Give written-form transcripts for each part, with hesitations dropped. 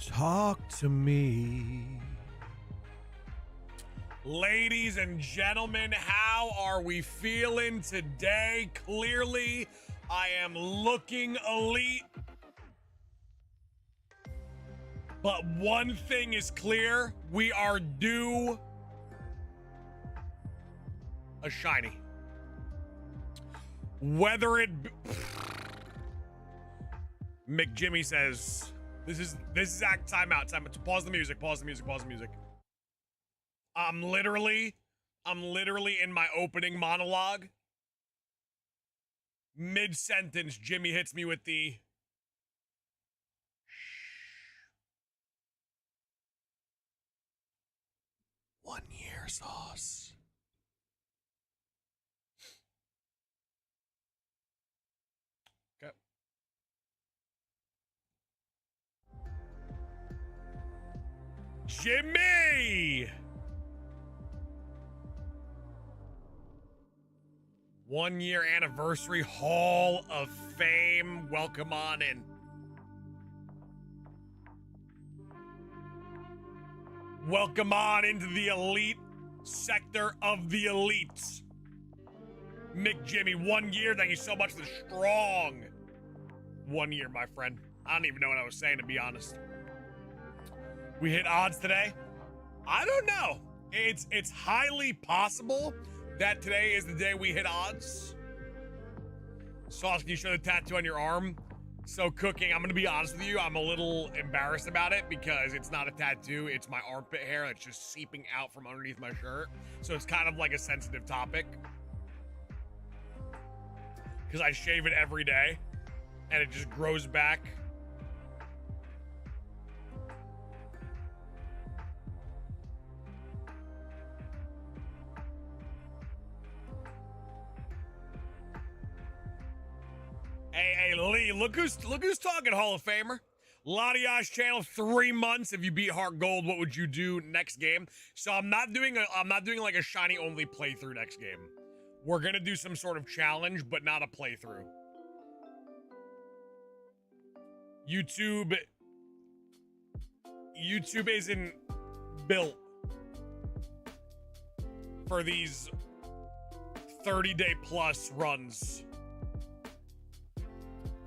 Talk to me. Ladies and gentlemen, how are we feeling today? Clearly, I am looking elite. But one thing is clear, we are due a shiny. Whether it McJimmy says, this is timeout. Pause the music. I'm literally in my opening monologue. Mid-sentence, Jimmy hits me with the shh. 1 year sauce. Okay. Jimmy! 1 year anniversary Hall of Fame. Welcome on in. Welcome on into the elite sector of the elites. McJimmy, 1 year. Thank you so much for the strong 1 year, my friend. I don't even know what I was saying, to be honest. We hit odds today. I don't know. It's highly possible that today is the day we hit odds. Sauce, can you show the tattoo on your arm? So Cooking, I'm gonna be honest with you, I'm a little embarrassed about it because it's not a tattoo, it's my armpit hair that's just seeping out from underneath my shirt. So it's kind of like a sensitive topic. Because I shave it every day and it just grows back. Hey, Lee, look who's talking, Hall of Famer. Latia's channel, 3 months. If you beat Heart Gold, what would you do next game? So I'm not doing like a shiny only playthrough next game. We're gonna do some sort of challenge, but not a playthrough. YouTube isn't built for these 30-day plus runs.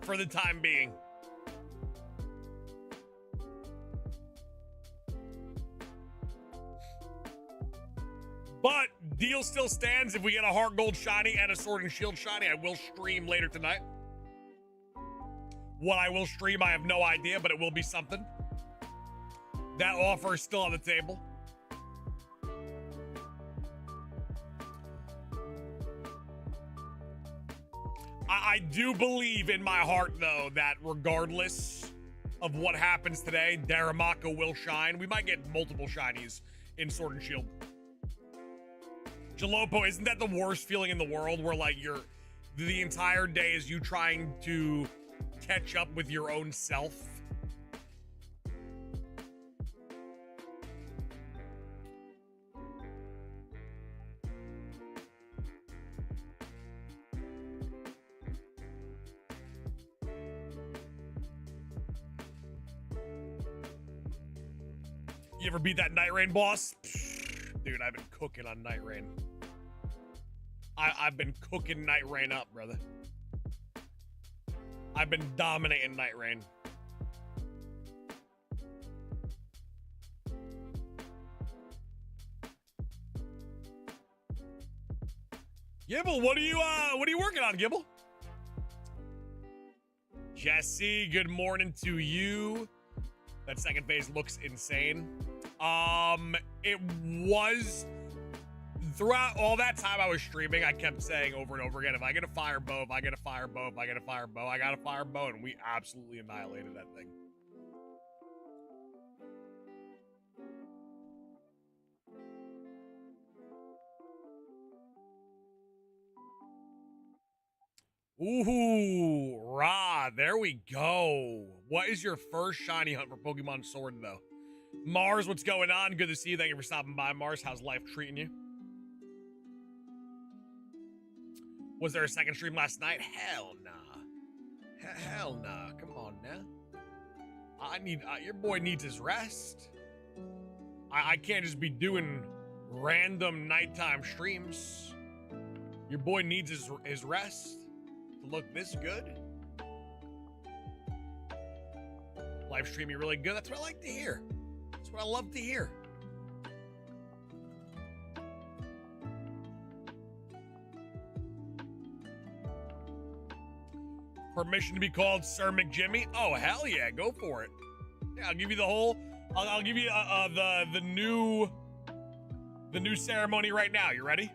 For the time being. But deal still stands. If we get a Heart Gold shiny and a Sword and Shield shiny, I will stream later tonight. What I will stream, I have no idea, but it will be something. That offer is still on the table. I do believe in my heart, though, that regardless of what happens today, Darumaka will shine. We might get multiple shinies in Sword and Shield. Jalopo, isn't that the worst feeling in the world where, like, the entire day is you trying to catch up with your own self? You ever beat that Night Rain boss? Dude, I've been cooking on Night Rain. I've been cooking Night Rain up, brother. I've been dominating Night Rain. Gibble, what are you working on, Gibble? Jesse, good morning to you. That second phase looks insane. It was throughout all that time I was streaming, I kept saying over and over again, if I get a fire bow, if I get a fire bow, if I get a fire bow, I got a fire bow, and we absolutely annihilated that thing. Ooh, rah, there we go. What is your first shiny hunt for Pokemon Sword, though? Mars, what's going on? Good to see you. Thank you for stopping by, Mars. How's life treating you? Was there a second stream last night? Hell nah. Hell nah. Come on now. Your boy needs his rest. I can't just be doing random nighttime streams. Your boy needs his rest to look this good. Live streaming really good. That's what I like to hear. That's what I love to hear. Permission to be called Sir McJimmy? Oh, hell yeah, go for it. Yeah, I'll give you the whole, I'll give you the new ceremony right now. You ready?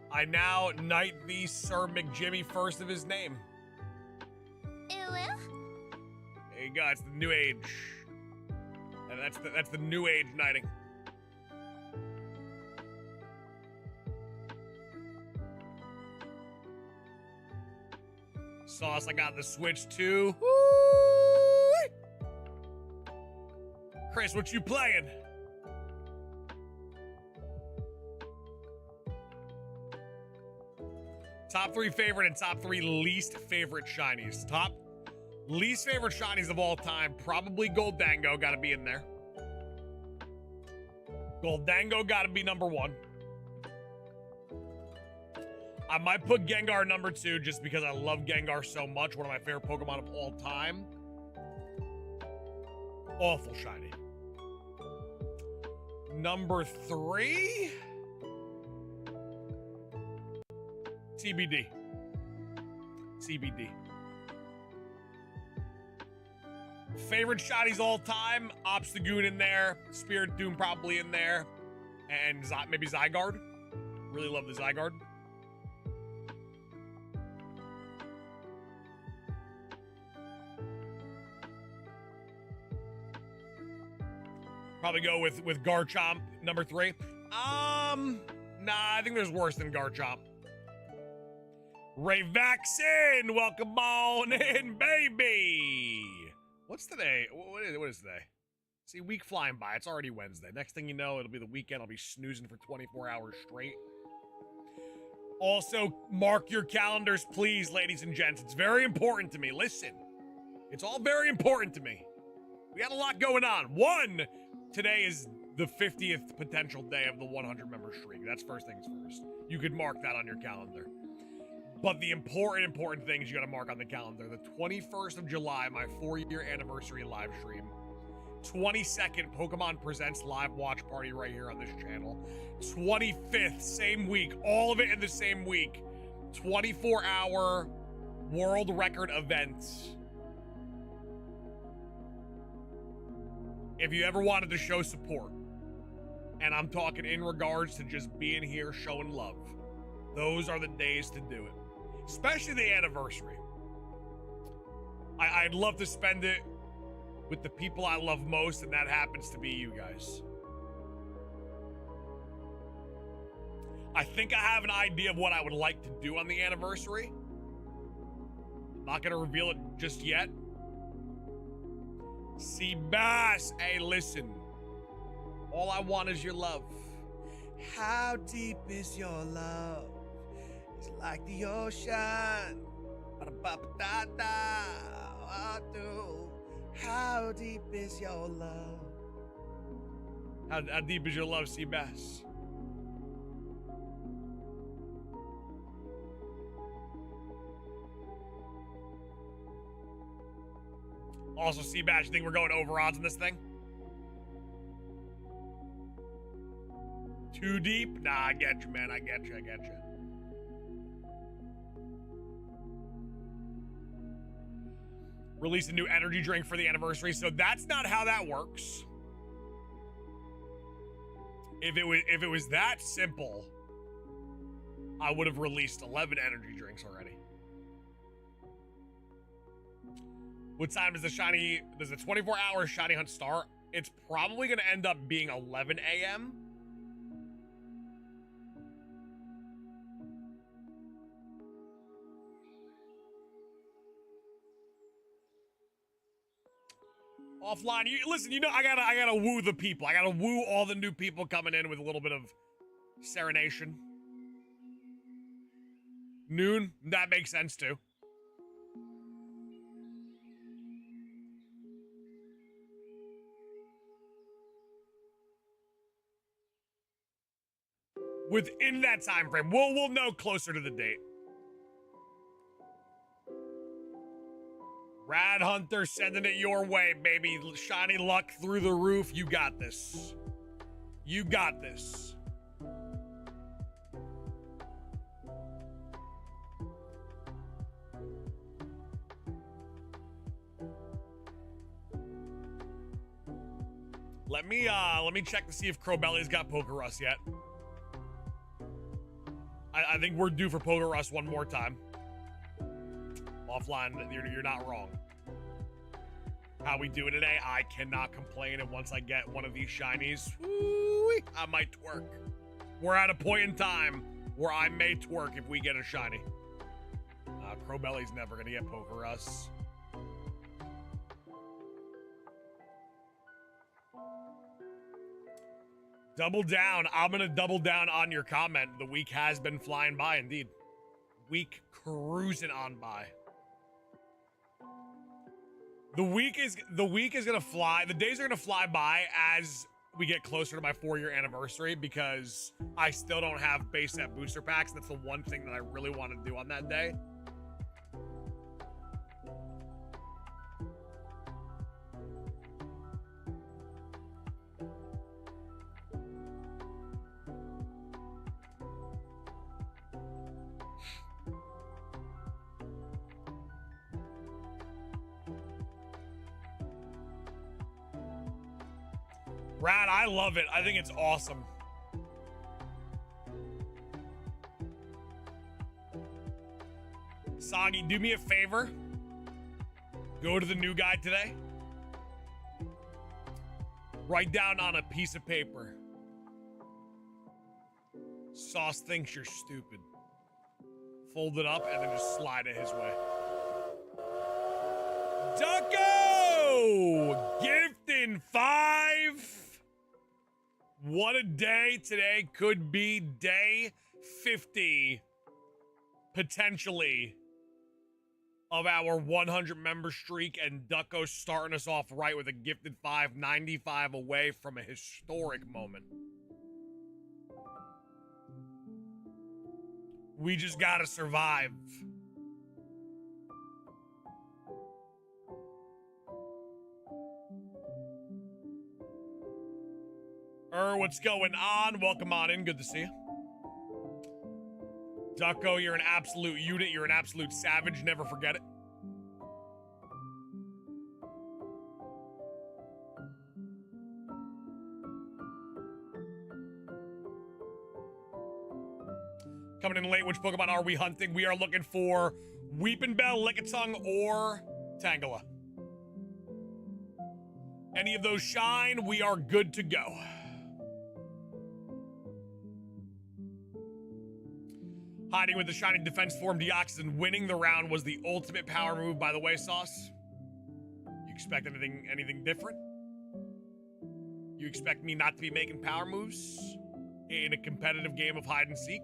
I now knight thee Sir McJimmy, first of his name. There you go, it's the new age. And that's the new age knighting. Sauce, I got the Switch too. Woo! Chris, what you playing? Top 3 favorite and top 3 least favorite shinies. Top least favorite shinies of all time, probably Goldango, gotta be in there. Goldango gotta be number 1. I might put Gengar number 2 just because I love Gengar so much. One of my favorite Pokemon of all time. Awful shiny. Number 3? TBD. TBD. Favorite shinies all time? Obstagoon in there. Spirit Doom probably in there. And maybe Zygarde. Really love the Zygarde. Probably go with Garchomp, number 3. Nah, I think there's worse than Garchomp. Ray Vaccine, welcome on in, baby. What's today? What is today? See, week flying by. It's already Wednesday. Next thing you know, it'll be the weekend. I'll be snoozing for 24 hours straight. Also, mark your calendars, please, ladies and gents. It's very important to me. Listen, it's all very important to me. We got a lot going on. One, today is the 50th potential day of the 100 member streak. That's first things first. You could mark that on your calendar. But the important things you gotta mark on the calendar. The 21st of July, my 4-year anniversary live stream. 22nd, Pokemon Presents live watch party right here on this channel. 25th, same week. All of it in the same week. 24-hour world record event. If you ever wanted to show support, and I'm talking in regards to just being here showing love, those are the days to do it. Especially the anniversary. I'd love to spend it with the people I love most, and that happens to be you guys. I think I have an idea of what I would like to do on the anniversary. Not gonna reveal it just yet. Seabass, hey, listen. All I want is your love. How deep is your love? It's like the ocean. How deep is your love? How deep is your love, Seabass? Also, Seabass, you think we're going over odds on this thing? Too deep? Nah, I get you, man. I get you. Release a new energy drink for the anniversary, so that's not how that works. If it was that simple, I would have released 11 energy drinks already. What time does the 24-hour shiny hunt start? It's probably going to end up being 11 a.m. Offline, listen, you know, I gotta woo the people. I gotta woo all the new people coming in with a little bit of serenation. Noon? That makes sense too. Within that time frame, we'll know closer to the date. Rad Hunter sending it your way, baby. Shiny luck through the roof. You got this. You got this. Let me check to see if Crowbelly's got Pokerus yet. I think we're due for Pokerus one more time. Offline, you're not wrong. How we doing today? I cannot complain, and once I get one of these shinies, I might twerk. We're at a point in time where I may twerk if we get a shiny. Crowbelly's never gonna get Pokerus. Double down. I'm gonna double down on your comment. The week has been flying by, indeed. Week cruising on by. The week is gonna fly. The days are gonna fly by as we get closer to my 4-year anniversary, because I still don't have base set booster packs. That's the one thing that I really want to do on that day. Rad, I love it. I think it's awesome. Soggy, do me a favor. Go to the new guide today. Write down on a piece of paper. Sauce thinks you're stupid. Fold it up and then just slide it his way. Ducko! Gifting 5. What a day today. Could be day 50, potentially, of our 100 member streak, and Ducko starting us off right with a gifted 5, 95 away from a historic moment. We just gotta survive. What's going on? Welcome on in. Good to see you. Ducko, you're an absolute unit. You're an absolute savage. Never forget it. Coming in late, which Pokemon are we hunting? We are looking for Weeping Bell, Lickitung, or Tangela. Any of those shine, we are good to go. Hiding with the shiny defense form Deoxys, winning the round was the ultimate power move, by the way, Sauce. You expect anything different? You expect me not to be making power moves in a competitive game of hide and seek?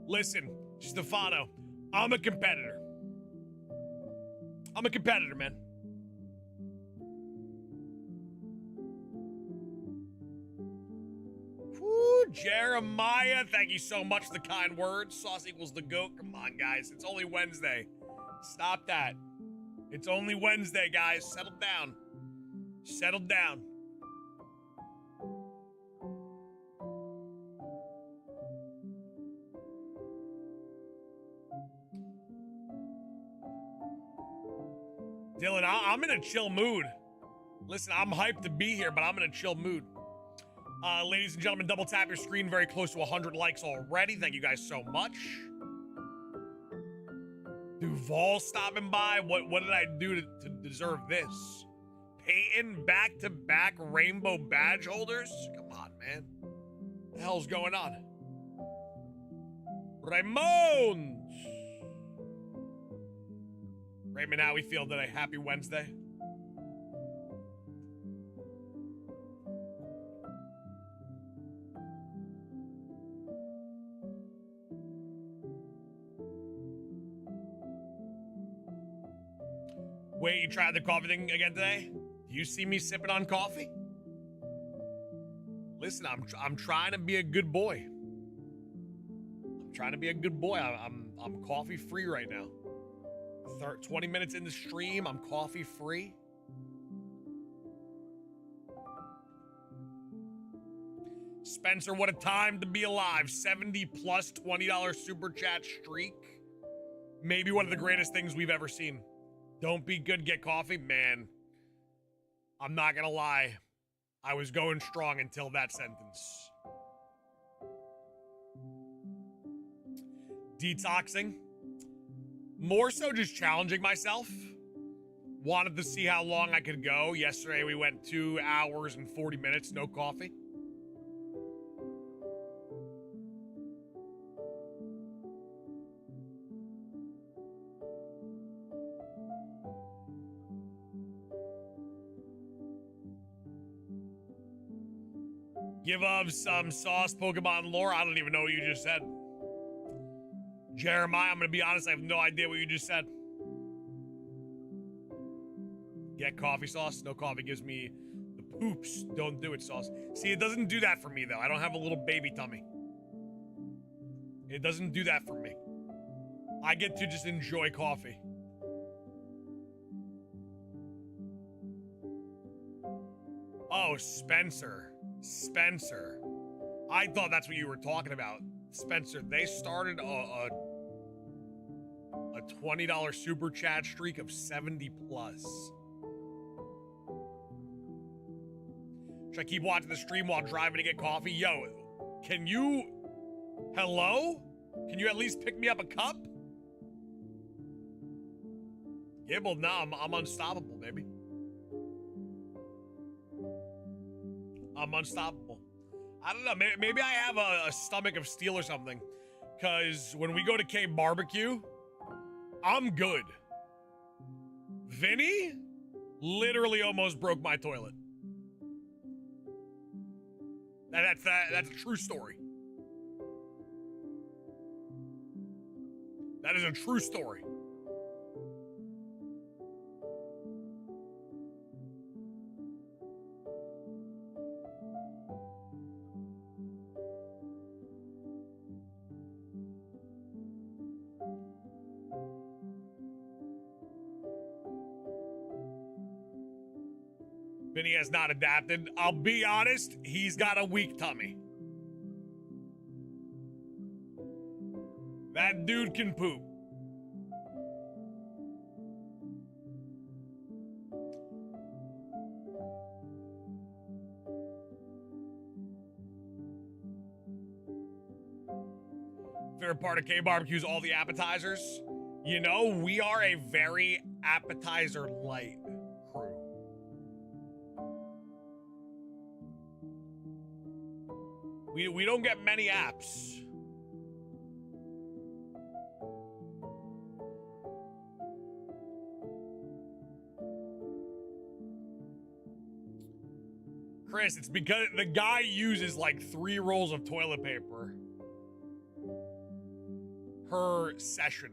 Listen, Stefano, I'm a competitor. I'm a competitor, man. Woo, Jeremiah, thank you so much for the kind words. Sauce equals the GOAT. Come on, guys. It's only Wednesday. Stop that. It's only Wednesday, guys. Settle down. Settle down. Dylan, I'm in a chill mood. Listen, I'm hyped to be here, but I'm in a chill mood. Ladies and gentlemen, double tap your screen. Very close to 100 likes already. Thank you guys so much. Duval stopping by. What did I do to deserve this? Peyton back-to-back rainbow badge holders? Come on, man. What the hell's going on? Raymond! Raymond, how we feel today? Happy Wednesday. Wait, you tried the coffee thing again today? Do you see me sipping on coffee? Listen, I'm trying to be a good boy. I'm trying to be a good boy. I'm coffee free right now. 20 minutes in the stream, I'm coffee free. Spencer, what a time to be alive. 70 plus $20 super chat streak. Maybe one of the greatest things we've ever seen. Don't be good, get coffee. Man, I'm not gonna lie. I was going strong until that sentence. Detoxing. More so just challenging myself. Wanted to see how long I could go. Yesterday we went 2 hours and 40 minutes, no coffee. Give up some sauce Pokemon lore. I don't even know what you just said. Jeremiah, I'm gonna be honest, I have no idea what you just said. Get coffee sauce. No coffee gives me the poops. Don't do it sauce. See, it doesn't do that for me though. I don't have a little baby tummy. It doesn't do that for me. I get to just enjoy coffee. Oh, Spencer. Spencer. I thought that's what you were talking about. Spencer, they started a $20 super chat streak of 70 plus. Should I keep watching the stream while driving to get coffee? Yo, can you... Hello? Can you at least pick me up a cup? Gibble, no, I'm unstoppable, baby. I'm unstoppable. I don't know. Maybe I have a stomach of steel or something. Because when we go to K Barbecue, I'm good. Vinny literally almost broke my toilet. That's a true story. That is a true story. Vinny has not adapted. I'll be honest, he's got a weak tummy. That dude can poop. Favorite part of K Barbecue is all the appetizers. You know, we are a very appetizer light crew. We don't get many apps. Chris, it's because the guy uses like 3 rolls of toilet paper per session.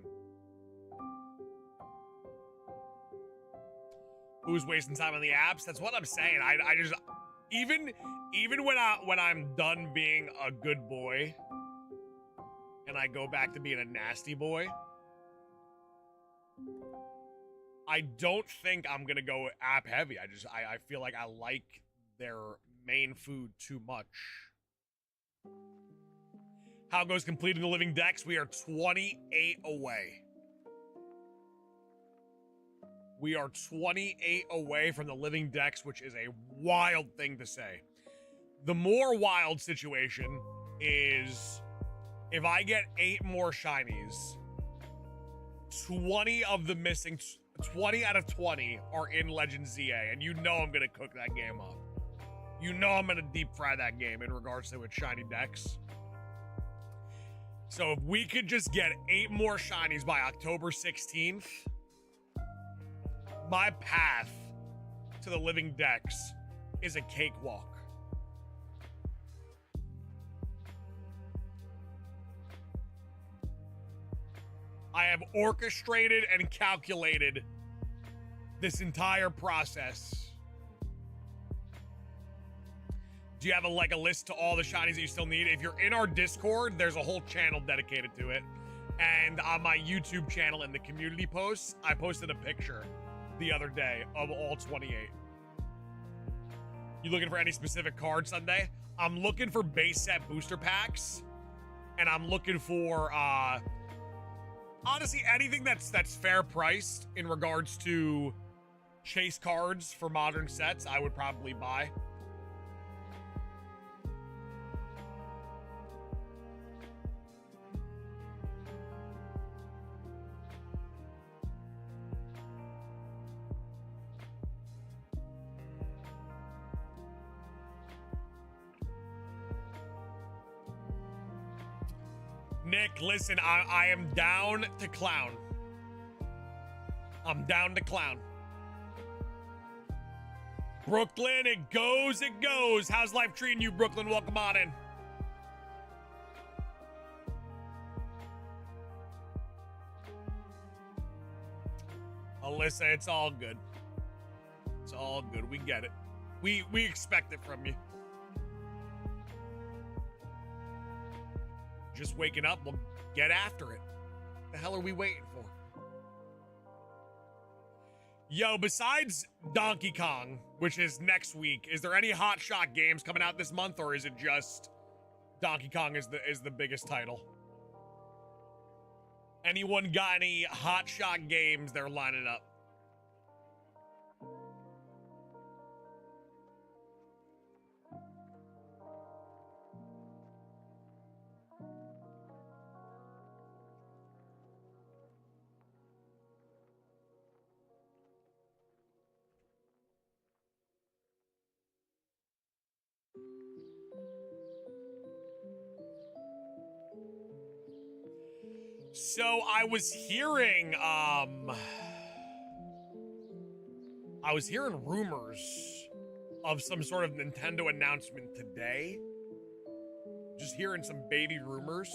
Who's wasting time on the apps? That's what I'm saying. I just even when I'm done being a good boy and I go back to being a nasty boy, I don't think I'm gonna go app heavy. I feel like I like their main food too much. How goes completing the living decks? We are 28 away. We are 28 away from the living decks, which is a wild thing to say. The more wild situation is if I get 8 more shinies, 20 of the missing, 20 out of 20 are in Legend ZA, and you know I'm going to cook that game up. You know I'm going to deep fry that game in regards to its shiny decks. So if we could just get 8 more shinies by October 16th, my path to the living decks is a cakewalk. I have orchestrated and calculated this entire process. Do you have a list to all the shinies that you still need? If you're in our Discord, there's a whole channel dedicated to it. And on my YouTube channel in the community posts, I posted a picture the other day of all 28. You looking for any specific card Sunday? I'm looking for base set booster packs. And I'm looking for honestly anything that's fair priced in regards to chase cards for modern sets, I would probably buy. Nick, listen, I am down to clown. I'm down to clown. Brooklyn, it goes, it goes. How's life treating you, Brooklyn? Welcome on in. Alyssa, it's all good. It's all good. We get it. We expect it from you. Just waking up, we'll get after it. The hell are we waiting for? Yo, besides Donkey Kong, which is next week, is there any hot shot games coming out this month, or is it just Donkey Kong is the biggest title? Anyone got any hot shot games they're lining up? So I was hearing rumors of some sort of Nintendo announcement today. Just hearing some baby rumors.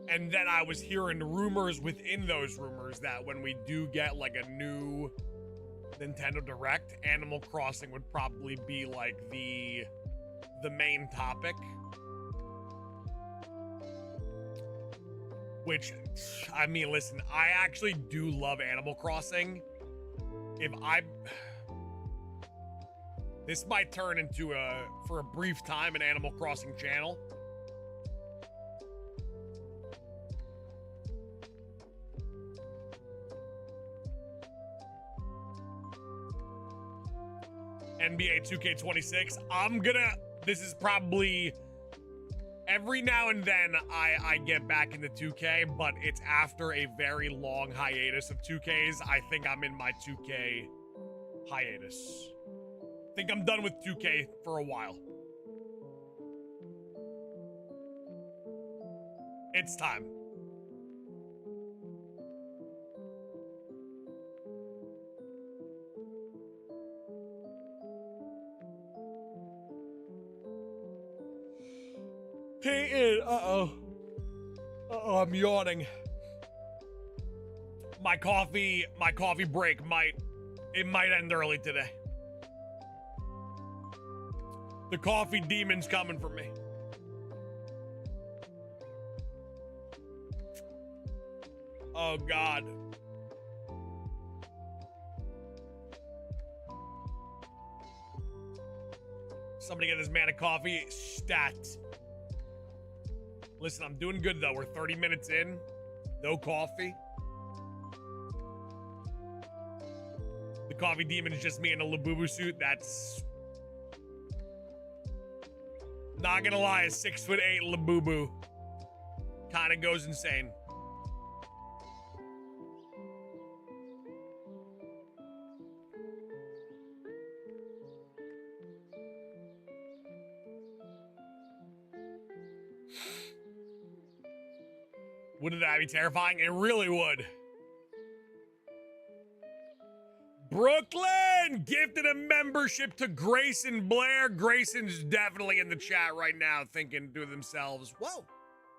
And then I was hearing rumors within those rumors that when we do get like a new Nintendo Direct, Animal Crossing would probably be like the main topic. Which, I mean, listen, I actually do love Animal Crossing. This might turn into for a brief time, an Animal Crossing channel. NBA 2K26. This is probably, every now and then I get back into 2K, but it's after a very long hiatus of 2Ks. I think I'm in my 2K hiatus. I think I'm done with 2K for a while. It's time. Peyton, uh-oh, I'm yawning. My coffee break might end early today. The coffee demon's coming for me. Oh, God. Somebody get this man a coffee. Stat. Listen, I'm doing good, though. We're 30 minutes in. No coffee. The coffee demon is just me in a Labubu suit. That's... not gonna lie, a 6'8" Labubu kind of goes insane. Wouldn't that be terrifying? It really would. Brooklyn gifted a membership to Grayson Blair. Grayson's definitely in the chat right now thinking to themselves, whoa,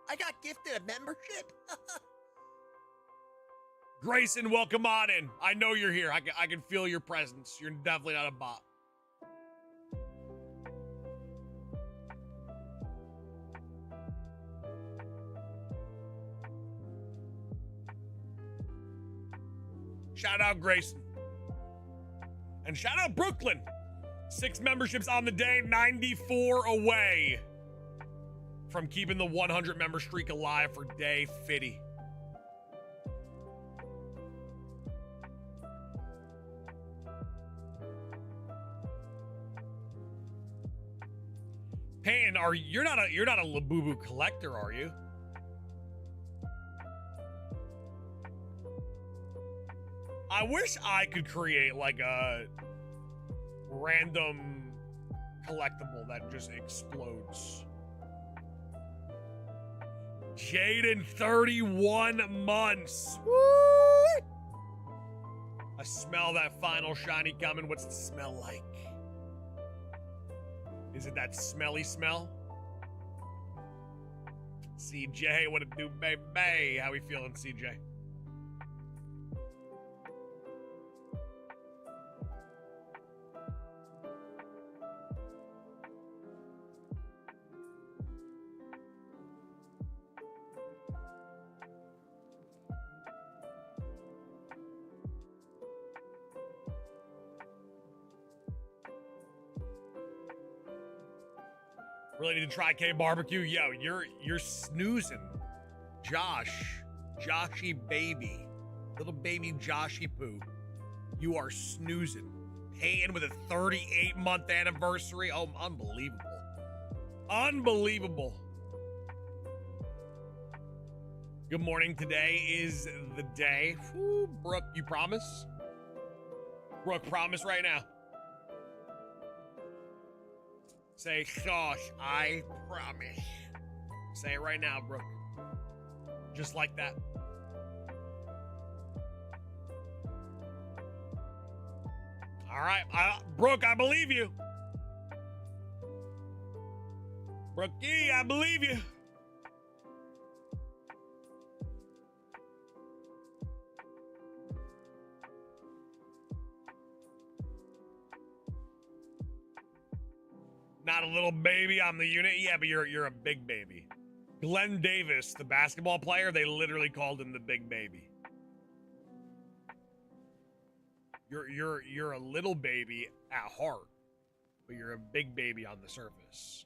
I got gifted a membership? Grayson, welcome on in. I know you're here. I can feel your presence. You're definitely not a bot. Shout out Grayson. And shout out Brooklyn. 6 memberships on the day, 94 away from keeping the 100 member streak alive for day 50. Pan, you're not a Labubu collector, are you? I wish I could create like a random collectible that just explodes. Jaden, 31 months. Woo! I smell that final shiny coming. What's the smell like? Is it that smelly smell? CJ, what it do, baby? How we feeling, CJ? Really need to try K barbecue. Yo, you're snoozing. Joshy baby. Little baby Joshy poo. You are snoozing. Paying with a 38-month anniversary. Oh, unbelievable. Unbelievable. Good morning. Today is the day. Whew, Brooke, you promise? Brooke, promise right now. Say, gosh, I promise. Say it right now, Brooke. Just like that. All right, Brooke, I believe you. Brookie, I believe you. Not a little baby, I'm the unit. Yeah, but you're a big baby. Glenn Davis, the basketball player, they literally called him the big baby. You're a little baby at heart, but you're a big baby on the surface.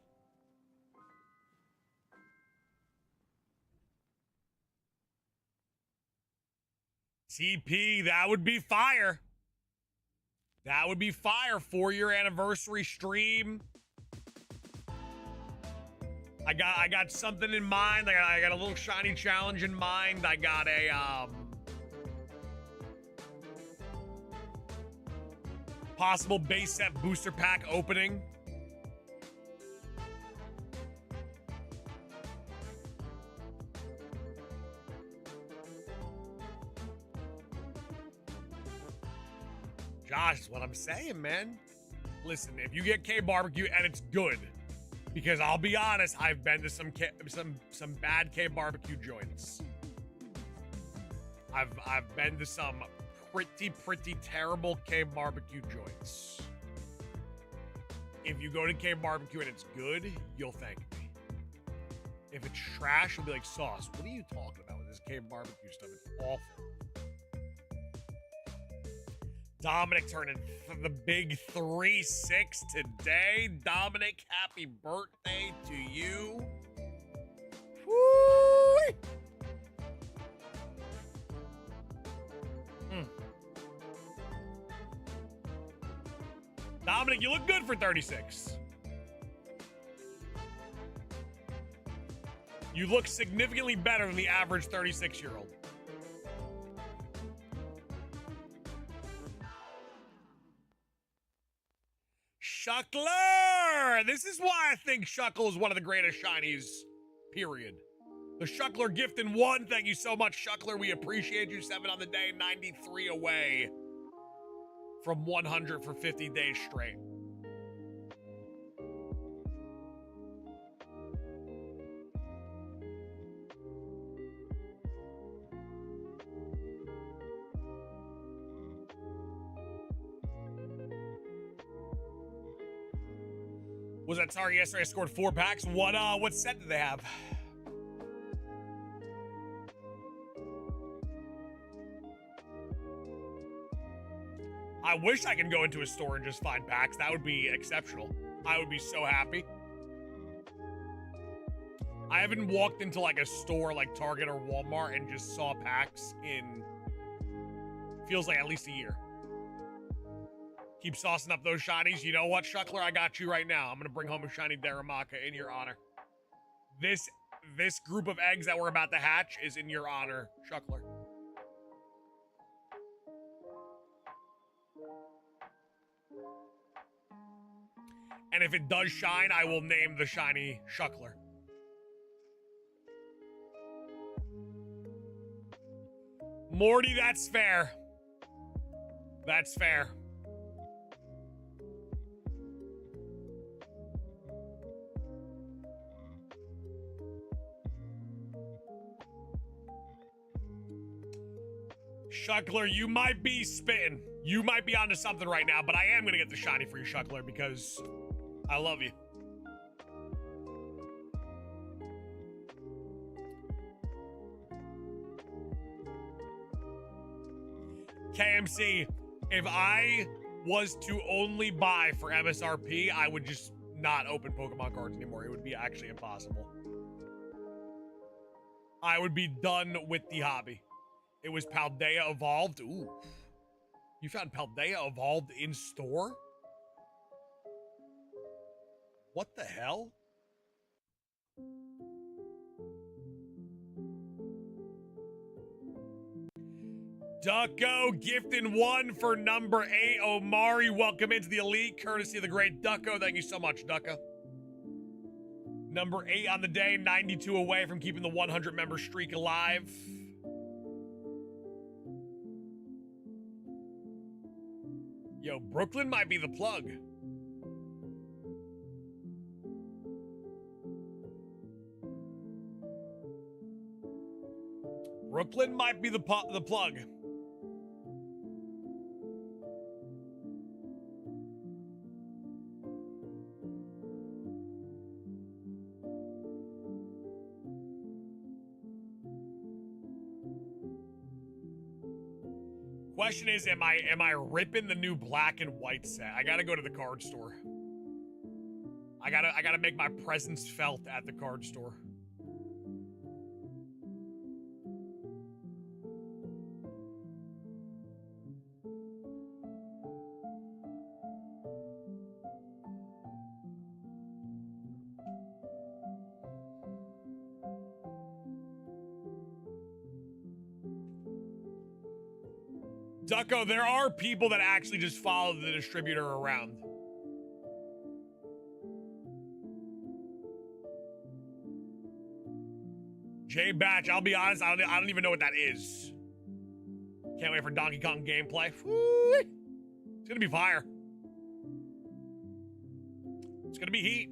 TP, that would be fire. That would be fire. 4-year anniversary stream. I got something in mind. I got a little shiny challenge in mind. I got a possible base set booster pack opening. Josh, is what I'm saying, man. Listen, if you get K barbecue and it's good, because I'll be honest, I've been to some bad K barbecue joints. I've been to some pretty terrible K barbecue joints. If you go to K barbecue and it's good, you'll thank me. If it's trash, you'll be like, Sauce, what are you talking about with this K barbecue stuff? It's awful. Dominic turning the big 3-6 today. Dominic, happy birthday to you. Woo! Dominic, you look good for 36. You look significantly better than the average 36-year-old. Shuckler! This is why I think Shuckle is one of the greatest shinies, period. The Shuckler gift in 1. Thank you so much, Shuckler. We appreciate you. 7 on the day, 93 away from 100 for 50 days straight. Was that target yesterday? I scored 4 packs. What set did they have? I wish I could go into a store and just find packs. That would be exceptional. I would be so happy. I haven't walked into like a store like Target or Walmart and just saw packs in, feels like at least a year. Keep saucing up those shinies. You know what, Shuckler? I got you right now. I'm going to bring home a shiny Darumaka in your honor. This group of eggs that we're about to hatch is in your honor, Shuckler. And if it does shine, I will name the shiny Shuckler. Morty, that's fair. That's fair. Shuckler, you might be spitting. You might be onto something right now, but I am going to get the shiny for you, Shuckler, because I love you. KMC, if I was to only buy for MSRP, I would just not open Pokemon cards anymore. It would be actually impossible. I would be done with the hobby. It was Paldea Evolved. Ooh. You found Paldea Evolved in store? What the hell? Ducko gifting 1 for number 8. Omari, welcome into the elite, courtesy of the great Ducko. Thank you so much, Ducko. Number 8 on the day, 92 away from keeping the 100-member streak alive. Yo, Brooklyn might be the plug. Brooklyn might be the plug. Question is, am I ripping the new black and white set? I gotta go to the card store. I gotta make my presence felt at the card store. Ducko, there are people that actually just follow the distributor around. J-Batch, I'll be honest, I don't even know what that is. Can't wait for Donkey Kong gameplay. Woo-wee. It's gonna be fire. It's gonna be heat.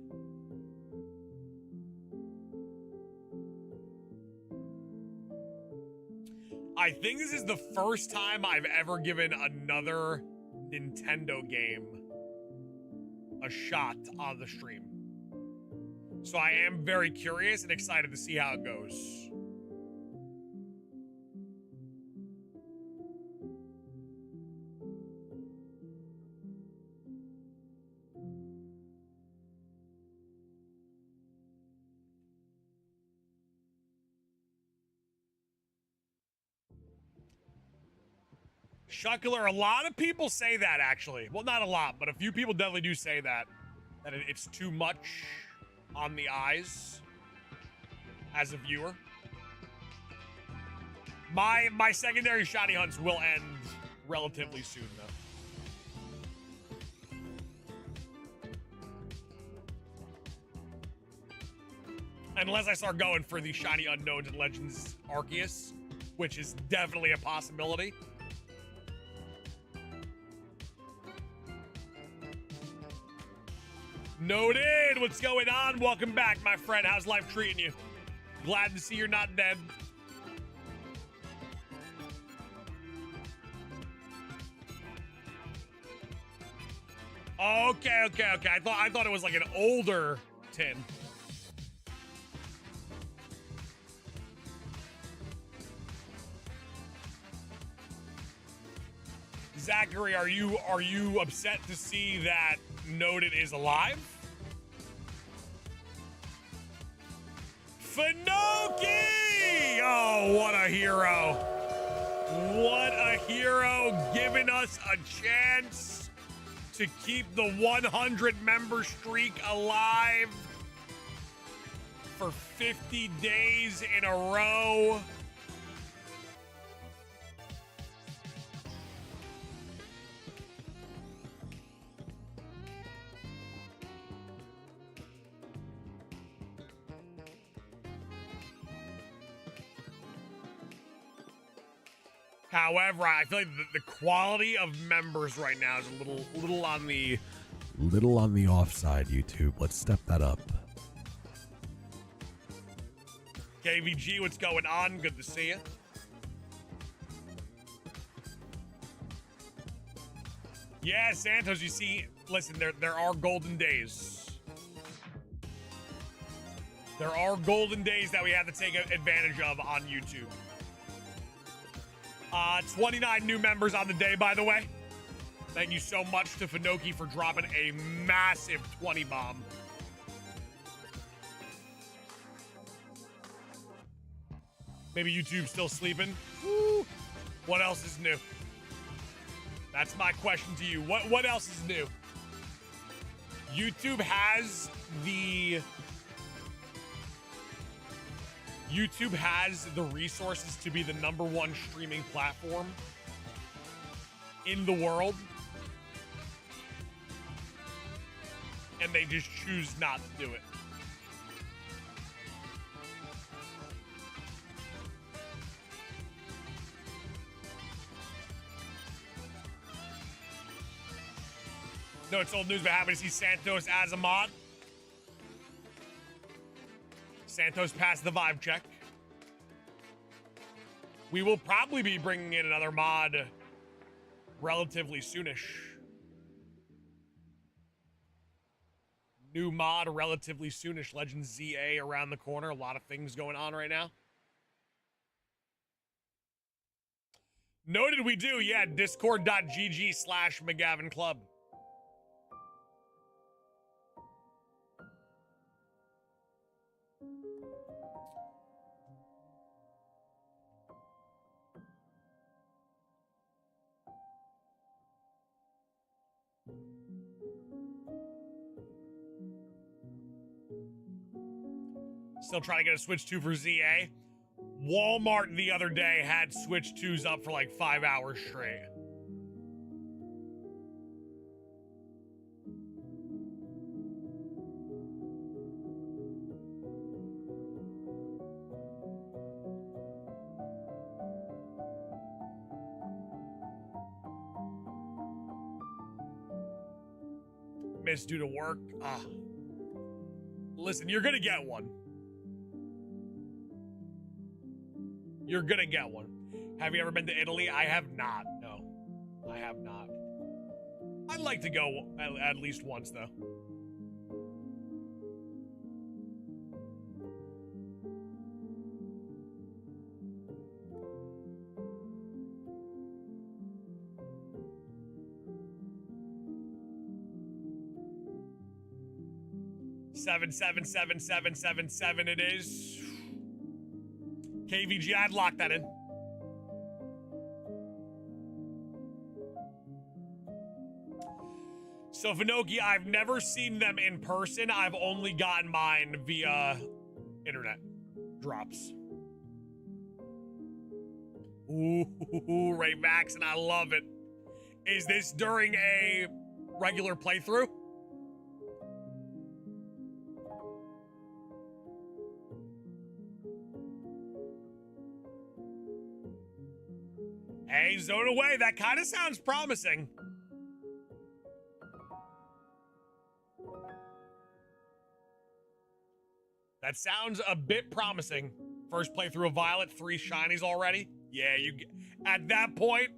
I think this is the first time I've ever given another Nintendo game a shot on the stream. So I am very curious and excited to see how it goes. Shuckler, a lot of people say that, actually. Well, not a lot, but a few people definitely do say that. That it's too much on the eyes as a viewer. My secondary shiny hunts will end relatively soon, though. Unless I start going for the shiny unknowns and legends Arceus, which is definitely a possibility. Noted. What's going on? Welcome back, my friend. How's life treating you? Glad to see you're not dead. Okay. I thought it was like an older tin. Zachary, are you upset to see that Noted is alive? Finoki! Oh, what a hero. What a hero, giving us a chance to keep the 100 member streak alive for 50 days in a row. However, I feel like the quality of members right now is a little on the offside, YouTube. Let's step that up. KVG, what's going on? Good to see you. Yeah, Santos, you see, listen, there are golden days. There are golden days that we have to take advantage of on YouTube. 29 new members on the day, by the way. Thank you so much to Finoki for dropping a massive 20 bomb. Maybe YouTube's still sleeping. Woo. What else is new? That's my question to you. What else is new? YouTube has the resources to be the #1 streaming platform in the world, and they just choose not to do it. No, it's old news, but happy to see Santos as a mod. Santos passed the vibe check. We will probably be bringing in another mod relatively soonish. New mod relatively soonish. Legends ZA around the corner. A lot of things going on right now. Noted we do. Yeah, discord.gg/McGavin Club. Still trying to get a Switch 2 for ZA. Walmart the other day had Switch 2s up for like 5 hours straight. Missed due to work. Listen, you're gonna get one. You're gonna get one. Have you ever been to Italy? I have not. No, I have not. I'd like to go at least once, though. Seven, 77777 it is. KVG, I'd lock that in. So Finoki, I've never seen them in person. I've only gotten mine via internet drops. Ooh, Ray Max, and I love it. Is this during a regular playthrough? Hey, zone away. That kind of sounds promising. That sounds a bit promising. First playthrough of Violet, 3 shinies already. Yeah, at that point,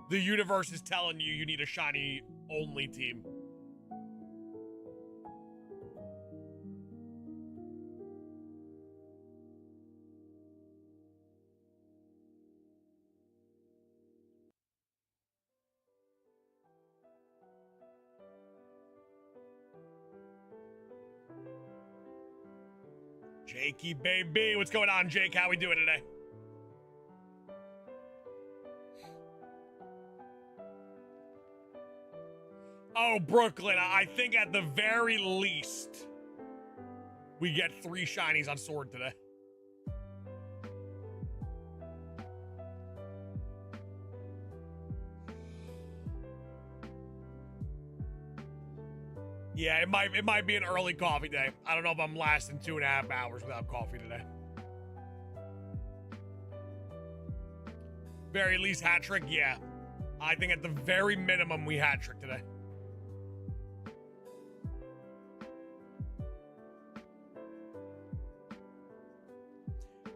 the universe is telling you you need a shiny only team. Jakey, baby. What's going on, Jake? How we doing today? Oh, Brooklyn. I think at the very least, we get 3 shinies on Sword today. Yeah, it might be an early coffee day. I don't know if I'm lasting 2.5 hours without coffee today. Very least hat trick, yeah. I think at the very minimum we hat trick today.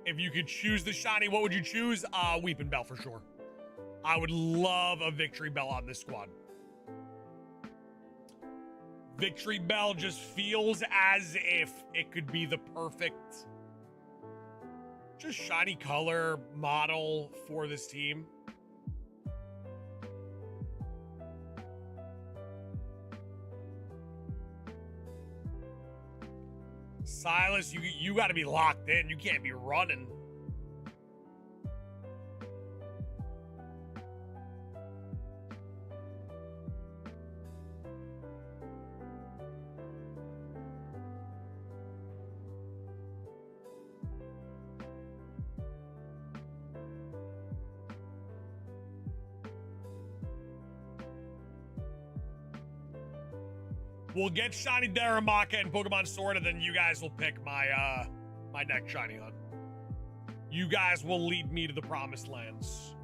If you could choose the shiny, what would you choose? Weeping Bell for sure. I would love a Victory Bell on this squad. Victory Bell just feels as if it could be the perfect just shiny color model for this team. Silas, you got to be locked in. You can't be running. We'll get shiny Darumaka and Pokemon Sword, and then you guys will pick my my next shiny hunt. You guys will lead me to the promised lands.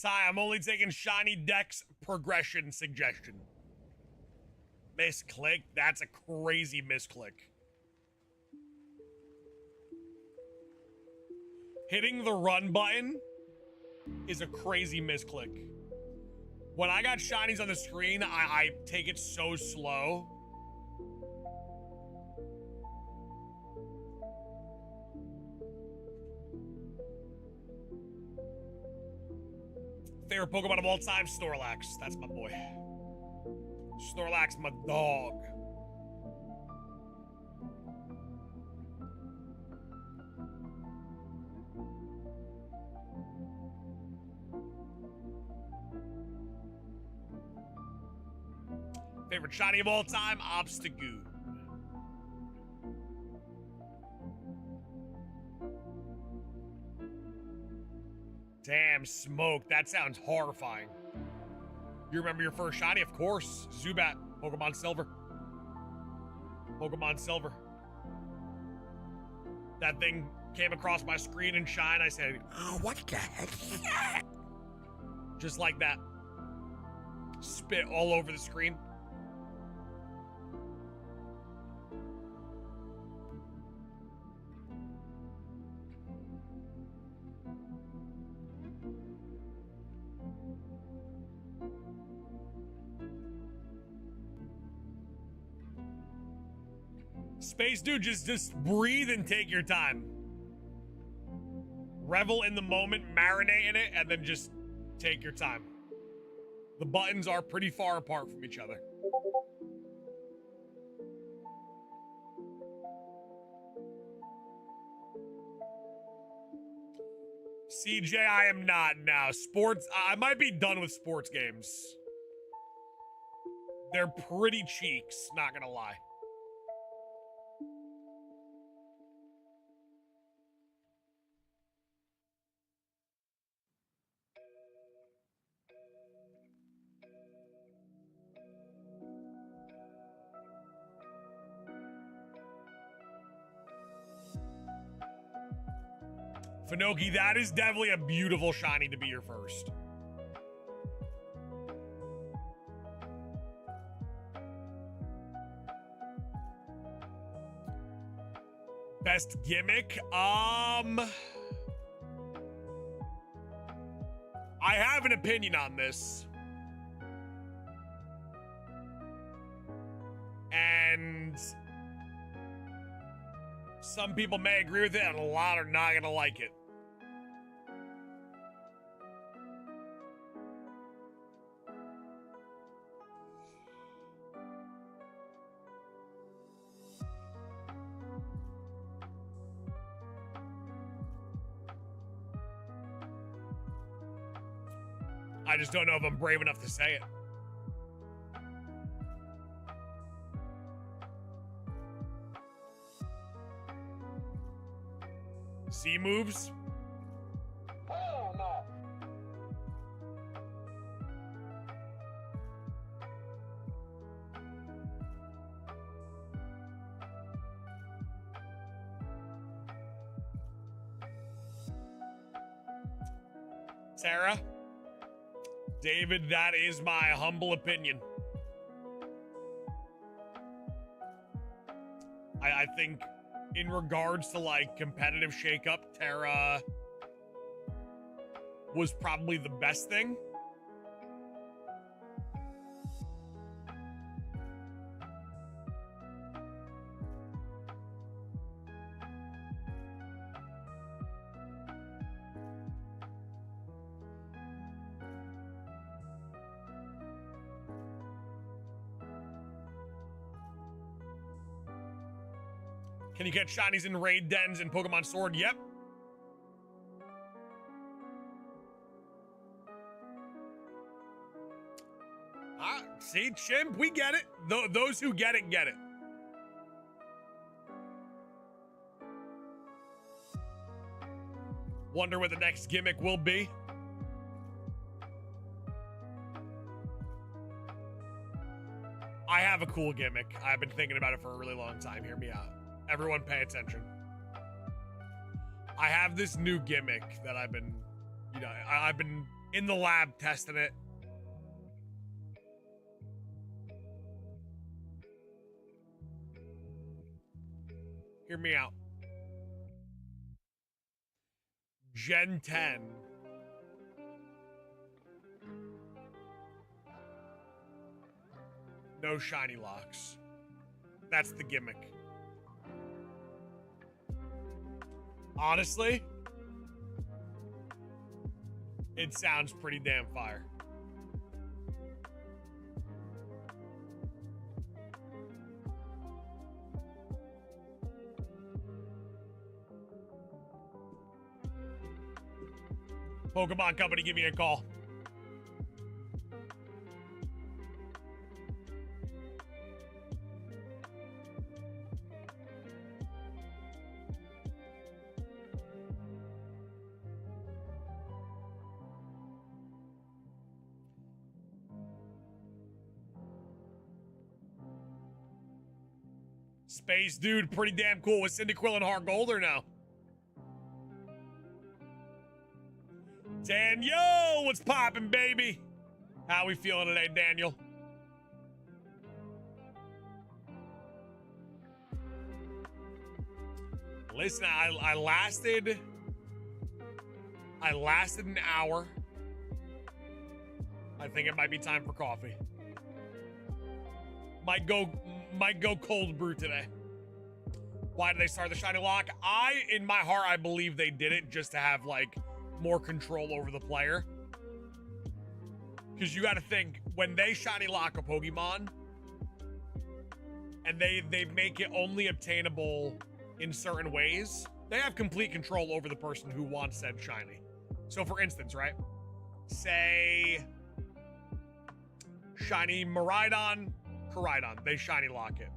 Ty, I'm only taking shiny Dex progression suggestion. Misclick? That's a crazy misclick. Hitting the run button is a crazy misclick. When I got shinies on the screen, I take it so slow. Favorite Pokemon of all time, Snorlax. That's my boy. Snorlax, my dog. Favorite shiny of all time, Obstagoon. Damn, Smoke. That sounds horrifying. You remember your first shiny? Of course. Zubat. Pokemon Silver. Pokemon Silver. That thing came across my screen in Shine. I said, oh, what the heck? Just like that. Spit all over the screen. Space dude, just breathe and take your time. Revel in the moment, marinate in it, and then just take your time. The buttons are pretty far apart from each other. CJ, I am not now. Sports, I might be done with sports games. They're pretty cheeks, not gonna lie. Finoki, that is definitely a beautiful shiny to be your first. Best gimmick? I have an opinion on this. And some people may agree with it, and a lot are not gonna like it. I just don't know if I'm brave enough to say it. C moves? Hell no. Sarah? David, that is my humble opinion. I think in regards to like competitive shakeup, Terra was probably the best thing. Can you catch shinies in raid dens in Pokemon Sword? Yep. See, Chimp, we get it. Those who get it, get it. Wonder what the next gimmick will be. I have a cool gimmick. I've been thinking about it for a really long time. Hear me out. Everyone pay attention. I have this new gimmick that I've been, I've been in the lab testing it. Hear me out. Gen 10. No shiny locks. That's the gimmick. Honestly, it sounds pretty damn fire. Pokemon Company, give me a call. Space Dude, pretty damn cool. With Cyndaquil and Heart Gold or no? Daniel, what's poppin', baby? How we feeling today, Daniel? Listen, I lasted an hour. I think it might be time for coffee. Might go cold brew today. Why did they start the shiny lock? In my heart, I believe they did it just to have like more control over the player. Because you got to think, when they shiny lock a Pokemon and they make it only obtainable in certain ways, they have complete control over the person who wants said shiny. So for instance, right? Say shiny Miraidon, Koraidon, they shiny lock it.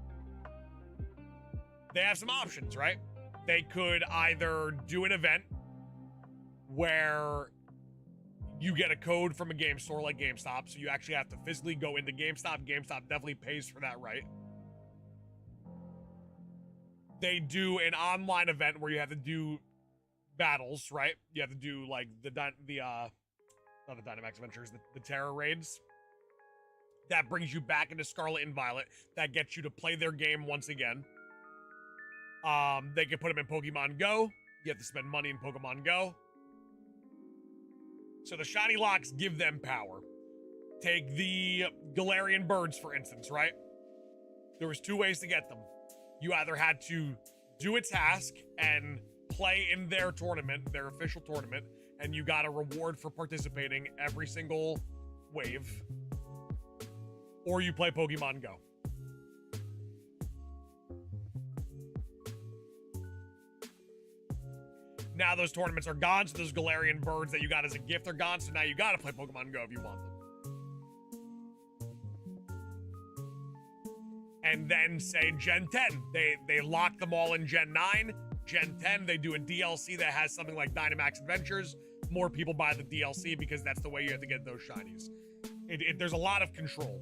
They have some options, right? They could either do an event where you get a code from a game store like GameStop, so you actually have to physically go into GameStop. GameStop definitely pays for that, right? They do an online event where you have to do battles, right? You have to do like not the Dynamax Adventures, the Terra raids. That brings you back into Scarlet and Violet. That gets you to play their game once again. They can put them in Pokemon Go. You have to spend money in Pokemon Go. So the shiny locks give them power. Take the Galarian birds, for instance, right? There was 2 ways to get them. You either had to do a task and play in their tournament, their official tournament, and you got a reward for participating every single wave, or you play Pokemon Go. Now those tournaments are gone, so those Galarian birds that you got as a gift are gone, so now you gotta play Pokemon Go if you want them. And then say Gen 10, they lock them all in Gen 9. Gen 10, they do a DLC that has something like Dynamax Adventures. More people buy the DLC because that's the way you have to get those shinies. There's a lot of control.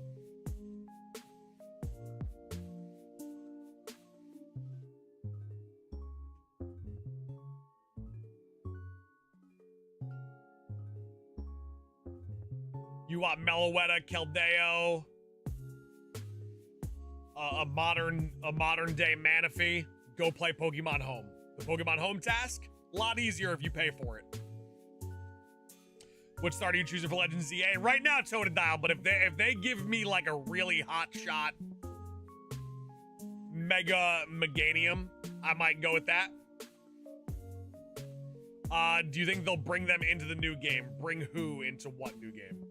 You want Meloetta, Keldeo, a modern day Manaphy, go play Pokemon Home. The Pokemon Home task, a lot easier if you pay for it. Which starter you choosing for Legends ZA? Right now, Totodile, but if they give me like a really hot shot Mega Meganium, I might go with that. Do you think they'll bring them into the new game? Bring who into what new game?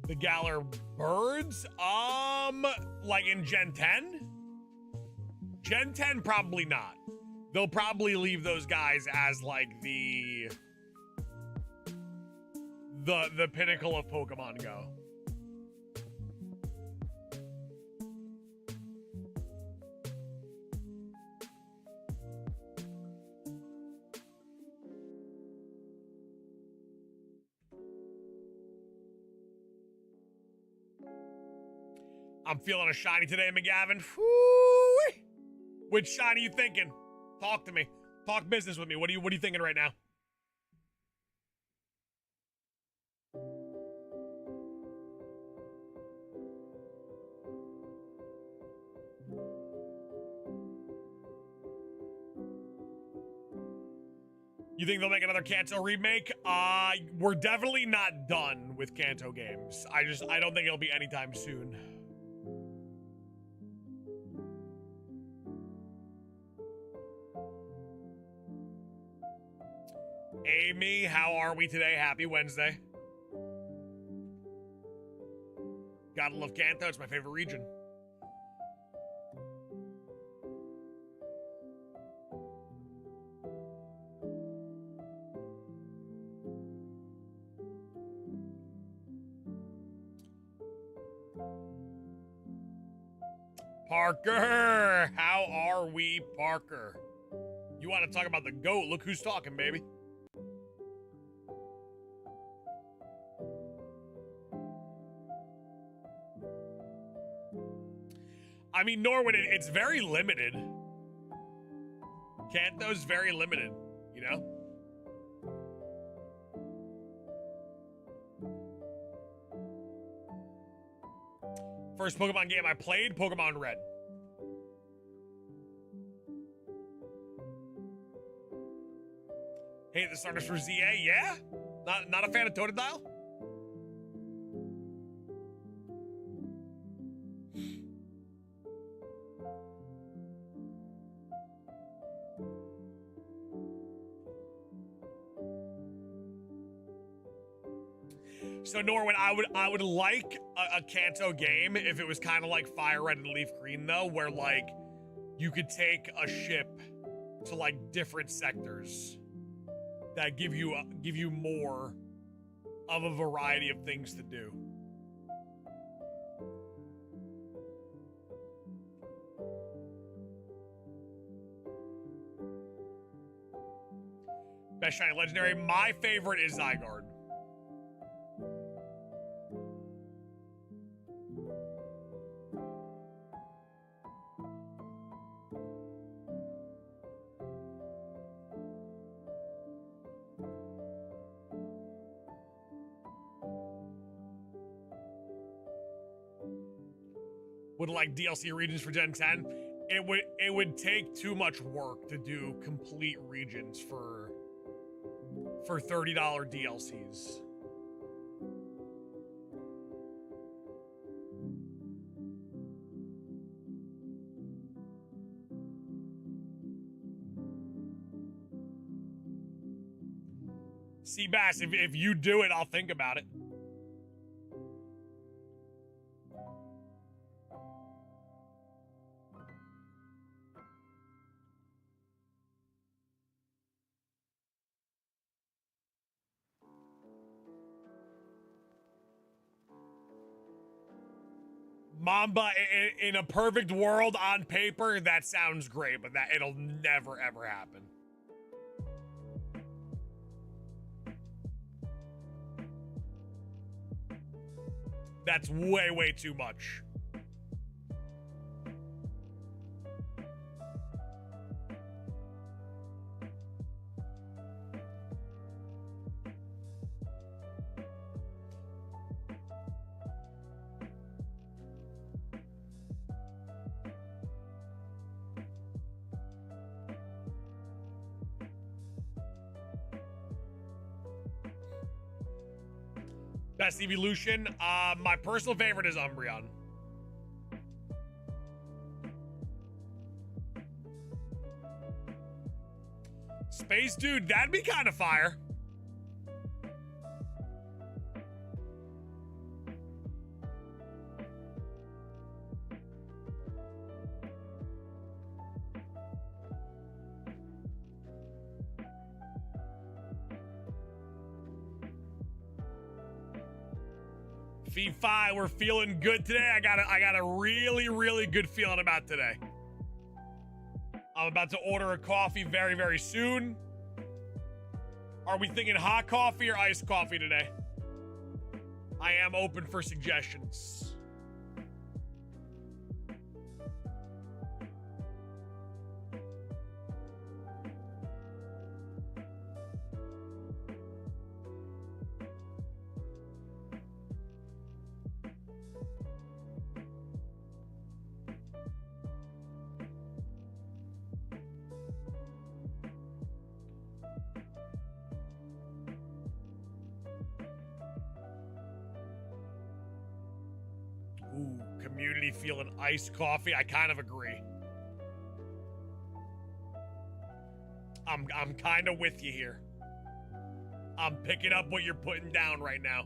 The Galar birds? Like in Gen 10? Gen 10, probably not. They'll probably leave those guys as like the pinnacle of Pokemon Go. I'm feeling a shiny today, McGavin. Whoo-wee. Which shiny you thinking? Talk to me. Talk business with me. What are you thinking right now? You think they'll make another Kanto remake? We're definitely not done with Kanto games. I don't think it'll be anytime soon. Amy, how are we today? Happy Wednesday. Gotta love Kanto. It's my favorite region. Parker, how are we, Parker? You want to talk about the GOAT? Look who's talking, baby. I mean, Norwood, it's very limited. Kanto's very limited, you know? First Pokemon game I played, Pokemon Red. Hey, the starters for ZA, yeah? Not a fan of Totodile? So Norwin, I would like a Kanto game if it was kind of like Fire Red and Leaf Green though, where like you could take a ship to like different sectors that give you more of a variety of things to do. Best shiny legendary, my favorite is Zygarde. with like DLC regions for Gen 10, it would take too much work to do complete regions for $30 DLCs. Seabass, if you do it, I'll think about it. Mamba, in a perfect world on paper, that sounds great, but that it'll never ever happen. That's way, way too much. Best evolution, my personal favorite is Umbreon. Space Dude, that'd be kind of fire. V5, we're feeling good today. I got a really, really good feeling about today. I'm about to order a coffee very, very soon. Are we thinking hot coffee or iced coffee today? I am open for suggestions. Ooh, community feeling iced coffee. I kind of agree. I'm kind of with you here. I'm picking up what you're putting down right now.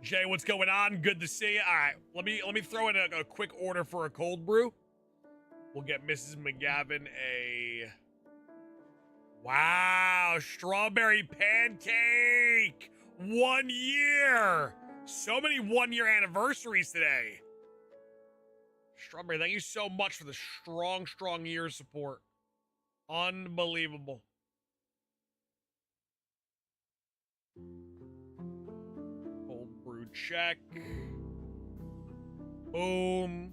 Jay, what's going on? Good to see you. All right, let me throw in a quick order for a cold brew. We'll get Mrs. McGavin a wow strawberry pancake. 1 year. So many 1 year anniversaries today. Strawberry, thank you so much for the strong year support. Unbelievable. Check. Boom.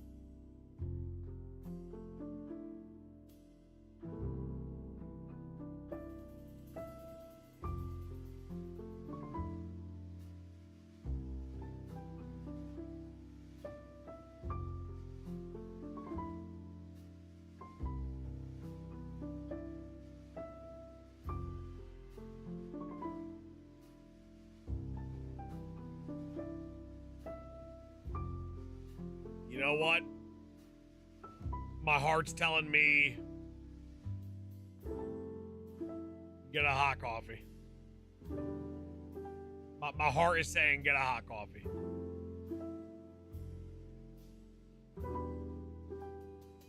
You know what? My heart's telling me get a hot coffee. My heart is saying get a hot coffee.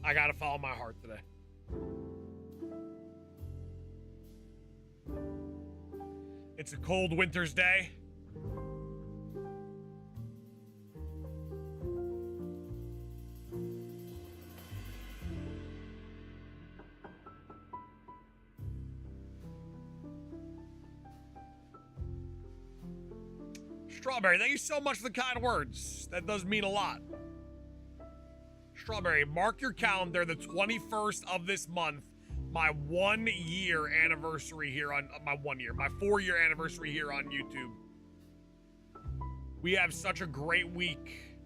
I gotta follow my heart today. It's a cold winter's day. Strawberry, thank you so much for the kind words. That does mean a lot. Strawberry, mark your calendar, the 21st of this month, my 1 year anniversary here on my 4-year anniversary here on YouTube. We have such a great week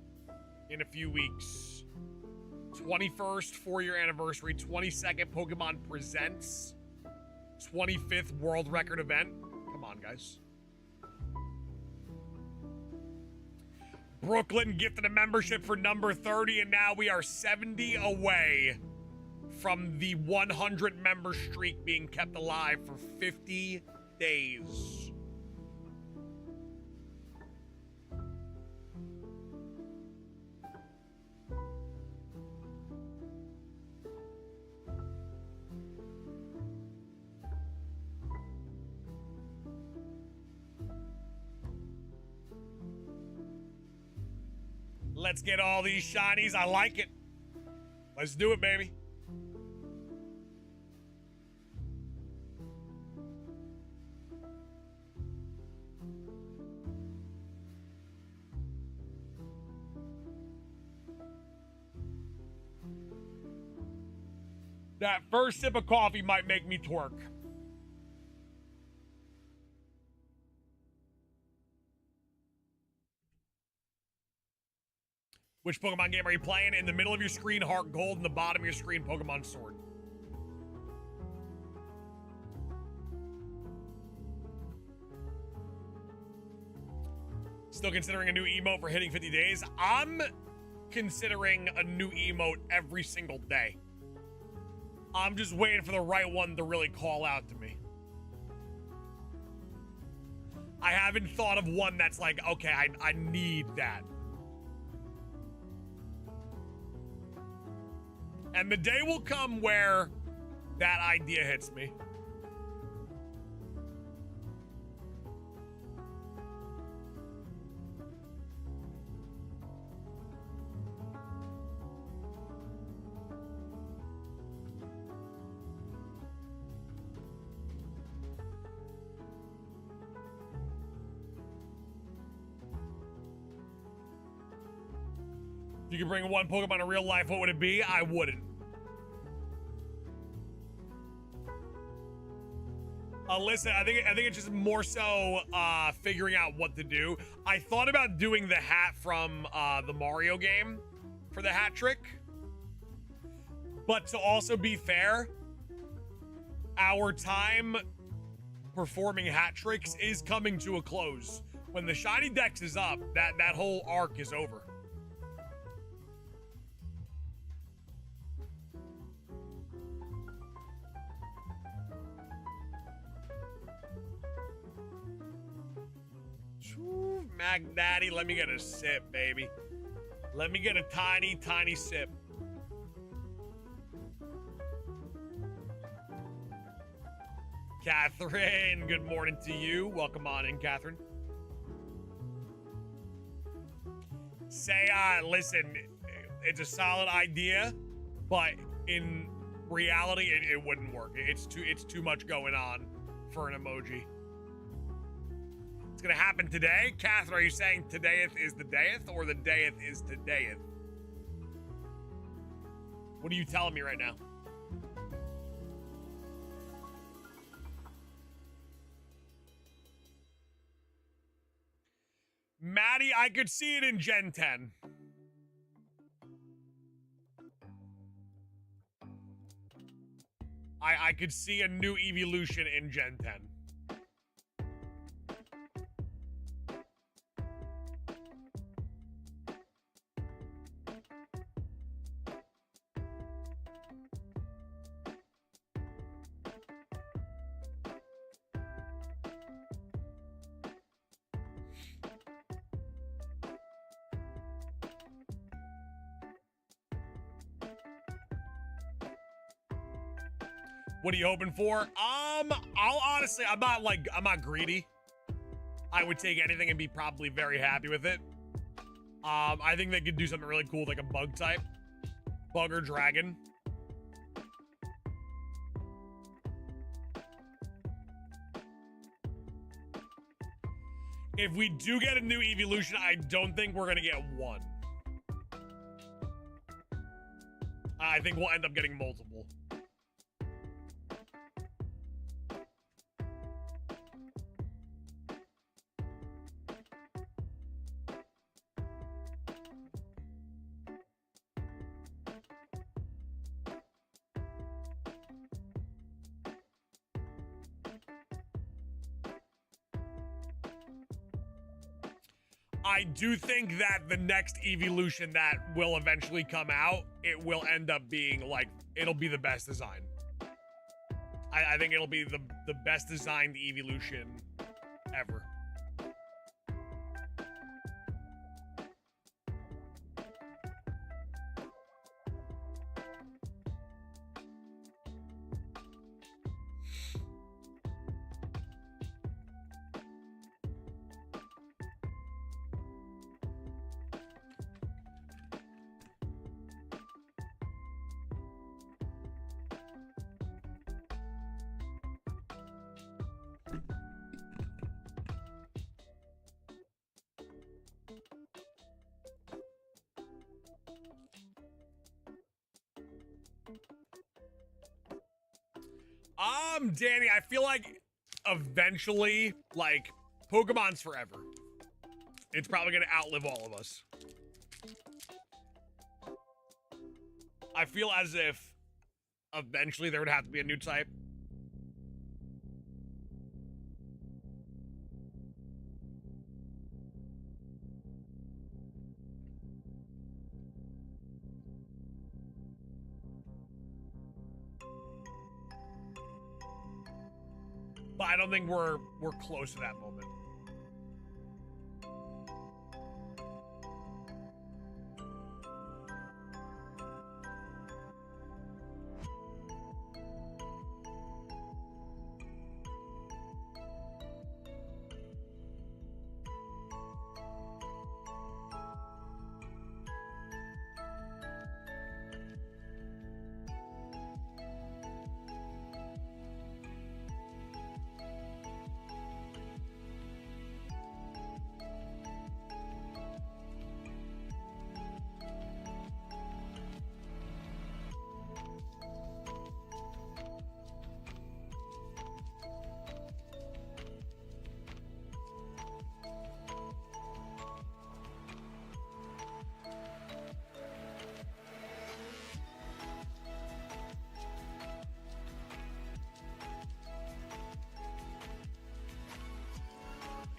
in a few weeks. 21st 4-year anniversary, 22nd Pokemon Presents, 25th world record event. Come on, guys. Brooklyn gifted a membership for number 30, and now we are 70 away from the 100 member streak being kept alive for 50 days. Let's get all these shinies. I like it. Let's do it, baby. That first sip of coffee might make me twerk. Which Pokemon game are you playing? In the middle of your screen, Heart Gold. In the bottom of your screen, Pokemon Sword. Still considering a new emote for hitting 50 days? I'm considering a new emote every single day. I'm just waiting for the right one to really call out to me. I haven't thought of one that's like, okay, I need that. And the day will come where that idea hits me. If you could bring one Pokemon in real life, what would it be? I wouldn't. Listen, I think it's just more so figuring out what to do. I thought about doing the hat from the Mario game for the hat trick. But to also be fair, our time performing hat tricks is coming to a close. When the shiny dex is up, that whole arc is over. Magnati, let me get a sip, baby. Let me get a tiny, tiny sip. Catherine, good morning to you. Welcome on in, Catherine. Say, listen, it's a solid idea, but in reality, it wouldn't work. It's too much going on for an emoji. It's gonna happen today? Catherine, are you saying todayeth is the dayeth or the dayeth is todayeth? What are you telling me right now? Maddie, I could see it in Gen 10. I could see a new evolution in Gen 10. What are you hoping for? I'll honestly, I'm not greedy. I would take anything and be probably very happy with it. I think they could do something really cool, like a bug type. Bug or dragon. If we do get a new evolution, I don't think we're gonna get one. I think we'll end up getting multiple. I do think that the next evolution that will eventually come out, it will end up being like, it'll be the best design. I think it'll be the best designed evolution ever. Danny, I feel like eventually, like, Pokemon's forever. It's probably gonna outlive all of us. I feel as if eventually there would have to be a new type. But I don't think we're close to that moment.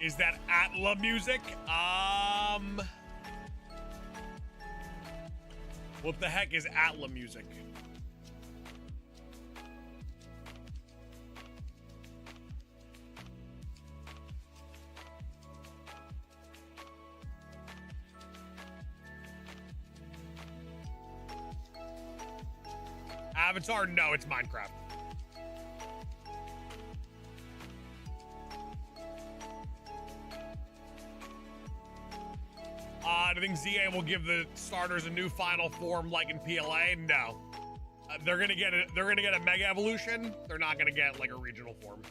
Is that Atla music? What the heck is Atla music? Avatar? No, it's Minecraft. I think ZA will give the starters a new final form like in PLA. No, they're gonna get a mega evolution. They're not gonna get like a regional form.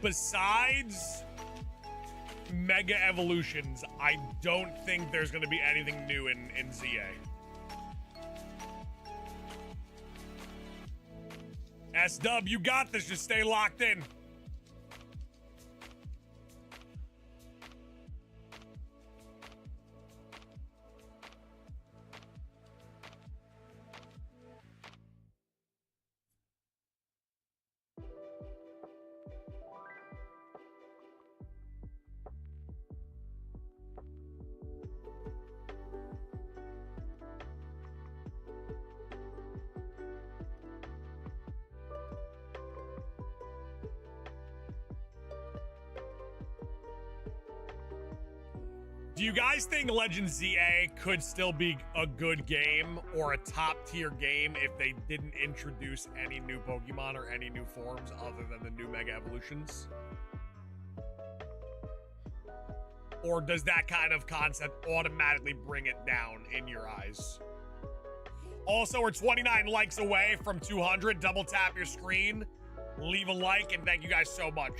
Besides mega evolutions, I don't think there's going to be anything new in ZA. S-Dub, you got this. Just stay locked in. Do you guys think Legends ZA could still be a good game or a top tier game if they didn't introduce any new Pokemon or any new forms other than the new Mega Evolutions? Or does that kind of concept automatically bring it down in your eyes? Also, we're 29 likes away from 200. Double tap your screen, leave a like, and thank you guys so much.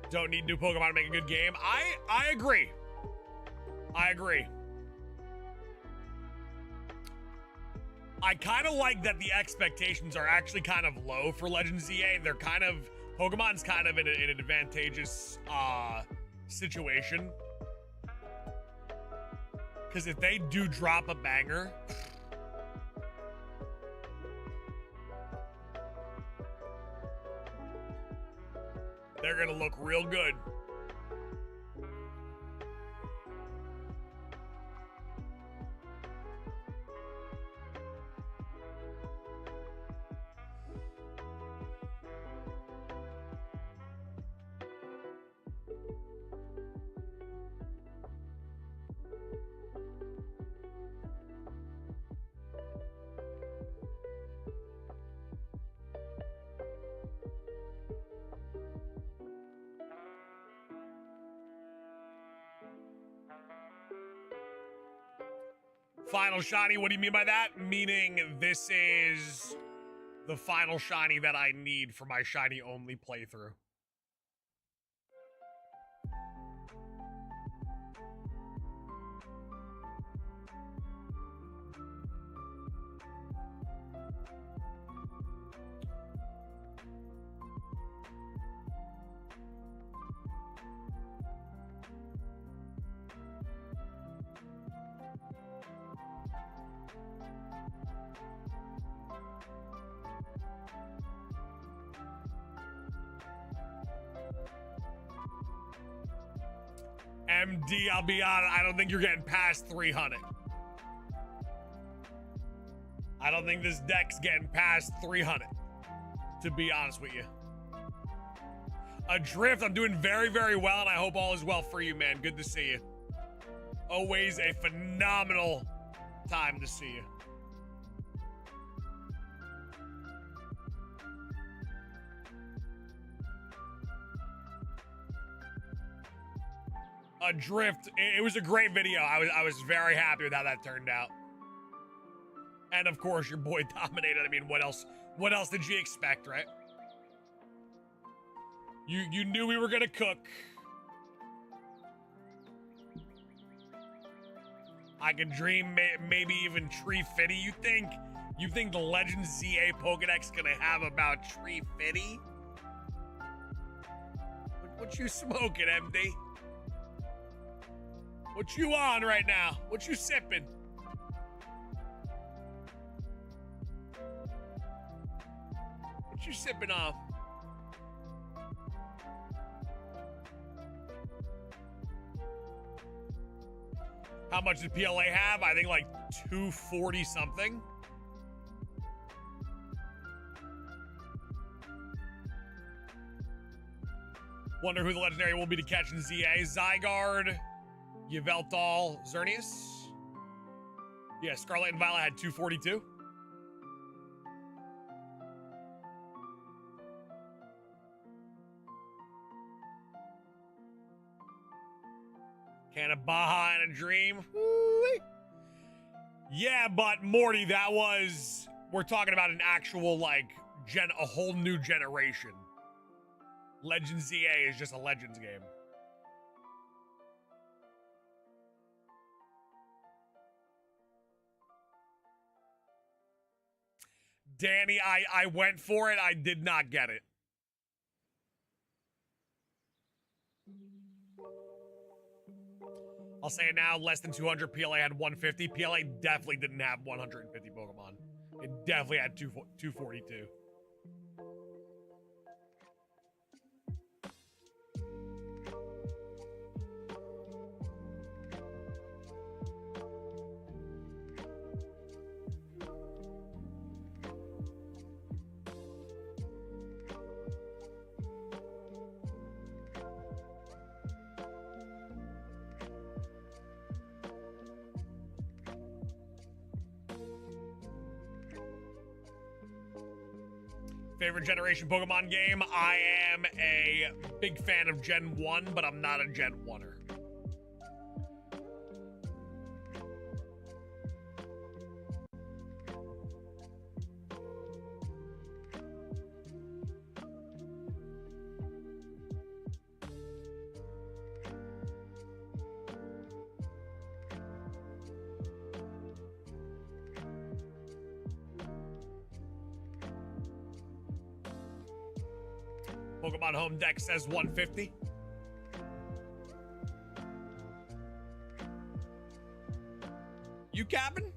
Don't need new Pokemon to make a good game. I agree. I agree. I kind of like that the expectations are actually kind of low for Legends ZA. They're kind of, Pokemon's kind of in an advantageous situation. Because if they do drop a banger, they're gonna look real good. Final shiny, what do you mean by that? Meaning this is the final shiny that I need for my shiny only playthrough. MD, I'll be honest, I don't think you're getting past 300. I don't think this deck's getting past 300, to be honest with you. Adrift, I'm doing very, very well, and I hope all is well for you, man. Good to see you. Always a phenomenal time to see you. Adrift, it was a great video. I was very happy with how that turned out. And of course, your boy dominated. I mean, what else did you expect, right? You knew we were gonna cook. I could dream maybe even Tree Fitty. You think the Legends ZA Pokedex gonna have about Tree Fitty? What you smoking, MD? What you on right now? What you sipping? What you sipping on? How much did PLA have? I think like 240 something. Wonder who the legendary will be to catch in ZA. Zygarde, Yveltal, Xerneas. Yeah, Scarlet and Violet had 242. Can of Baja and a Dream. Woo-wee. Yeah, but Morty, that was, we're talking about an actual, like, a whole new generation. Legends ZA is just a Legends game. Danny, I went for it. I did not get it. I'll say it now, less than 200. PLA had 150. PLA definitely didn't have 150 Pokemon. It definitely had 242. Favorite generation Pokemon game? I am a big fan of Gen 1, but I'm not a Gen 1er. Pokemon Home Deck says 150. You capping?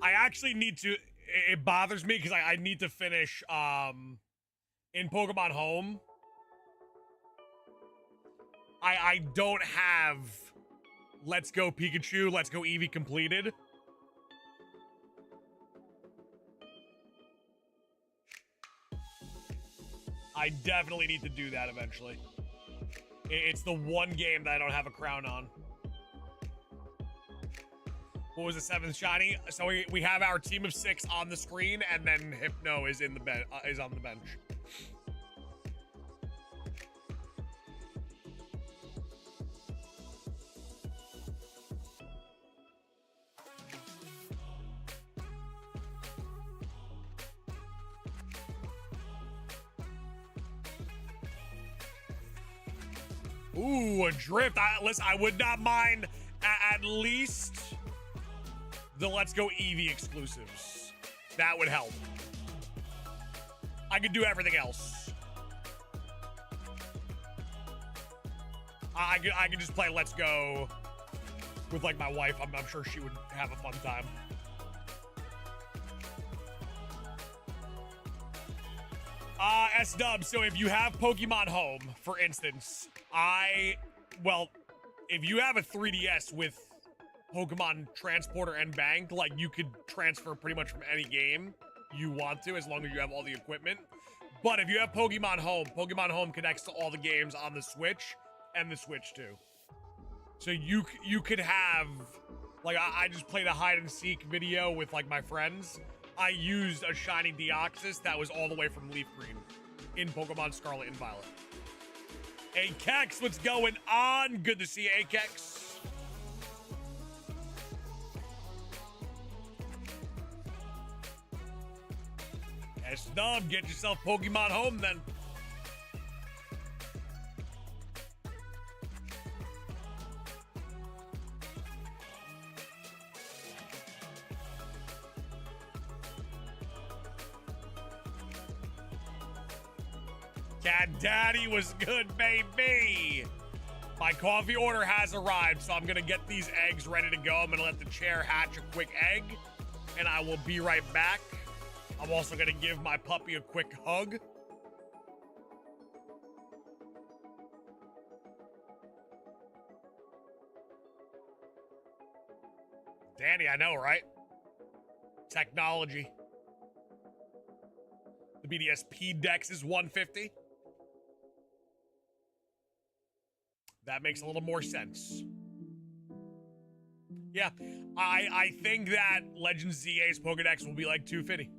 I actually need to, it bothers me because I need to finish in Pokemon Home. I don't have Let's Go Pikachu, Let's Go Eevee completed. I definitely need to do that eventually. It's the one game that I don't have a crown on. What was the 7th shiny? So we have our team of 6 on the screen, and then Hypno is in the is on the bench. Ooh, a drift. Listen, I would not mind at least the Let's Go Eevee exclusives. That would help. I could do everything else. I could just play Let's Go with like my wife. I'm sure she would have a fun time. S-Dub, so if you have Pokemon Home, for instance, if you have a 3DS with Pokemon Transporter and Bank, like, you could transfer pretty much from any game you want to, as long as you have all the equipment. But if you have Pokemon Home connects to all the games on the Switch and the Switch too. So you could have, like, I just played a hide and seek video with like my friends. I used a shiny Deoxys that was all the way from Leaf Green in Pokemon Scarlet and Violet. Hey Kex, what's going on? Good to see you, hey Kex. S-Dub, get yourself Pokemon Home then. Cat Daddy was good, baby. My coffee order has arrived, so I'm gonna get these eggs ready to go. I'm gonna let the chair hatch a quick egg, and I will be right back. I'm also gonna give my puppy a quick hug. Danny, I know, right? Technology. The BDSP dex is 150. That makes a little more sense. Yeah, I think that Legends ZA's Pokedex will be like 250.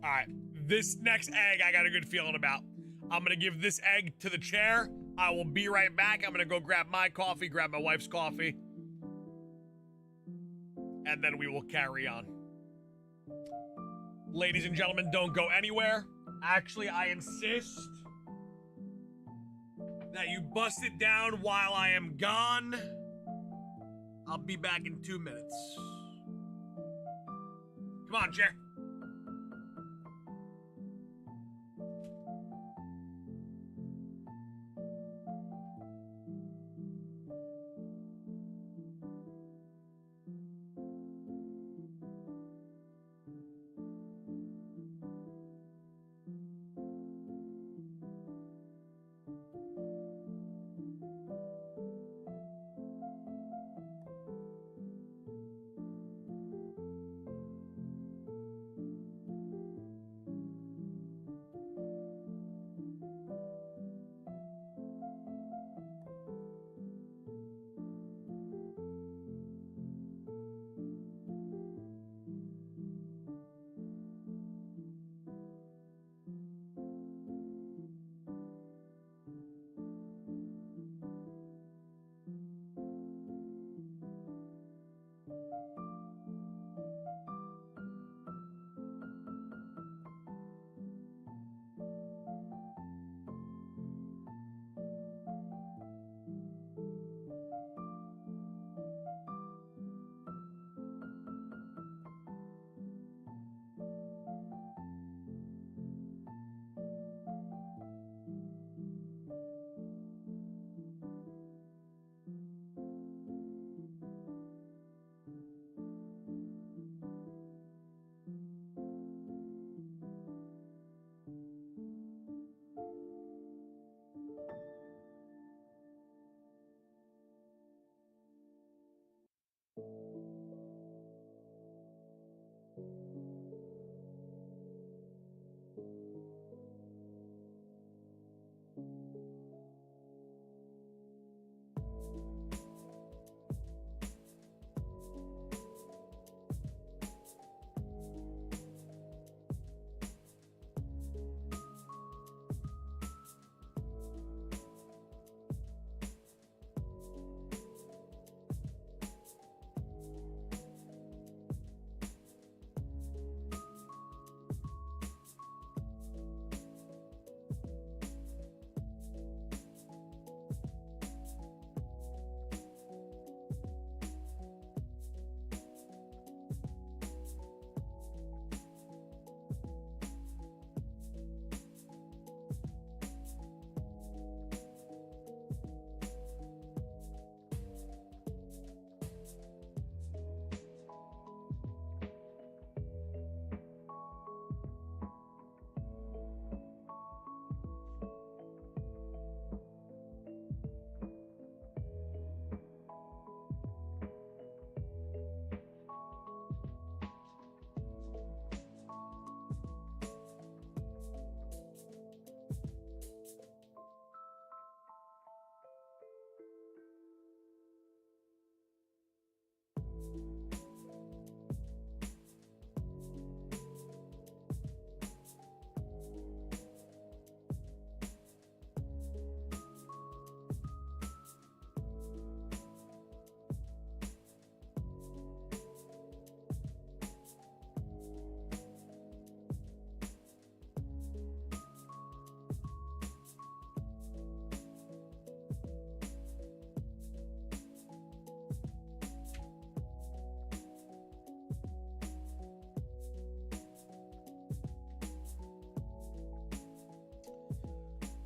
All right, this next egg I got a good feeling about. I'm gonna give this egg to the chair. I will be right back. I'm gonna go grab my coffee, grab my wife's coffee, and then we will carry on. Ladies and gentlemen, don't go anywhere. Actually, I insist that you bust it down while I am gone. I'll be back in 2 minutes. Come on, chair.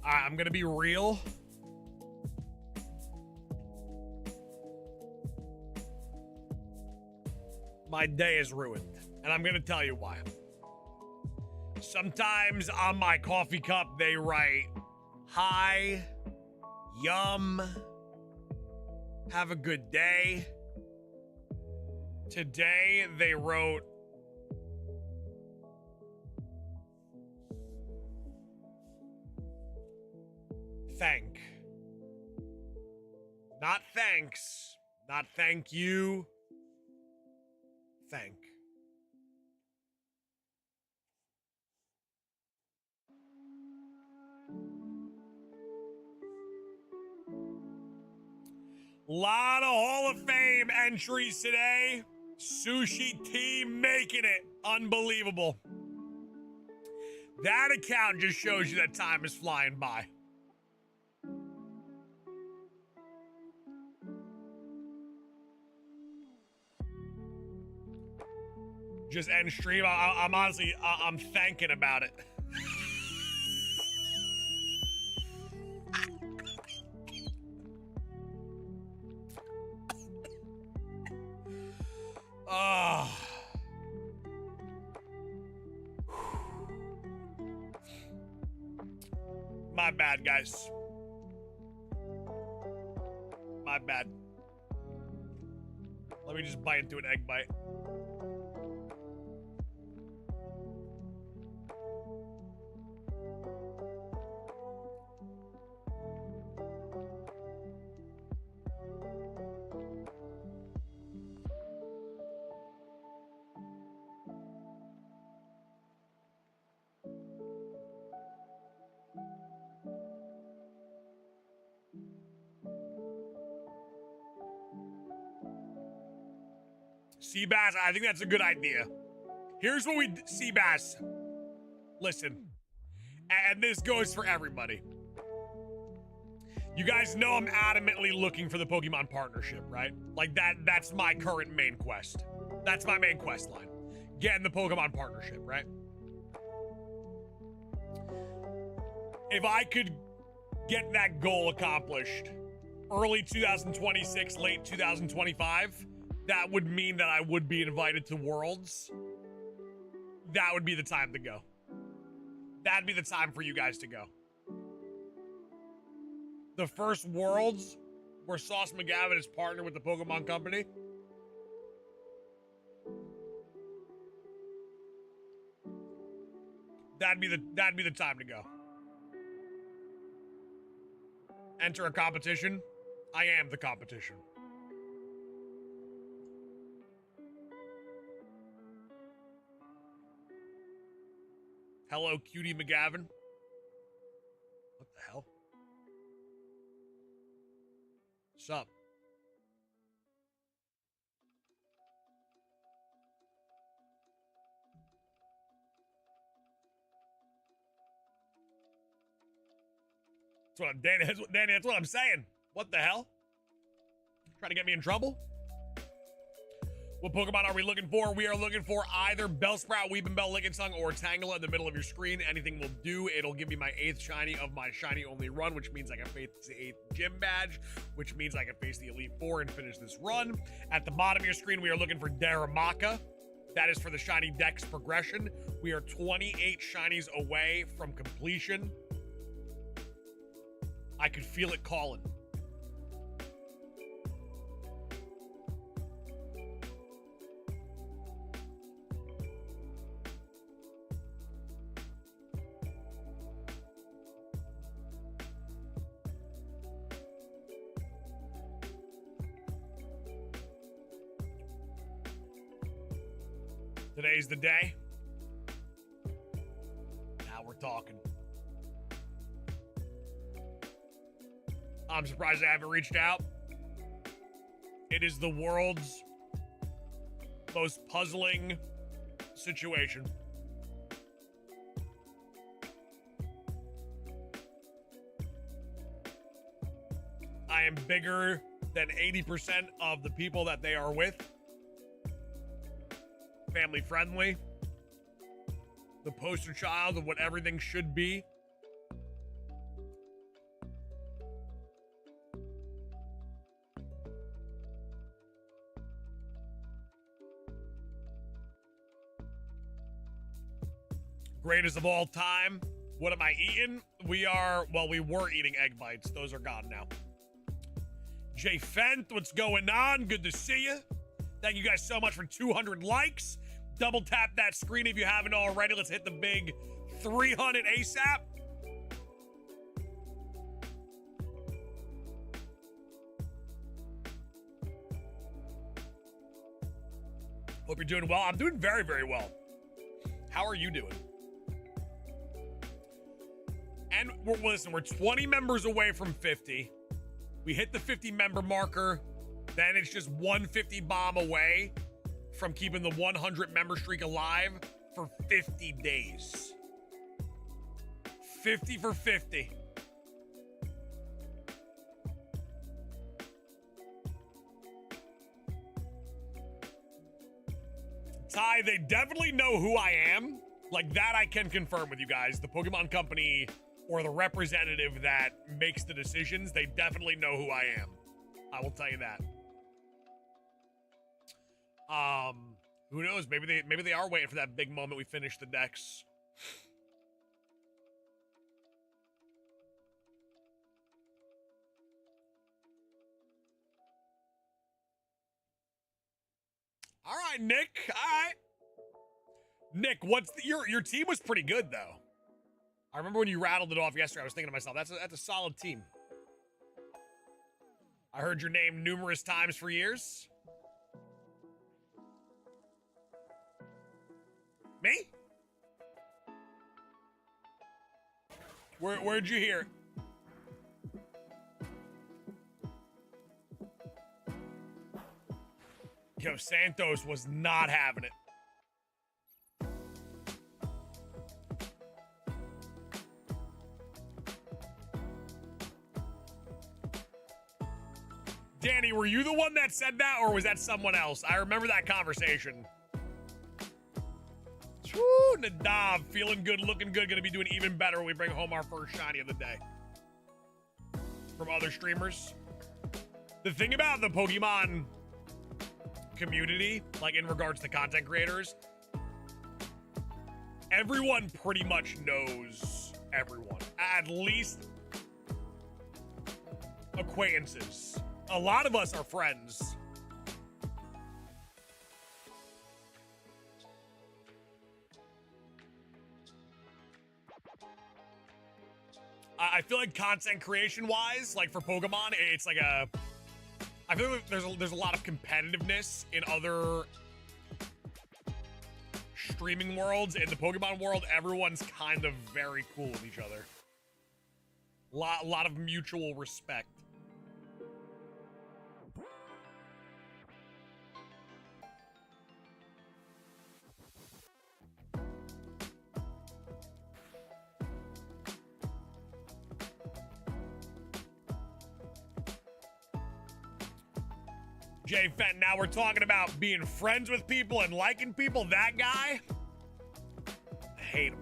I'm gonna be real. My day is ruined, and I'm gonna tell you why. Sometimes on my coffee cup, they write, "Hi, yum, have a good day." Today, they wrote, "Thank." Not thanks, not thank you, thank. Lot of Hall of Fame entries today. Sushi team making it. Unbelievable. That account just shows you that time is flying by. Just end stream. I'm honestly, I'm thinking about it. My bad, guys. My bad. Let me just bite into an egg bite. Seabass, I think that's a good idea. Here's what Seabass, listen, and this goes for everybody. You guys know I'm adamantly looking for the Pokemon partnership, right? Like that's my current main quest. That's my main quest line. Getting the Pokemon partnership, right? If I could get that goal accomplished early 2026, late 2025, that would mean that I would be invited to Worlds. That would be the time to go. That'd be the time for you guys to go. The first Worlds where Sauce McGavin is partnered with the Pokemon Company. That'd be the time to go. Enter a competition. I am the competition. Hello, Cutie McGavin. What the hell? Sup? Danny, that's what I'm saying. What the hell? Trying to get me in trouble? What Pokemon are we looking for? We are looking for either Bellsprout, Weepinbell, Lickitung, or Tangela in the middle of your screen. Anything will do. It'll give me my 8th shiny of my shiny only run, which means I can face the 8th gym badge, which means I can face the Elite Four and finish this run. At the bottom of your screen, we are looking for Darumaka. That is for the shiny dex progression. We are 28 shinies away from completion. I could feel it calling. Today's the day. Now we're talking. I'm surprised I haven't reached out. It is the world's most puzzling situation. I am bigger than 80% of the people that they are with. Family friendly. The poster child of what everything should be. Greatest of all time. What am I eating? We were eating egg bites. Those are gone now. Jay Fent, what's going on? Good to see you. Thank you guys so much for 200 likes. Double tap that screen if you haven't already. Let's hit the big 300 ASAP. Hope you're doing well. I'm doing very, very well. How are you doing? And listen, we're 20 members away from 50. We hit the 50 member marker. Then it's just 150 bomb away from keeping the 100 member streak alive for 50 days. 50 for 50. Ty, they definitely know who I am. Like, that I can confirm with you guys. The Pokemon Company or the representative that makes the decisions, they definitely know who I am. I will tell you that. Who knows? Maybe they are waiting for that big moment we finish the decks. All right, Nick. All right. Nick, your team was pretty good though. I remember when you rattled it off yesterday, I was thinking to myself, that's a solid team. I heard your name numerous times for years. Me? Where'd you hear it? Yo, Santos was not having it. Danny, were you the one that said that, or was that someone else? I remember that conversation. Woo, Nadav, feeling good, looking good, gonna be doing even better when we bring home our first shiny of the day. From other streamers. The thing about the Pokemon community, like in regards to content creators, everyone pretty much knows everyone. At least acquaintances. A lot of us are friends. I feel like content creation wise, like for Pokemon, it's like I feel like there's a lot of competitiveness in other streaming worlds. In the Pokemon world, everyone's kind of very cool with each other. Lot of mutual respect. Jay Fenton, now we're talking about being friends with people and liking people. That guy, I hate him.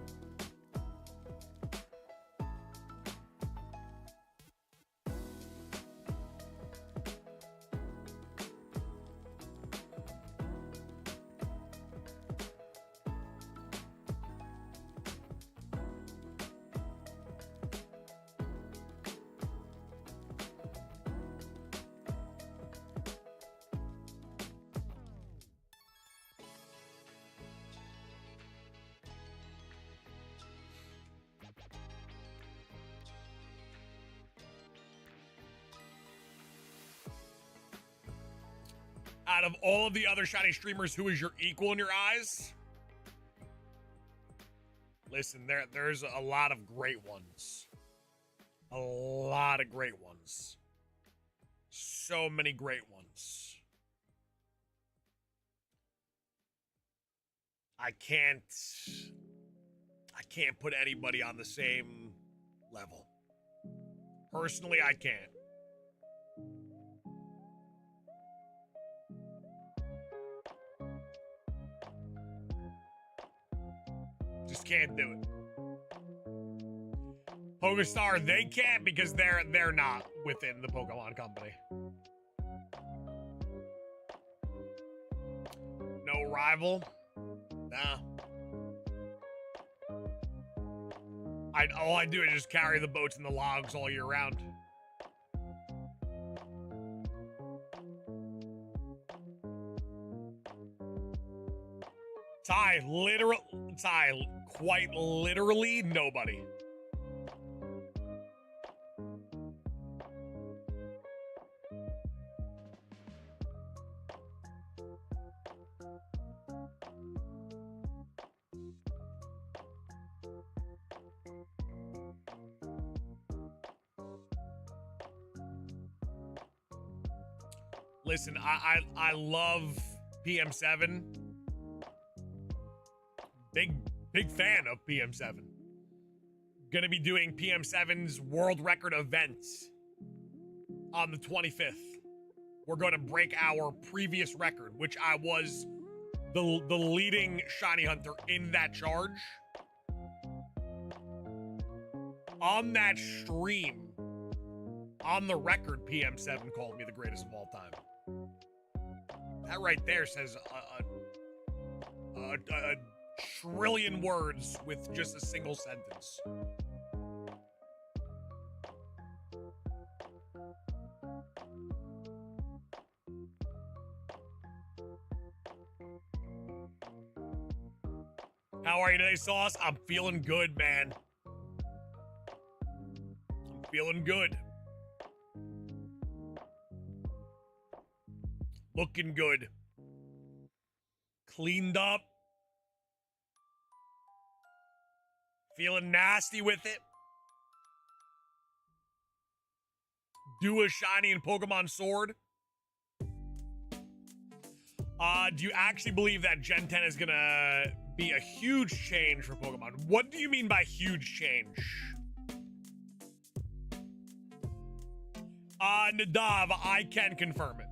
Out of all of the other shiny streamers, who is your equal in your eyes? Listen, there's a lot of great ones. A lot of great ones. So many great ones. I can't put anybody on the same level. Personally, I can't. Just can't do it. Pokestar, they can't because they're not within the Pokemon Company. No rival? Nah. All I do is just carry the boats and the logs all year round. Ty, quite literally nobody. Listen, I love PM7. Big fan of PM7. Gonna be doing PM7's world record events on the 25th. We're gonna break our previous record, which I was the leading shiny hunter in that charge. On that stream, on the record, PM7 called me the greatest of all time. That right there says a trillion words with just a single sentence. How are you today, Sauce? I'm feeling good, man. I'm feeling good. Looking good. Cleaned up. Feeling nasty with it. Do a shiny in Pokemon Sword. Do you actually believe that Gen 10 is gonna be a huge change for Pokemon? What do you mean by huge change? Nadav, I can confirm it.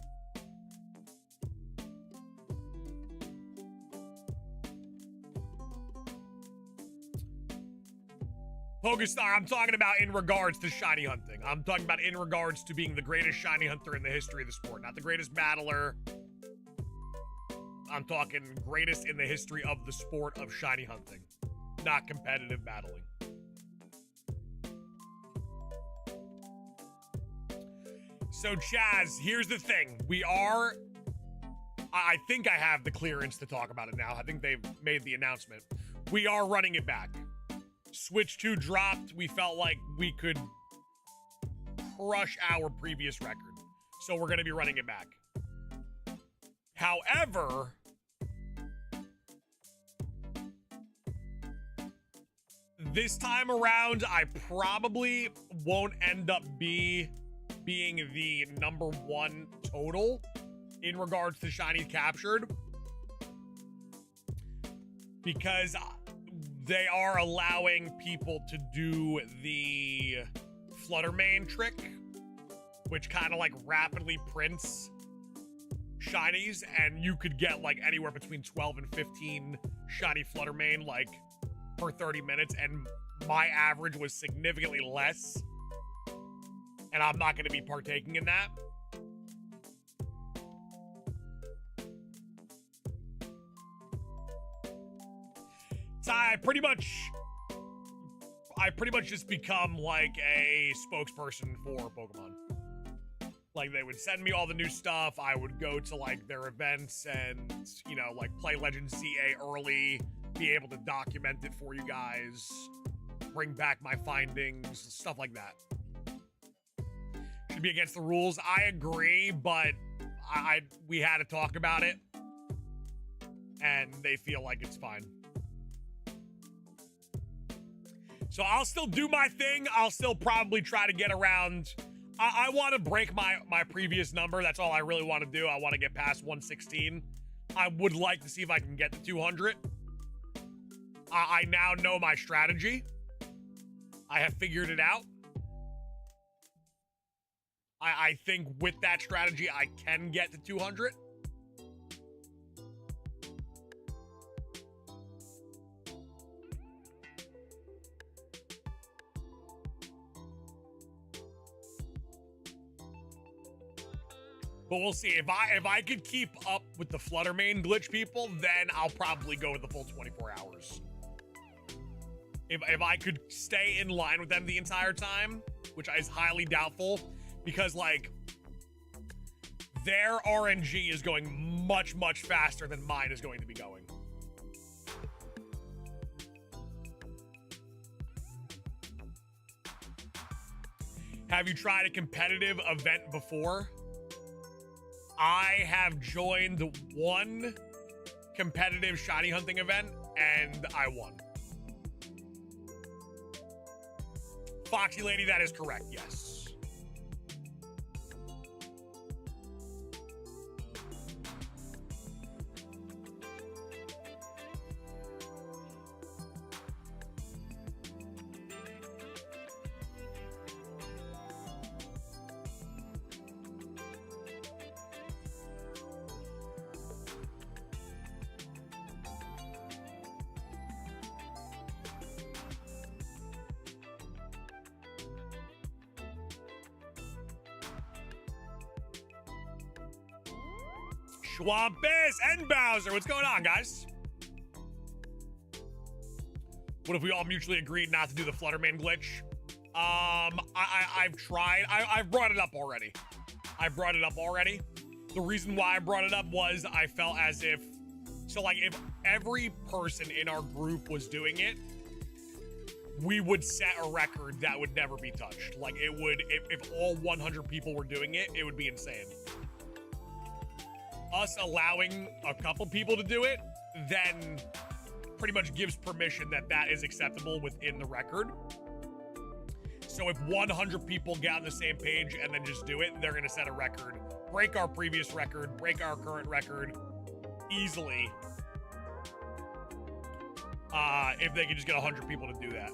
Pokestar, I'm talking about in regards to shiny hunting. I'm talking about in regards to being the greatest shiny hunter in the history of the sport. Not the greatest battler. I'm talking greatest in the history of the sport of shiny hunting. Not competitive battling. So, Chaz, here's the thing. I think I have the clearance to talk about it now. I think they've made the announcement. We are running it back. Switch 2 dropped. We felt like we could crush our previous record. So we're going to be running it back. However, this time around, I probably won't end up being the #1 total in regards to shiny captured, because they are allowing people to do the Fluttermane trick, which kind of like rapidly prints shinies, and you could get like anywhere between 12 and 15 shiny Fluttermane like per 30 minutes, and my average was significantly less, and I'm not going to be partaking in that. So I pretty much just become like a spokesperson for Pokemon. Like, they would send me all the new stuff. I would go to like their events and, you know, like play Legends ZA early, be able to document it for you guys, bring back my findings, stuff like that. Should be against the rules. I agree, but we had to talk about it, and they feel like it's fine. So I'll still do my thing. I'll still probably try to get around. I want to break my previous number. That's all I really want to do. I want to get past 116. I would like to see if I can get to 200. I now know my strategy. I have figured it out. I think with that strategy, I can get to 200. But we'll see. If I could keep up with the Fluttermane glitch people, then I'll probably go with the full 24 hours. if I could stay in line with them the entire time, which is highly doubtful, because like their RNG is going much, much faster than mine is going to be going. Have you tried a competitive event before? I have joined one competitive shiny hunting event and I won. Foxy Lady, that is correct, yes. Schwampus and Bowser, what's going on, guys? What if we all mutually agreed not to do the Flutterman glitch? I've tried. I've brought it up already. The reason why I brought it up was I felt as if, so like if every person in our group was doing it, we would set a record that would never be touched. Like it would, if all 100 people were doing it, it would be insane. Us allowing a couple people to do it then pretty much gives permission that that is acceptable within the record. So if 100 people get on the same page and then just do it, they're going to set a record, break our previous record, break our current record easily. If they can just get 100 people to do that.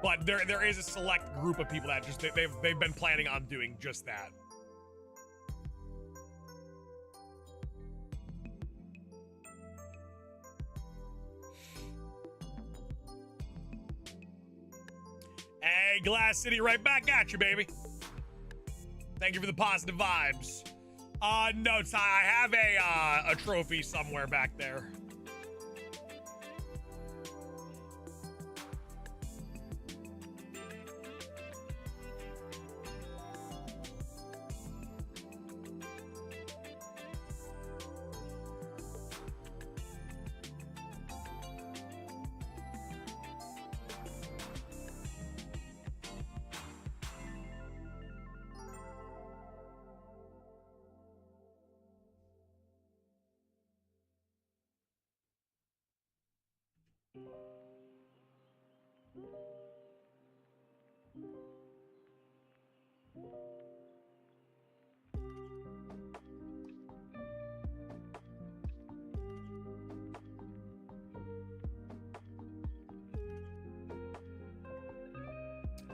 But there is a select group of people that just, they've been planning on doing just that. Hey, Glass City, right back at you, baby. Thank you for the positive vibes. No, Ty, I have a trophy somewhere back there.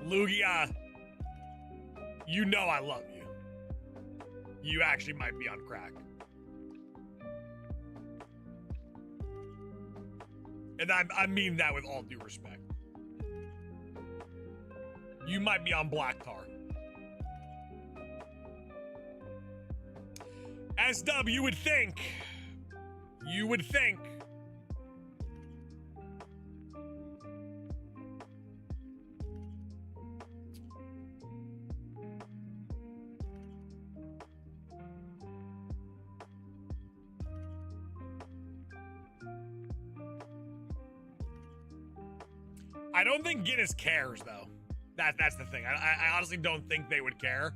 Lugia, you know I love you. You actually might be on crack. And I mean that with all due respect. You might be on black tar. SW, you would think. You would think. I don't think Guinness cares, though. That's the thing. I honestly don't think they would care.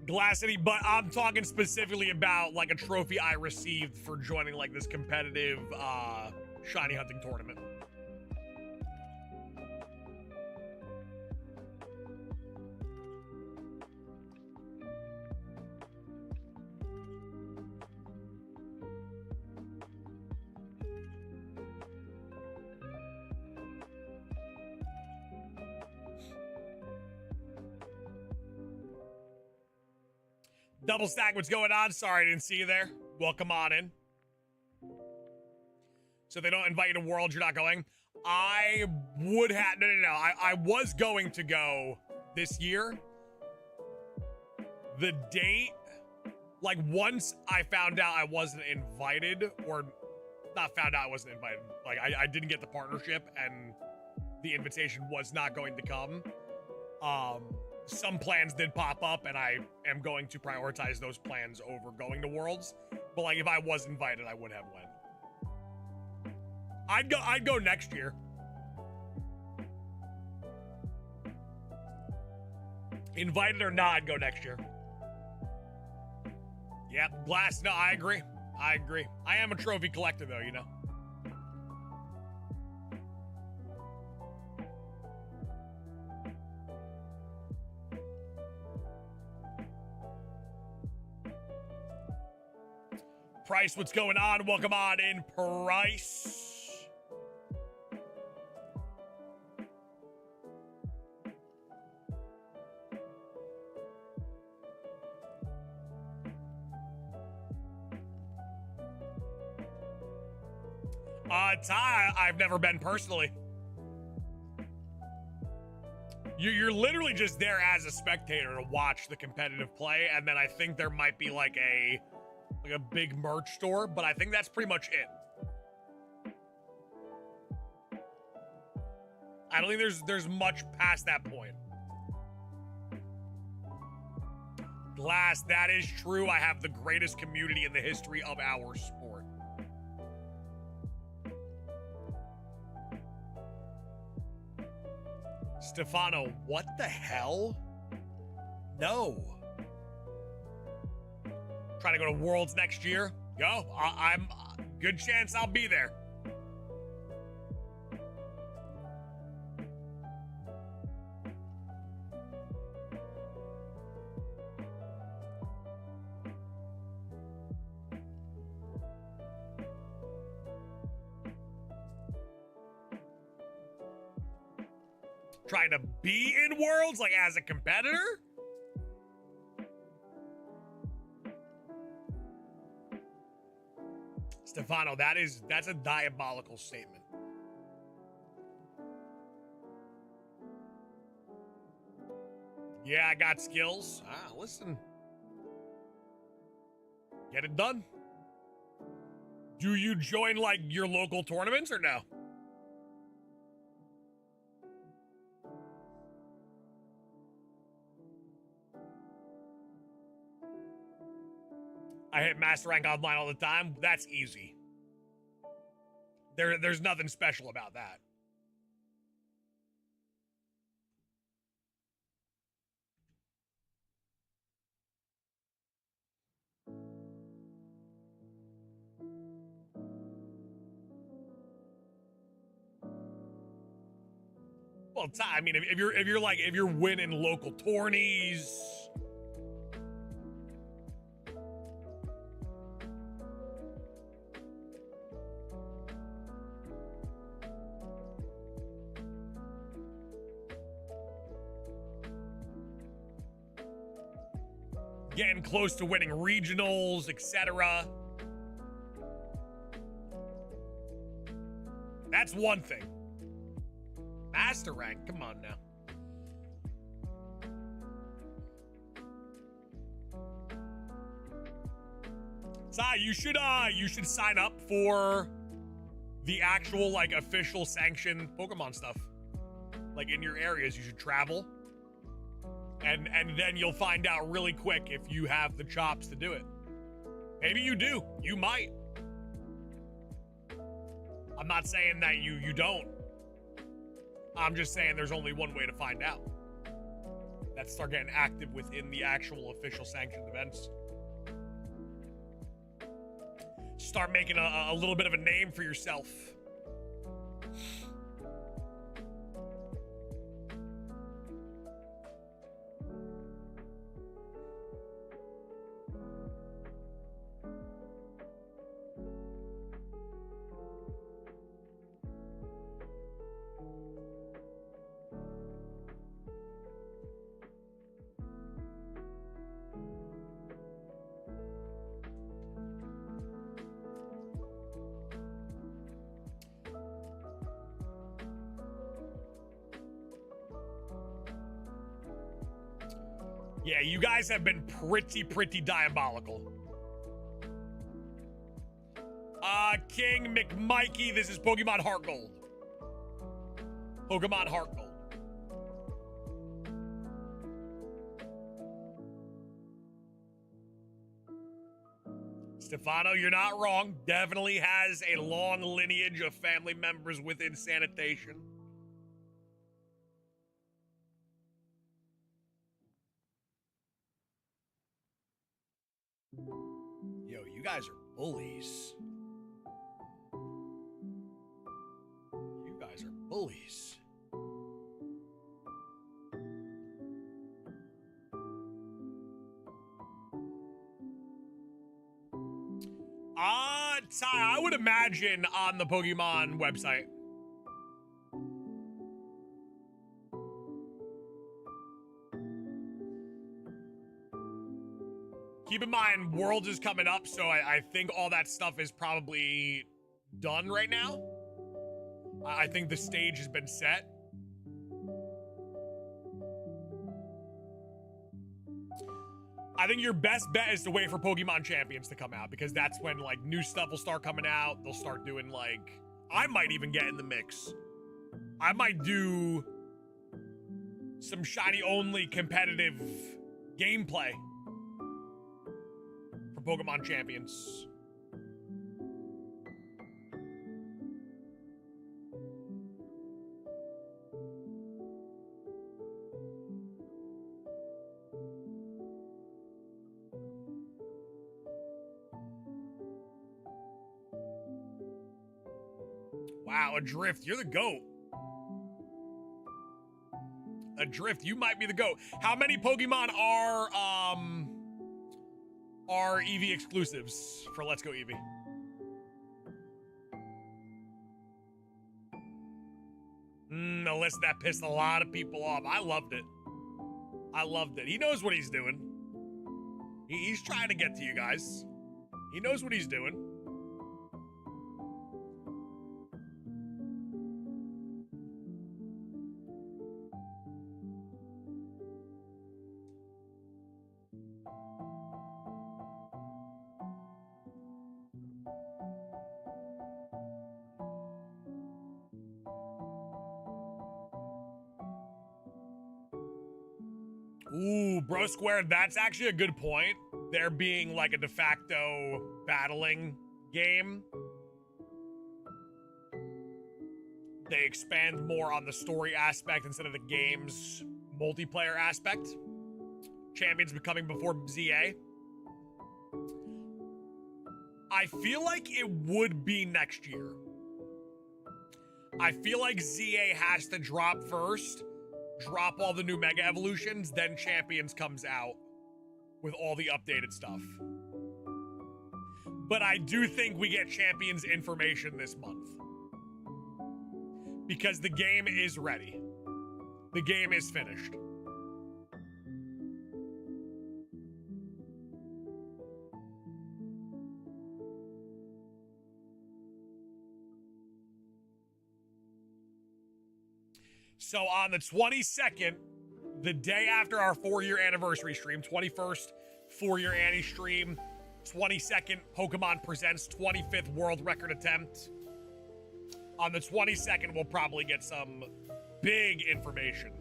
Glass City, but I'm talking specifically about like a trophy I received for joining like this competitive shiny hunting tournament. Double Stack, what's going on? Sorry, I didn't see you there. Welcome on in. So they don't invite you to Worlds, you're not going? I would have, no. I was going to go this year. The date, like once I found out I wasn't invited, or not found out I wasn't invited, like I didn't get the partnership and the invitation was not going to come. Some plans did pop up and I am going to prioritize those plans over going to Worlds. But like if I was invited, I would have went. I'd go next year. Invited or not, I'd go next year. Yep, glass. No, I agree. I am a trophy collector, though, you know. Price, what's going on? Welcome on in, Price. Ty, I've never been personally. You're literally just there as a spectator to watch the competitive play, and then I think there might be like a big merch store, but I think that's pretty much it. I don't think there's much past that point. Glass, that is true. I have the greatest community in the history of our sport. Stefano, what the hell? No. Trying to go to Worlds next year? Go. I'm good chance I'll be there. Trying to be in Worlds, like as a competitor? Stefano, that's a diabolical statement. Yeah, I got skills. Listen. Get it done. Do you join like your local tournaments or no? I hit Master Rank online all the time. That's easy. There's nothing special about that. Well, I mean, if you're winning local tourneys. Getting close to winning regionals, etc. That's one thing. Master rank, come on now. Sai, you should sign up for the actual like official sanctioned Pokemon stuff. Like in your areas, you should travel. And then you'll find out really quick if you have the chops to do it. Maybe you do. You might. I'm not saying that you don't. I'm just saying there's only one way to find out. That's start getting active within the actual official sanctioned events. Start making a little bit of a name for yourself. Yeah, you guys have been pretty diabolical. King McMikey, this is Pokemon Heart Gold. Pokemon Heart Gold. Stefano, you're not wrong. Definitely has a long lineage of family members within sanitation. Yo, you guys are bullies. You guys are bullies. Ty, I would imagine on the Pokemon website. Keep in mind, Worlds is coming up, so I think all that stuff is probably done right now. I think the stage has been set. I think your best bet is to wait for Pokemon Champions to come out, because that's when, like, new stuff will start coming out. They'll start doing, like... I might even get in the mix. I might do some shiny-only competitive gameplay for Pokemon Champions. Wow, Adrift, you're the GOAT. Adrift, you might be the GOAT. How many Pokemon are Eevee exclusives for Let's Go Eevee? A list that pissed a lot of people off. I loved it. I loved it. He knows what he's doing. He's trying to get to you guys. He knows what he's doing. Ooh, Bro Square, that's actually a good point. There being like a de facto battling game. They expand more on the story aspect instead of the game's multiplayer aspect. Champions becoming before ZA. I feel like it would be next year. I feel like ZA has to drop first. Drop all the new Mega Evolutions, then Champions comes out with all the updated stuff. But I do think we get Champions information this month. Because the game is ready. The game is finished. So on the 22nd, the day after our 4-year anniversary stream, 21st 4-year Annie stream, 22nd Pokemon Presents 25th world record attempt. On the 22nd, we'll probably get some big information.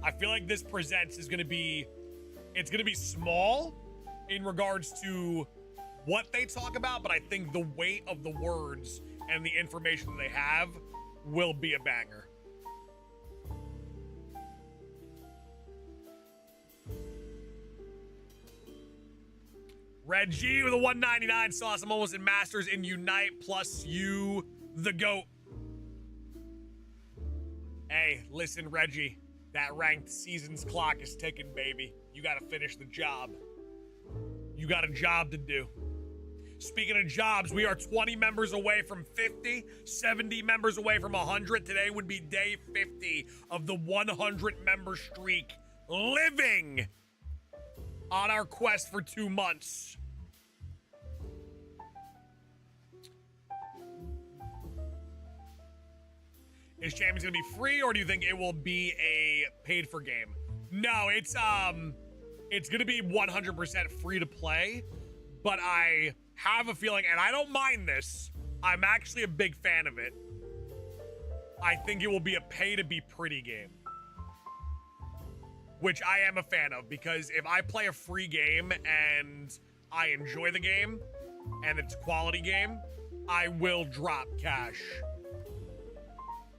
I feel like this Presents is going to be, it's going to be small in regards to what they talk about, but I think the weight of the words and the information that they have will be a banger. Red G with a 199 sauce. I'm almost in Masters in Unite, plus you, the GOAT. Hey, listen, Reggie. That ranked seasons clock is ticking, baby. You gotta finish the job. You got a job to do. Speaking of jobs, we are 20 members away from 50, 70 members away from 100. Today would be day 50 of the 100 member streak, living on our quest for 2 months. Is Champions gonna be free, or do you think it will be a paid for game? No, It's going to be 100% free to play, but I have a feeling, and I don't mind this, I'm actually a big fan of it. I think it will be a pay to be pretty game, which I am a fan of, because if I play a free game and I enjoy the game and it's a quality game, I will drop cash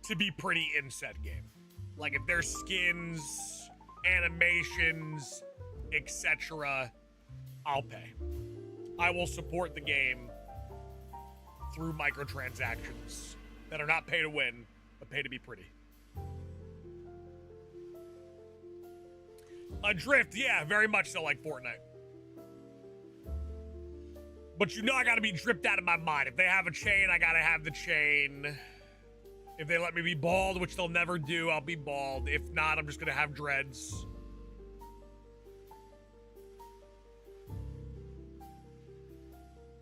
to be pretty in said game. Like if there's skins, animations, etc., I'll pay. I will support the game through microtransactions that are not pay to win, but pay to be pretty. Adrift, yeah, very much so like Fortnite. But you know I gotta be dripped out of my mind. If they have a chain, I gotta have the chain. If they let me be bald, which they'll never do, I'll be bald. If not, I'm just gonna have dreads.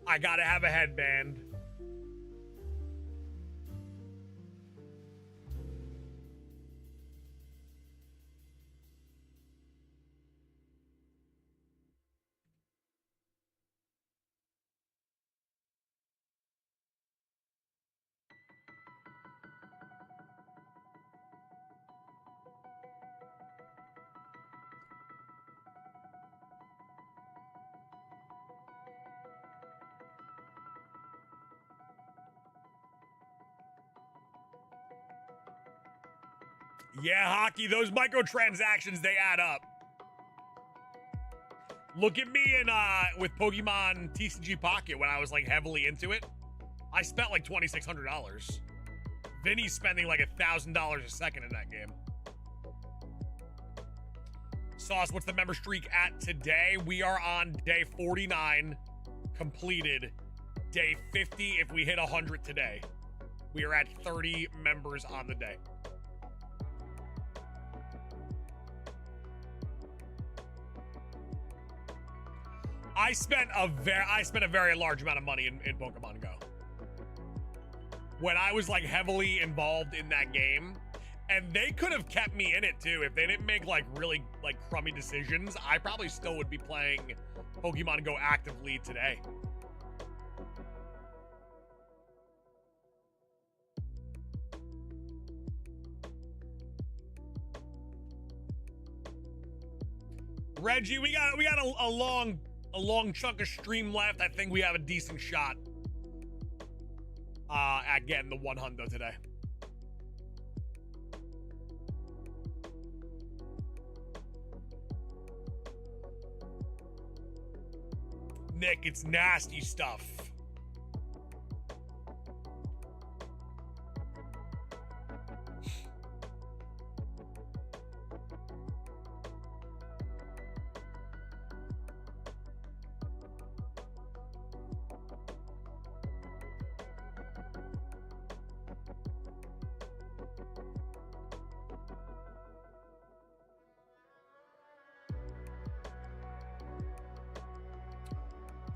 I gotta have a headband. Yeah, Hockey, those microtransactions, they add up. Look at me in with Pokemon TCG Pocket when I was like heavily into it. I spent like $2,600. Vinny's spending like $1,000 a second in that game. Sauce, what's the member streak at today? We are on day 49 completed. Day 50 if we hit 100 today. We are at 30 members on the day. I spent a very large amount of money in Pokemon Go. When I was like heavily involved in that game, and they could have kept me in it too if they didn't make like really like crummy decisions. I probably still would be playing Pokemon Go actively today. Reggie, we got a long chunk of stream left. I think we have a decent shot at getting the 100 today. Nick, it's nasty stuff.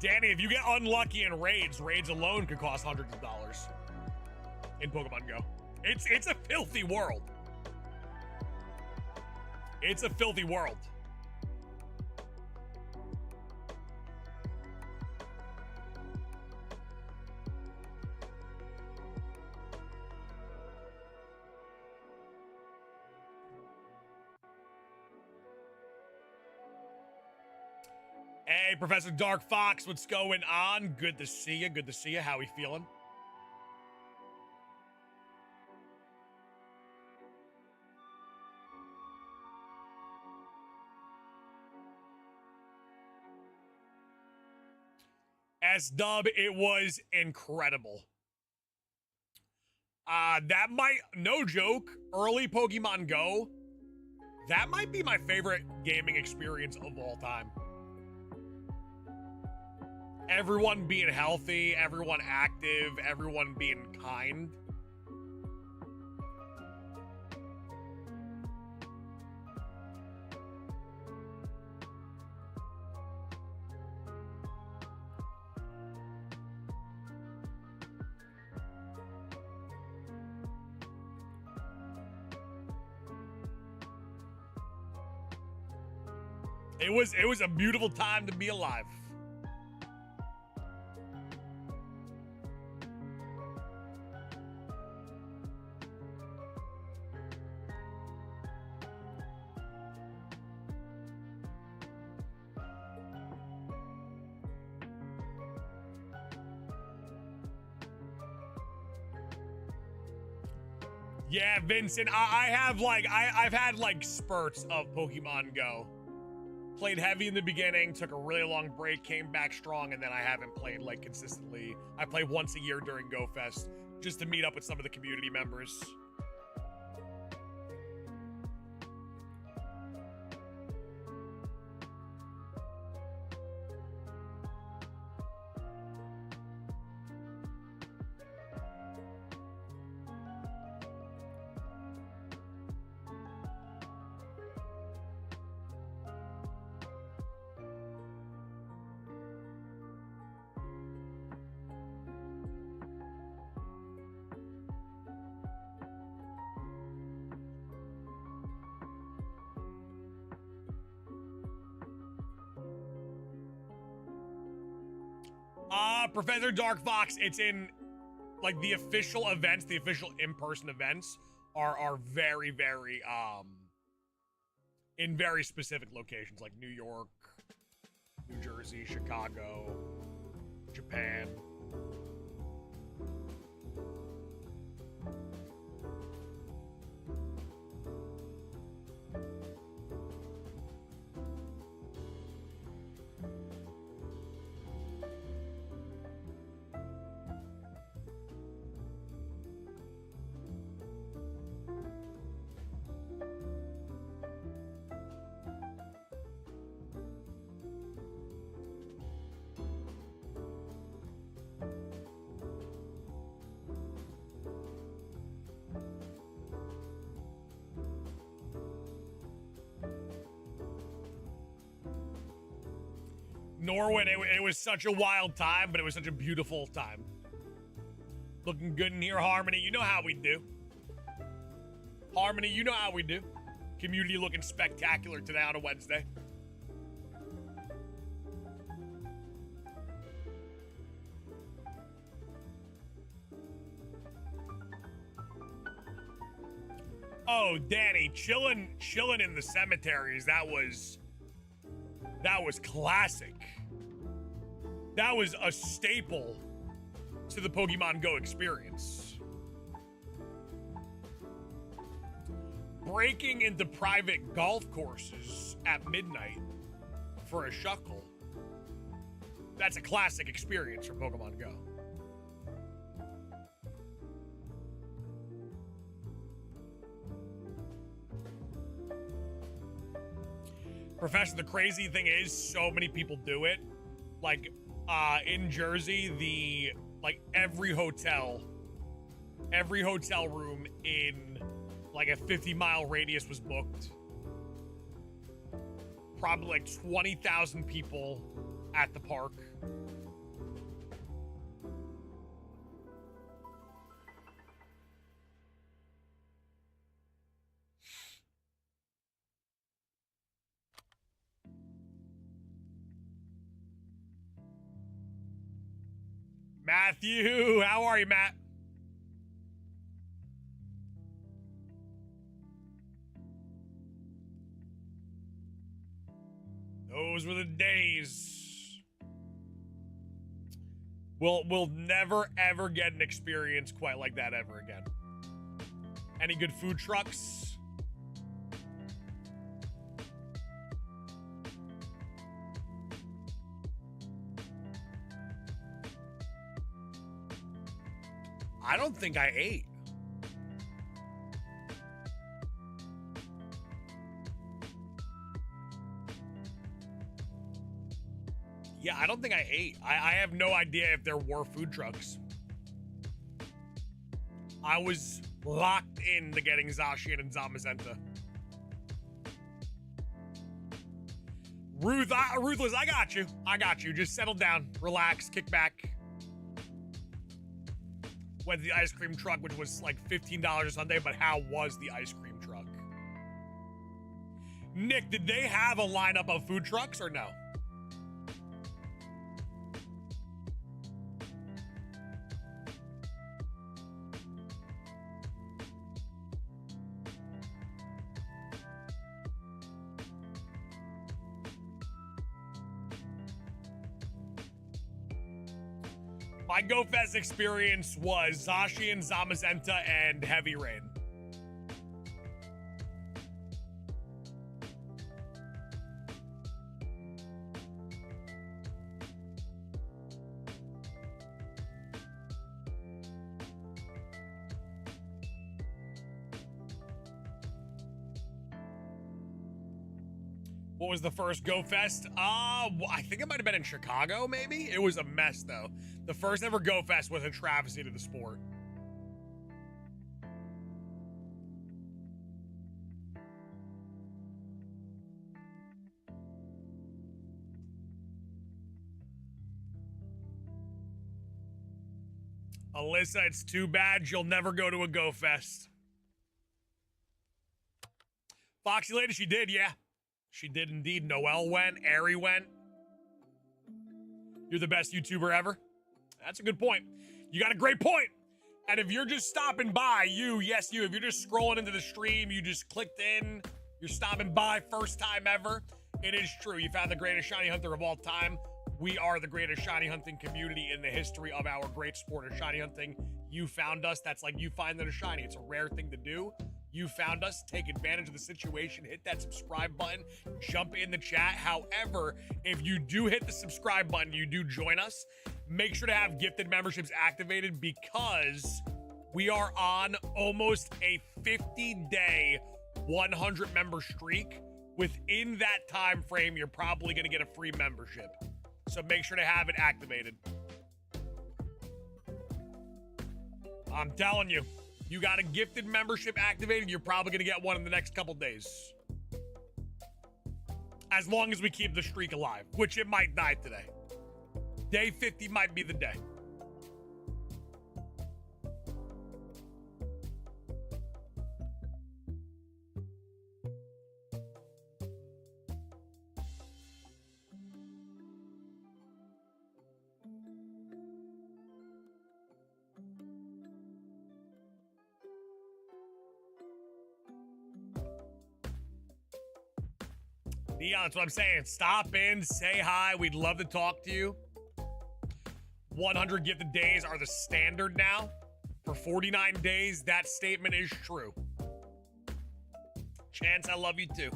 Danny, if you get unlucky in raids alone could cost hundreds of dollars in Pokemon Go. It's a filthy world. It's a filthy world. Hey, Professor Dark Fox, what's going on? Good to see you. Good to see you. How we feeling? S-Dub, it was incredible. That might, no joke, early Pokemon Go, that might be my favorite gaming experience of all time. Everyone being healthy, everyone active, everyone being kind. It was a beautiful time to be alive. Yeah, Vincent, I have like, I've had like spurts of Pokemon Go. Played heavy in the beginning, took a really long break, came back strong, and then I haven't played like consistently. I play once a year during Go Fest just to meet up with some of the community members. Professor Dark Fox, it's in like the official events, the official in-person events are very, very in very specific locations like New York, New Jersey, Chicago, Japan. Norwin, it was such a wild time, but it was such a beautiful time. Looking good in here, Harmony. You know how we do. Harmony, you know how we do. Community looking spectacular today on a Wednesday. Oh, Danny, chilling in the cemeteries. That was classic. That was a staple to the Pokemon Go experience. Breaking into private golf courses at midnight for a shuckle. That's a classic experience for Pokemon Go. Professor, the crazy thing is so many people do it. Like in Jersey, every hotel room in like a 50-mile radius was booked. Probably like 20,000 people at the park. Matthew, how are you, Matt? Those were the days. We'll never ever get an experience quite like that ever again. Any good food trucks? I don't think I ate. Yeah, I don't think I ate. I have no idea if there were food trucks. I was locked into getting Zacian and Zamazenta. Ruthless, I got you. I got you. Just settle down, relax, kick back. Went to the ice cream truck, which was like $15 a Sunday, but how was the ice cream truck? Nick, did they have a lineup of food trucks or no? My GoFest experience was Zacian, Zamazenta, and Heavy Rain. What was the first GoFest? I think it might have been in Chicago, maybe? It was a mess, though. The first ever GoFest was a travesty to the sport. Alyssa, it's too bad you'll never go to a GoFest. Foxy Lady, she did, yeah. She did indeed. Noelle went. Ari went. You're the best YouTuber ever. That's a good point. You got a great point. And if you're just stopping by, yes, you, if you're just scrolling into the stream, you just clicked in, you're stopping by, first time ever, it is true. You found the greatest shiny hunter of all time. We are the greatest shiny hunting community in the history of our great sport of shiny hunting. You found us. That's like you finding a shiny. It's a rare thing to do. You found us, take advantage of the situation, hit that subscribe button, jump in the chat. However, if you do hit the subscribe button, you do join us, make sure to have gifted memberships activated because we are on almost a 50-day 100 member streak. Within that time frame, you're probably going to get a free membership. So make sure to have it activated. I'm telling you. You got a gifted membership activated, you're probably going to get one in the next couple days. As long as we keep the streak alive, which it might die today. Day 50 might be the day. Neon, that's what I'm saying. Stop in, say hi. We'd love to talk to you. 100 gifted days are the standard now. For 49 days, that statement is true. Chance, I love you too.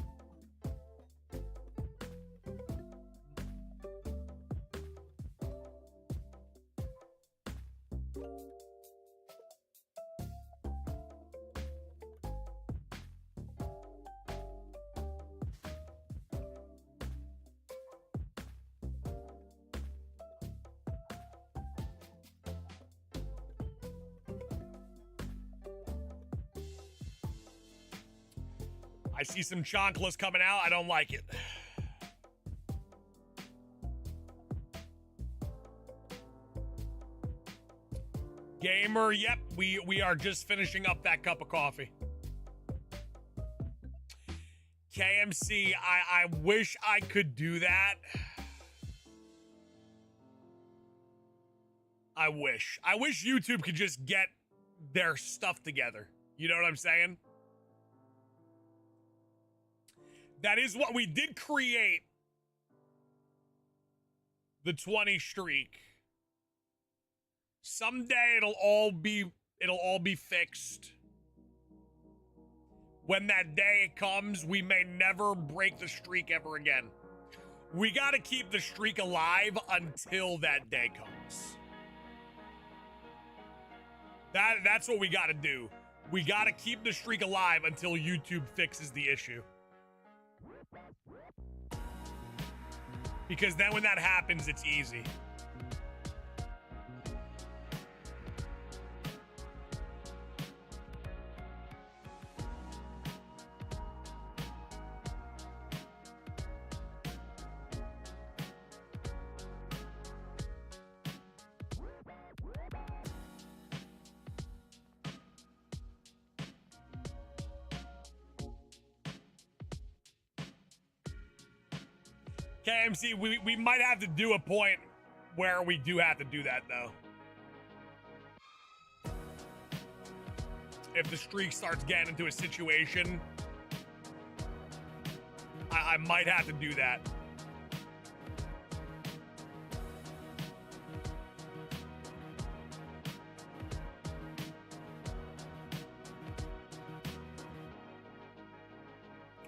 I see some chanclas coming out. I don't like it. Gamer, yep, we are just finishing up that cup of coffee. KMC, I wish I could do that. I wish YouTube could just get their stuff together. You know what I'm saying? That is what we did create. The 20 streak. Someday it'll all be fixed. When that day comes, we may never break the streak ever again. We got to keep the streak alive until that day comes. That's what we got to do. We got to keep the streak alive until YouTube fixes the issue. Because then when that happens, it's easy. KMC, we might have to do a point where we do have to do that, though. If the streak starts getting into a situation, I might have to do that.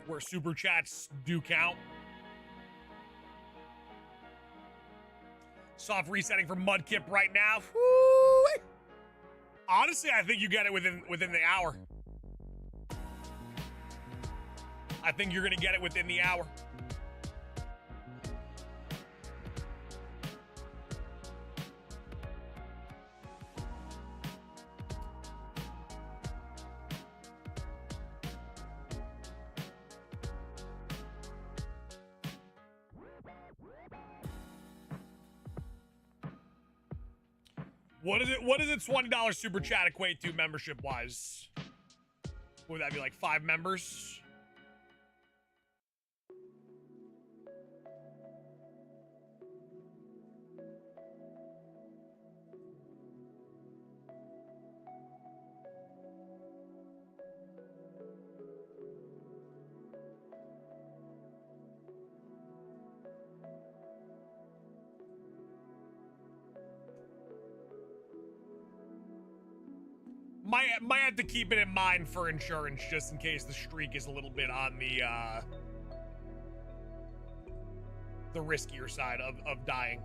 Where super chats do count. Soft resetting for Mudkip right now. Woo! Honestly, I think you get it within the hour. I think you're gonna get it within the hour. What does a $20 super chat equate to membership wise? Would that be like 5 members? Might have to keep it in mind for insurance just in case the streak is a little bit on the riskier side of dying.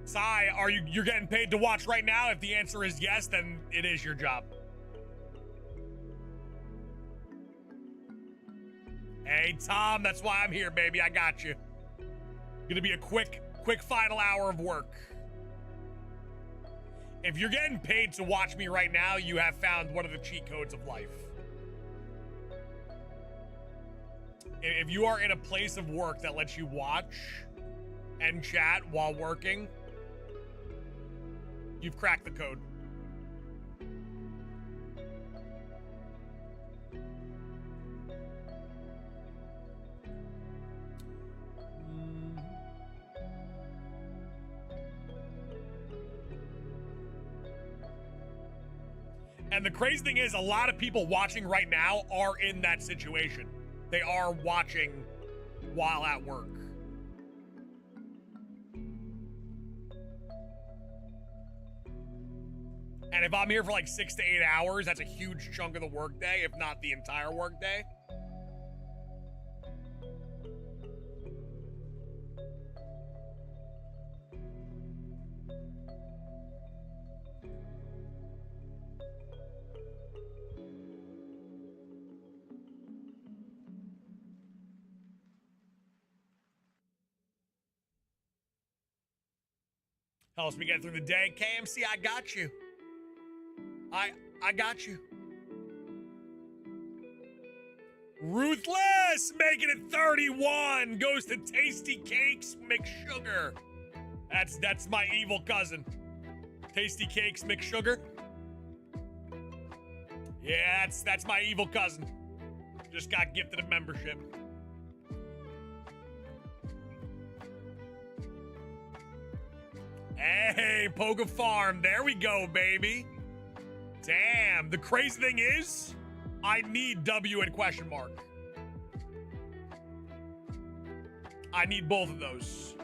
Sai, you're getting paid to watch right now? If the answer is yes, then it is your job. Hey Tom, that's why I'm here, baby. I got you. Gonna be a quick final hour of work. If you're getting paid to watch me right now, you have found one of the cheat codes of life. If you are in a place of work that lets you watch and chat while working, you've cracked the code. And the crazy thing is, a lot of people watching right now are in that situation. They are watching while at work. And if I'm here for like 6 to 8 hours, that's a huge chunk of the workday, if not the entire workday. Helps me get through the day. KMC, I got you. I got you. Ruthless making it 31 goes to Tasty Cakes McSugar. That's my evil cousin. Tasty Cakes McSugar. Yeah, that's my evil cousin. Just got gifted a membership. Hey, Poga Farm, there we go, baby. Damn, the crazy thing is, I need W and question mark. I need both of those.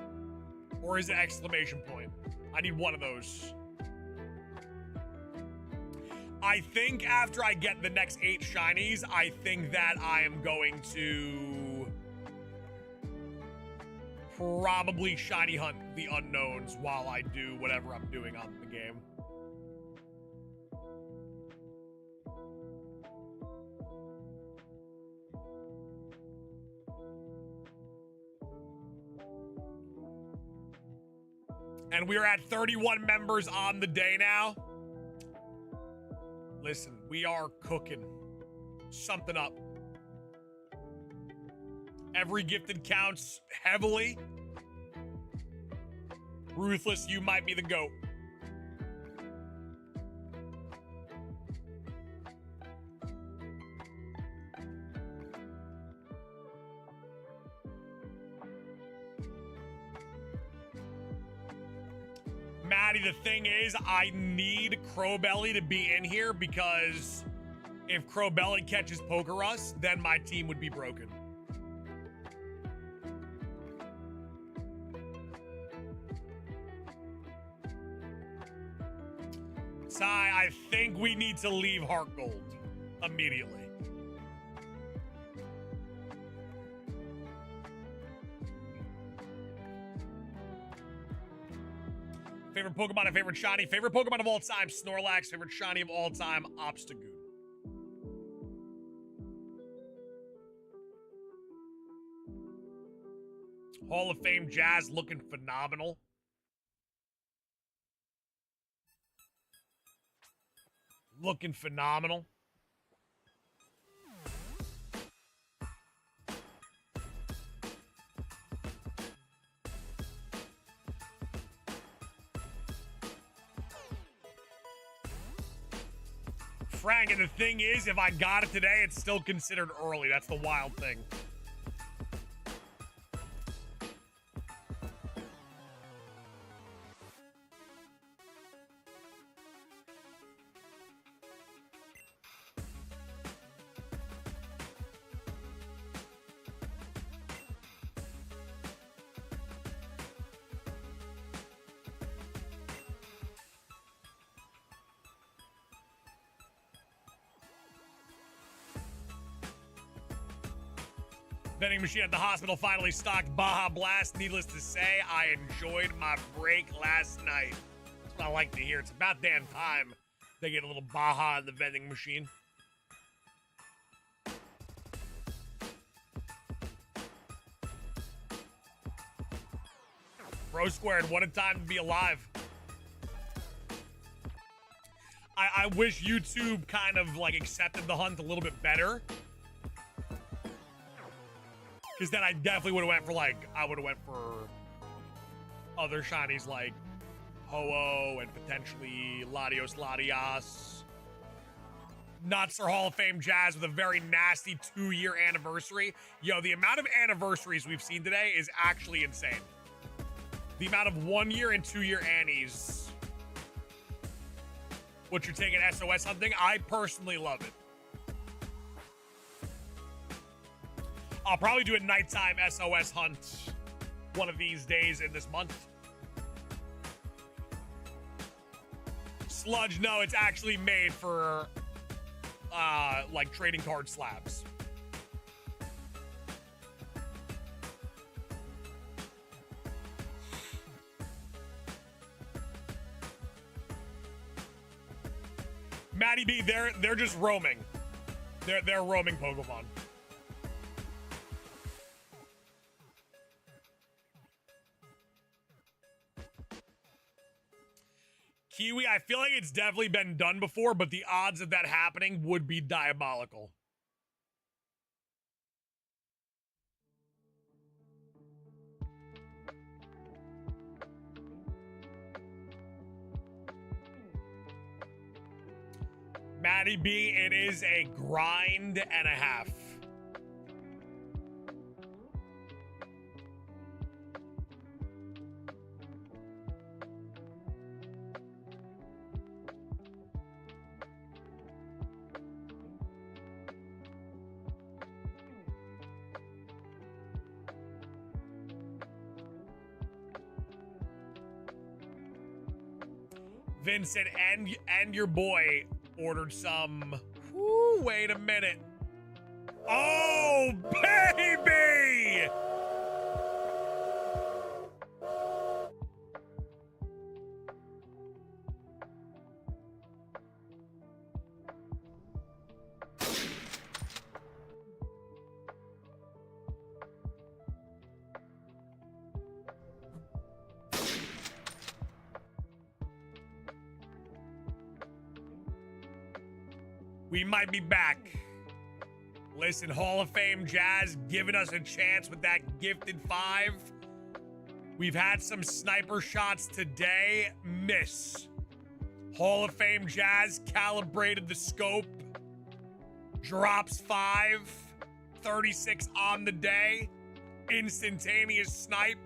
Or is it exclamation point? I need one of those. I think after I get the next 8 shinies, I think that I am going to probably shiny hunt the unknowns while I do whatever I'm doing on the game. And we are at 31 members on the day now. Listen, we are cooking something up. Every gifted counts heavily. Ruthless, you might be the GOAT. Maddie, the thing is, I need Crowbelly to be in here because if Crowbelly catches Pokerus, then my team would be broken. Sai, I think we need to leave Heart Gold immediately. Favorite Pokemon and favorite shiny. Favorite Pokemon of all time, Snorlax. Favorite shiny of all time, Obstagoon. Hall of Fame Jazz looking phenomenal. Looking phenomenal. Frank, and the thing is, if I got it today, it's still considered early. That's the wild thing. Vending machine at the hospital finally stocked Baja Blast. Needless to say, I enjoyed my break last night. That's what I like to hear. It's about damn time they get a little Baja in the vending machine. Bro Squared, what a time to be alive. I wish YouTube kind of like accepted the hunt a little bit better. Because then I definitely would have went for like, I would have went for other shinies like Ho-Oh and potentially Latios Latias. Nuts or Hall of Fame Jazz with a very nasty 2-year anniversary. Yo, the amount of anniversaries we've seen today is actually insane. The amount of 1-year and 2-year annies. What you're taking SOS hunting, I personally love it. I'll probably do a nighttime SOS hunt one of these days in this month. Sludge, no, it's actually made for like trading card slabs. Maddie B, they're just roaming. They're roaming Pokemon. Kiwi, I feel like it's definitely been done before, but the odds of that happening would be diabolical. Maddie B, it is a grind and a half. Vincent and your boy ordered some. Whoo, wait a minute. Oh, baby! We might be back. Listen, Hall of Fame Jazz giving us a chance with that gifted 5. We've had some sniper shots today. Miss. Hall of Fame Jazz calibrated the scope. Drops 5. 36 on the day. Instantaneous snipe.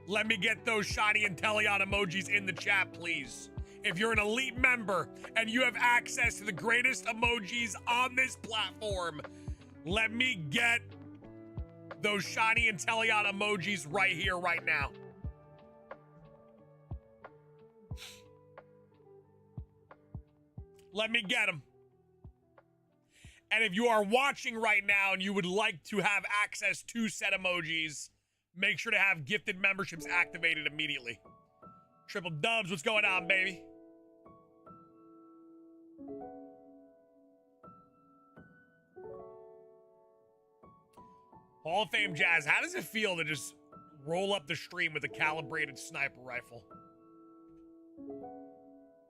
Let me get those shiny Inteleon emojis in the chat, please. If you're an elite member and you have access to the greatest emojis on this platform, let me get those shiny Inteleon emojis right here, right now. Let me get them. And if you are watching right now and you would like to have access to said emojis, make sure to have gifted memberships activated immediately. Triple Dubs, what's going on, baby? Hall of Fame Jazz, how does it feel to just roll up the stream with a calibrated sniper rifle?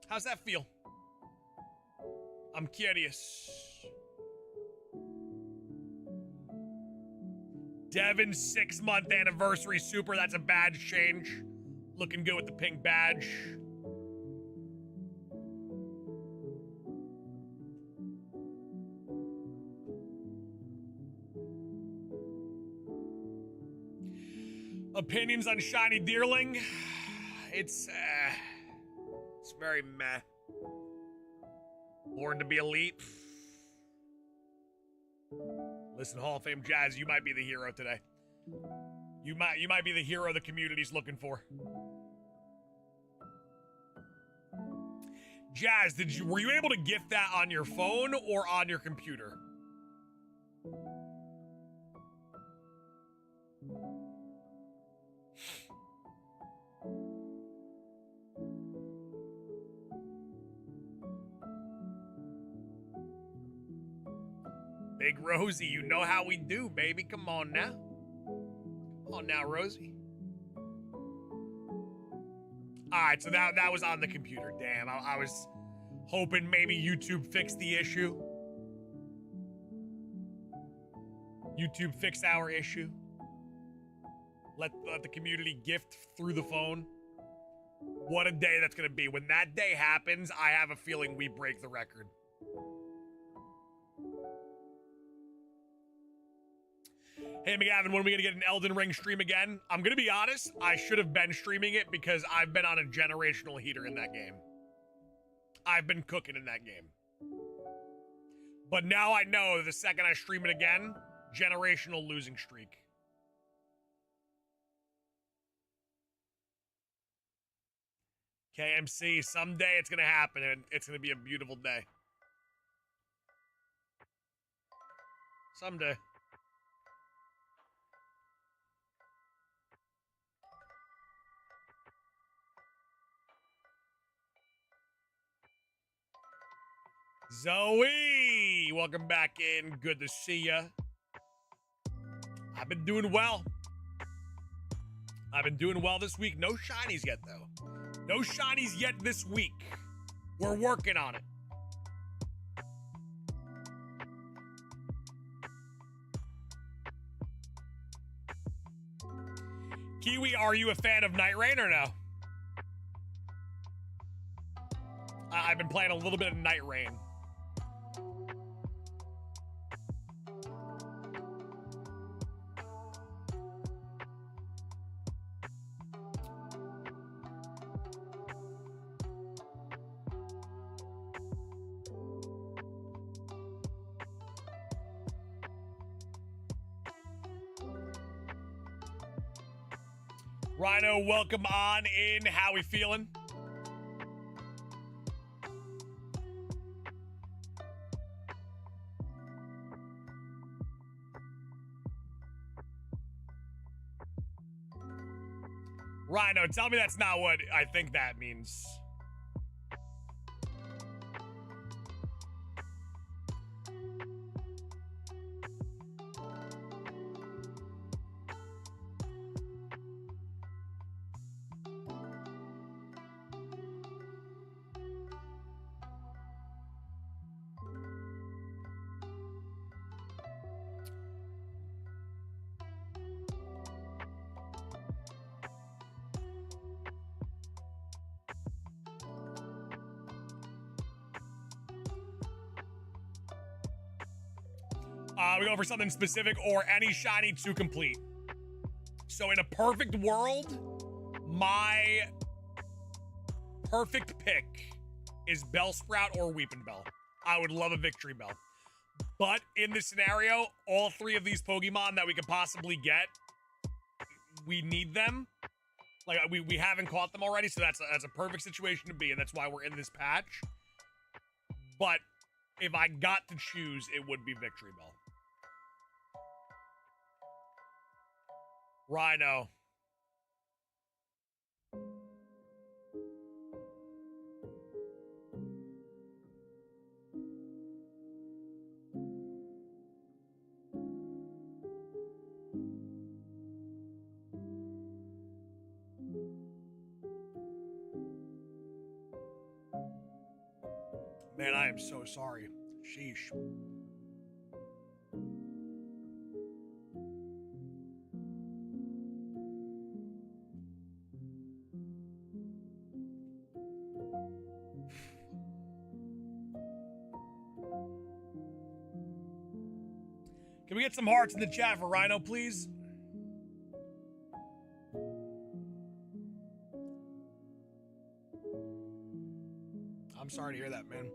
How's that feel? I'm curious. Devin's 6-month anniversary super, that's a badge change. Looking good with the pink badge. Opinions on Shiny Deerling? It's very meh. Born to be elite. Listen, Hall of Fame Jazz, you might be the hero today. You might be the hero the community's looking for. Jazz, were you able to gift that on your phone or on your computer? Big Rosie, you know how we do, baby. Come on now. Come on now, Rosie. All right, so that was on the computer. Damn, I was hoping maybe YouTube fixed the issue. YouTube fixed our issue. Let the community gift through the phone. What a day that's going to be. When that day happens, I have a feeling we break the record. Hey, McGavin, when are we going to get an Elden Ring stream again? I'm going to be honest, I should have been streaming it because I've been on a generational heater in that game. I've been cooking in that game. But now I know the second I stream it again, generational losing streak. KMC, someday it's going to happen, and it's going to be a beautiful day. Someday. Zoe, welcome back in. Good to see ya. I've been doing well. I've been doing well this week. No shinies yet, though. No shinies yet this week. We're working on it. Kiwi, are you a fan of Night Rain or no? I've been playing a little bit of Night Rain. Rhino, welcome on in. How we feeling? Rhino, tell me that's not what I think that means. We go for something specific or any shiny to complete. So in a perfect world, My perfect pick is Bellsprout or Weeping Bell. I would love a Victory Bell. But in this scenario, all three of these Pokemon that we could possibly get, we need them. Like, we haven't caught them already, so that's a perfect situation to be in. That's why we're in this patch. But if I got to choose, it would be Victory Bell. Rhino. Man, I am so sorry. Sheesh. Can we get some hearts in the chat for Rhino, please? I'm sorry to hear that, man.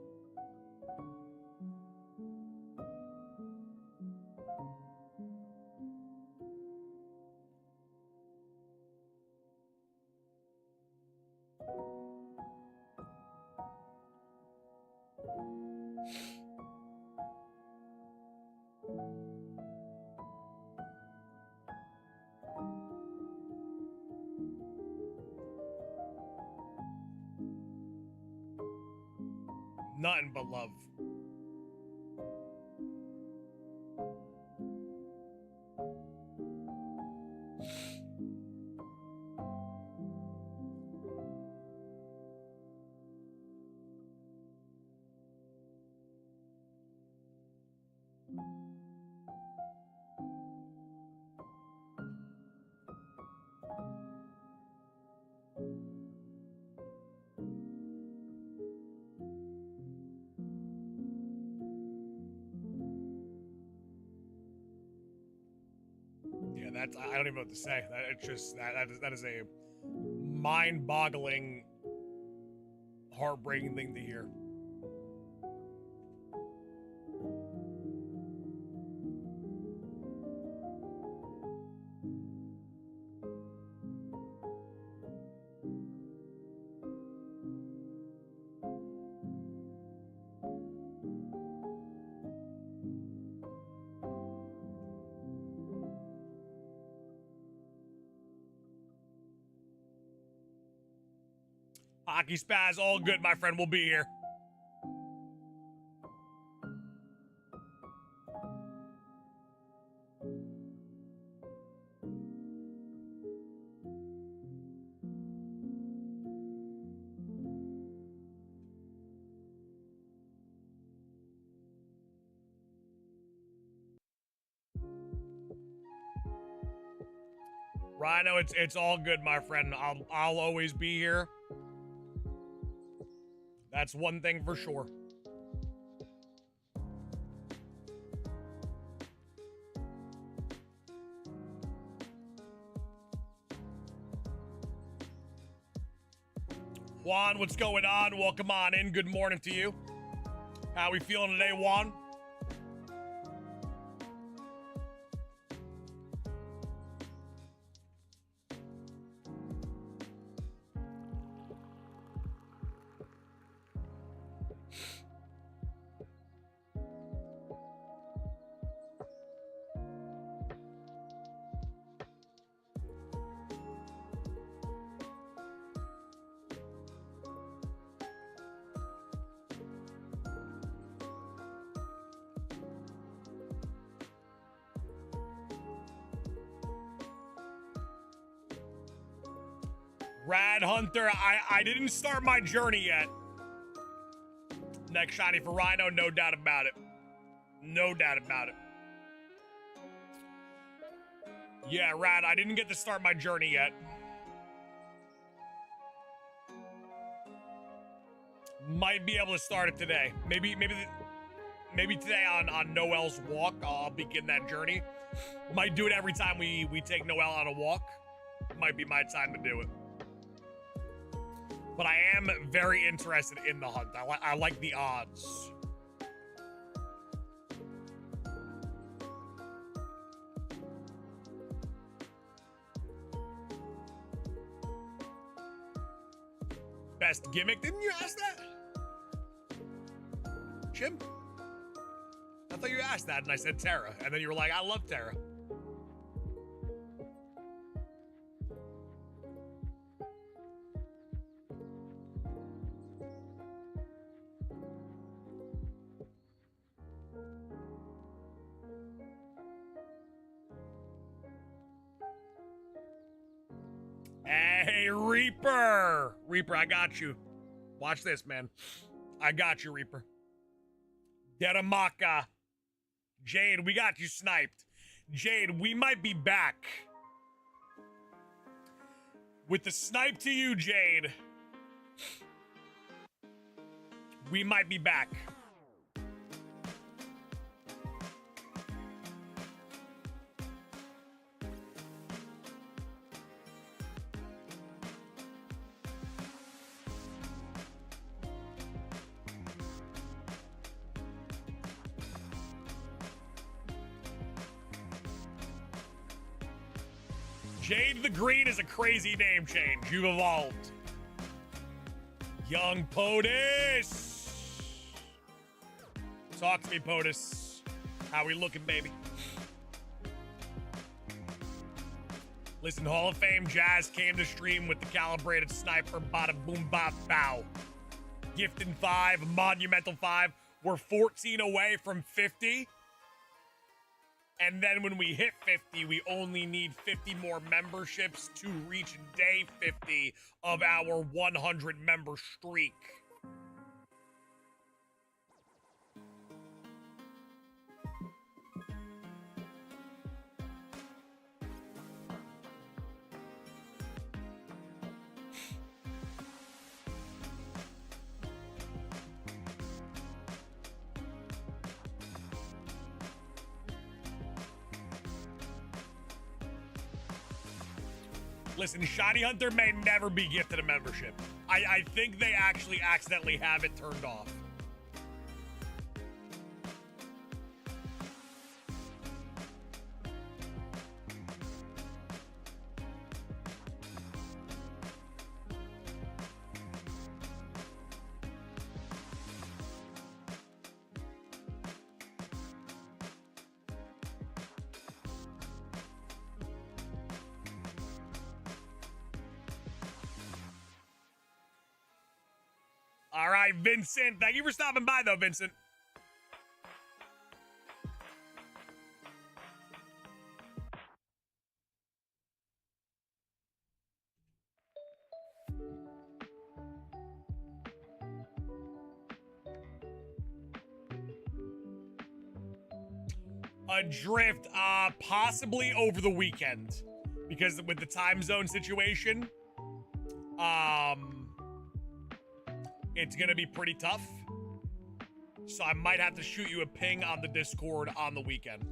Nothing but love. Yeah, that's, I don't even know what to say. It's just, that is a mind-boggling, heartbreaking thing to hear. Hockey Spaz, all good, my friend. We'll be here. Rhino, it's all good, my friend. I'll always be here. That's one thing for sure. Juan, what's going on? Welcome on in. Good morning to you. How we feeling today, Juan? Rad Hunter, I didn't start my journey yet. Next shiny for Rhino, no doubt about it. No doubt about it. Yeah, Rad, I didn't get to start my journey yet. Might be able to start it today. Maybe today on Noel's walk, I'll begin that journey. Might do it every time we take Noel on a walk. Might be my time to do it. But I am very interested in the hunt. I like the odds. Best gimmick? Didn't you ask that? Jim? I thought you asked that and I said Terra. And then you were like, I love Terra. Hey, Reaper! Reaper, I got you. Watch this, man. I got you, Reaper. Darumaka. Jade, we got you sniped. Jade, we might be back. With the snipe to you, Jade. We might be back. Jade the Green is a crazy name change. You've evolved. Young POTUS. Talk to me, POTUS. How we looking, baby? Listen, Hall of Fame Jazz came to stream with the calibrated sniper. Bada boom bop bow. Gifted 5, Monumental 5. We're 14 away from 50. And then when we hit 50, we only need 50 more memberships to reach day 50 of our 100 member streak. Listen, Shiny Hunter may never be gifted a membership. I think they actually accidentally have it turned off. All right, Vincent. Thank you for stopping by, though, Vincent. Adrift, possibly over the weekend. Because with the time zone situation, it's gonna be pretty tough. So I might have to shoot you a ping on the Discord on the weekend.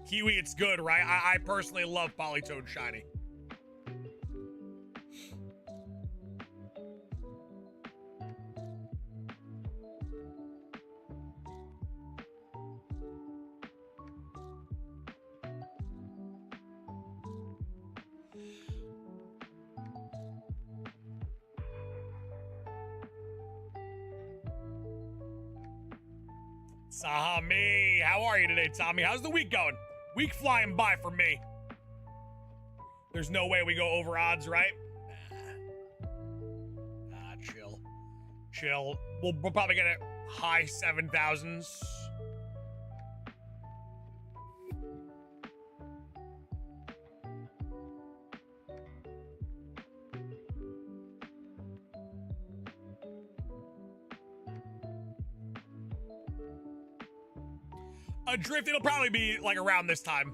Kiwi, it's good, right? I personally love Polytoad Shiny. Tommy, how are you today, Tommy? How's the week going? Week flying by for me. There's no way we go over odds, right? Chill. Chill. We'll probably get it high 7,000s. Adrift, it'll probably be like around this time.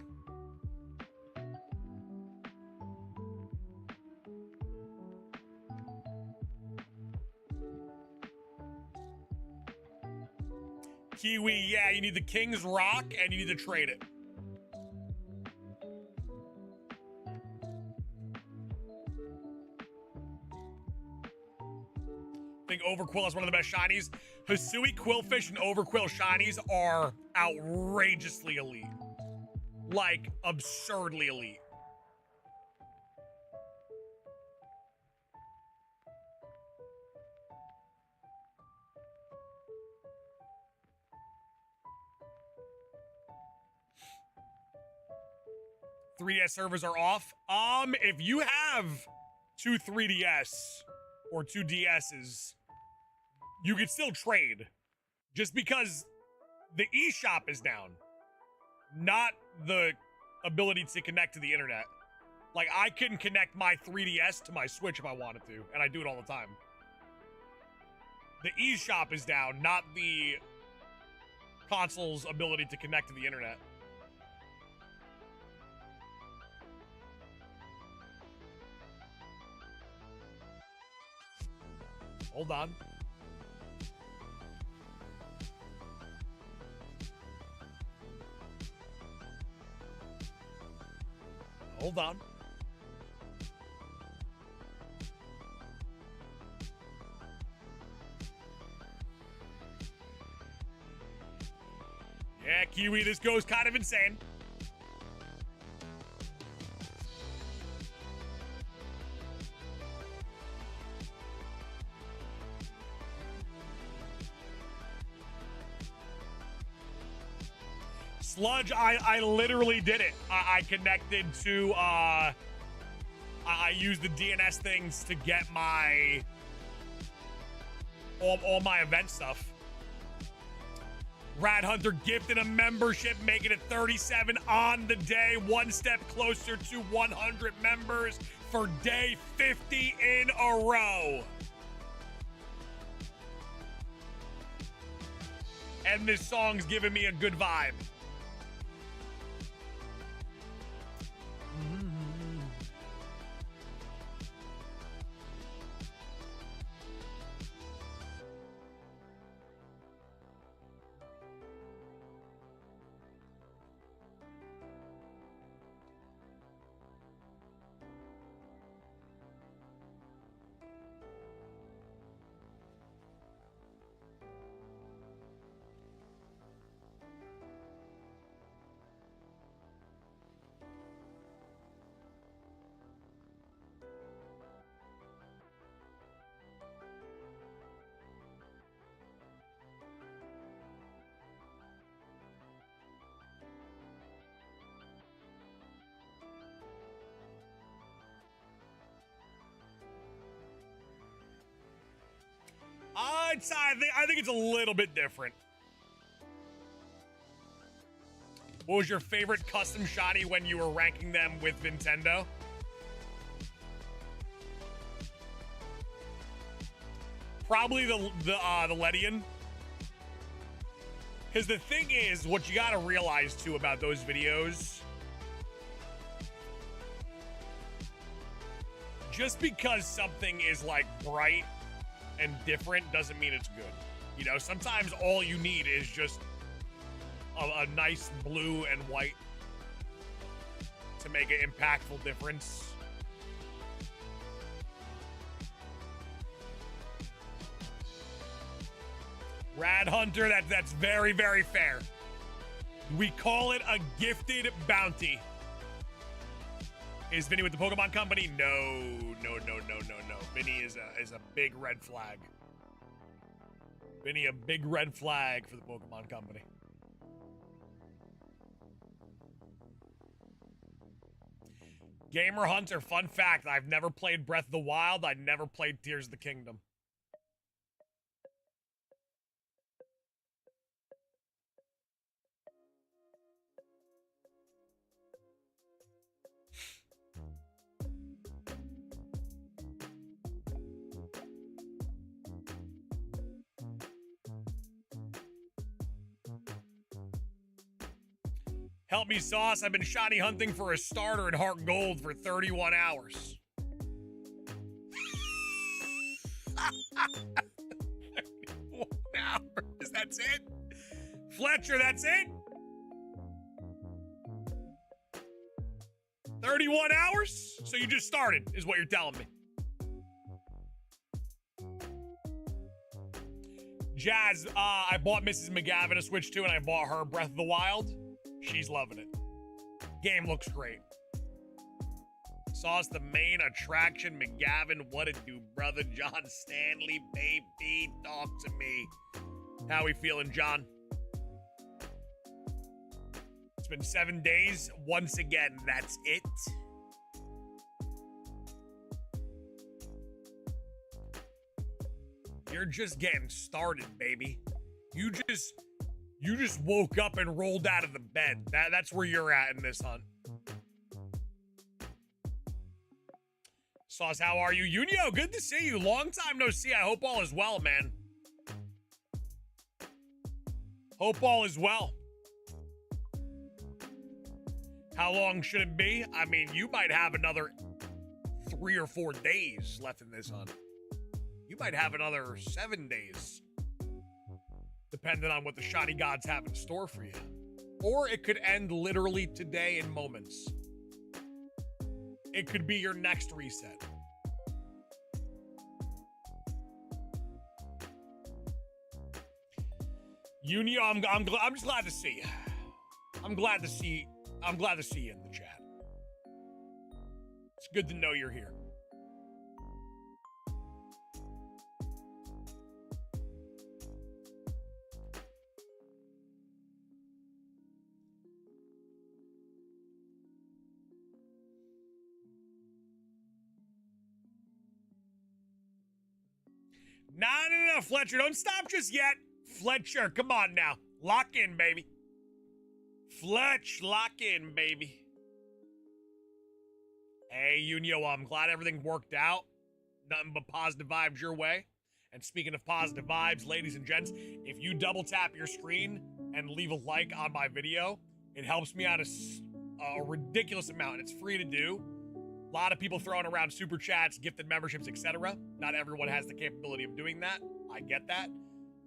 Kiwi, yeah, you need the King's Rock and you need to trade it. having Overquill as one of the best shinies. Hisui, Quillfish, and Overquill shinies are outrageously elite. Like, absurdly elite. .3DS servers are off. If you have two 3DS or two DSs, you can still trade. Just because the eShop is down, not the ability to connect to the internet. Like, I can connect my 3DS to my Switch if I wanted to, and I do it all the time. The eShop is down, not the console's ability to connect to the internet. Hold on. Hold on. Yeah, Kiwi, this goes kind of insane. Sludge, I literally did it. I connected to, I used the DNS things to get my, all my event stuff. Rad Hunter gifted a membership, making it 37 on the day, one step closer to 100 members for day 50 in a row. And this song's giving me a good vibe. I think it's a little bit different. What was your favorite custom shiny when you were ranking them with Nintendo? Probably the Ledian. Because the thing is, what you gotta realize too about those videos, just because something is like bright and different doesn't mean it's good. You know, sometimes all you need is just a nice blue and white to make an impactful difference. Rad Hunter, that's very, very fair. We call it a gifted bounty. Is Vinny with the Pokemon Company? No. Vinny is a big red flag. Vinny, a big red flag for the Pokemon Company. Gamer Hunter, fun fact, I've never played Breath of the Wild. I never played Tears of the Kingdom. Help me, Sauce. I've been shiny hunting for a starter in Heart Gold for 31 hours. 31 hours. That's it? Fletcher, that's it? 31 hours? So you just started, is what you're telling me. Jazz, I bought Mrs. McGavin a Switch too, and I bought her Breath of the Wild. She's loving it. Game looks great. Sauce the main attraction, McGavin. What it do, brother? John Stanley, baby. Talk to me. How we feeling, John? It's been 7 days. Once again, that's it. You're just getting started, baby. You just woke up and rolled out of the bed. That's where you're at in this hunt. Sauce, how are you? Unio, good to see you. Long time no see. I hope all is well, man. Hope all is well. How long should it be? I mean, you might have another 3 or 4 days left in this hunt. You might have another 7 days, depending on what the shiny gods have in store for you. Or it could end literally today in moments. It could be your next reset. Unio, I'm just glad to see you. I'm glad to see you in the chat. It's good to know you're here. No, Fletcher, don't stop just yet. Fletcher, come on now. Lock in, baby. Fletch, lock in, baby. Hey, Unio, I'm glad everything worked out. Nothing but positive vibes your way. And speaking of positive vibes, ladies and gents, if you double tap your screen and leave a like on my video, it helps me out a ridiculous amount. It's free to do. A lot of people throwing around super chats, gifted memberships, etc. Not everyone has the capability of doing that. I get that.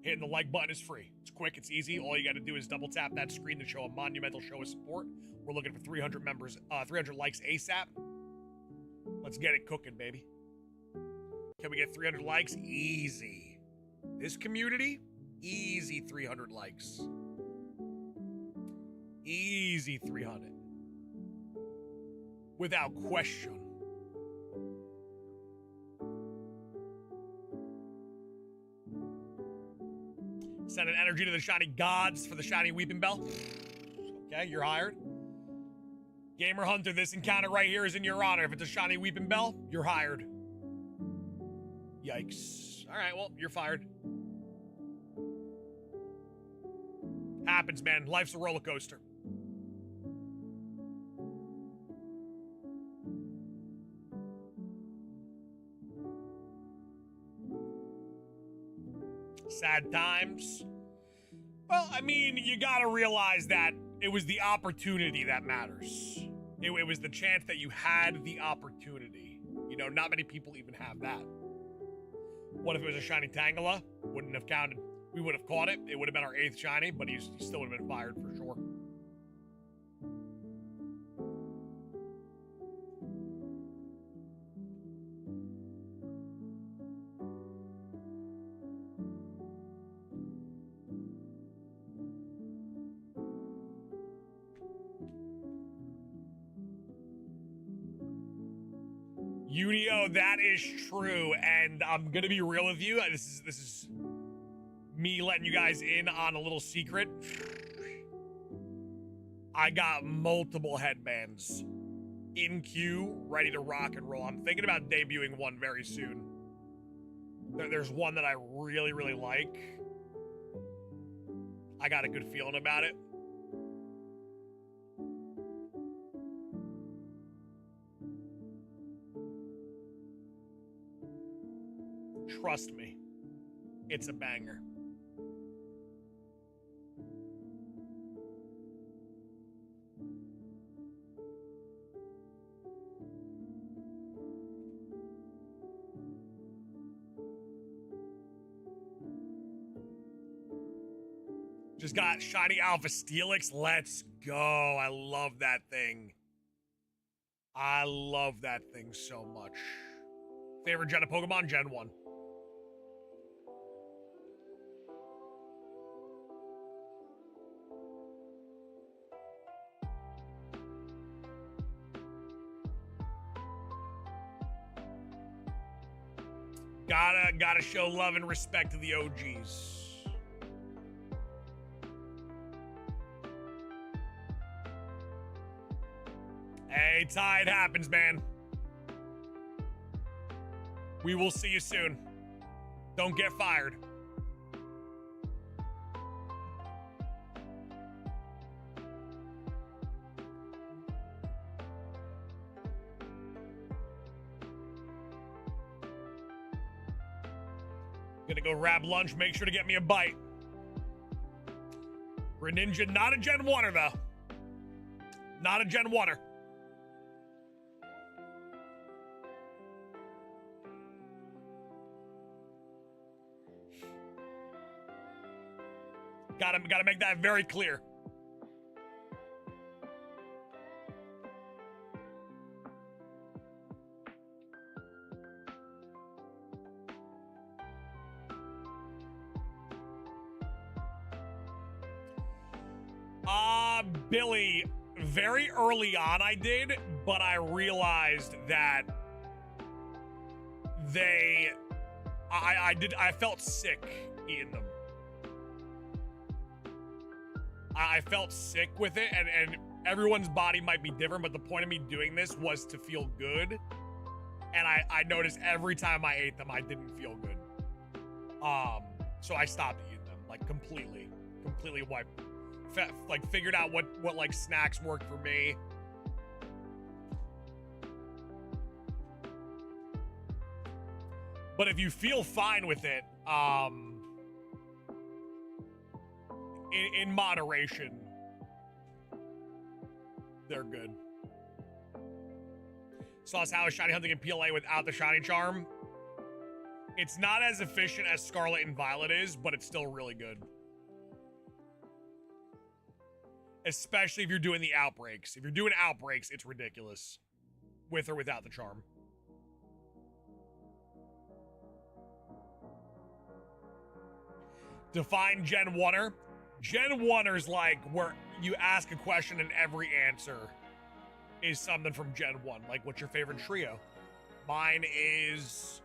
Hitting the like button is free. It's quick, it's easy. All you got to do is double tap that screen to show a monumental show of support. We're looking for 300 likes ASAP. Let's get it cooking, baby. Can we get 300 likes? Easy. This community, easy 300 likes. Easy 300. Without question. Sending energy to the shiny gods for the shiny weeping bell. Okay, you're hired. Gamer Hunter, this encounter right here is in your honor. If it's a shiny weeping bell, you're hired. Yikes. All right, well, you're fired. Happens, man. Life's a roller coaster. Sad times. Well, I mean, you gotta realize that it was the opportunity that matters. It was the chance that you had the opportunity. You know, not many people even have that. What if it was a shiny Tangela? Wouldn't have counted. We would have caught it. It would have been our 8th shiny, but he still would have been fired for sure. Unio, that is true, and I'm gonna be real with you. This is me letting you guys in on a little secret. I got multiple headbands in queue, ready to rock and roll. I'm thinking about debuting one very soon. There's one that I really, really like. I got a good feeling about it. Trust me, it's a banger. Just got shiny Alpha Steelix. Let's go. I love that thing. I love that thing so much. Favorite gen of Pokemon? Gen 1. Gotta show love and respect to the OGs. Hey, Ty, it happens, man. We will see you soon. Don't get fired. Gonna go grab lunch. Make sure to get me a bite. Greninja, not a Gen 1er, though. Not a Gen 1er. Gotta make that very clear. Billy, very early on I did, but I realized that I felt sick eating them. I felt sick with it, and everyone's body might be different, but the point of me doing this was to feel good. And I noticed every time I ate them, I didn't feel good. So I stopped eating them, like completely wiped. Like figured out what like snacks worked for me. But if you feel fine with it, in moderation, they're good. Sauce, how is shiny hunting in PLA without the shiny charm? It's not as efficient as Scarlet and Violet is, but it's still really good. Especially if you're doing the outbreaks. If you're doing outbreaks, it's ridiculous. With or without the charm. Define Gen 1er. Gen 1er's like where you ask a question and every answer is something from Gen 1. Like, what's your favorite trio? Mine is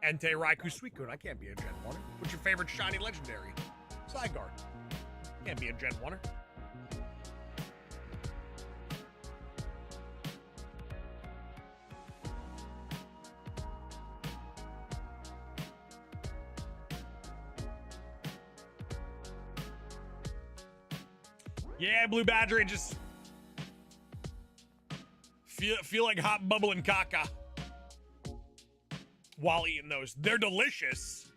Entei, Raikou, Suicune. I can't be a Gen 1er. What's your favorite shiny legendary? Zygarde. Can't be a Gen 1er. Yeah, Blue Badger, it just feel like hot bubbling caca while eating those. They're delicious.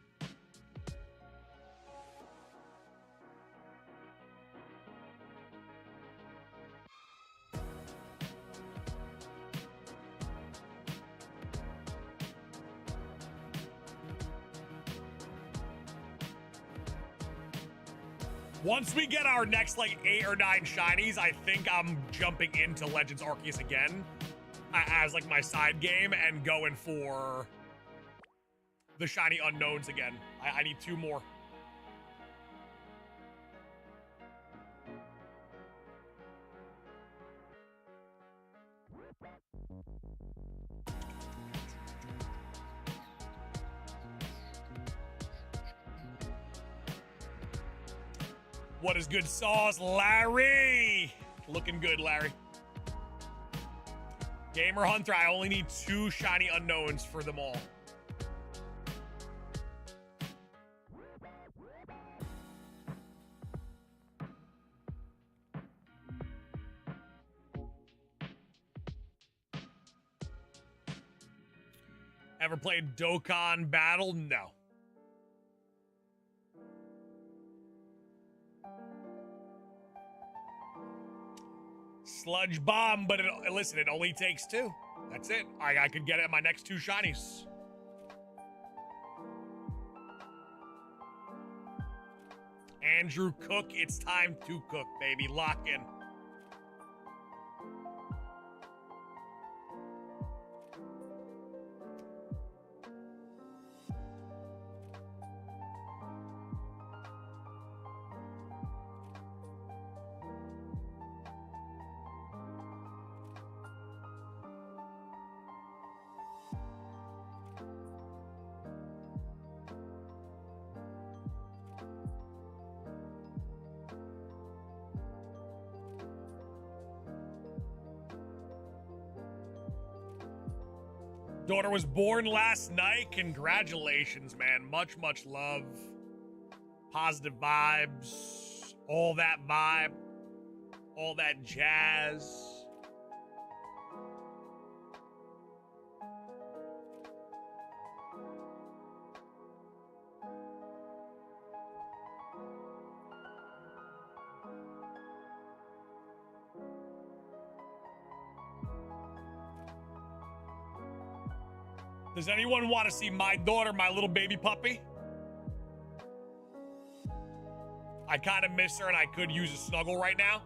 Once we get our next, like, 8 or 9 shinies, I think I'm jumping into Legends Arceus again as, like, my side game and going for the shiny unknowns again. I need 2 more. What is good sauce, Larry? Looking good, Larry. Gamer Hunter, I only need 2 shiny unknowns for them all. Ever played Dokkan Battle? No. Sludge Bomb, but listen, it only takes 2. That's it. I could get it at my next 2 shinies. Andrew Cook, it's time to cook, baby. Lock in. Daughter was born last night. Congratulations, man. Much, much love. Positive vibes. All that vibe. All that jazz. Does anyone want to see my daughter, my little baby puppy? I kind of miss her and I could use a snuggle right now.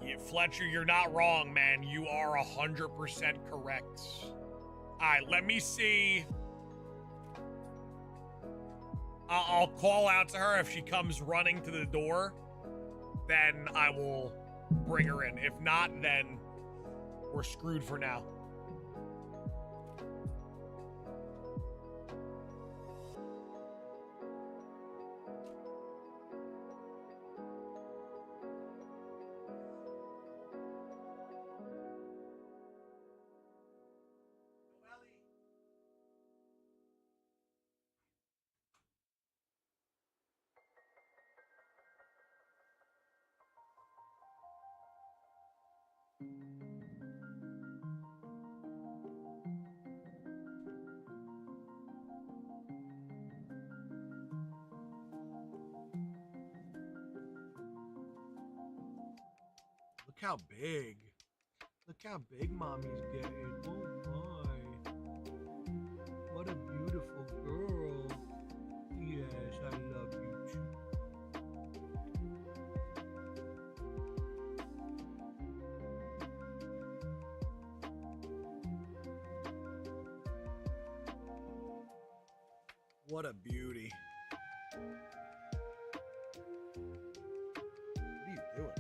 Yeah, Fletcher, you're not wrong, man. You are 100% correct. All right, let me see. I'll call out to her. If she comes running to the door, then I will bring her in. If not, then we're screwed for now. Look how big. Look how big mommy's getting. Oh my. What a beautiful girl. Yes, I love you too. What a beauty. What are you doing?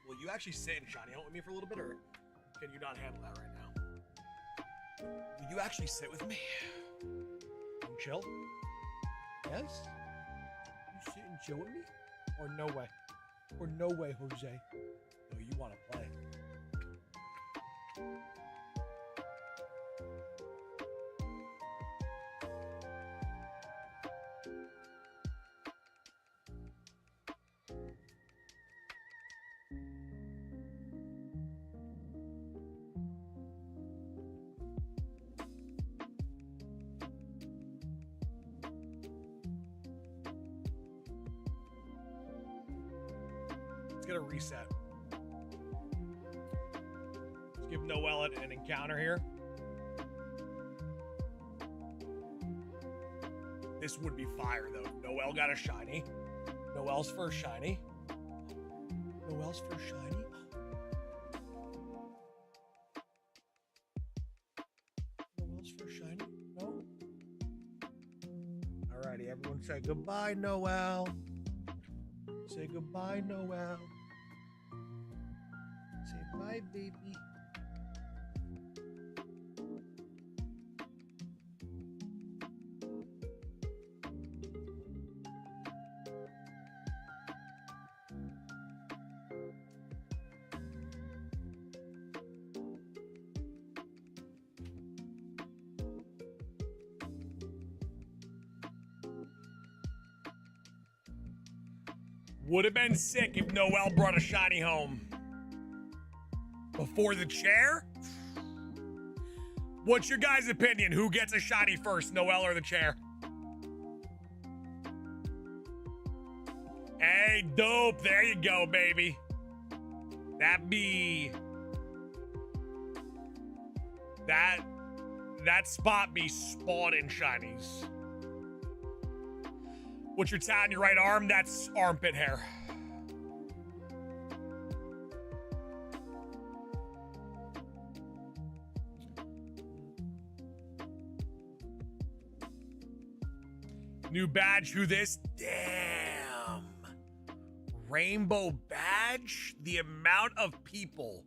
Will you actually sit and shiny hunt with me for a little bit, or can you not handle that right now? Will you actually sit with me and chill? Yes? You sit and chill with me? Or no way? Or no way, Jose? No, you want to play. Let's get a reset. Let's give Noelle an encounter here. This would be fire, though. Noelle got a shiny. Noelle's first shiny. Noelle's first shiny. Noelle's first shiny. No. Alrighty, everyone say goodbye, Noelle. Say goodbye, Noelle. Say bye, baby. Would have been sick if Noelle brought a shiny home. Before the chair? What's your guys' opinion? Who gets a shiny first, Noelle or the chair? Hey, dope. There you go, baby. That spot be spawning shinies. What's your tat on your right arm? That's armpit hair. New badge, who this? Damn. Rainbow badge? The amount of people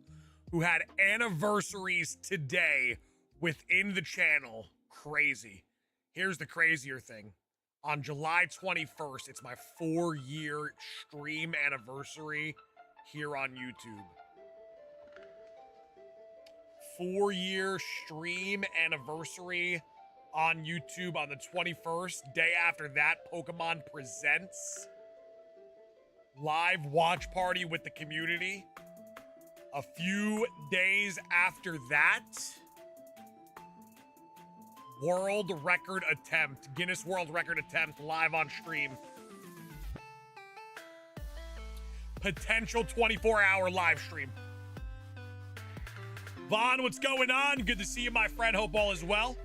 who had anniversaries today within the channel crazy. Here's the crazier thing. On July 21st, it's my 4-year stream anniversary here on YouTube. 4-year stream anniversary on YouTube on the 21st. Day after that, Pokemon Presents. Live watch party with the community. A few days after that, world record attempt, Guinness World Record attempt live on stream. Potential 24-hour live stream. Vaughn, what's going on? Good to see you, my friend. Hope all is well.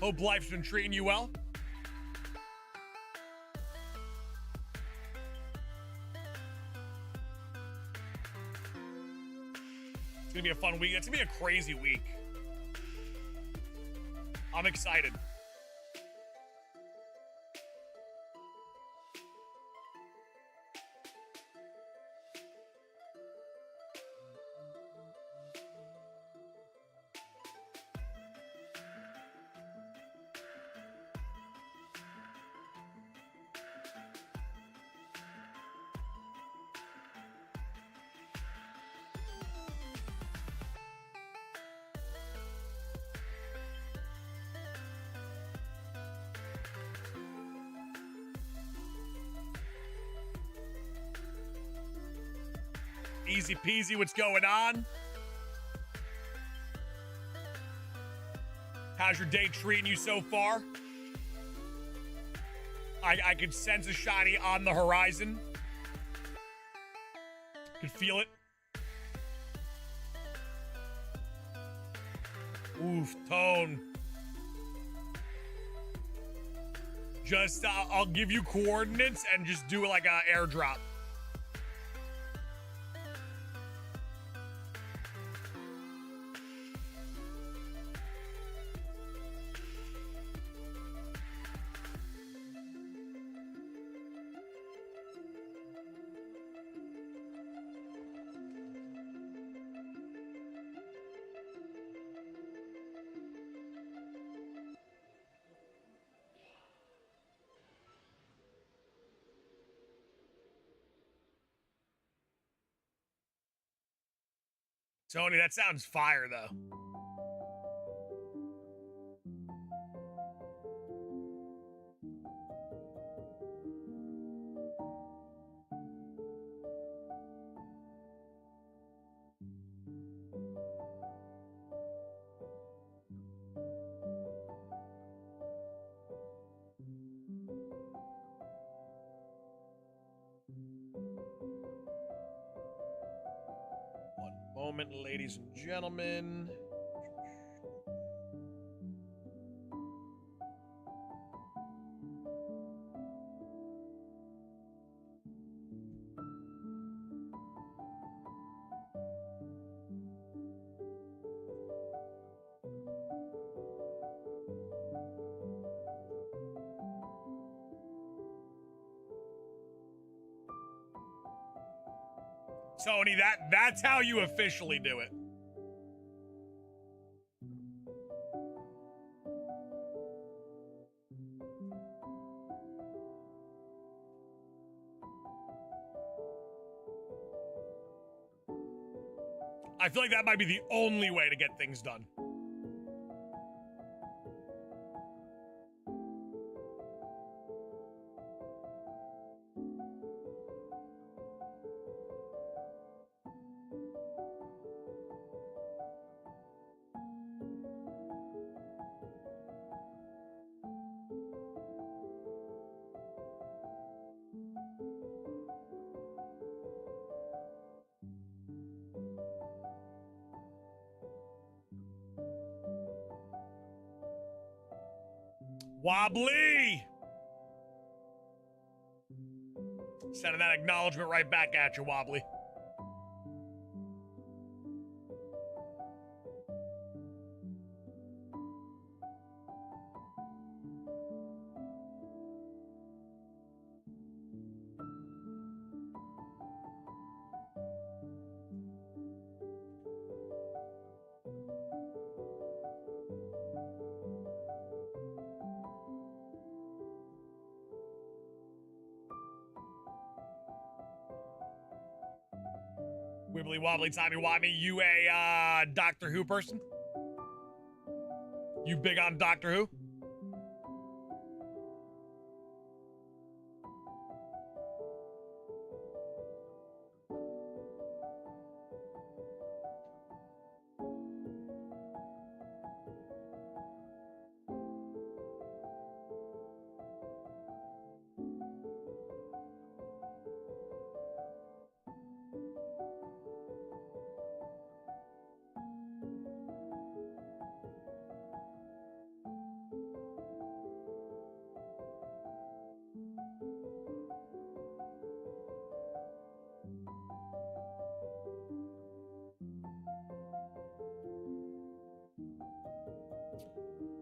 Hope life's been treating you well. It's gonna be a fun week. It's gonna be a crazy week. I'm excited. Easy peasy, what's going on? How's your day treating you so far? I could sense a shiny on the horizon. Could feel it. Oof, Tone. Just, I'll give you coordinates and just do like a airdrop. Tony, that sounds fire, though. Moment, ladies and gentlemen. Tony, that's how you officially do it. I feel like that might be the only way to get things done. Wobbly! Sending that acknowledgement right back at you, Wobbly. Wibbly wobbly timey wimey, you a Doctor Who person? You big on Doctor Who?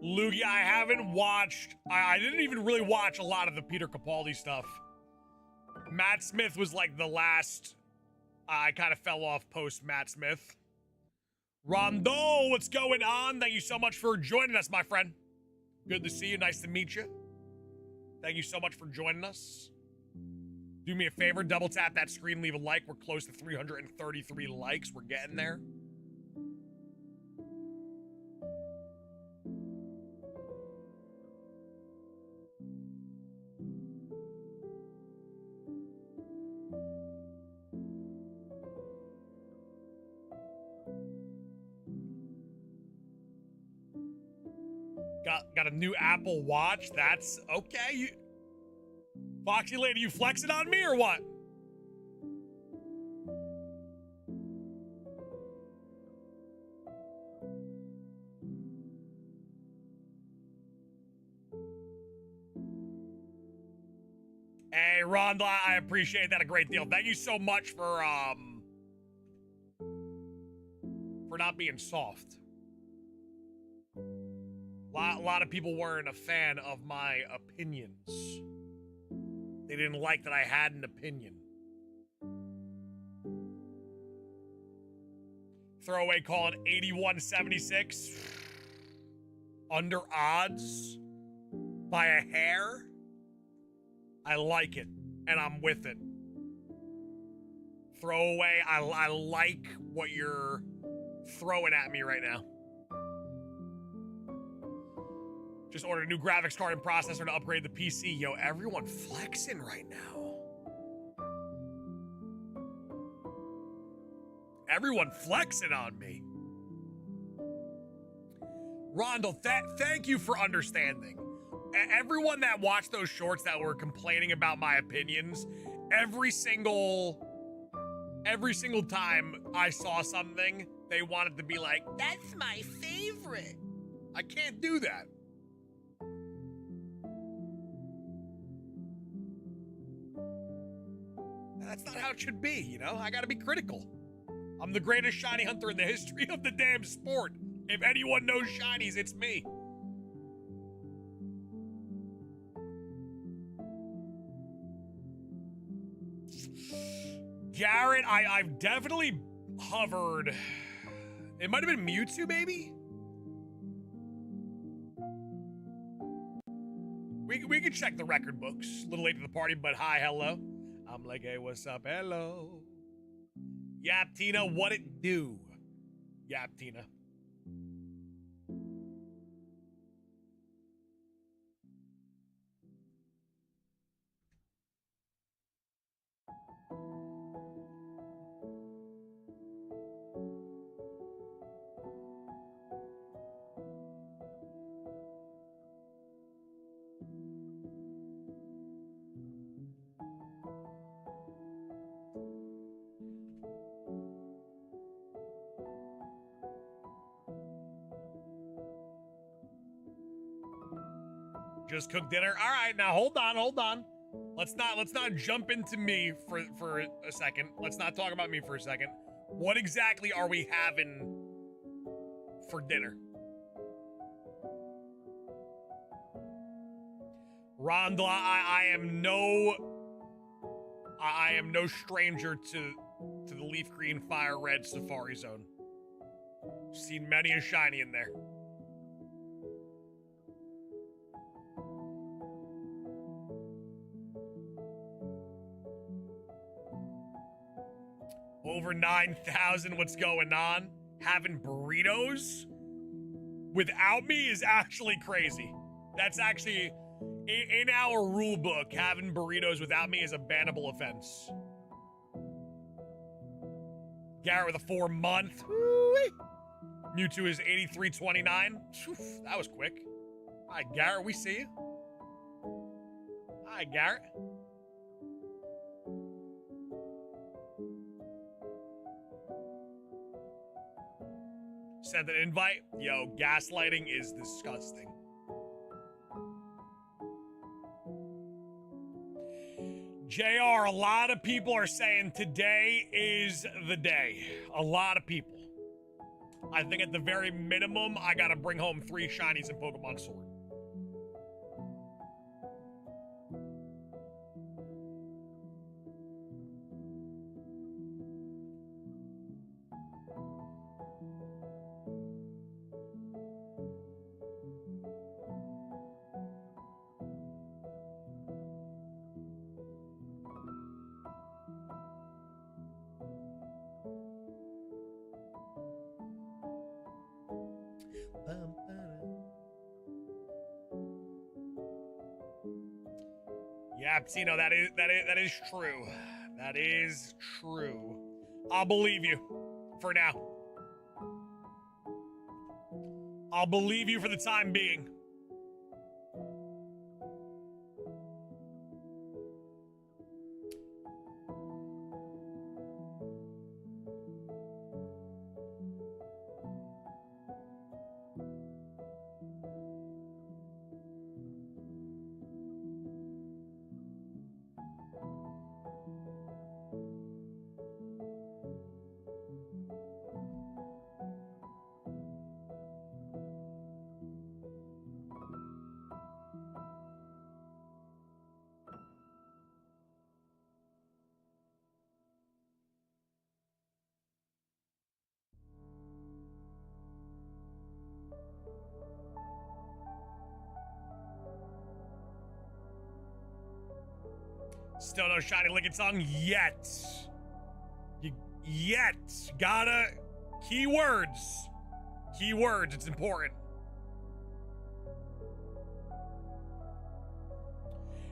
Loogie, I haven't watched. I didn't even really watch a lot of the Peter Capaldi stuff. Matt Smith was like the last. I kind of fell off post Matt Smith. Rondo, what's going on? Thank you so much for joining us, my friend. Good to see you. Nice to meet you. Thank you so much for joining us. Do me a favor, double tap that screen, leave a like. We're close to 333 likes. We're getting there. Got a new Apple Watch. That's okay. You, Foxy Lady, you flexing on me or what? Hey, Rhonda, I appreciate that a great deal. Thank you so much for not being soft. A lot of people weren't a fan of my opinions. They didn't like that I had an opinion. Throwaway call it 8176. Under odds by a hair. I like it, and I'm with it. Throwaway, I like what you're throwing at me right now. Just ordered a new graphics card and processor to upgrade the PC. Yo, everyone flexing right now. Everyone flexing on me. Rondo, thank you for understanding. Everyone that watched those shorts that were complaining about my opinions, every single time I saw something, they wanted to be like, that's my favorite. I can't do that. That's not how it should be, you know? I gotta be critical. I'm the greatest shiny hunter in the history of the damn sport. If anyone knows shinies, it's me. Garrett, I've definitely hovered. It might have been Mewtwo, maybe? We can check the record books. A little late to the party, but hi, hello. I'm like, hey, what's up? Hello. Yap Tina, what it do? Yap Tina. Just cooked dinner. All right, now hold on. Let's not jump into me for a second. Let's not talk about me for a second. What exactly are we having for dinner? Rondla, I am no stranger to the leaf green fire red safari zone. Seen many a shiny in there. over 9,000. What's going on? Having burritos without me is actually crazy. That's actually, in our rule book, having burritos without me is a bannable offense. Garrett with a 4-month. Mewtwo is 83.29. That was quick. Hi, Garrett, we see you. Hi, Garrett. Sent an invite. Yo, gaslighting is disgusting. JR, a lot of people are saying today is the day. A lot of people. I think at the very minimum, I gotta bring home 3 shinies in Pokemon Sword. Yeah, Tino, that is true. That is true. I'll believe you for now. I'll believe you for the time being. Still no shiny Licking Tongue yet. Yet. Gotta. Keywords. Keywords, it's important.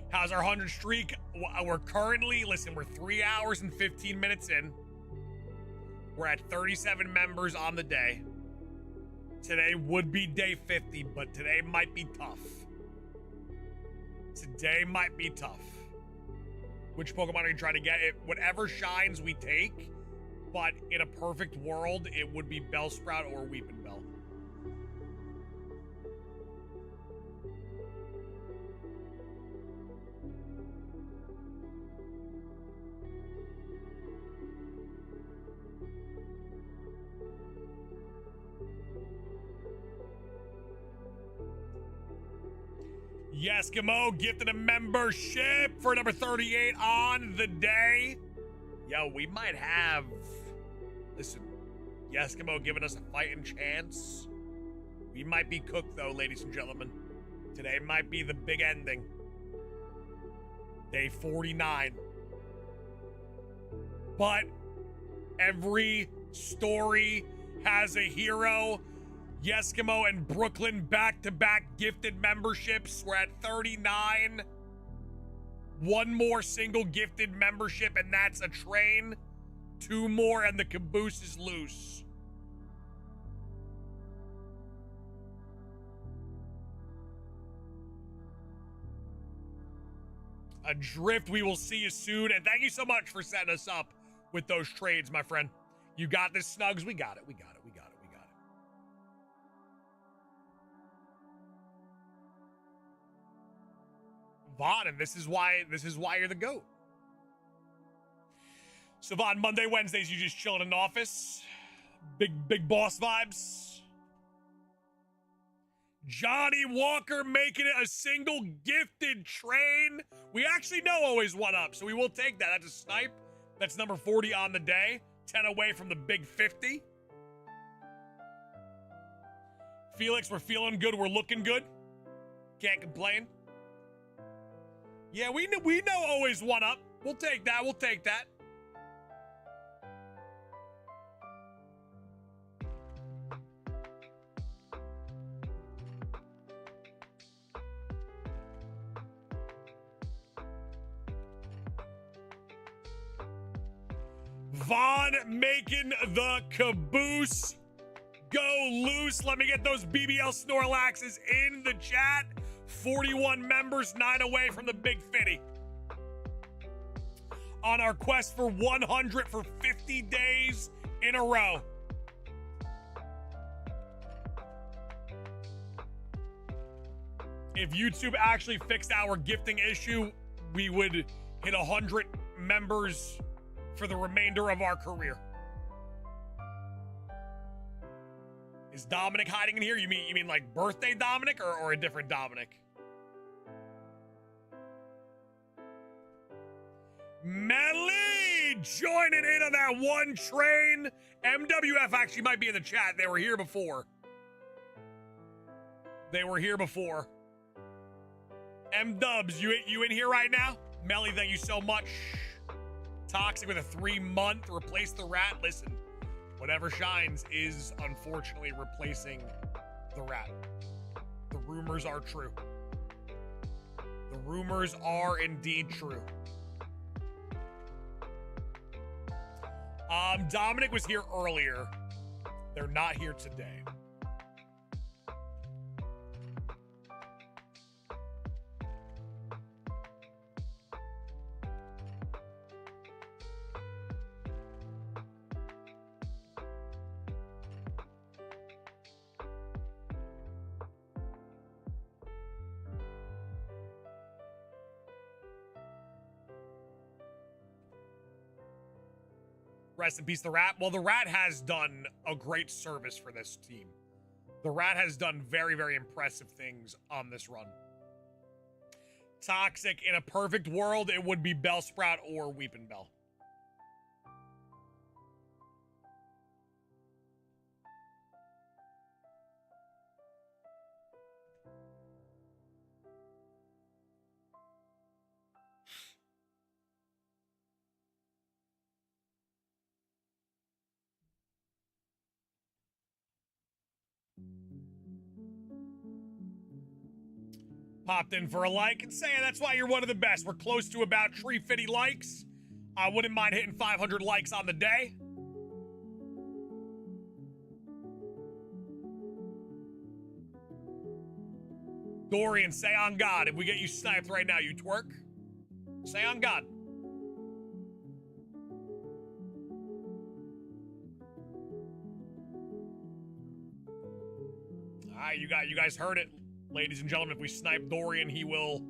How's our 100 streak? We're currently, listen, we're 3 hours and 15 minutes in. We're at 37 members on the day. Today would be day 50, but today might be tough. Today might be tough. Which Pokemon are you trying to get? Whatever shines we take, but in a perfect world, it would be Bellsprout or Weeping Bell. Eskimo gifted a membership for number 38 on the day. Yo, we might have... Listen, Eskimo giving us a fighting chance. We might be cooked, though, ladies and gentlemen. Today might be the big ending. Day 49. But every story has a hero. Eskimo and Brooklyn back-to-back gifted memberships. We're at 39. One more single gifted membership, and that's a train. 2 more, and the caboose is loose. Adrift, we will see you soon. And thank you so much for setting us up with those trades, my friend. You got this, Snugs. We got it. We got it. We got it. We got it. Vaughn, and this is why you're the GOAT. So Vaughn, Monday, Wednesdays, you just chilling in the office. Big boss vibes. Johnny Walker making it a single gifted train. We actually know always one up, so we will take that. That's a snipe. That's number 40 on the day. 10 away from the big 50. Felix, we're feeling good. We're looking good. Can't complain. Yeah, we know always one up. We'll take that. We'll take that. Vaughn making the caboose go loose. Let me get those BBL Snorlaxes in the chat. 41 members, 9 away from the big 50. On our quest for 100 for 50 days in a row. If YouTube actually fixed our gifting issue, we would hit 100 members for the remainder of our career. Is Dominic hiding in here? You mean like birthday Dominic or a different Dominic? Melly joining in on that one train. MWF actually might be in the chat. They were here before. M-Dubs, you in here right now? Melly, thank you so much. Toxic with a 3-month replace the rat. Listen, whatever shines is unfortunately replacing the rat. The rumors are true. The rumors are indeed true. Dominic was here earlier. They're not here today. Rest in peace, the rat. Well, the rat has done a great service for this team. The rat has done very, very impressive things on this run. Toxic, in a perfect world, it would be Bellsprout or Weepin' Bell. Popped in for a like and saying that's why you're one of the best. We're close to about 350 likes. I wouldn't mind hitting 500 likes on the day. Dorian, say on God. If we get you sniped right now, you twerk. Say on God. All right, you guys heard it. Ladies and gentlemen, if we snipe Dorian, he will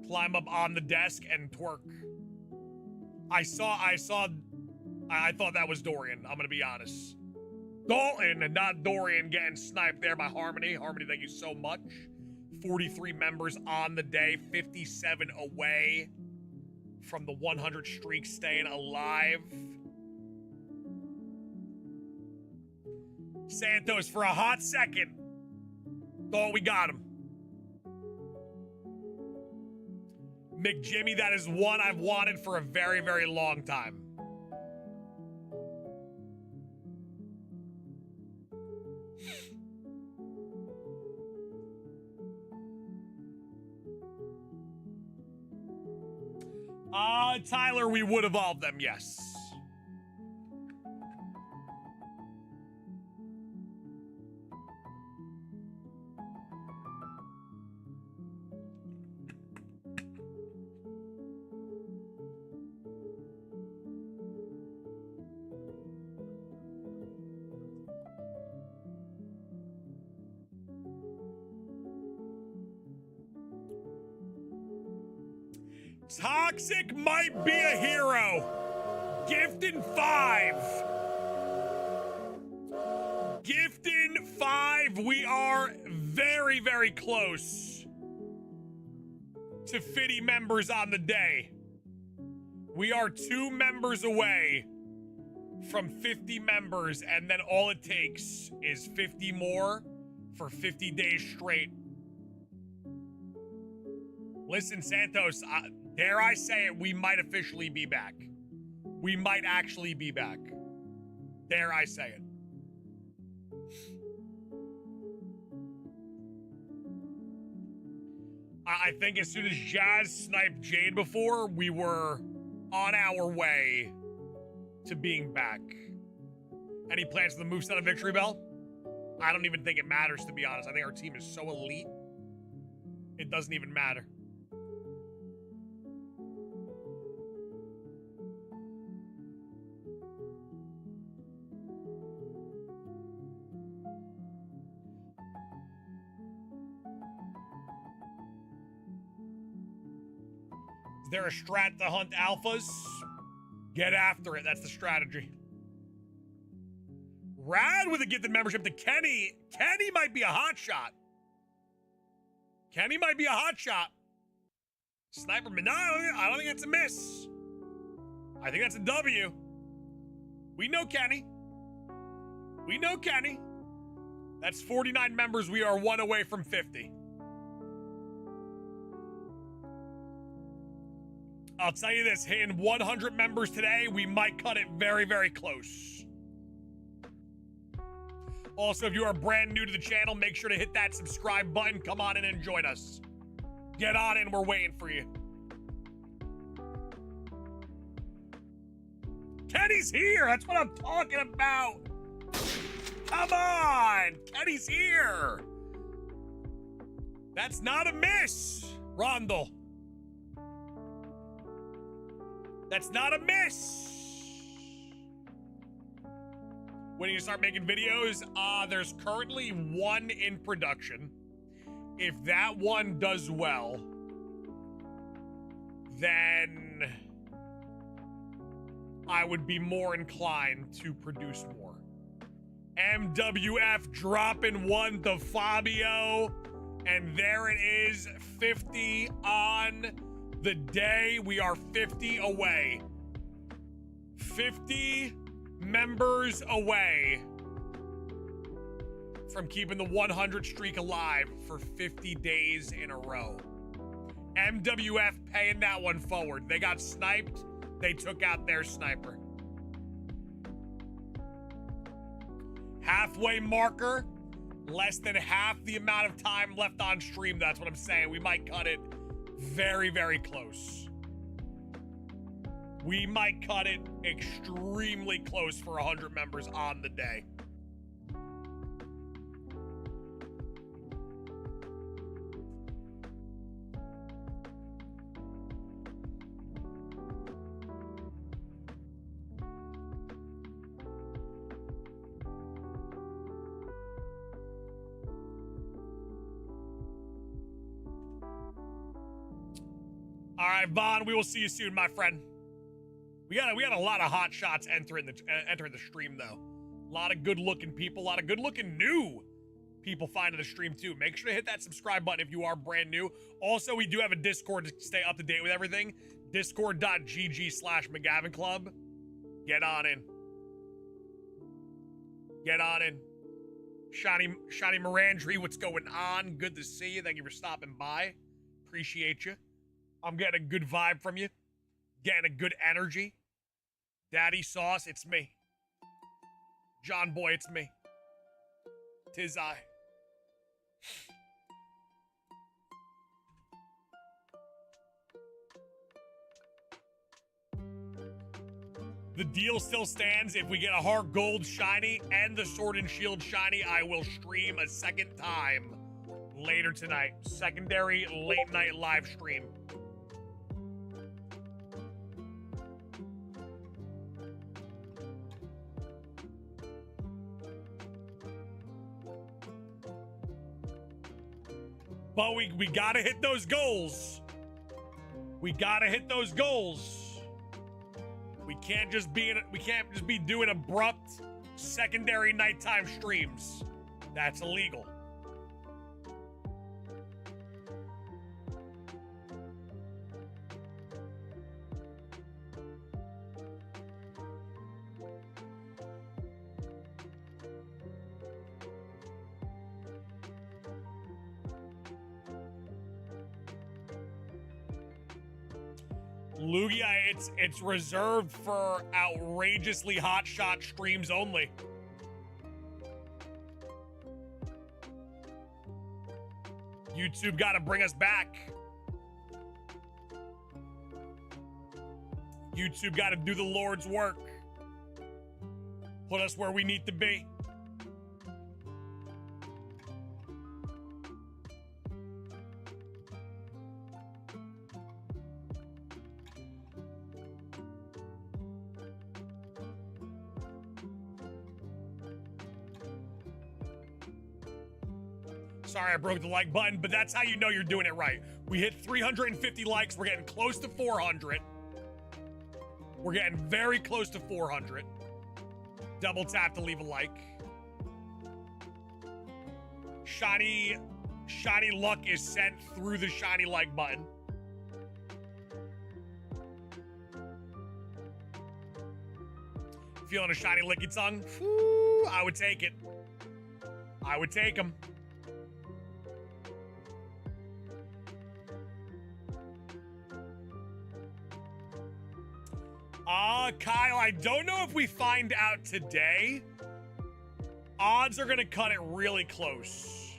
climb up on the desk and twerk. I thought that was Dorian, I'm gonna be honest. Dalton and not Dorian getting sniped there by Harmony. Harmony, thank you so much. 43 members on the day, 57 away from the 100 streak staying alive. Santos, for a hot second, thought we got him. McJimmy, that is one I've wanted for a very, very long time. Tyler, we would evolve them, yes. Toxic might be a hero. Gifting 5. Gifting 5. We are very, very close to 50 members on the day. We are 2 members away from 50 members, and then all it takes is 50 more for 50 days straight. Listen, Santos, dare I say it, we might officially be back. We might actually be back. Dare I say it. I think as soon as Jazz sniped Jade before, we were on our way to being back. Any plans for the moveset of Victory Bell? I don't even think it matters, to be honest. I think our team is so elite, it doesn't even matter. Is there a strat to hunt alphas? Get after it. That's the strategy. Rad with a gifted membership to Kenny. Kenny might be a hot shot. Kenny might be a hot shot. Sniper, no, I don't think that's a miss. I think that's a W. We know Kenny. We know Kenny. That's 49 members. We are one away from 50. I'll tell you this, hitting 100 members today, we might cut it very, very close. Also, if you are brand new to the channel, make sure to hit that subscribe button. Come on in and join us. Get on in, we're waiting for you. Kenny's here, that's what I'm talking about. Come on, Kenny's here. That's not a miss, Rondel. That's not a miss. When you start making videos, there's currently one in production. If that one does well, then I would be more inclined to produce more. MWF dropping one to Fabio, and there it is, 50 on the day. We are 50 away. 50 members away from keeping the 100 streak alive for 50 days in a row. MWF paying that one forward. They got sniped. They took out their sniper. Halfway marker. Less than half the amount of time left on stream. That's what I'm saying. We might cut it very, very close. We might cut it extremely close for 100 members on the day. All right, Vaughn, we will see you soon, my friend. We got a lot of hot shots entering the stream, though. A lot of good-looking people, a lot of good-looking new people finding the stream, too. Make sure to hit that subscribe button if you are brand new. Also, we do have a Discord to stay up to date with everything. Discord.gg/McGavin Club. Get on in. Get on in. Shiny Mirandri, what's going on? Good to see you. Thank you for stopping by. Appreciate you. I'm getting a good vibe from you. Getting a good energy. Daddy Sauce, it's me. John Boy, it's me. 'Tis I. The deal still stands. If we get a Heart Gold Shiny and the Sword and Shield Shiny, I will stream a second time later tonight. Secondary late night live stream. But we gotta hit those goals. We gotta hit those goals. We can't just be doing abrupt secondary nighttime streams. That's illegal. Lugia, it's reserved for outrageously hot shot streams only. YouTube gotta bring us back. YouTube gotta do the Lord's work. Put us where we need to be. Sorry, I broke the like button, but that's how you know you're doing it right. We hit 350 likes. We're getting close to 400. We're getting very close to 400. Double tap to leave a like. Shiny luck is sent through the shiny like button. Feeling a shiny licky tongue? Whew, I would take it. I would take them. Kyle, I don't know if we find out today. Odds are gonna cut it really close.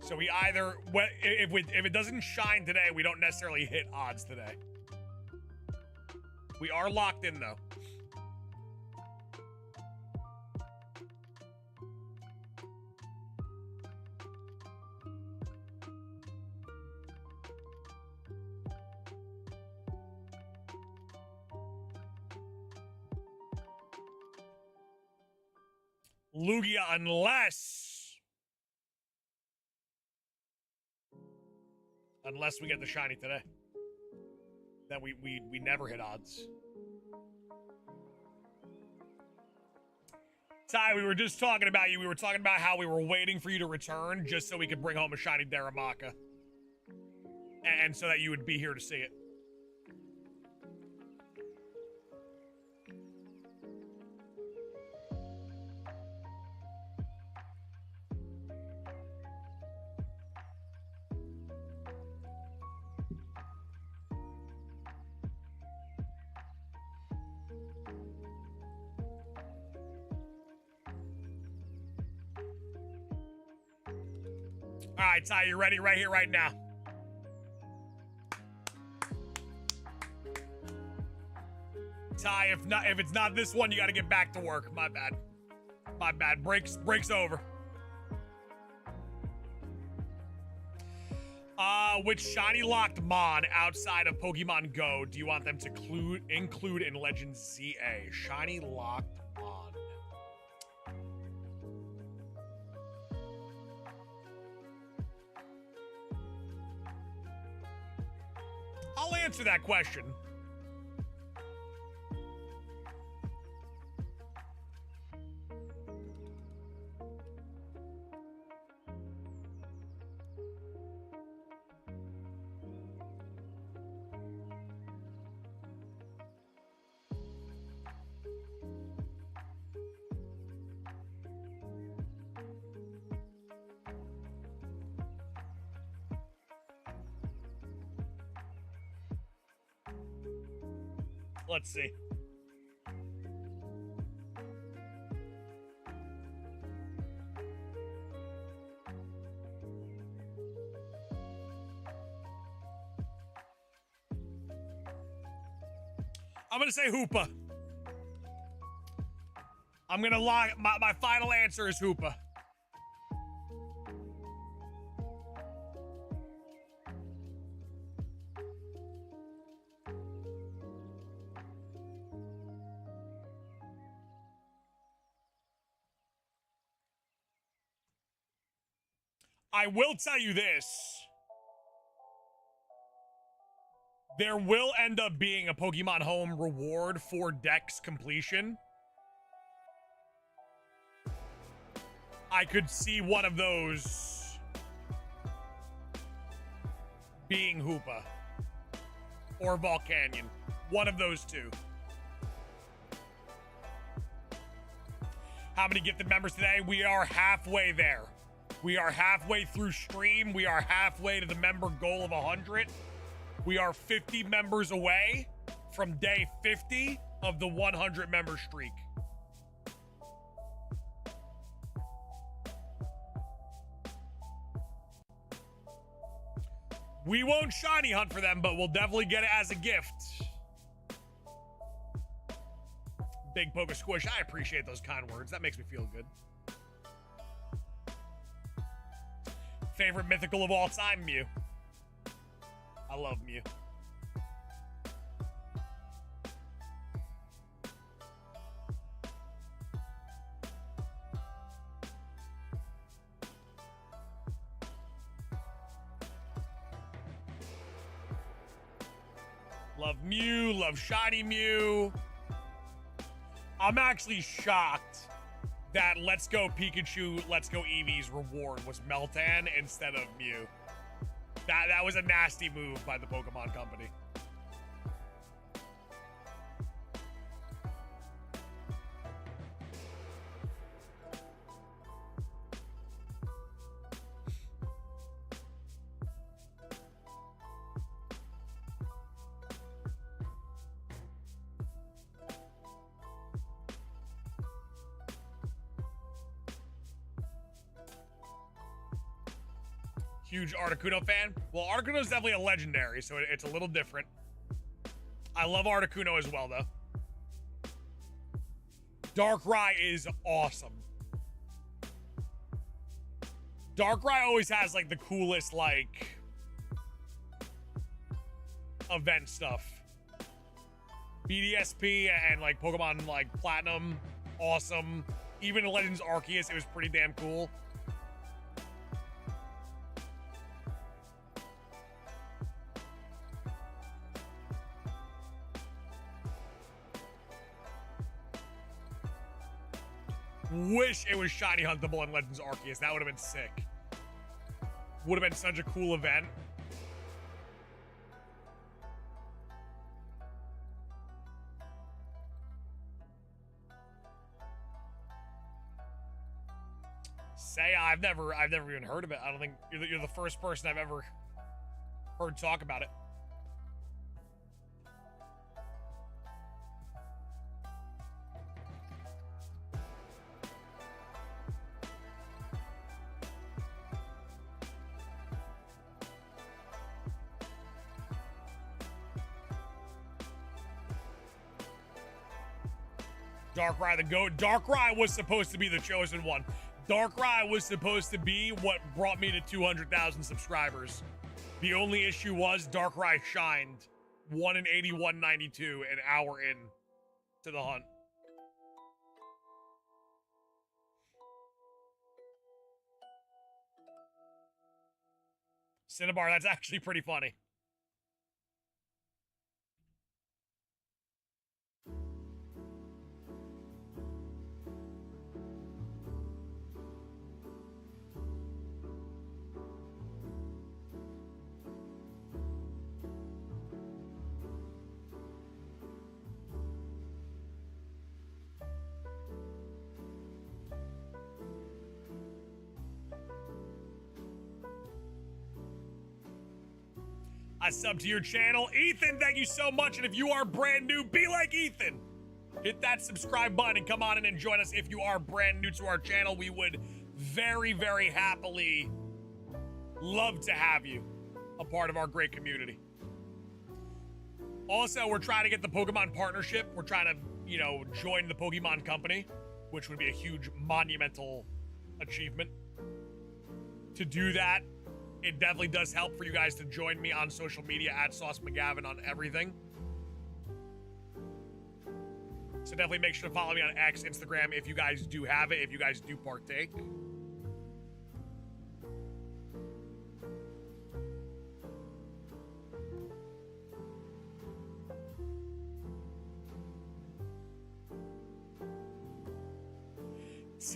So we either, if it doesn't shine today, we don't necessarily hit odds today. We are locked in though. Lugia, unless we get the shiny today, then we never hit odds. Ty, we were just talking about you. We were talking about how we were waiting for you to return just so we could bring home a shiny Darumaka, and so that you would be here to see it. All right, Ty, you ready right here, right now? Ty, if it's not this one, you got to get back to work. My bad. My bad. Breaks over. Which shiny locked mon outside of Pokemon Go do you want them to include in Legends ZA? Shiny locked mon. I'll answer that question. Let's see. I'm gonna say Hoopa. I'm gonna lock my final answer is Hoopa. I will tell you this. There will end up being a Pokemon Home reward for Dex completion. I could see one of those being Hoopa or Volcanion. One of those two. How many gifted members today? We are halfway there. We are halfway through stream. We are halfway to the member goal of 100. We are 50 members away from day 50 of the 100 member streak. We won't shiny hunt for them, but we'll definitely get it as a gift. Big Poke Squish, I appreciate those kind words. That makes me feel good. Favorite mythical of all time, Mew. I love Mew. Love Mew, love Shiny Mew. I'm actually shocked that Let's Go Pikachu, Let's Go Eevee's reward was Meltan instead of Mew. That was a nasty move by the Pokemon Company. Huge Articuno fan. Well, Articuno is definitely a legendary, so it's a little different. I love Articuno as well, though. Darkrai is awesome. Darkrai always has, like, the coolest, like, event stuff. BDSP and, like, Pokemon, like, Platinum, awesome. Even Legends Arceus, it was pretty damn cool. Wish it was shiny huntable in Legends Arceus. That would have been sick. Would have been such a cool event. Say I've never even heard of it. I don't think you're the first person I've ever heard talk about it. Darkrai the GOAT. Darkrai was supposed to be the chosen one. Darkrai was supposed to be what brought me to 200,000 subscribers. The only issue was Darkrai shined 1 in 81.92 an hour in to the hunt. Cinnabar, that's actually pretty funny. I sub to your channel. Ethan, thank you so much. And if you are brand new, be like Ethan. Hit that subscribe button and come on in and join us. If you are brand new to our channel, we would very, very happily love to have you a part of our great community. Also, we're trying to get the Pokemon partnership. We're trying to, you know, join the Pokemon Company, which would be a huge monumental achievement. To do that, it definitely does help for you guys to join me on social media at Sauce McGavin on everything. So definitely make sure to follow me on X, Instagram, if you guys do have it, if you guys do partake.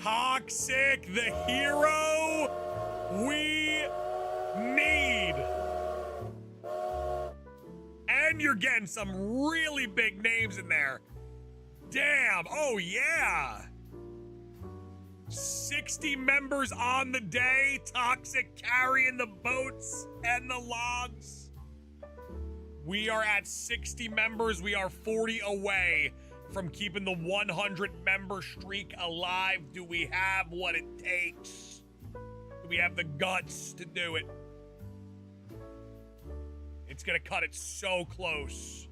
Toxic, the hero we need. And you're getting some really big names in there. Damn, oh yeah. 60 members on the day. Toxic carrying the boats and the logs. We are at 60 members. We are 40 away from keeping the 100 member streak alive. Do we have what it takes? Do we have the guts to do it? It's gonna cut it so close.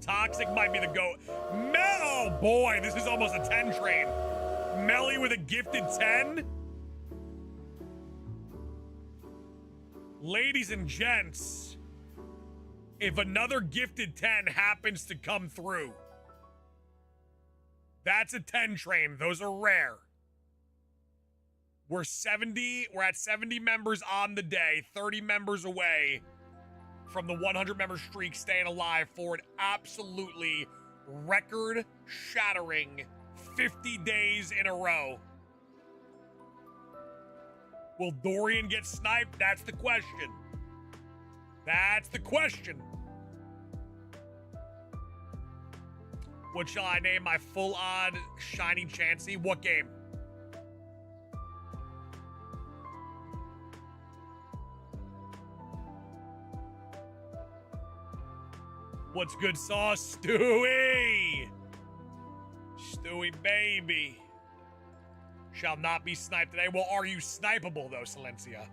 Toxic might be the GOAT. Oh boy, this is almost a 10 train. Melly with a gifted 10? Ladies and gents, if another gifted 10 happens to come through, that's a 10 train. Those are rare. We're at 70 members on the day, 30 members away from the 100 member streak staying alive for an absolutely record shattering 50 days in a row. Will Dorian get sniped? That's the question. That's the question. What shall I name my full-on shiny Chansey? What game? What's good sauce? Stewie! Stewie baby. Shall not be sniped today. Well, are you snipeable though, Silencia?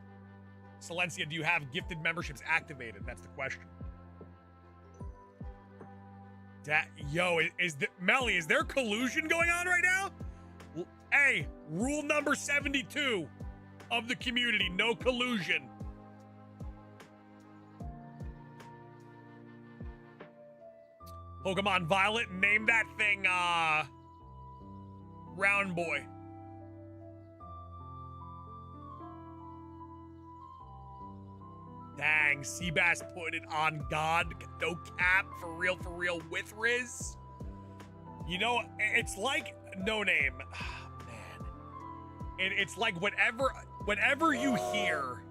Silencia, do you have gifted memberships activated? That's the question. Yo, Melly, is there collusion going on right now? Hey, rule number 72 of the community, no collusion. Pokemon Violet, name that thing, Round Boy. Dang, Seabass put it on God, no cap, for real, with Riz. You know, it's like No Name. Oh, man. It's like whenever you hear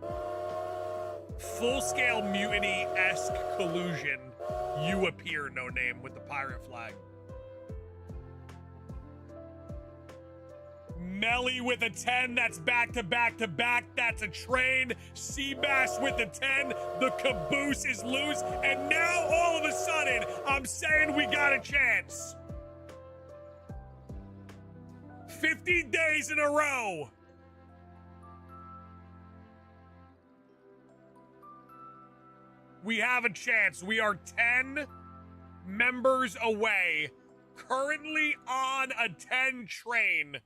full-scale mutiny-esque collusion, you appear, No Name, with the pirate flag. Melly with a 10, that's back to back to back, that's a train. Seabass with a 10, the caboose is loose, and now all of a sudden, I'm saying we got a chance. 50 days in a row. We have a chance. We are 10 members away, currently on a 10 train.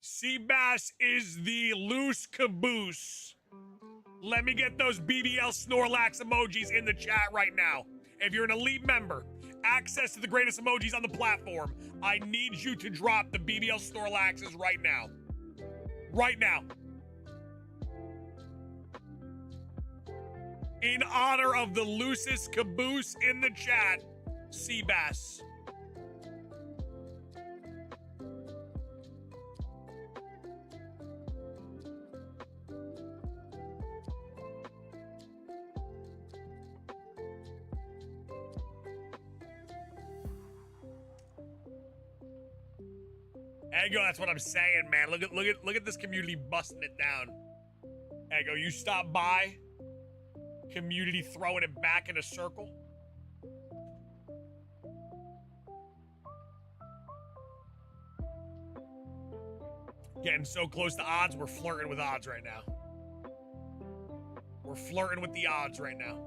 Seabass is the loose caboose. Let me get those BBL Snorlax emojis in the chat right now. If you're an elite member, access to the greatest emojis on the platform, I need you to drop the BBL Snorlaxes right now. Right now. In honor of the loosest caboose in the chat, Seabass. Ego, that's what I'm saying, man. Look at this community busting it down. Ego, you stop by. Community throwing it back in a circle. Getting so close to odds, we're flirting with odds right now. We're flirting with the odds right now.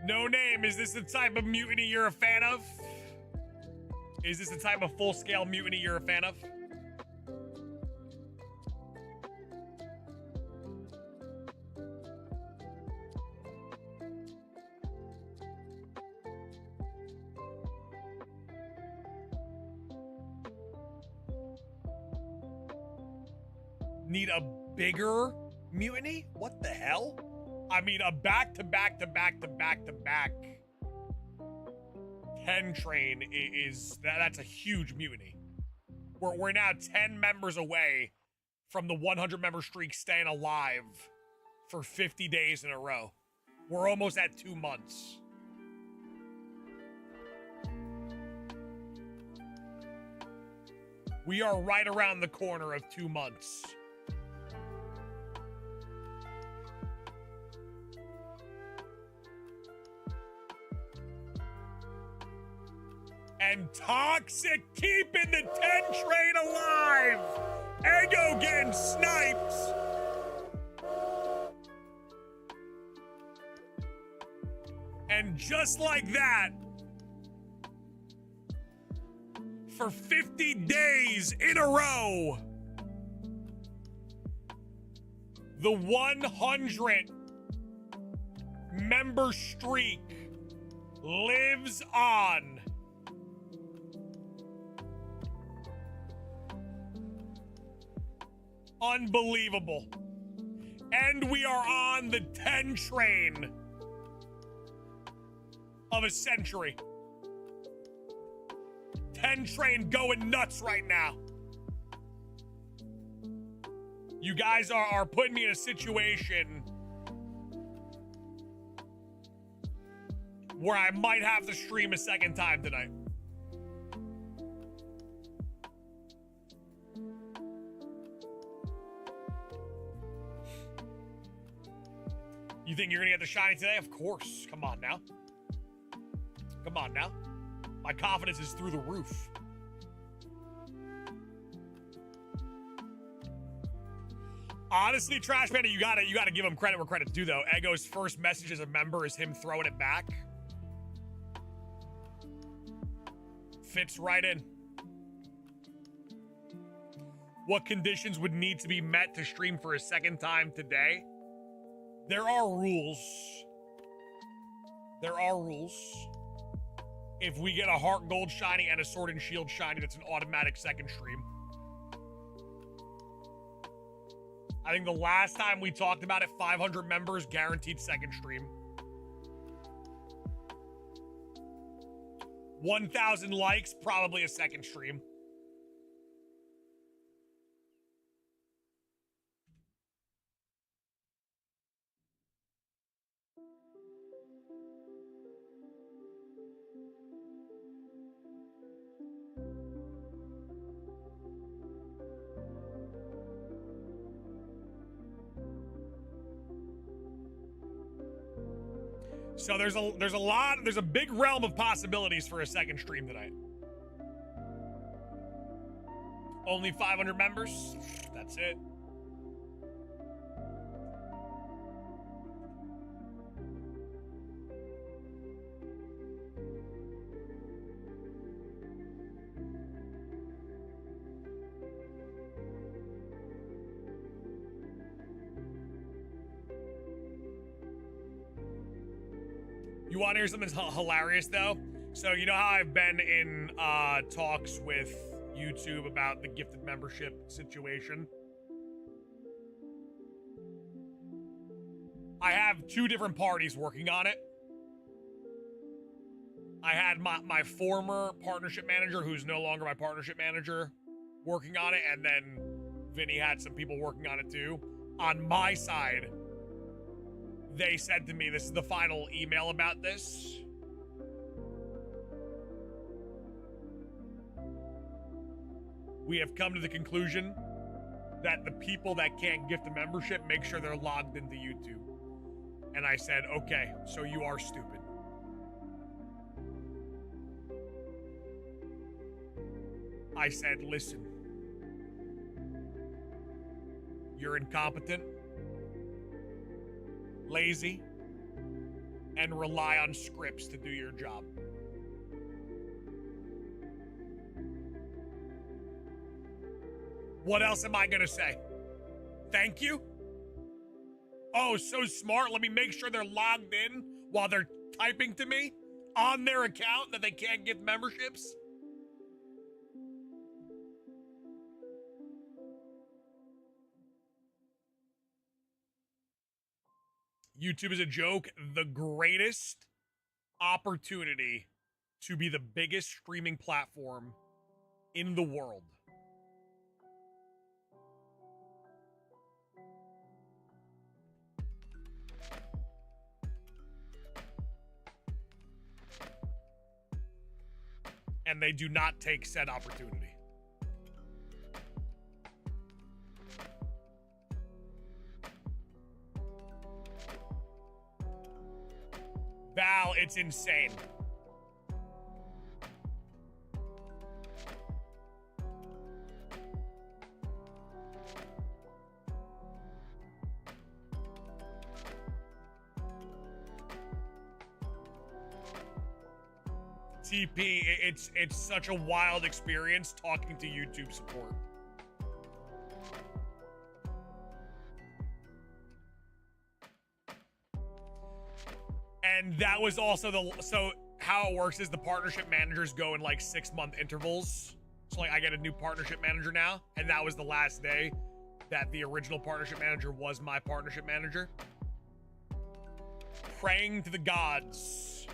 No Name, is this the type of mutiny you're a fan of? Is this the type of full-scale mutiny you're a fan of? Need a bigger mutiny? What the hell? I mean, a back-to-back-to-back-to-back-to-back 10 train that's a huge mutiny. We're now 10 members away from the 100-member streak staying alive for 50 days in a row. We're almost at 2 months. We are right around the corner of 2 months. And Toxic keeping the 10 train alive. Ego getting snipes. And just like that, for 50 days in a row, the 100 member streak lives on. Unbelievable. And we are on the 10 train of a century. 10 train going nuts right now. You guys are putting me in a situation where I might have to stream a second time tonight. You think you're gonna get the shiny today? Of course. Come on now. Come on now. My confidence is through the roof. Honestly, Trash Panda, you gotta give him credit where credit's due, though. Ego's first message as a member is him throwing it back. Fits right in. What conditions would need to be met to stream for a second time today? There are rules. There are rules. If we get a Heart Gold shiny and a Sword and Shield shiny, that's an automatic second stream. I think the last time we talked about it, 500 members, guaranteed second stream. 1,000 likes, probably a second stream. So there's a big realm of possibilities for a second stream tonight. Only 500 members? That's it. You want to hear something hilarious, though? So you know how I've been in talks with YouTube about the gifted membership situation? I have 2 different parties working on it. I had my former partnership manager, who's no longer my partnership manager, working on it, and then Vinny had some people working on it too. On my side, they said to me, this is the final email about this. We have come to the conclusion that the people that can't gift a membership, make sure they're logged into YouTube. And I said, okay, so you are stupid. I said, listen, you're incompetent, lazy, and rely on scripts to do your job. What else am I gonna say? Thank you? Oh, so smart. Let me make sure they're logged in while they're typing to me on their account that they can't get memberships. YouTube is a joke. The greatest opportunity to be the biggest streaming platform in the world. And they do not take said opportunity. Val, it's insane. TP, it's such a wild experience talking to YouTube support. And that was also so how it works is the partnership managers go in like 6-month intervals. So like I get a new partnership manager now, and that was the last day that the original partnership manager was my partnership manager. Praying to the gods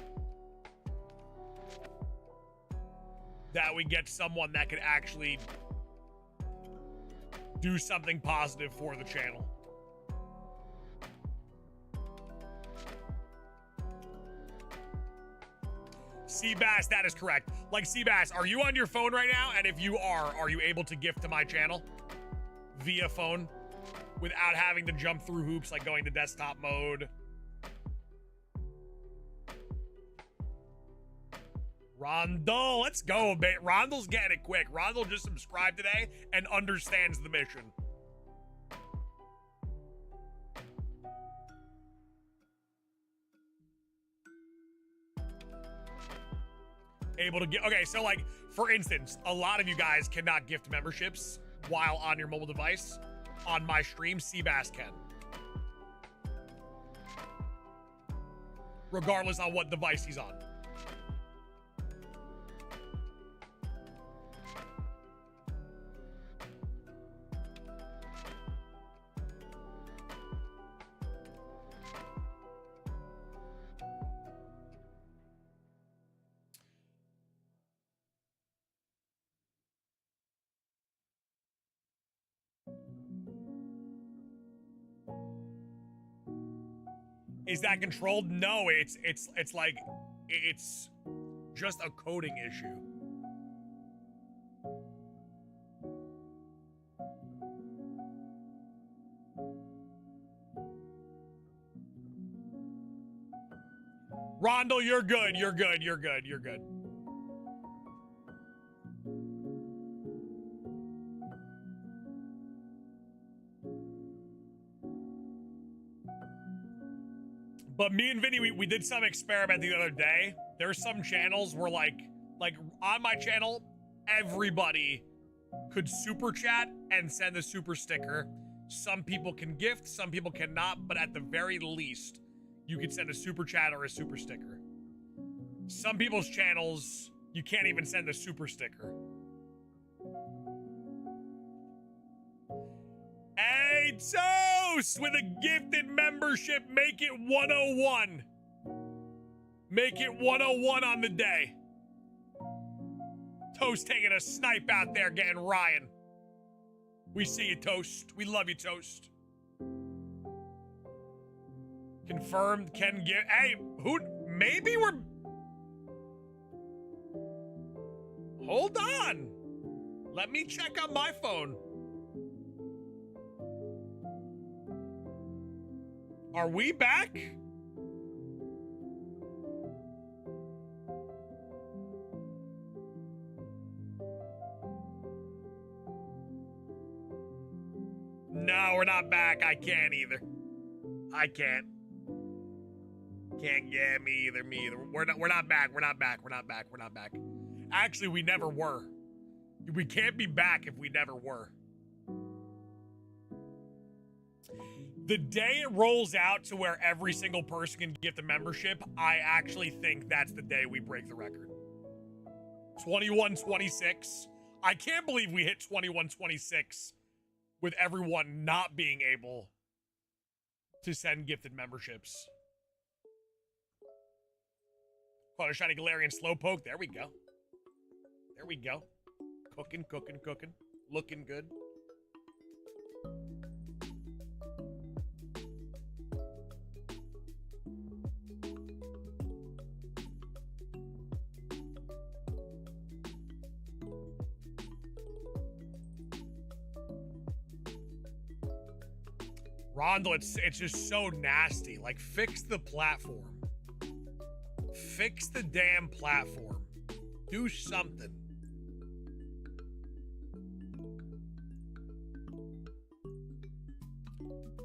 that we get someone that could actually do something positive for the channel. Seabass, that is correct. Like, Seabass, are you on your phone right now? And if you are you able to gift to my channel via phone without having to jump through hoops like going to desktop mode? Rondel, let's go, babe. Rondel's getting it quick. Rondel just subscribed today and understands the mission. Able to get, okay, so like, for instance, a lot of you guys cannot gift memberships while on your mobile device. On my stream, Seabass can. Regardless on what device he's on. Is that controlled? No, it's like, it's just a coding issue. Rondel, you're good, you're good, you're good, you're good. But me and Vinny, we did some experiment the other day. There's some channels where like on my channel, everybody could super chat and send a super sticker. Some people can gift, some people cannot, but at the very least, you could send a super chat or a super sticker. Some people's channels, you can't even send a super sticker. Hey, Toast with a gifted membership. Make it 101. Make it 101 on the day. Toast taking a snipe out there getting Ryan. We see you, Toast. We love you, Toast. Confirmed, can give. Hey, who? Maybe we're. Hold on. Let me check on my phone. Are we back? No, we're not back. I can't either. I can't. Can't get me either. Me either. We're not back. We're not back. We're not back. We're not back. Actually, we never were. We can't be back if we never were. The day it rolls out to where every single person can get the membership, I actually think that's the day we break the record. 21-26. I can't believe we hit 21-26 with everyone not being able to send gifted memberships. Caught a shiny Galarian Slowpoke. There we go. There we go. Cooking, cooking, cooking. Looking good. Rondo, it's just so nasty. Like, fix the platform. Fix the damn platform. Do something.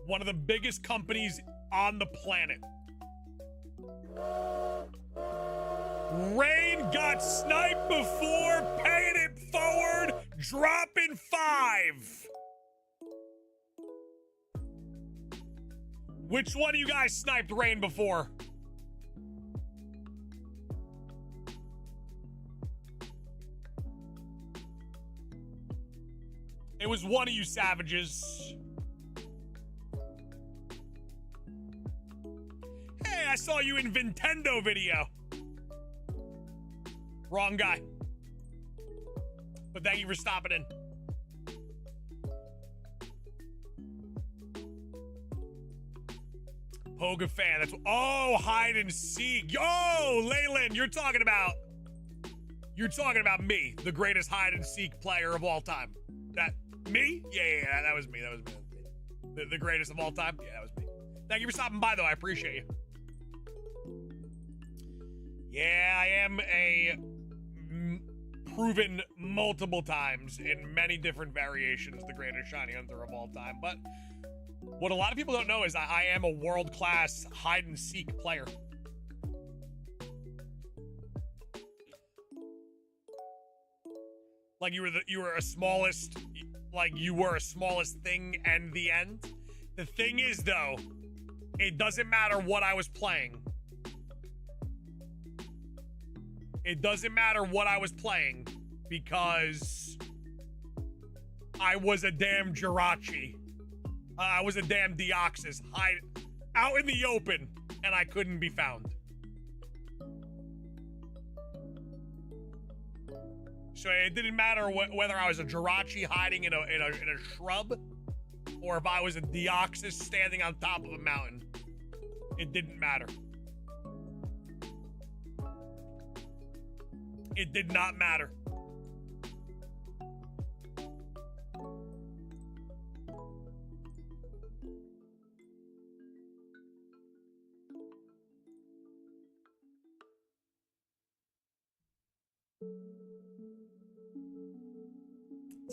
One of the biggest companies on the planet. Rain got sniped before, paying it forward, dropping 5. Which one of you guys sniped Rain before? It was one of you savages. Hey, I saw you in Nintendo video. Wrong guy. But thank you for stopping in. Poga fan, that's hide and seek. Yo, Leyland, you're talking about me, the greatest hide and seek player of all time. That me? Yeah, that was me. That was me. The greatest of all time? Yeah, that was me. Thank you for stopping by, though. I appreciate you. Yeah, I am proven multiple times in many different variations the greatest shiny hunter of all time. But what a lot of people don't know is I am a world-class hide-and-seek player. Like you were a smallest thing and the end. The thing is, though, it doesn't matter what I was playing. It doesn't matter what I was playing because I was a damn Jirachi. I was a damn Deoxys, out in the open, and I couldn't be found. So it didn't matter whether I was a Jirachi hiding in a shrub, or if I was a Deoxys standing on top of a mountain. It didn't matter. It did not matter.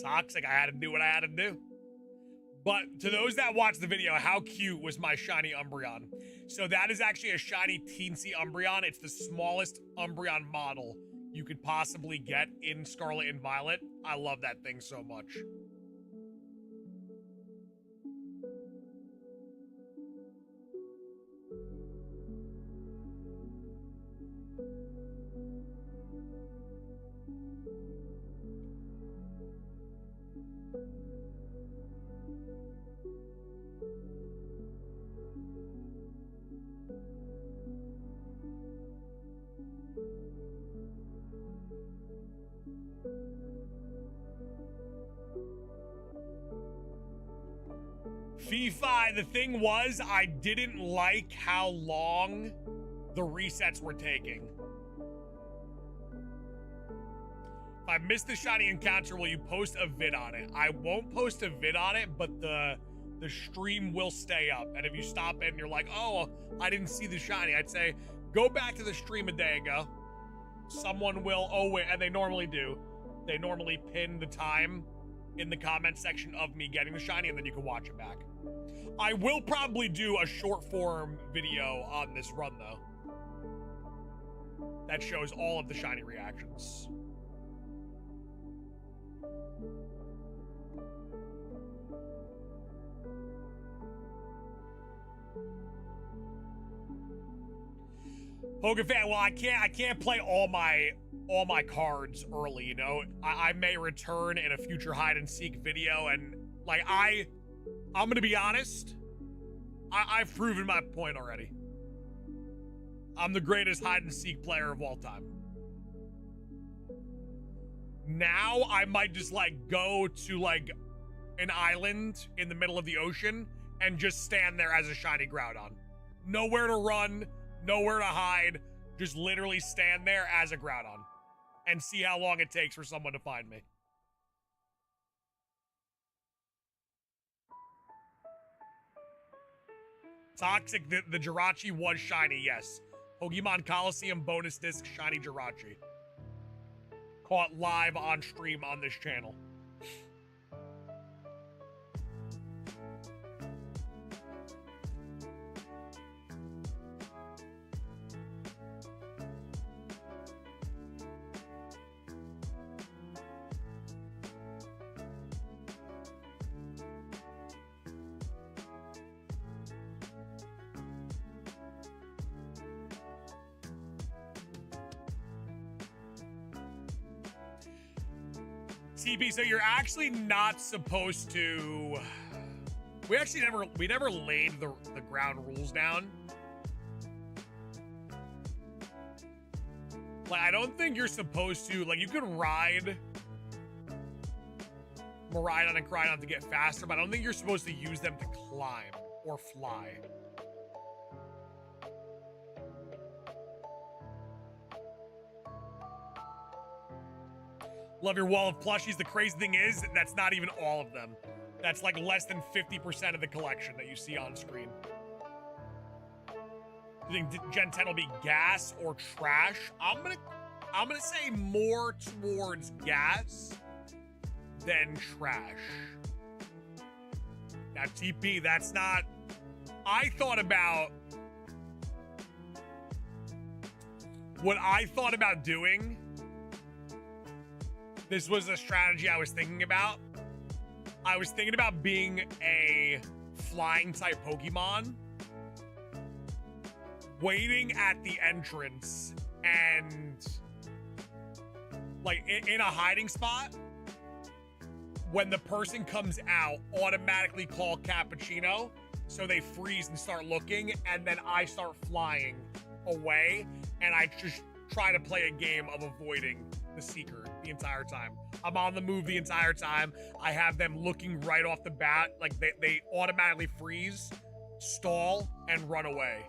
Toxic, I had to do what I had to do. But to those that watched the video, how cute was my shiny Umbreon? So that is actually a shiny teensy Umbreon. It's the smallest Umbreon model you could possibly get in Scarlet and Violet. I love that thing so much. Fi, the thing was, I didn't like how long the resets were taking. If I missed the shiny encounter, will you post a vid on it? I won't post a vid on it, but the stream will stay up. And if you stop it and you're like, oh, I didn't see the shiny, I'd say, go back to the stream a day ago. Someone will, and they normally do. They normally pin the time in the comment section of me getting the shiny, and then you can watch it back. I will probably do a short form video on this run, though. That shows all of the shiny reactions. Hogan fan, well, I can't play all my cards early, you know. I may return in a future hide and seek video, and like I'm gonna be honest, I've proven my point already. I'm the greatest hide-and-seek player of all time. Now, I might just, like, go to, like, an island in the middle of the ocean and just stand there as a shiny Groudon. Nowhere to run, nowhere to hide, just literally stand there as a Groudon and see how long it takes for someone to find me. Toxic, the Jirachi was shiny, yes. Pokemon Coliseum bonus disc shiny Jirachi. Caught live on stream on this channel. TP, so you're actually not supposed to. We never laid the ground rules down. Like, I don't think you're supposed to, like, you can ride Miraidon and Crydon to get faster, but I don't think you're supposed to use them to climb or fly. Love your wall of plushies. The crazy thing is, that's not even all of them. That's like less than 50% of the collection that you see on screen. You think Gen 10 will be gas or trash? I'm gonna say more towards gas than trash. Now, TP, that's not. I thought about what I thought about doing. This was a strategy I was thinking about. I was thinking about being a flying type Pokemon, waiting at the entrance and like in a hiding spot. When the person comes out, automatically call Cappuccino so they freeze and start looking, and then I start flying away, and I just try to play a game of avoiding the Seeker the entire time. I'm on the move the entire time. I have them looking right off the bat, like they automatically freeze, stall, and run away.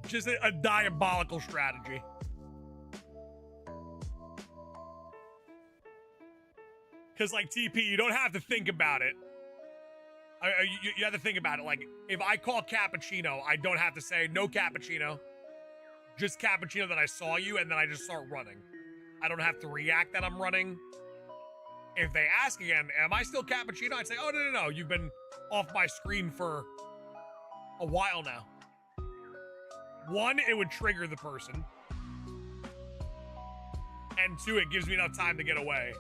Just a diabolical strategy. Because, like, TP, you don't have to think about it. You have to think about it. Like, if I call Cappuccino, I don't have to say, no Cappuccino. Just Cappuccino that I saw you, and then I just start running. I don't have to react that I'm running. If they ask again, am I still Cappuccino? I'd say, oh, no. You've been off my screen for a while now. One, it would trigger the person. And two, it gives me enough time to get away.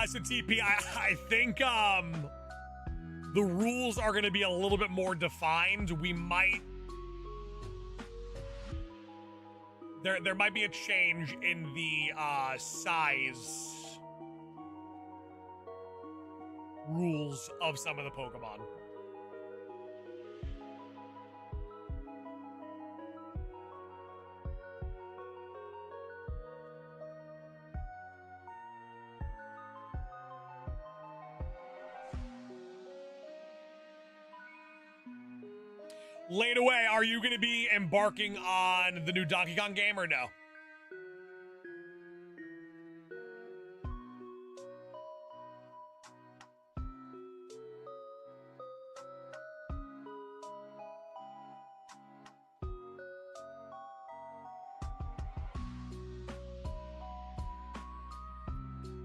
So TP, I think the rules are going to be a little bit more defined. We might... There might be a change in the size rules of some of the Pokemon. Laid away, are you going to be embarking on the new Donkey Kong game or no?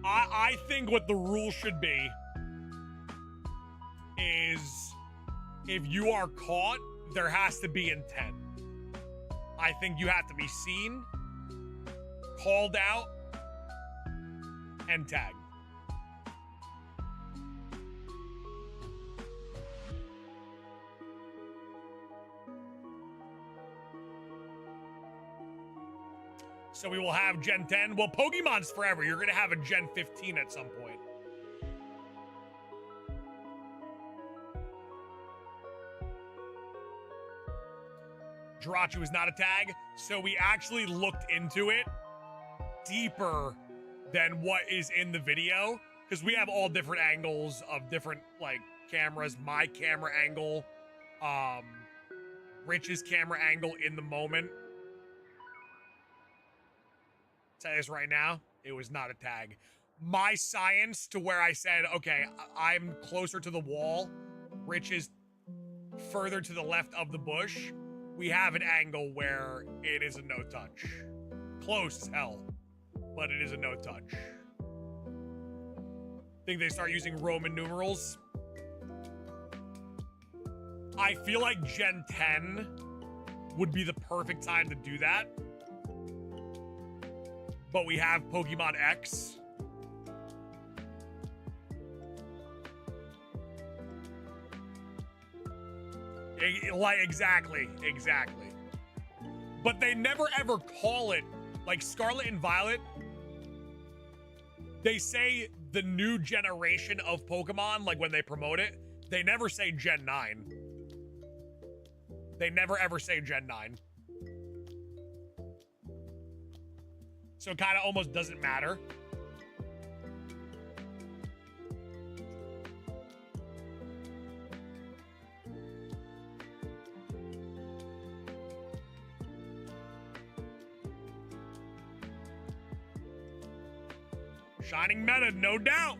I think what the rule should be is if you are caught, there has to be intent. I think you have to be seen, called out, and tagged. So we will have Gen 10. Well, Pokemon's forever. You're gonna have a Gen 15 at some point. Jirachi was not a tag, so we actually looked into it deeper than what is in the video, because we have all different angles of different like cameras. My camera angle, Rich's camera angle in the moment. Say this right now, it was not a tag. My science to where I said, okay, I'm closer to the wall, Rich is further to the left of the bush. We have an angle where it is a no touch. Close as hell, but it is a no touch. Think they start using Roman numerals? I feel like Gen 10 would be the perfect time to do that. But we have Pokemon X. Like, exactly. But they never ever call it, like Scarlet and Violet, they say the new generation of Pokemon, like when they promote it, they never say Gen 9. They never ever say Gen 9. So it kind of almost doesn't matter. Shining meta, no doubt.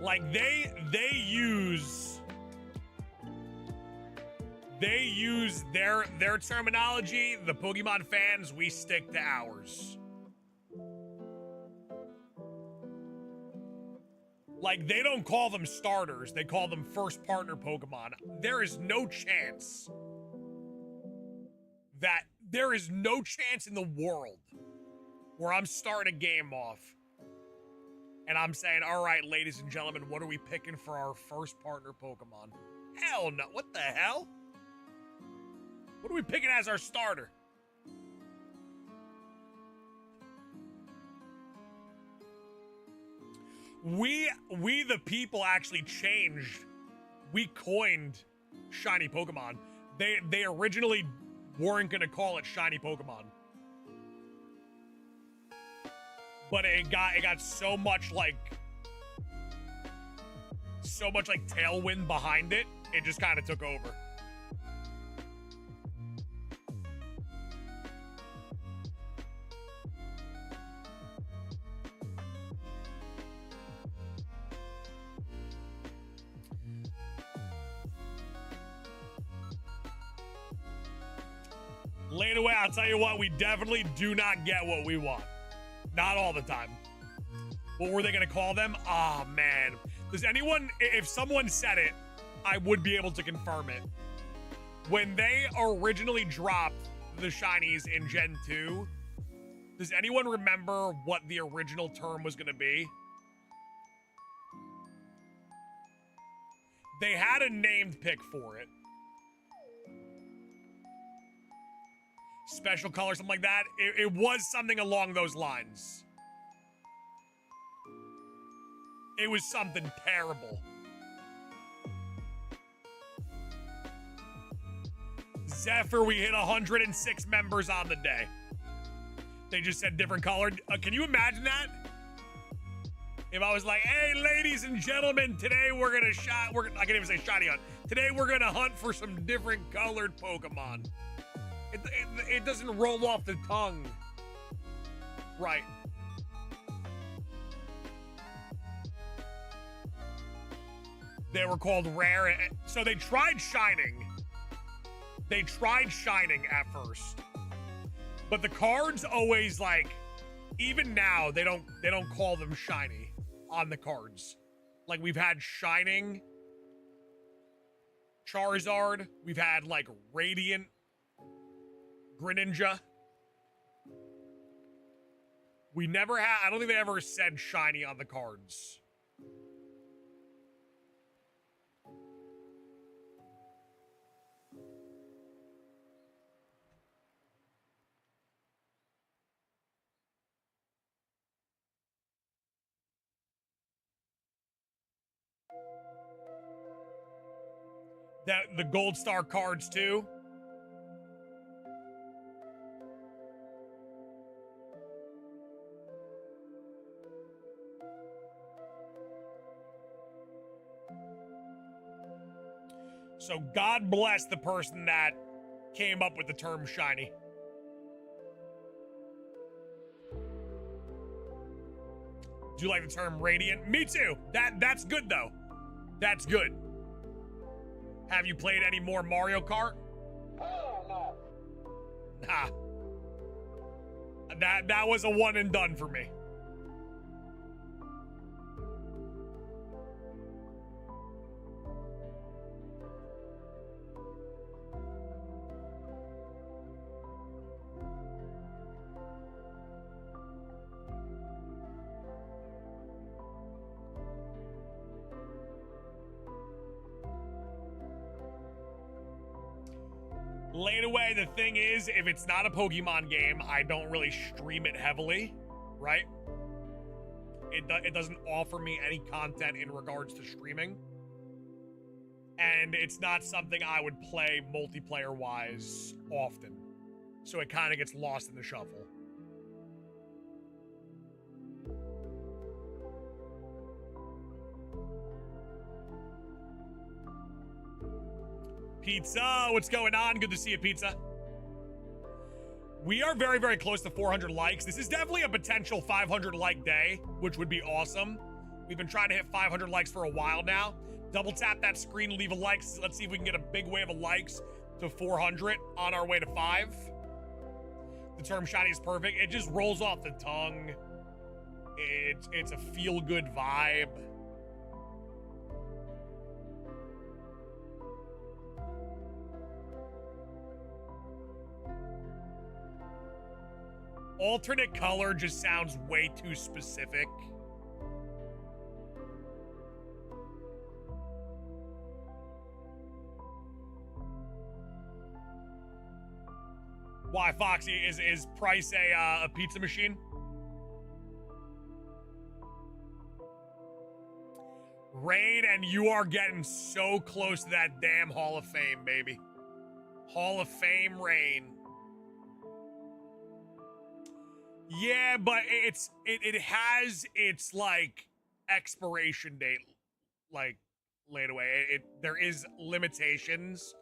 Like they use their terminology. The Pokemon fans, we stick to ours. Like they don't call them starters, they call them first partner Pokemon. There is no chance in the world where I'm starting a game off and I'm saying, all right, ladies and gentlemen, what are we picking for our first partner Pokemon? Hell no. What the hell? What are we picking as our starter? We the people actually changed. We coined shiny Pokemon. They originally weren't going to call it shiny Pokemon. But it got so much like tailwind behind it, it just kind of took over. Laid away, I'll tell you what, we definitely do not get what we want. Not all the time. What were they going to call them? Oh, man. Does anyone, if someone said it, I would be able to confirm it. When they originally dropped the Shinies in Gen 2, does anyone remember what the original term was going to be? They had a named pick for it. Special color, something like that. It was something along those lines. It was something terrible. Zephyr, we hit 106 members on the day. They just said different colored. Can you imagine that? If I was like, hey, ladies and gentlemen, today we're gonna I can't even say shiny hunt. Today we're gonna hunt for some different colored Pokemon. It doesn't roll off the tongue. Right. They were called rare. So they tried shining. They tried shining at first. But the cards always like, even now, they don't call them shiny. on the cards. Like, we've had Shining Charizard. We've had, like, Radiant Greninja. We never had... I don't think they ever said Shiny on the cards. The Gold Star cards, too. So God bless the person that came up with the term shiny. Do you like the term radiant? Me too. That's good though. That's good. Have you played any more Mario Kart? Hell no. Nah. That was a one and done for me. Laid away, the thing is, if it's not a Pokemon game, I don't really stream it heavily, right? It doesn't offer me any content in regards to streaming. And it's not something I would play multiplayer-wise often. So it kind of gets lost in the shuffle. Pizza, what's going on? Good to see you, Pizza. We are very, very close to 400 likes. This is definitely a potential 500 like day, which would be awesome. We've been trying to hit 500 likes for a while now. Double tap that screen, leave a like. Let's see if we can get a big wave of likes to 400 on our way to 5. The term shiny is perfect. It just rolls off the tongue. It's a feel-good vibe. Alternate color just sounds way too specific. Why, Foxy? Is Price a pizza machine? Rain, and you are getting so close to that damn Hall of Fame, baby. Hall of Fame Rain. Yeah, but it has its like expiration date like laid away. There is limitations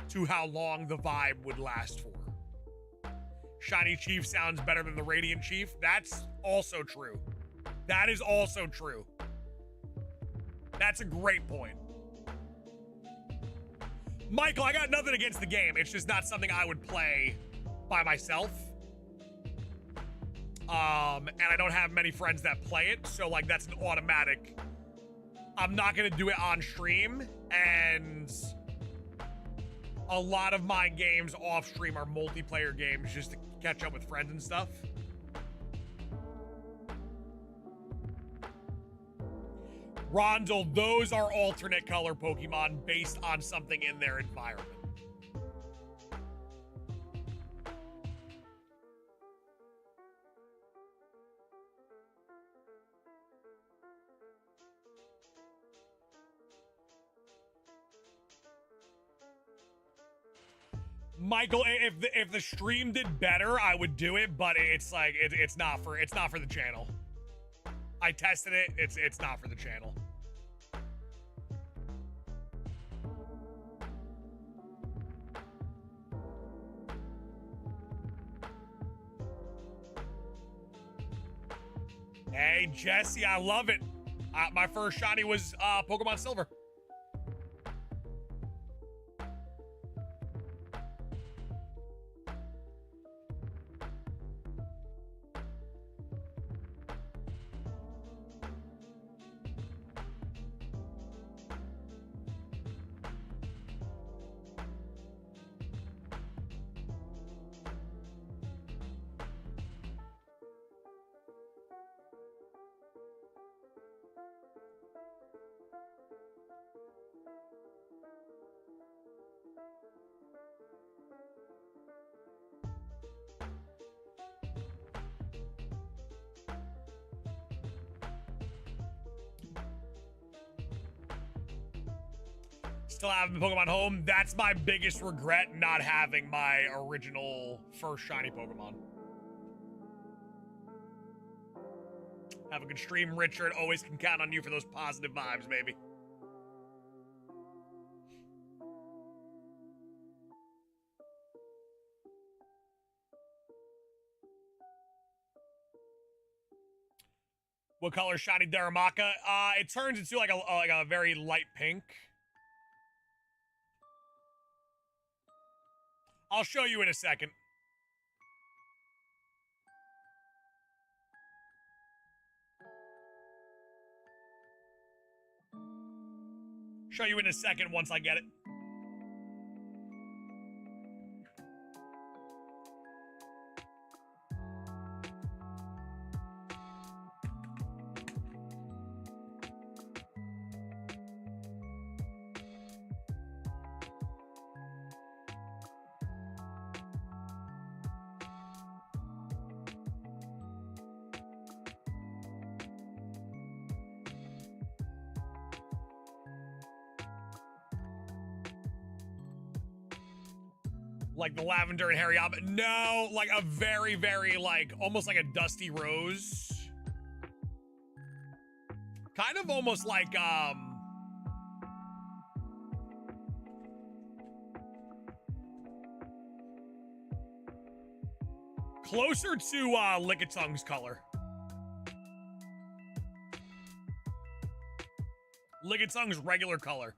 to how long the vibe would last for. Shiny Chief sounds better than the Radiant Chief. That's also true. That is also true. That's a great point. Michael, I got nothing against the game. It's just not something I would play by myself. And I don't have many friends that play it, so like that's an automatic. I'm not gonna do it on stream, and a lot of my games off stream are multiplayer games just to catch up with friends and stuff. Rondel, those are alternate color Pokemon based on something in their environment. Michael, if the stream did better, I would do it, but it's like it's not for the channel. I tested it. It's not for the channel. Hey, Jesse, I love it. My first shiny was Pokemon Silver. Still having Pokemon Home. That's my biggest regret, not having my original first shiny Pokemon. Have a good stream, Richard. Always can count on you for those positive vibes, baby. What color is shiny Darumaka? It turns into like a very light pink. I'll show you in a second. Show you in a second once I get it. Like the lavender and Hariyama. No, like a very, very, like, almost like a dusty rose. Kind of almost like, closer to, Lickitung's color. Lickitung's regular color.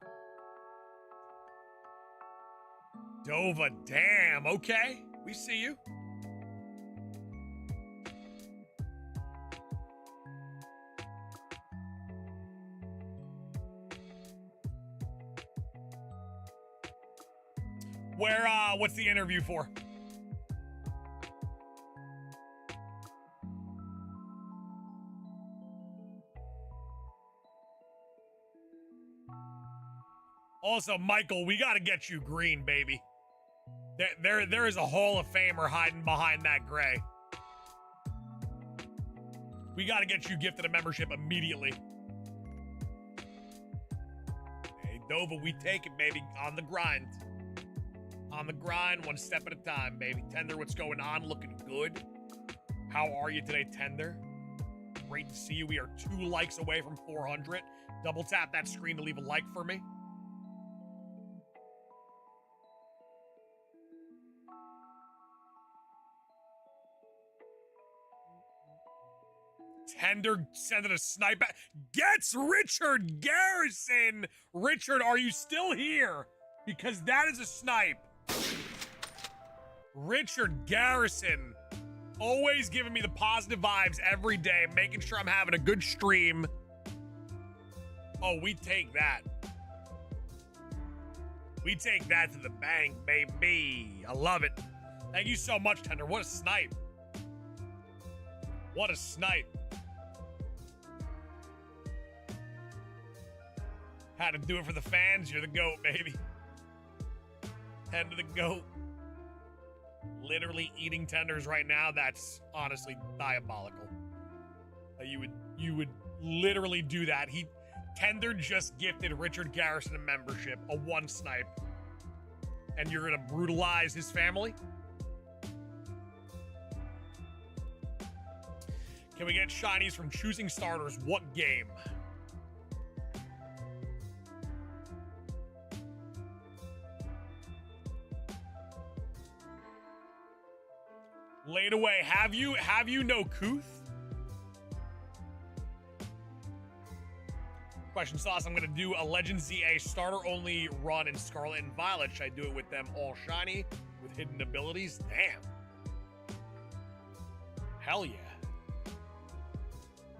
Dova, damn, okay. We see you. Where, what's the interview for? Also, Michael, we gotta get you green, baby. There is a Hall of Famer hiding behind that gray. We gotta get you gifted a membership immediately. Hey, Dova, we take it, baby. On the grind. On the grind, one step at a time, baby. Tender, what's going on? Looking good. How are you today, Tender? Great to see you. We are 2 likes away from 400. Double tap that screen to leave a like for me. Tender sending a snipe. Gets Richard Garrison. Richard, are you still here? Because that is a snipe. Richard Garrison. Always giving me the positive vibes every day. Making sure I'm having a good stream. Oh, we take that. We take that to the bank, baby. I love it. Thank you so much, Tender. What a snipe. What a snipe. Had to do it for the fans. You're the GOAT, baby. Tender the GOAT. Literally eating tenders right now. That's honestly diabolical. You would literally do that. Tender just gifted Richard Garrison a membership, a 1 snipe, and you're gonna brutalize his family? Can we get shinies from choosing starters? What game? Laid away. Have you no Kuth? Question Sauce, I'm gonna do a Legend ZA starter only run in Scarlet and Violet. Should I do it with them all shiny with hidden abilities? Damn. Hell yeah.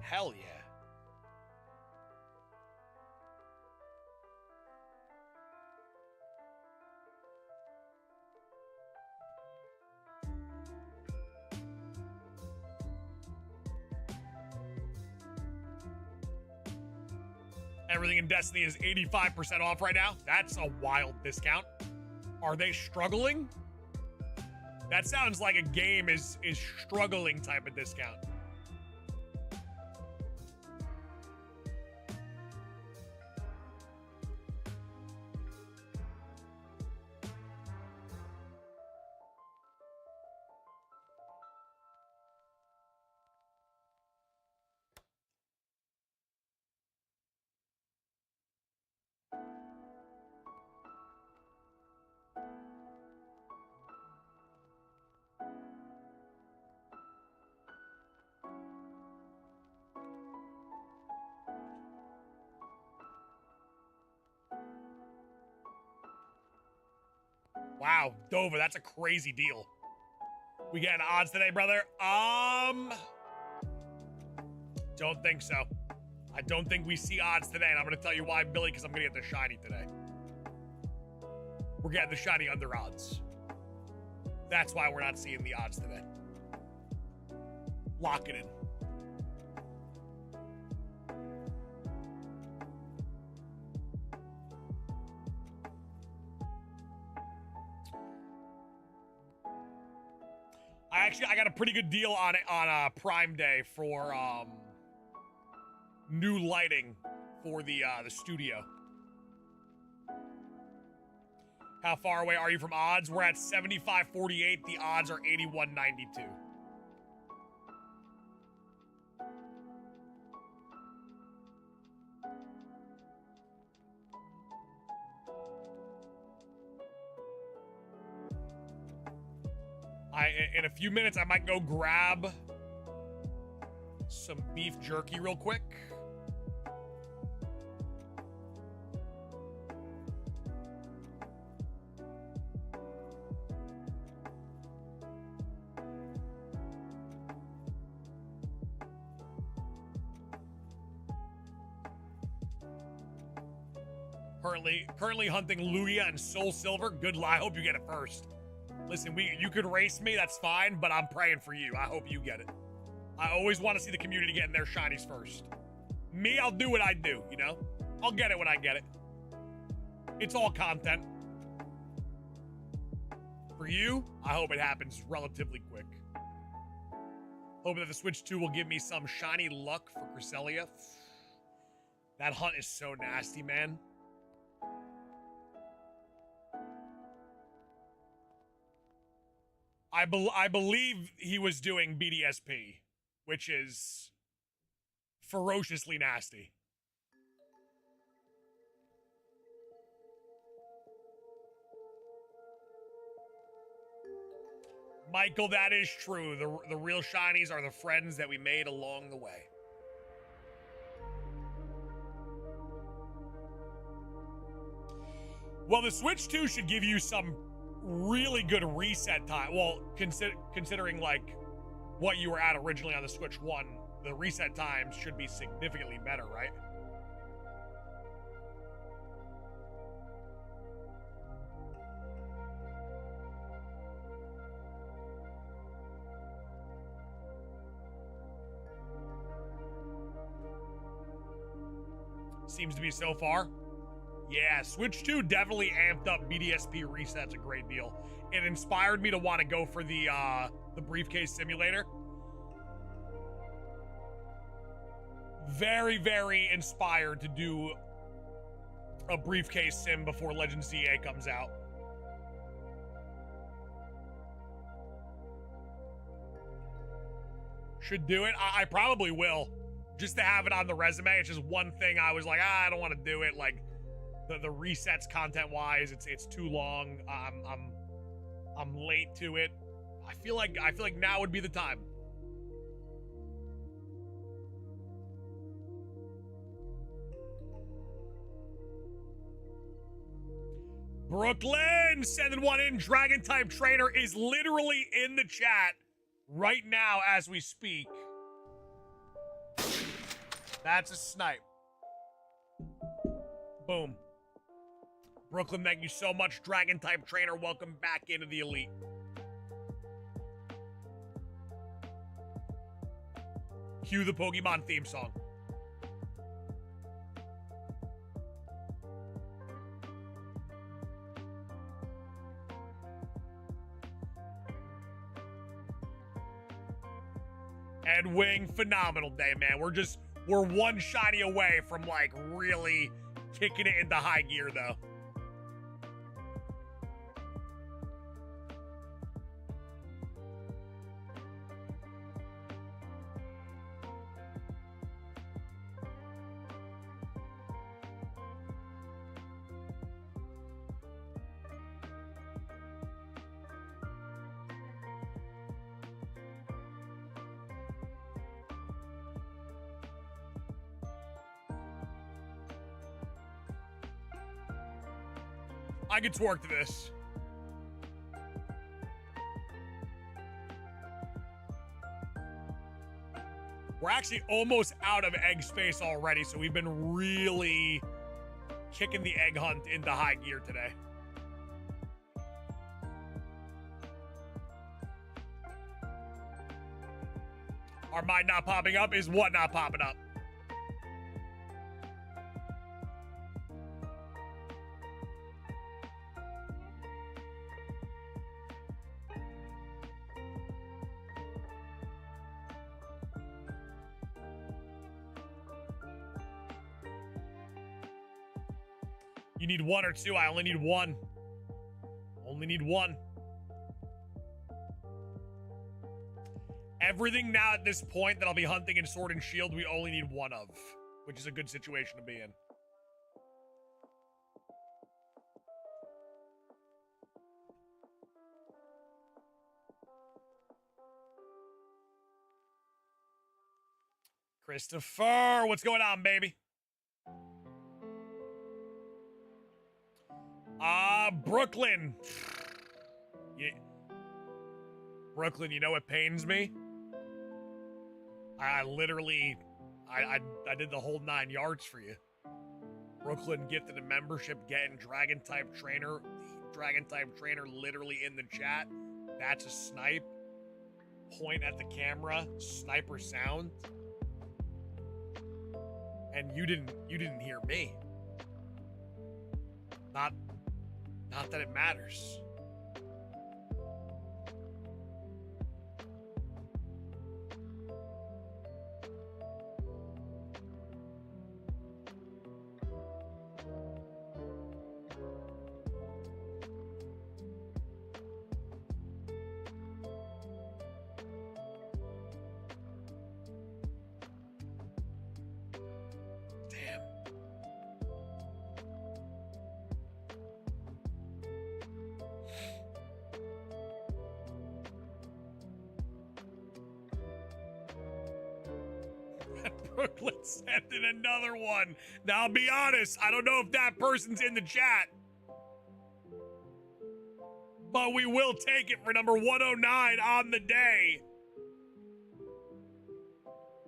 Hell yeah. Everything in Destiny is 85% off right now. That's a wild discount. Are they struggling? That sounds like a game is struggling type of discount. Wow, Dova, that's a crazy deal. We getting odds today, brother? Don't think so. I don't think we see odds today, and I'm gonna tell you why, Billy, because I'm gonna get the shiny today. We're getting the shiny under odds. That's why we're not seeing the odds today. Lock it in. I got a pretty good deal on it on Prime Day for new lighting for the studio. How far away are you from odds? We're at 75.48. The odds are 81.92. In a few minutes, I might go grab some beef jerky real quick. Currently hunting Lugia and Soul Silver. Good luck. I hope you get it first. Listen, you could race me, that's fine, but I'm praying for you. I hope you get it. I always want to see the community getting their shinies first. Me, I'll do what I do, you know? I'll get it when I get it. It's all content. For you, I hope it happens relatively quick. Hoping that the Switch 2 will give me some shiny luck for Cresselia. That hunt is so nasty, man. I believe he was doing BDSP, which is ferociously nasty. Michael, that is true. The real shinies are the friends that we made along the way. Well, the Switch 2 should give you some really good reset time. Well, considering like what you were at originally on the Switch 1, the reset times should be significantly better, right? Seems to be so far. Yeah, Switch 2 definitely amped up BDSP resets a great deal. It inspired me to want to go for the briefcase simulator. Very, very inspired to do a briefcase sim before Legends ZA comes out. Should do it. I probably will. Just to have it on the resume. It's just one thing I was like, I don't want to do it. Like, the resets content-wise, it's too long. I'm late to it. I feel like now would be the time. Brooklyn sending one in. Dragon type trainer is literally in the chat right now as we speak. That's a snipe. Boom. Brooklyn, thank you so much. Dragon type trainer, welcome back into the elite. Cue the Pokemon theme song. Edwing, phenomenal day, man. We're one shiny away from like really kicking it into high gear though. I could twerk to this. We're actually almost out of egg space already, so we've been really kicking the egg hunt into high gear today. Our mind not popping up is what not popping up? You need one or two. I only need one. Only need one. Everything now at this point that I'll be hunting in Sword and Shield, we only need one of, which is a good situation to be in. Christopher, what's going on, baby? Brooklyn. Yeah. Brooklyn, you know what pains me? I literally, I did the whole 9 yards for you. Brooklyn gifted a membership, getting Dragon type trainer literally in the chat. That's a snipe. Point at the camera, sniper sound. And you didn't hear me. Not that it matters. Brooklyn sent in another one. Now, I'll be honest, I don't know if that person's in the chat. But we will take it for number 109 on the day.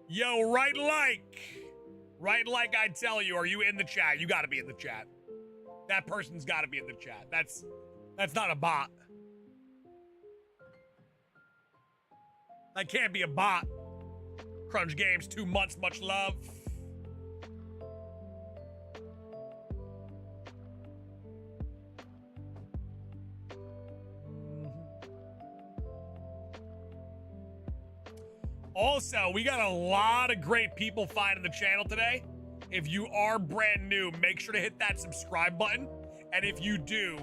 Yo, right like I tell you, are you in the chat? You gotta be in the chat. That person's gotta be in the chat. That's not a bot. That can't be a bot. Crunch Games, 2 months, much love. Also, we got a lot of great people finding the channel today. If you are brand new, make sure to hit that subscribe button. And if you do,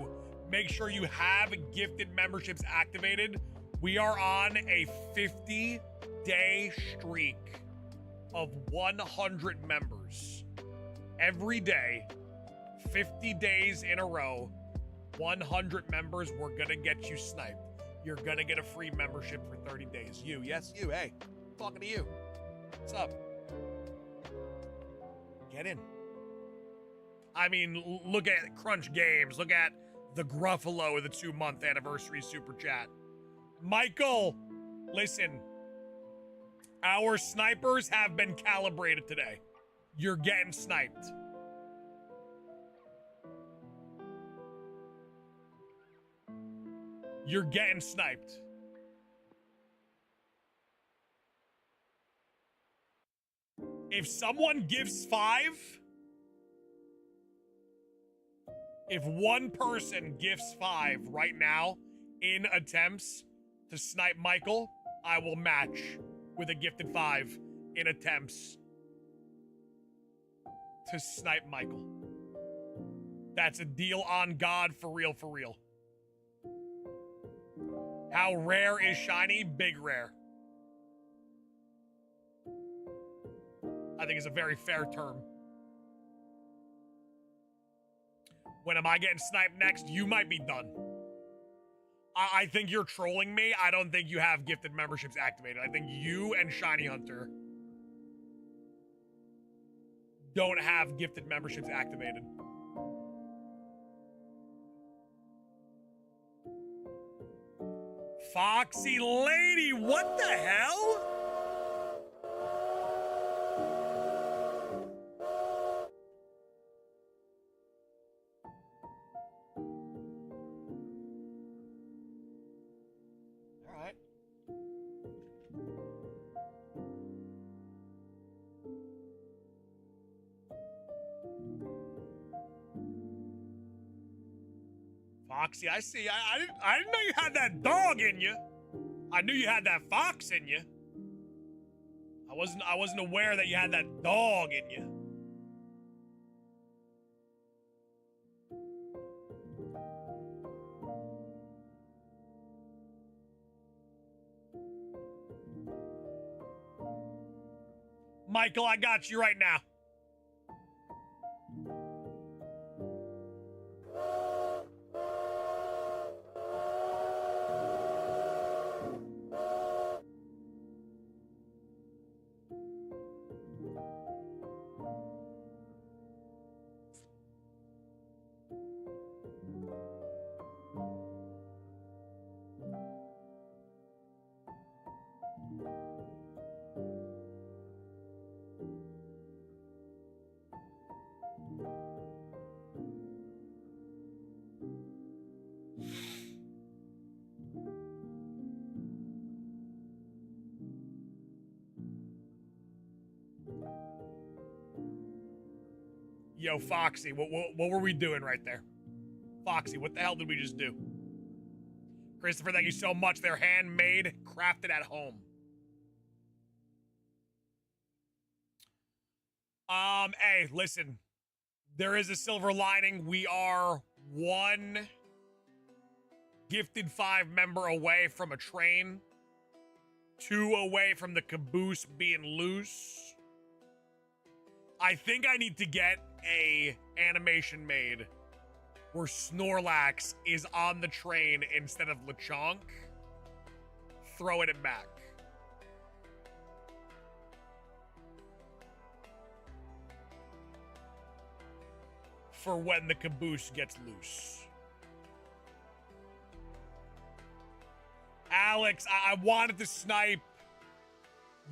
make sure you have gifted memberships activated. We are on a 50-day streak of 100 members. Every day, 50 days in a row, 100 members, we're gonna get you sniped. You're gonna get a free membership for 30 days. You, yes, you, hey, I'm talking to you. What's up? Get in. I mean, look at Crunch Games. Look at the Gruffalo of the 2-month anniversary super chat. Michael, listen. Our snipers have been calibrated today. You're getting sniped. You're getting sniped. If someone gives 5, if one person gifts 5 right now in attempts to snipe Michael, I will match with a gifted 5 in attempts to snipe Michael. That's a deal on God, for real, for real. How rare is shiny? Big rare. I think it's a very fair term. When am I getting sniped next? You might be done. I think you're trolling me. I don't think you have gifted memberships activated. I think you and Shiny Hunter don't have gifted memberships activated. Foxy Lady, what the hell? Foxy. I see. I didn't know you had that dog in you. I knew you had that fox in you. I wasn't aware that you had that dog in you. Michael, I got you right now. Yo, Foxy, what were we doing right there? Foxy, what the hell did we just do? Christopher, thank you so much. They're handmade, crafted at home. Hey, listen. There is a silver lining. We are one gifted 5 member away from a train. 2 away from the caboose being loose. I think I need to get a animation made where Snorlax is on the train instead of Lechonk, throwing it back. For when the caboose gets loose. Alex, I wanted to snipe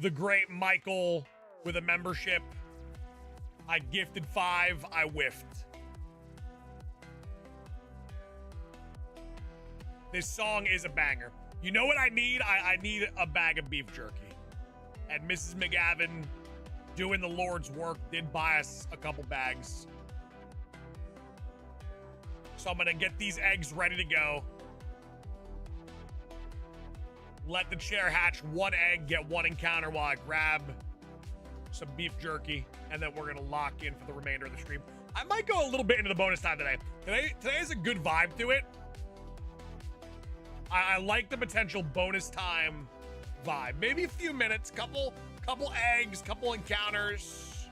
the great Michael with a membership. I gifted 5, I whiffed. This song is a banger. You know what I need? I need a bag of beef jerky. And Mrs. McGavin, doing the Lord's work, did buy us a couple bags. So I'm gonna get these eggs ready to go. Let the chair hatch 1 egg, get 1 encounter while I grab some beef jerky, and then we're gonna lock in for the remainder of the stream. I might go a little bit into the bonus time today. Today is a good vibe to it. I like the potential bonus time vibe. Maybe a few minutes, couple eggs, couple encounters.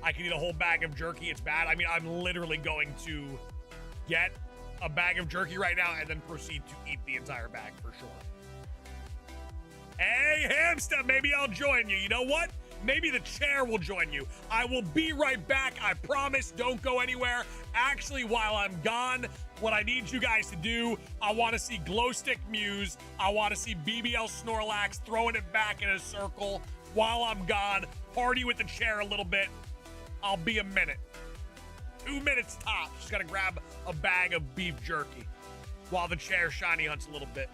I can eat a whole bag of jerky. It's bad. I mean, I'm literally going to get a bag of jerky right now and then proceed to eat the entire bag for sure. Hey, Hamster, maybe I'll join you. You know what? Maybe the chair will join you. I will be right back. I promise. Don't go anywhere. Actually, while I'm gone, what I need you guys to do, I want to see Glowstick Muse. I want to see BBL Snorlax throwing it back in a circle while I'm gone. Party with the chair a little bit. I'll be a minute. 2 minutes tops. Just got to grab a bag of beef jerky while the chair shiny hunts a little bit.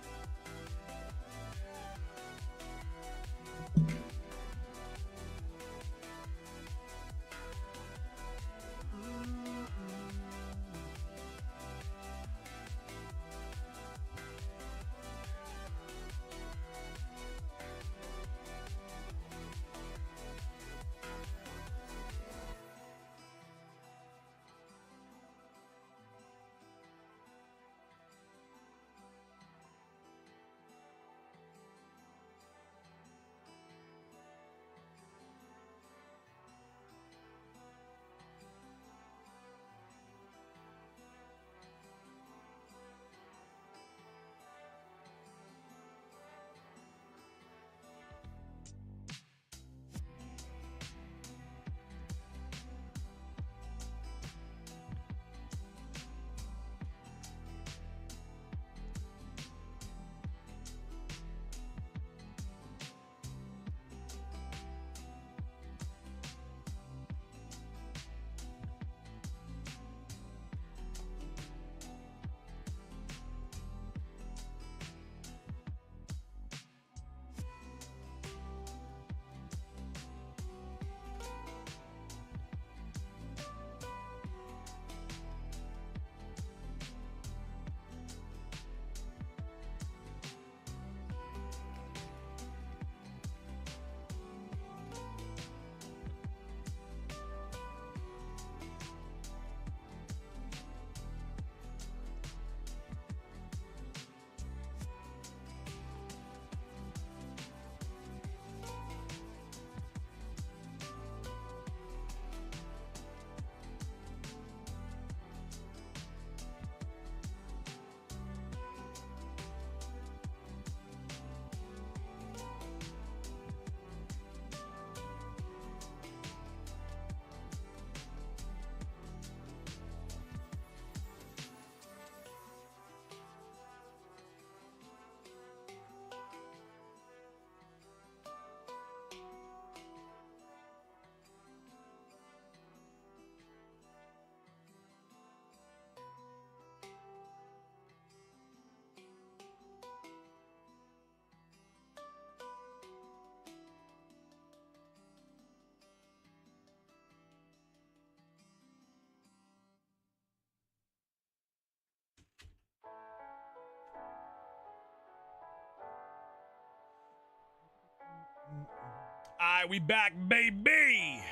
right, we back, baby.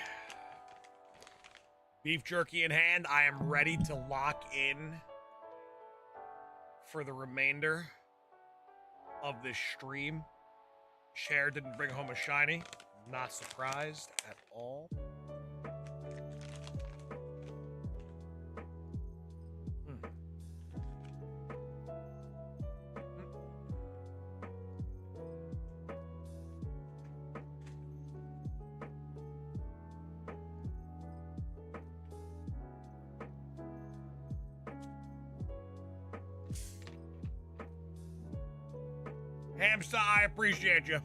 Beef jerky in hand. I am ready to lock in for the remainder of this stream. Cher didn't bring home a shiny. Not surprised at all. Hamster, I appreciate you.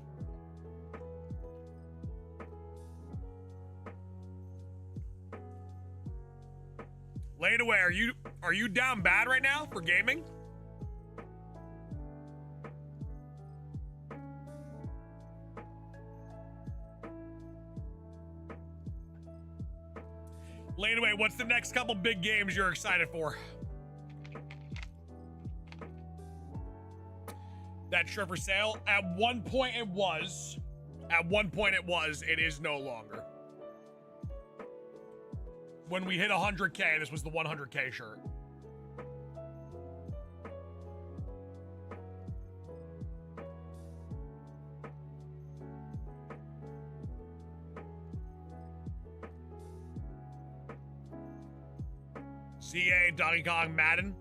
Laid away, are you down bad right now for gaming? Laid away, what's the next couple big games you're excited for? That shirt for sale? At one point it was. It is no longer. When we hit 100K, this was the 100K shirt. CA, Donkey Kong, Madden.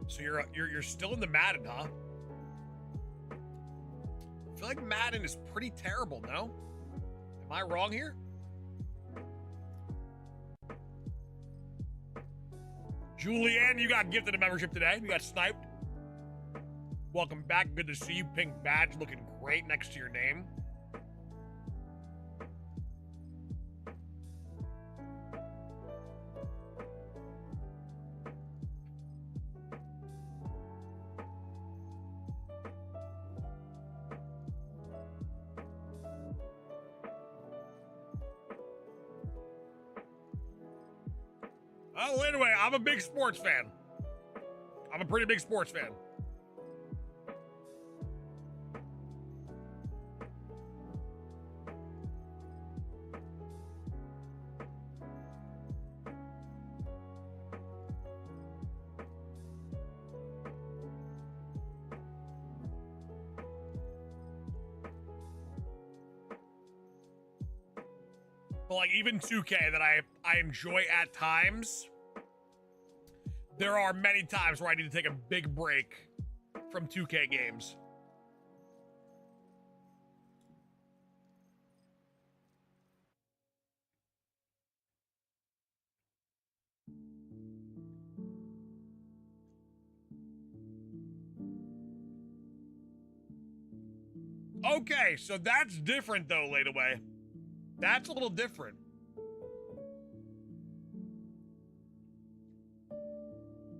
So you're still in the Madden, huh? I feel like Madden is pretty terrible, no? Am I wrong here? Julianne, you got gifted a membership today. You got sniped. Welcome back. Good to see you. Pink badge looking great next to your name. Oh, anyway, I'm a big sports fan. I'm a pretty big sports fan. But like even 2K that I enjoy at times, there are many times where I need to take a big break from 2K games. Okay, so that's different though, laid away. That's a little different.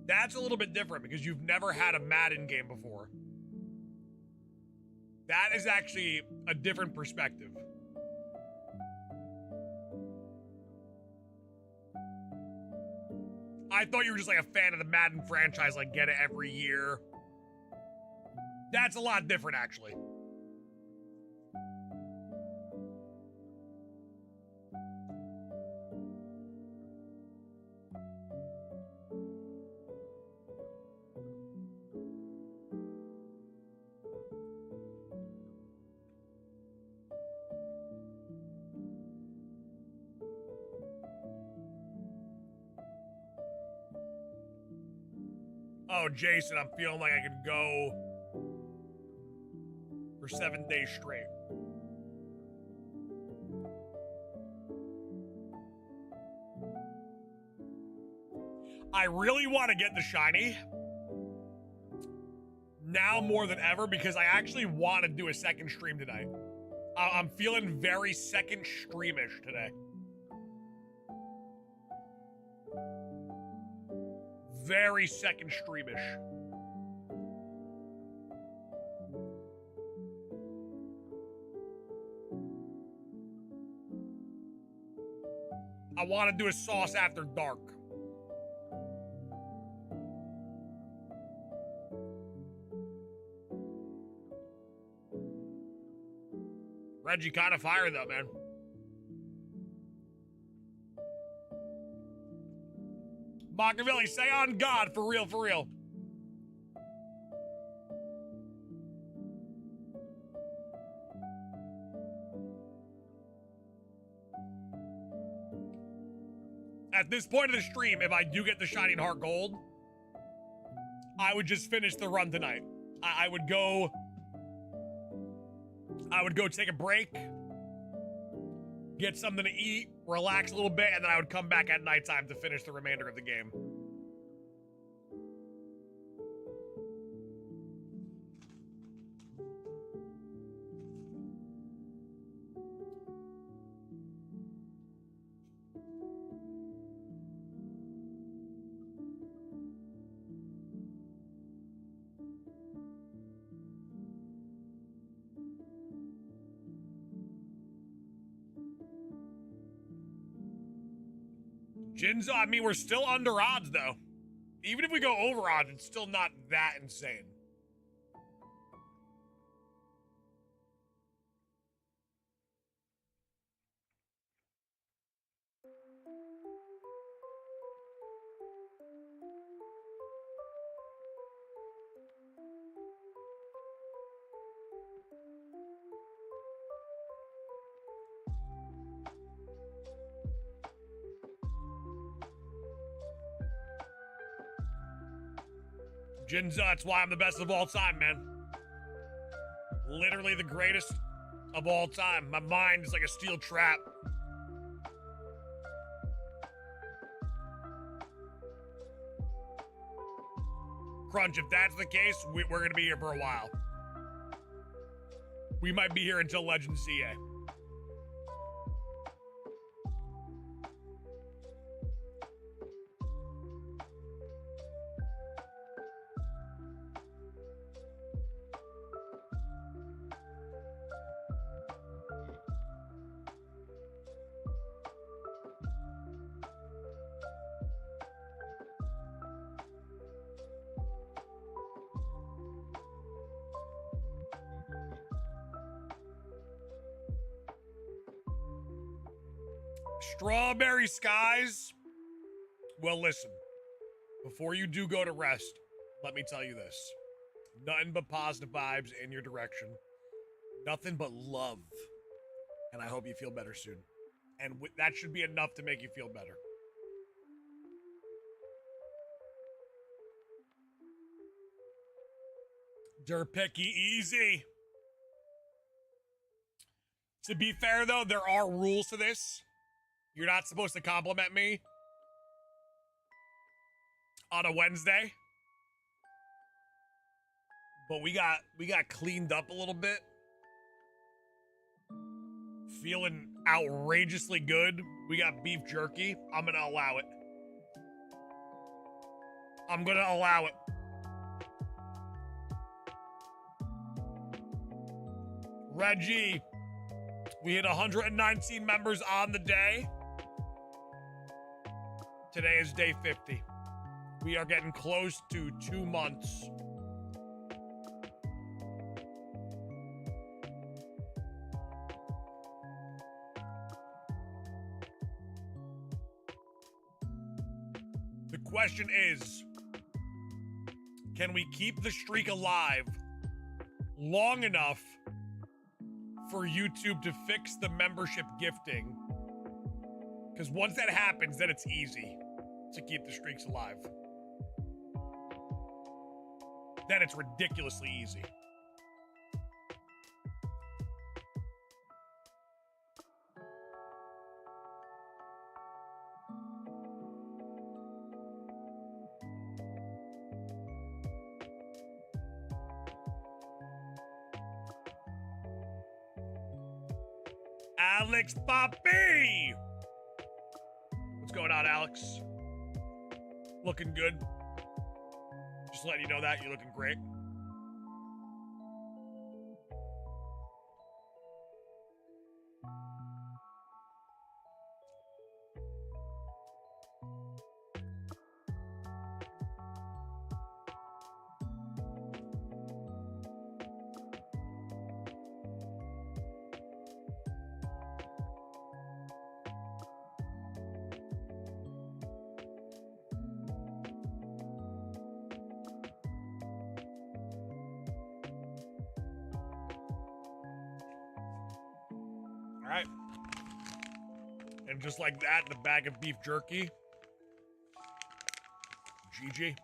That's a little bit different because you've never had a Madden game before. That is actually a different perspective. I thought you were just like a fan of the Madden franchise, like get it every year. That's a lot different, actually. Oh, Jason, I'm feeling like I could go for 7 days straight. I really want to get the shiny now more than ever because I actually want to do a second stream tonight. I'm feeling very second streamish today. Very second streamish. I want to do a sauce after dark. Reggie kind of fire though, man. Machiavelli, say on God, for real, for real. At this point of the stream, if I do get the Shining Heart Gold, I would just finish the run tonight. I would go take a break, get something to eat, relax a little bit, and then I would come back at nighttime to finish the remainder of the game. Jinzo, I mean, we're still under odds, though. Even if we go over odds, it's still not that insane. Jinza, that's why I'm the best of all time, man. Literally the greatest of all time. My mind is like a steel trap. Crunch, if that's the case, we're going to be here for a while. We might be here until Legends CA. Strawberry skies. Well, listen. Before you do go to rest, let me tell you this. Nothing but positive vibes in your direction. Nothing but love. And I hope you feel better soon. And that should be enough to make you feel better. Derpicky easy. To be fair, though, there are rules to this. You're not supposed to compliment me on a Wednesday. But we got cleaned up a little bit. Feeling outrageously good. We got beef jerky. I'm gonna allow it. I'm gonna allow it. Reggie, we hit 119 members on the day. Today is day 50. We are getting close to 2 months. The question is, can we keep the streak alive long enough for YouTube to fix the membership gifting? Because once that happens, then it's easy to keep the streaks alive. Then it's ridiculously easy. Alex Poppy! What's going on, Alex? Looking good. Just letting you know that you're looking great. right. And just like that, the bag of beef jerky. GG.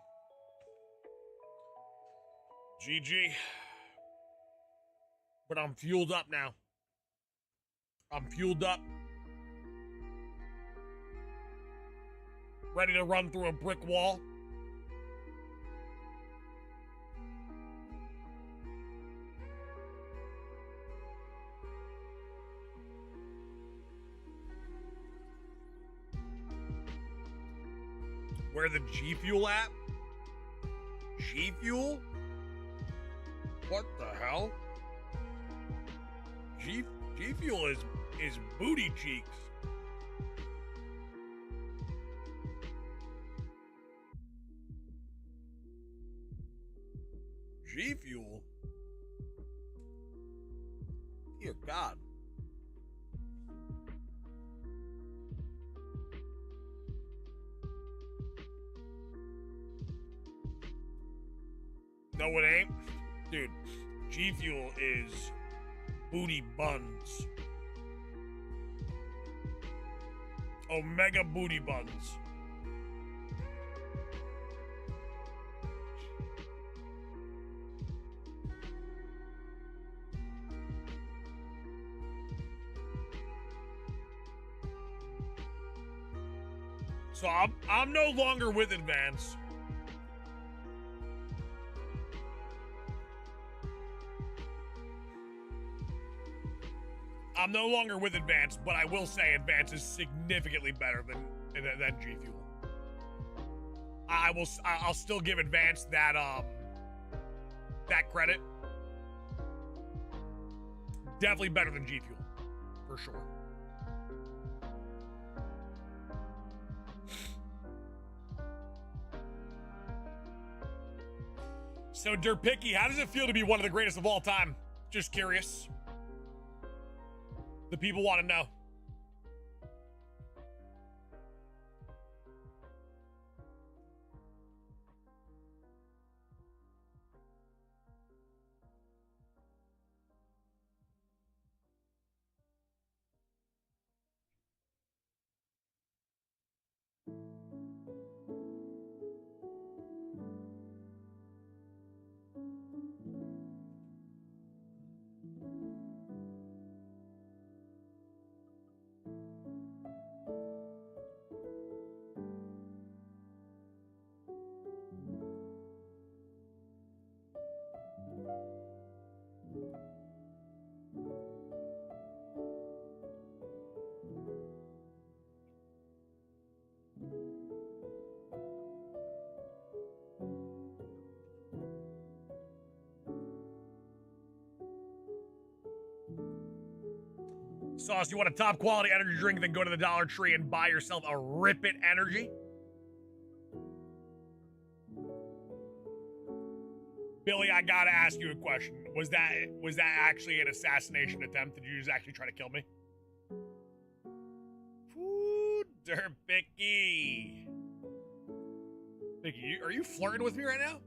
GG. But I'm fueled up now. I'm fueled up. Ready to run through a brick wall. Where the G Fuel at? G Fuel? What the hell? G Fuel is booty cheeks. G Fuel? Dear God. No, it ain't. Dude, G Fuel is booty buns. Omega booty buns. So I'm no longer with Advance. I'm no longer with Advance, but I will say Advance is significantly better than G Fuel. I'll still give Advance that that credit. Definitely better than G Fuel, for sure. So, Derpicky, how does it feel to be one of the greatest of all time? Just curious. The people want to know. Sauce, you want a top quality energy drink, then go to the Dollar Tree and buy yourself a Rip It Energy? Billy, I gotta ask you a question. Was that actually an assassination attempt? Did you just actually try to kill me? Ooh, Derpicky. Vicky, are you flirting with me right now?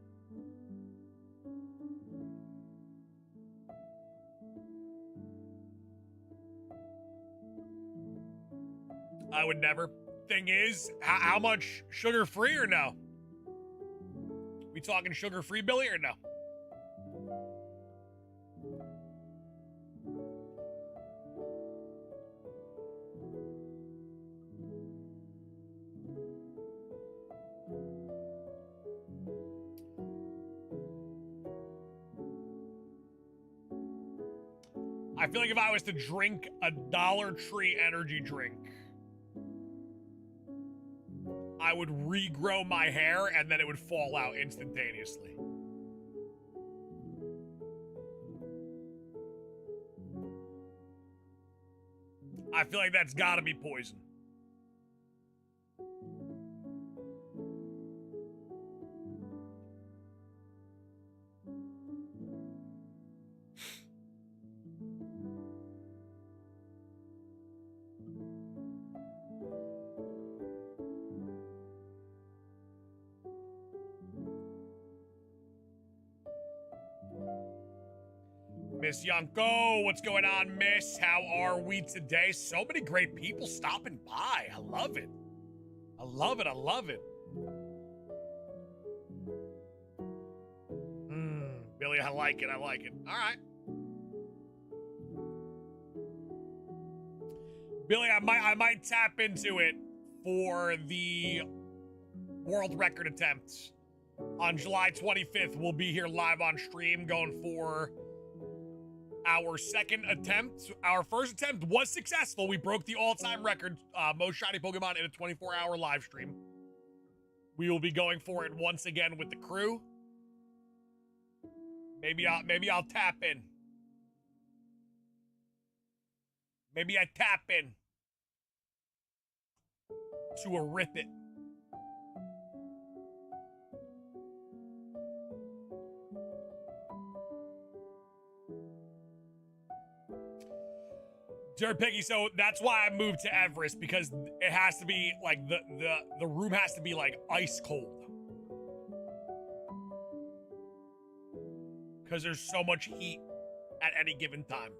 I would never. Thing is, how much sugar-free or no? We talking sugar-free, Billy, or no? I feel like if I was to drink a Dollar Tree energy drink, I would regrow my hair and then it would fall out instantaneously. I feel like that's gotta be poison. Miss Yunko, what's going on, miss? How are we today? So many great people stopping by. I love it. I love it. I love it. Billy, I like it. I like it. All right. Billy, I might tap into it for the world record attempts. On July 25th, we'll be here live on stream going for our second attempt. Our first attempt was successful. We broke the all-time record, most shiny Pokemon in a 24-hour live stream. We will be going for it once again with the crew. Maybe I'll tap in. Maybe I tap in to a rip it. Dirt Piggy, so that's why I moved to Everest, because it has to be like the room has to be like ice cold. Because there's so much heat at any given time.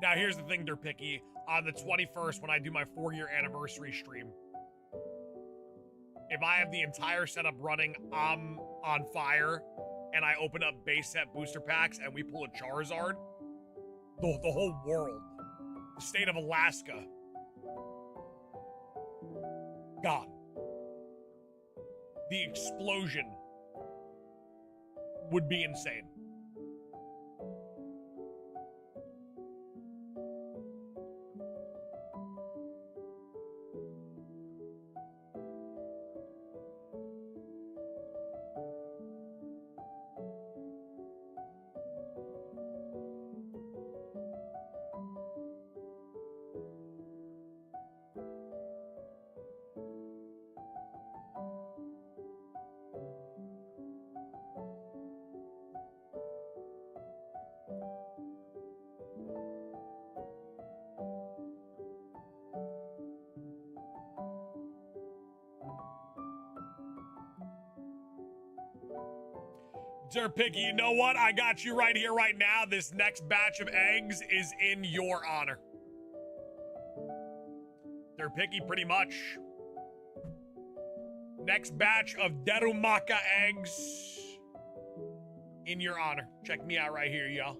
Now here's the thing, Dirt Piggy. On the 21st, when I do my 4-year anniversary stream, if I have the entire setup running, I'm on fire, and I open up base set booster packs and we pull a Charizard, the whole world, the state of Alaska, gone. The explosion would be insane. Dirt Piggy, you know what? I got you right here, right now. This next batch of eggs is in your honor. Dirt Piggy, pretty much. Next batch of Darumaka eggs in your honor. Check me out right here, y'all.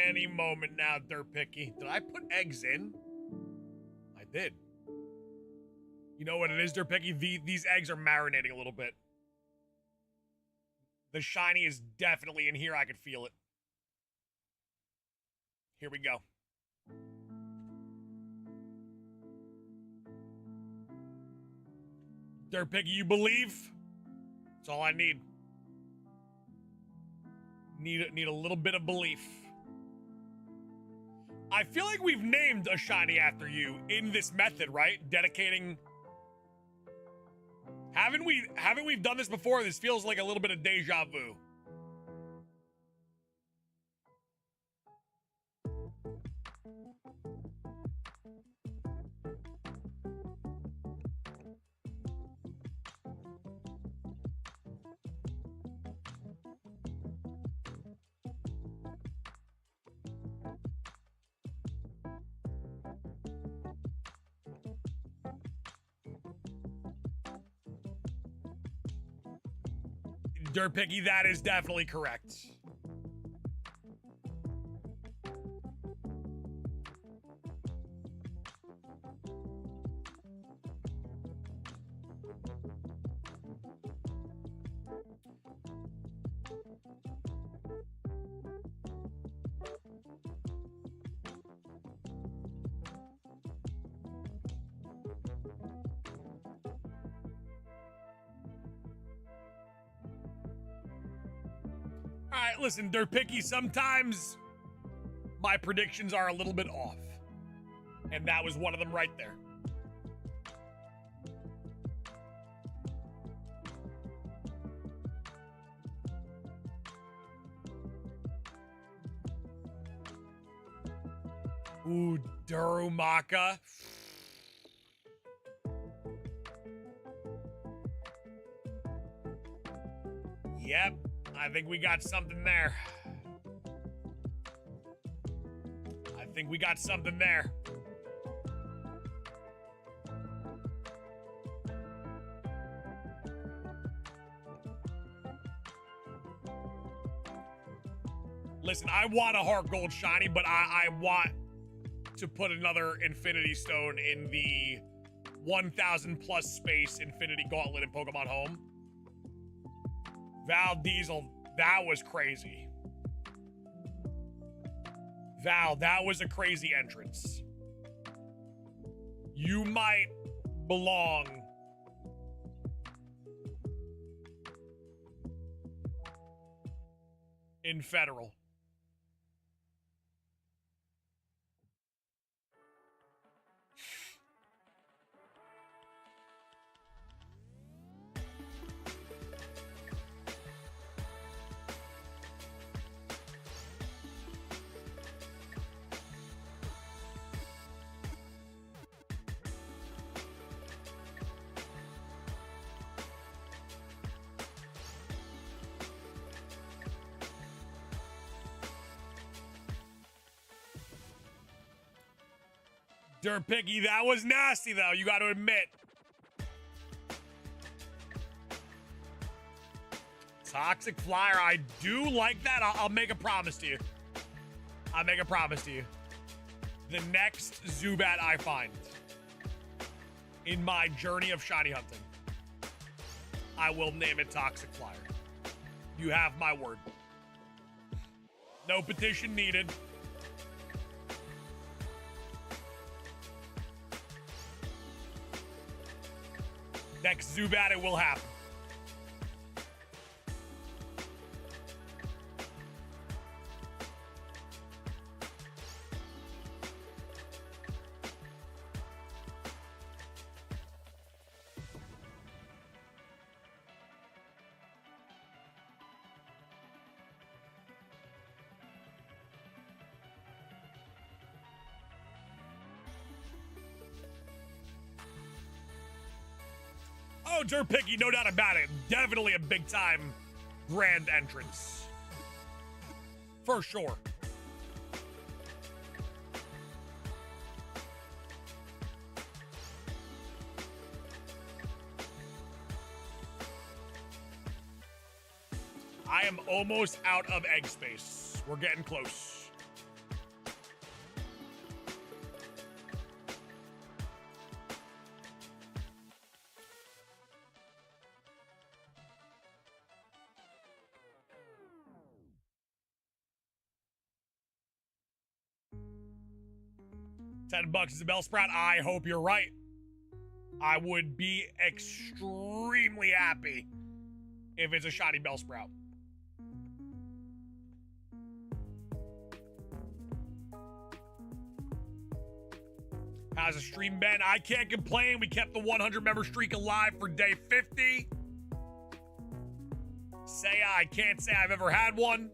Any moment now, Dirt Picky. Did I put eggs in? I did. You know what it is, Dirt Picky? These eggs are marinating a little bit. The shiny is definitely in here. I could feel it. Here we go. Dirt Picky, you believe? That's all I need. Need a little bit of belief. I feel like we've named a shiny after you in this method, right? Dedicating. Haven't we done this before? This feels like a little bit of deja vu. Dirt Picky, that is definitely correct. All right, listen, Derpicky, sometimes my predictions are a little bit off. And that was one of them right there. Ooh, Darumaka. Yep, I think we got something there. I think we got something there. Listen, I want a Heart Gold Shiny, but I want to put another Infinity Stone in the 1,000 plus space Infinity Gauntlet in Pokemon Home. Val Diesel, that was crazy. Val, that was a crazy entrance. You might belong in Federal. Derpicky, that was nasty, though. You got to admit. Toxic Flyer, I do like that. I'll make a promise to you. I'll make a promise to you. The next Zubat I find in my journey of shiny hunting, I will name it Toxic Flyer. You have my word. No petition needed. Next Zubat, it will happen. Oh, Derpicky, no doubt about it. Definitely a big-time grand entrance. For sure. I am almost out of egg space. We're getting close. $10 is a Bellsprout. I hope you're right. I would be extremely happy if it's a shiny Bellsprout. How's the stream been? I can't complain. We kept the 100-member streak alive for day 50. I can't say I've ever had one.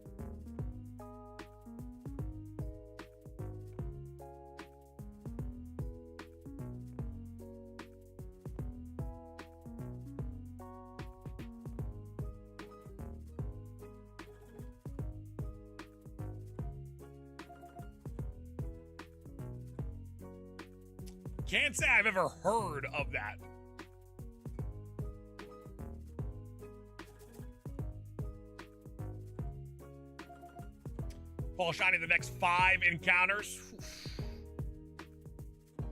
Can't say I've ever heard of that. Fall shiny the next 5 encounters.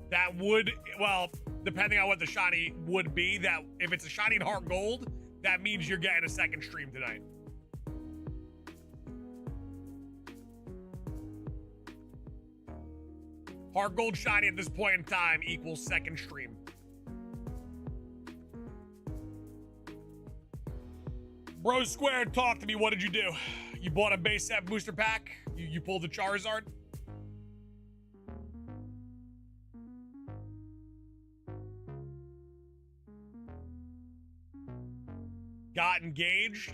That would, well, depending on what the shiny would be, that if it's a shiny in Heart Gold, that means you're getting a second stream tonight. Heart Gold shiny at this point in time equals second stream. Bro Squared, talk to me. What did you do? You bought a base set booster pack? You pulled the Charizard? Got engaged?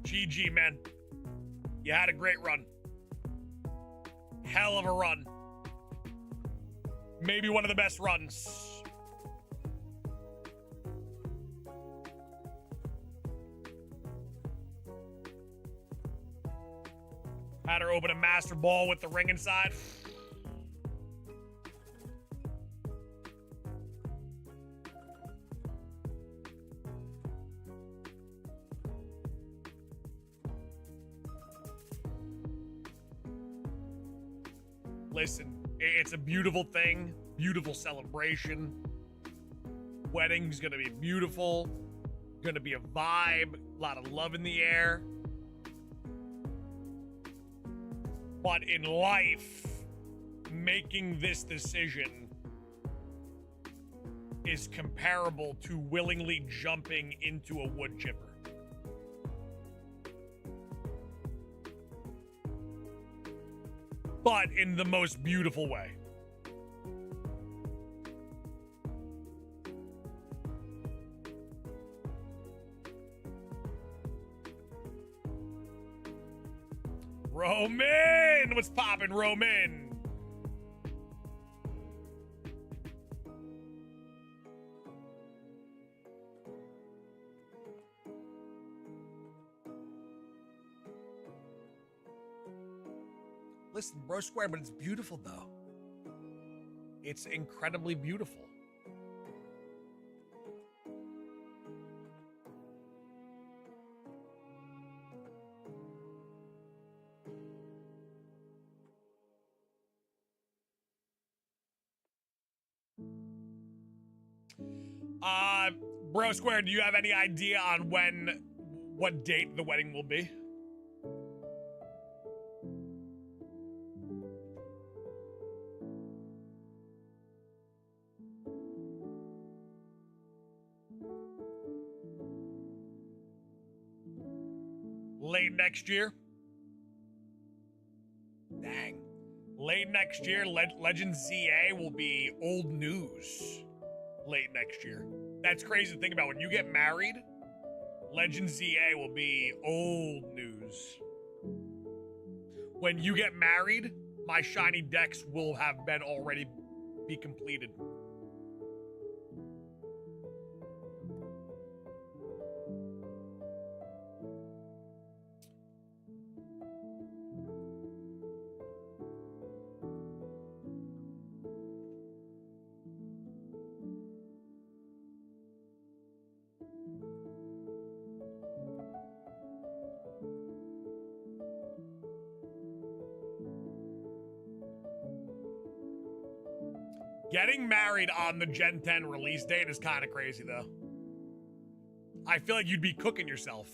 GG, man. You had a great run. Hell of a run. Maybe one of the best runs. Had her open a master ball with the ring inside. Listen, it's a beautiful thing, beautiful celebration. Wedding's gonna be beautiful, gonna be a vibe, a lot of love in the air. But in life, making this decision is comparable to willingly jumping into a wood chipper. But in the most beautiful way. Roman! What's poppin', Roman? Listen, bro square, but it's beautiful though. It's incredibly beautiful. Bro square, do you have any idea on what date the wedding will be? Late next year? Dang. Late next year, Legend ZA will be old news. Late next year. That's crazy to think about. When you get married, Legend ZA will be old news. When you get married, my shiny decks will have been already be completed. Getting married on the Gen 10 release date is kind of crazy, though. I feel like you'd be cooking yourself.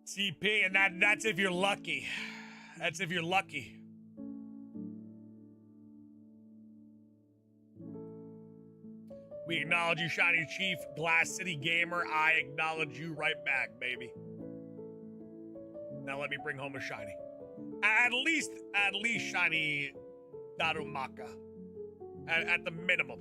TP, and that's if you're lucky. That's if you're lucky. We acknowledge you, Shiny Chief, Glass City Gamer. I acknowledge you right back, baby. Now let me bring home a shiny. At least Shiny Darumaka. At the minimum.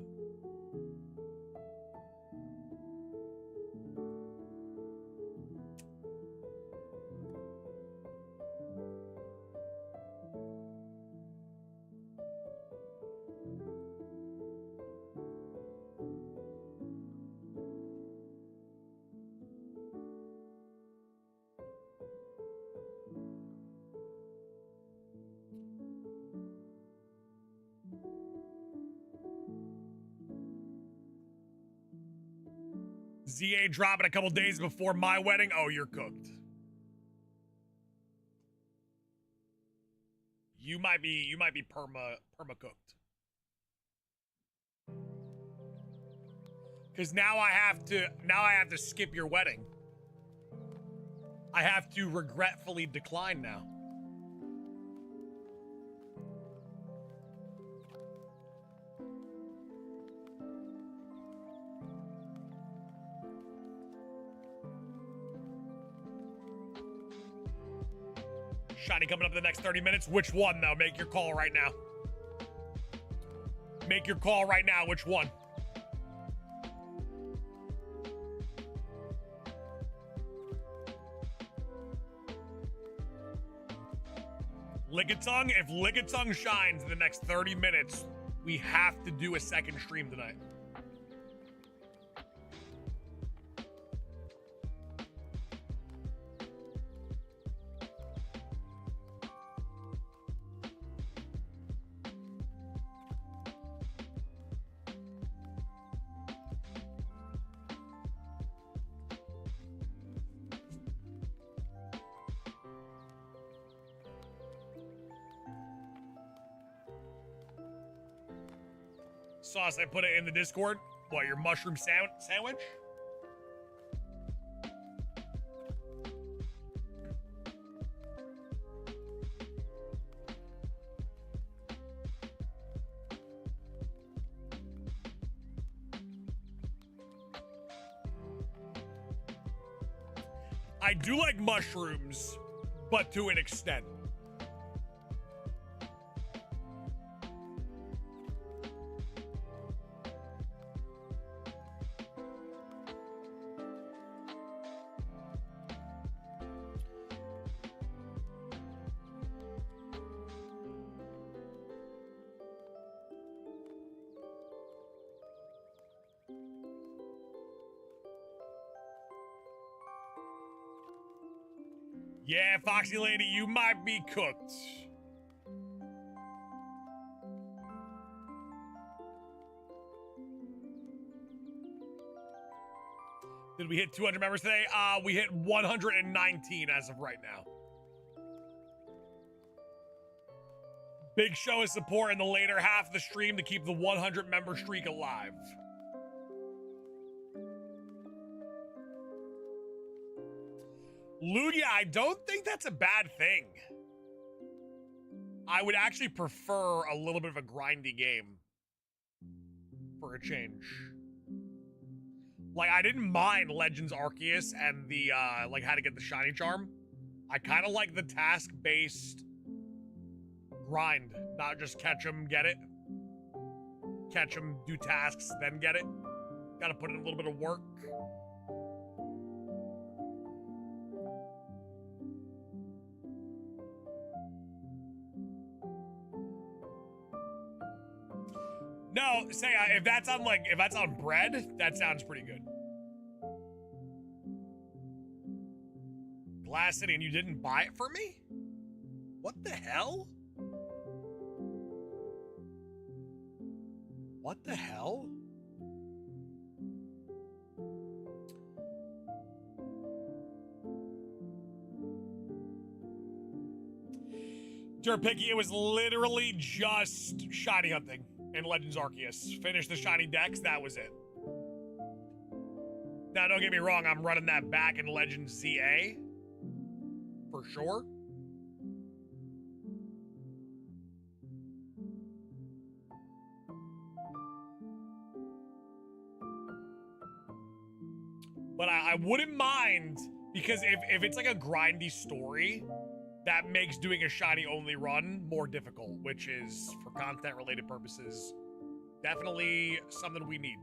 ZA dropping a couple days before my wedding. Oh, you're cooked. You might be perma cooked. Because now I have to skip your wedding. I have to regretfully decline now. Shiny coming up in the next 30 minutes. Which one, though? Make your call right now. Make your call right now. Which one? Lickitung? If Lickitung shines in the next 30 minutes, we have to do a second stream tonight. Sauce, I put it in the Discord. What, your mushroom sandwich? I do like mushrooms, but to an extent. Yeah, Foxy Lady, you might be cooked. Did we hit 200 members today? We hit 119 as of right now. Big show of support in the later half of the stream to keep the 100 member streak alive. Lugia, I don't think that's a bad thing. I would actually prefer a little bit of a grindy game for a change. Like, I didn't mind Legends Arceus and the, like, how to get the shiny charm. I kind of like the task-based grind, not just catch them, get it. Catch them, do tasks, then get it. Gotta put in a little bit of work. No, say if that's on bread, that sounds pretty good. Glass City, and you didn't buy it for me? What the hell? What the hell? Picky, it was literally just shiny hunting in Legends Arceus. Finish the shiny decks, that was it. Now, don't get me wrong, I'm running that back in Legends ZA. For sure. But I wouldn't mind, because if it's like a grindy story, that makes doing a shiny only run more difficult, which is, for content related purposes, definitely something we need.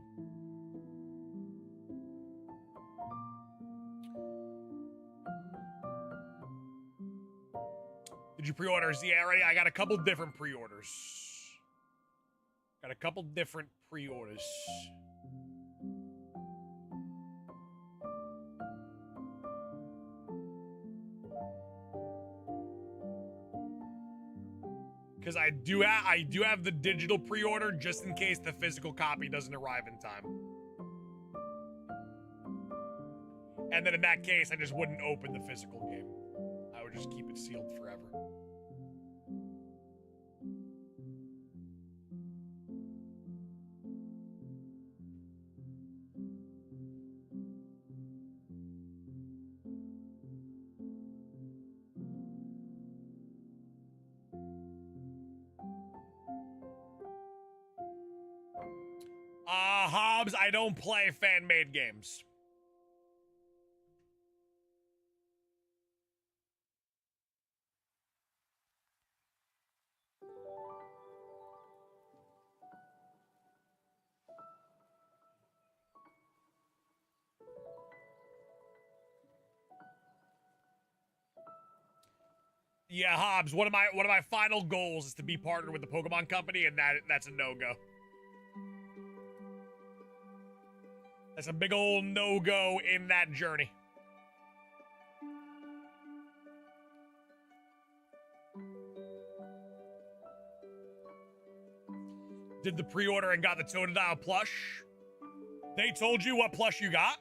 Did you pre-order ZA already? I got a couple different pre-orders. Because I do have the digital pre-order just in case the physical copy doesn't arrive in time. And then in that case, I just wouldn't open the physical game. I would just keep it sealed forever. Hobbs, I don't play fan-made games. Yeah, Hobbs, one of my final goals is to be partnered with the Pokemon Company, and that's a no-go. That's a big old no-go in that journey. Did the pre-order and got the Totodile plush. They told you what plush you got?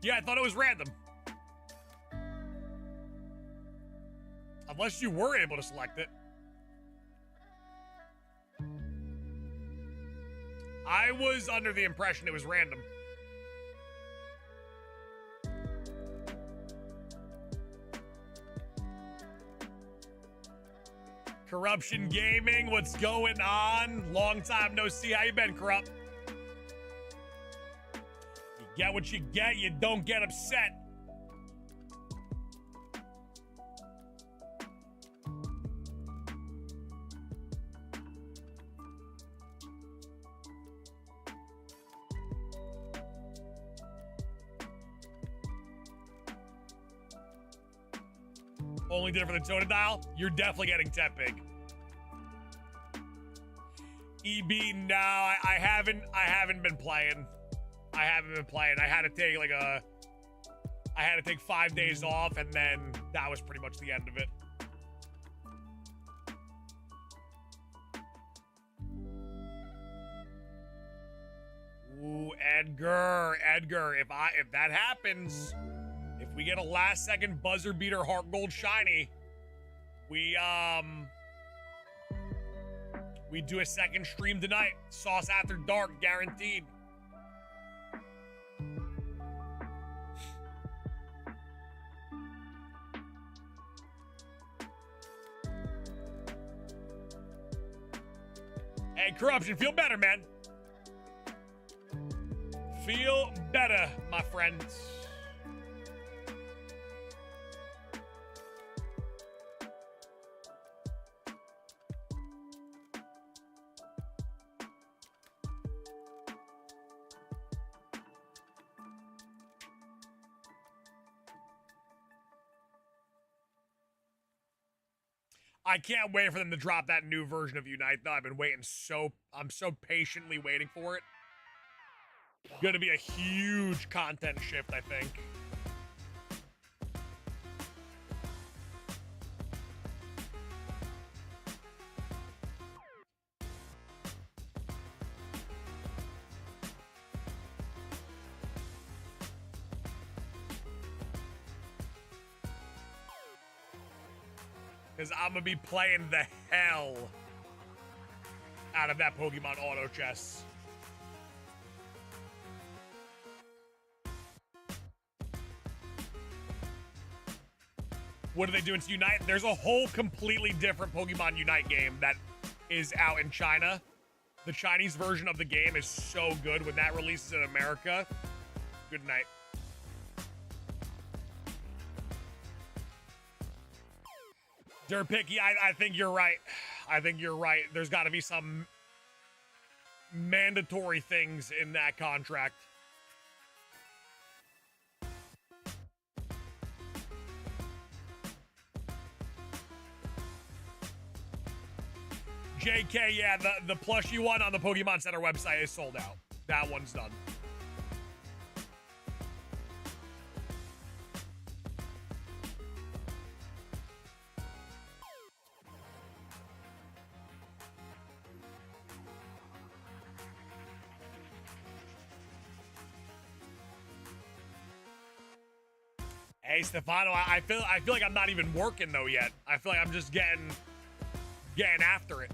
Yeah, I thought it was random. Unless you were able to select it. I was under the impression it was random. Corruption Gaming, what's going on? Long time no see. How you been, Corrupt? Get what you get, you don't get upset. Only did it for the Totodile? You're definitely getting Tepig. EB, no, I haven't been playing. I haven't been playing. I had to take 5 days off, and then that was pretty much the end of it. Ooh, Edgar, if that happens, if we get a last second buzzer beater Heart Gold Shiny, we do a second stream tonight. Sauce After Dark, guaranteed. Hey, Corruption, feel better, man. Feel better, my friends. I can't wait for them to drop that new version of Unite, though. I've been waiting I'm so patiently waiting for it. Gonna be a huge content shift, I think. Because I'm going to be playing the hell out of that Pokemon Auto Chess. What are they doing to Unite? There's a whole completely different Pokemon Unite game that is out in China. The Chinese version of the game is so good. When that releases in America, good night. Derpicky, I think you're right. I think you're right. There's got to be some mandatory things in that contract. JK, yeah, the plushie one on the Pokemon Center website is sold out. That one's done. Hey Stefano, I feel like I'm not even working though yet. I feel like I'm just getting after it.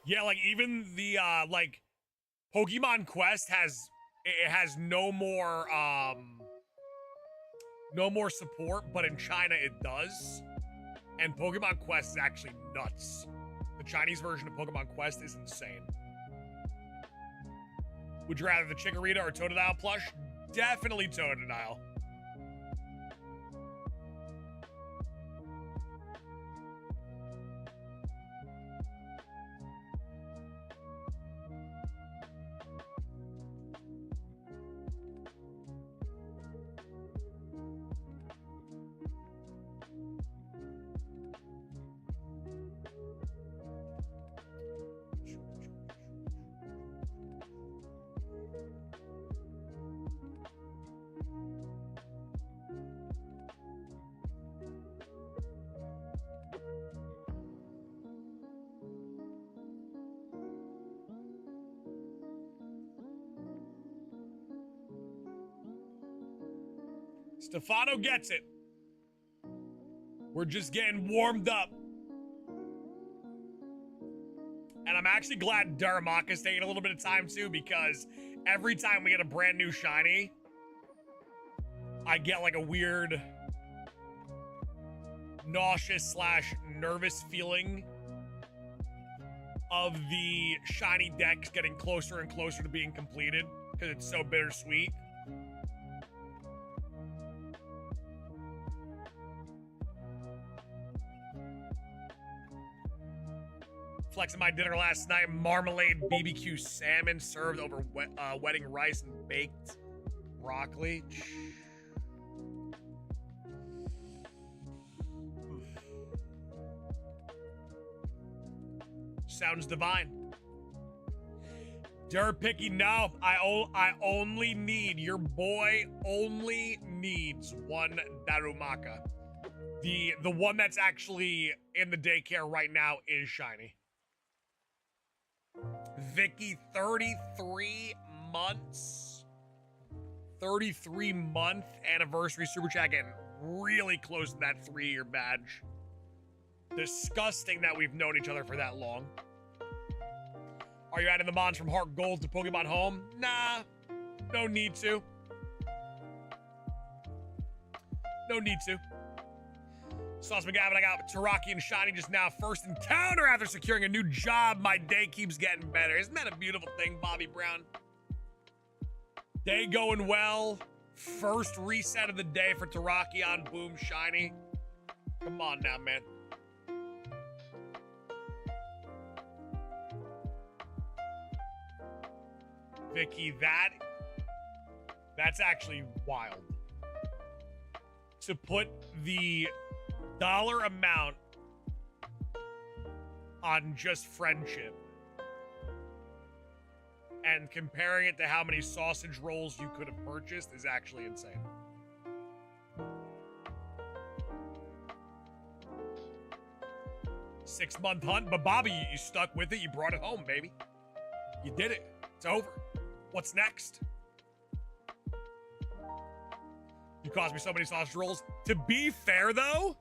Yeah, like even the like Pokemon Quest has no more support, but in China it does. And Pokemon Quest is actually nuts. The Chinese version of Pokemon Quest is insane. Would you rather the Chikorita or Totodile plush? Definitely Totodile. Stefano gets it. We're just getting warmed up. And I'm actually glad Darumaka's taking a little bit of time too, because every time we get a brand new shiny, I get like a weird nauseous / nervous feeling of the shiny decks getting closer and closer to being completed because it's so bittersweet. Flexing my dinner last night, marmalade BBQ salmon served over wedding rice and baked broccoli. Sounds divine. Picky, no, I only need, your boy only needs one Darumaka. The one that's actually in the daycare right now is shiny. Vicky, 33 months. 33-month anniversary super chat, getting really close to that 3-year badge. Disgusting that we've known each other for that long. Are you adding the mons from Heart Gold to Pokemon Home? Nah, no need to. No need to. Sauce McGavin, I got Taraki and Shiny just now. First encounter after securing a new job. My day keeps getting better. Isn't that a beautiful thing, Bobby Brown? Day going well. First reset of the day for Taraki on Boom Shiny. Come on now, man. Vicky, that's actually wild. To put the dollar amount on just friendship and comparing it to how many sausage rolls you could have purchased is actually insane. Six-month hunt, but Bobby, you stuck with it. You brought it home, baby. You did it. It's over. What's next? You cost me so many sausage rolls. To be fair, though,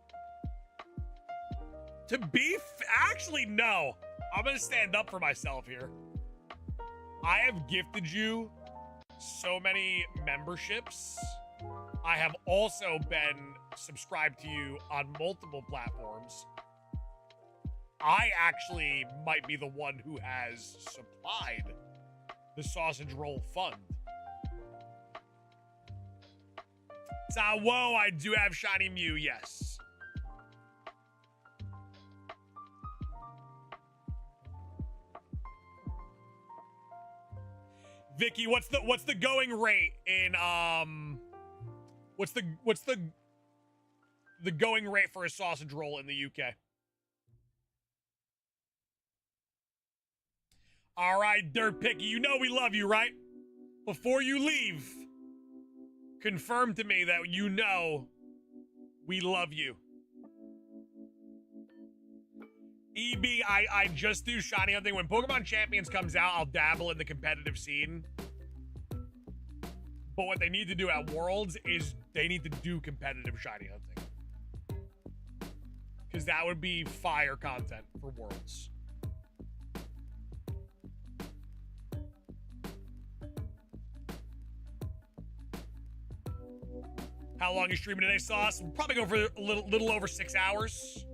actually, no. I'm going to stand up for myself here. I have gifted you so many memberships. I have also been subscribed to you on multiple platforms. I actually might be the one who has supplied the sausage roll fund. Whoa, I do have Shiny Mew, yes. Vicky, what's the going rate in what's the going rate for a sausage roll in the UK? All right, Dirt Picky, you know we love you, right? Before you leave, confirm to me that you know We love you. EB, I just do shiny hunting. When Pokemon Champions comes out, I'll dabble in the competitive scene. But what they need to do at Worlds is they need to do competitive shiny hunting. Because that would be fire content for Worlds. How long are you streaming today, Sauce? We'll probably go for a little over 6 hours.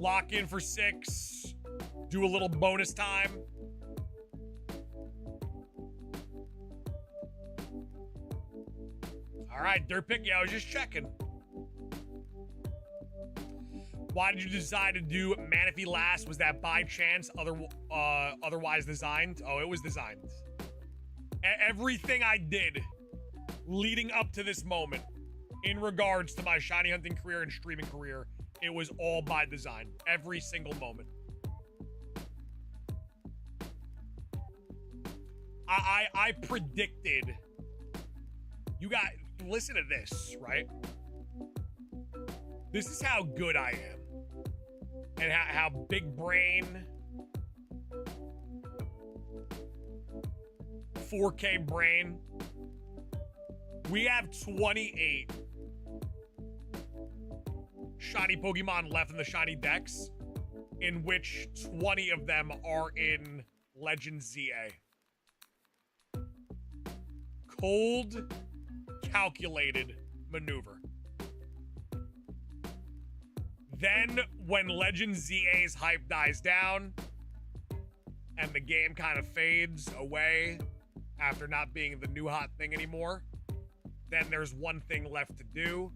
Lock in for 6. Do a little bonus time. All right, Dirt Picky, I was just checking. Why did you decide to do Manaphy last? Was that by chance, otherwise designed? Oh, it was designed. Everything I did leading up to this moment in regards to my shiny hunting career and streaming career, it was all by design. Every single moment. I predicted. You guys, listen to this, right? This is how good I am. And how big brain, 4K brain. We have 28 shiny Pokemon left in the shiny decks, in which 20 of them are in Legend ZA. Cold, calculated maneuver. Then, when Legend ZA's hype dies down, and the game kind of fades away after not being the new hot thing anymore, then there's one thing left to do,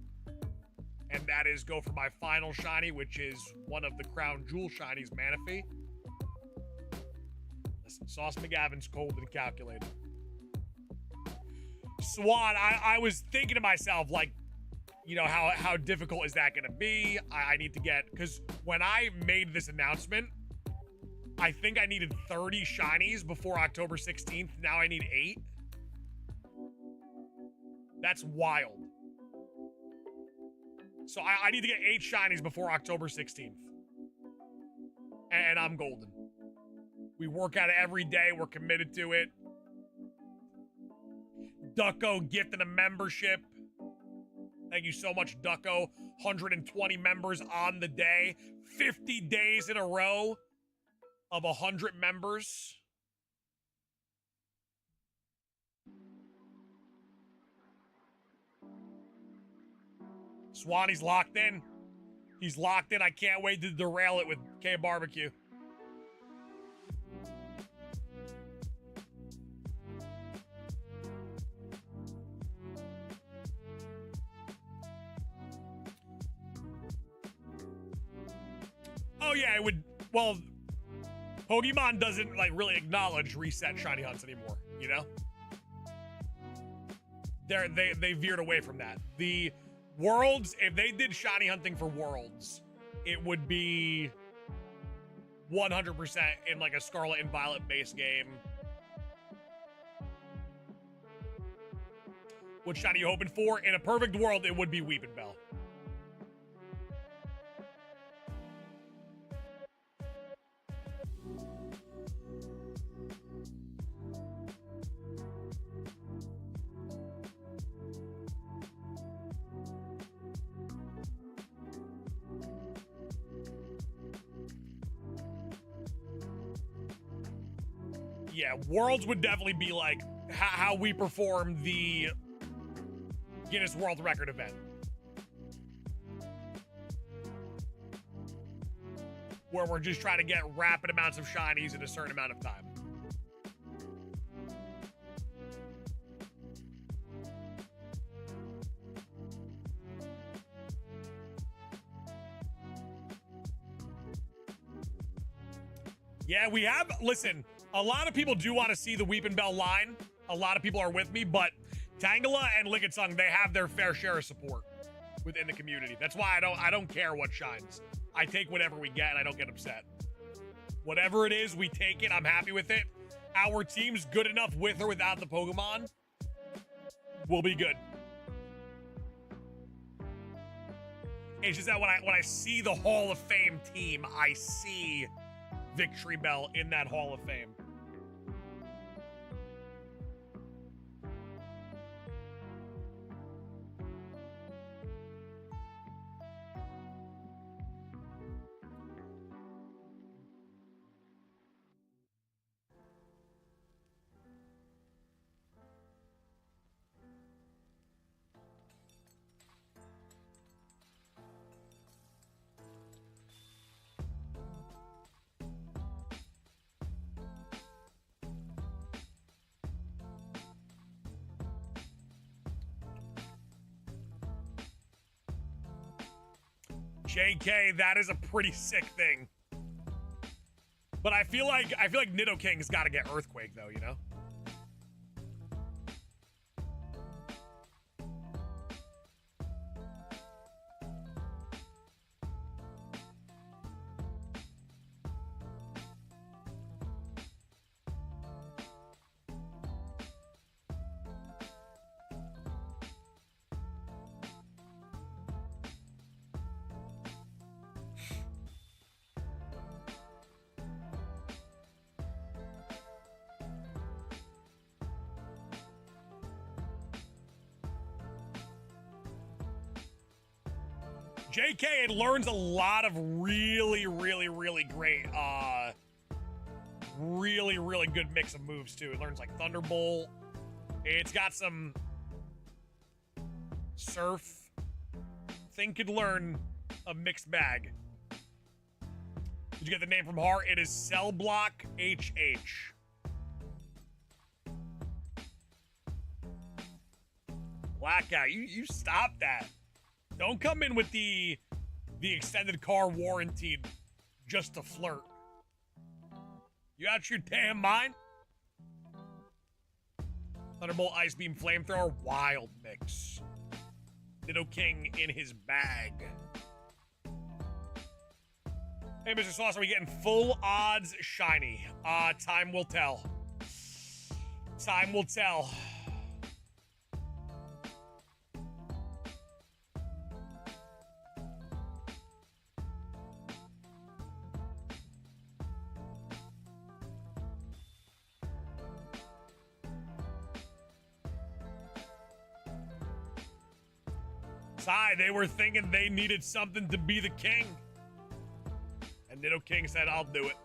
and that is go for my final shiny, which is one of the Crown Jewel shinies, Manaphy. Listen, Sauce McGavin's cold and calculated. Swan, I was thinking to myself, like, you know, how difficult is that going to be? I need to get, because when I made this announcement, I think I needed 30 shinies before October 16th. Now I need 8. That's wild. So I need to get 8 shinies before October 16th. And I'm golden. We work at it every day. We're committed to it. Ducko gifted a membership. Thank you so much, Ducko. 120 members on the day. 50 days in a row of 100 members. Swanee's locked in. He's locked in. I can't wait to derail it with K Barbecue. Oh yeah, it would. Well, Pokemon doesn't like really acknowledge reset shiny hunts anymore. You know, they veered away from that. The Worlds, if they did shiny hunting for Worlds, it would be 100% in like a Scarlet and Violet base game. What shiny you hoping for? In a perfect world, it would be Weeping Bell. Yeah, Worlds would definitely be like how we perform the Guinness World Record event. Where we're just trying to get rapid amounts of shinies in a certain amount of time. Yeah, we have, listen, a lot of people do want to see the Weeping Bell line. A lot of people are with me, but Tangela and Lickitung, they have their fair share of support within the community. That's why I don't care what shines. I take whatever we get and I don't get upset. Whatever it is, we take it. I'm happy with it. Our team's good enough with or without the Pokemon. We'll be good. It's just that when I see the Hall of Fame team, I see Victory Bell in that Hall of Fame. JK, that is a pretty sick thing. But I feel like Nidoking's got to get Earthquake though, you know? JK, it learns a lot of really great, really good mix of moves too. It learns like Thunderbolt. It's got some Surf. Thing could learn a mixed bag. Did you get the name from heart? It is Cell Block HH. Blackout, you stop that. Don't come in with the extended car warranty just to flirt. You out your damn mind? Thunderbolt, Ice Beam, Flamethrower, wild mix. Nidoking in his bag. Hey, Mr. Sauce, are we getting full odds shiny? Time will tell. Time will tell. Sigh, they were thinking they needed something to be the king. And Nidoking said, I'll do it.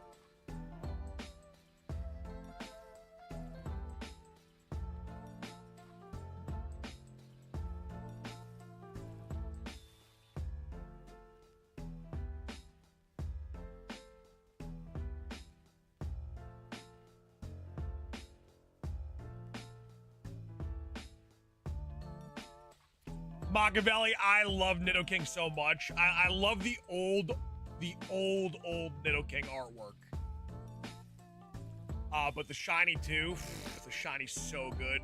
Machiavelli, I love Nidoking so much. I love the old Nidoking artwork. But the shiny too. The shiny's so good.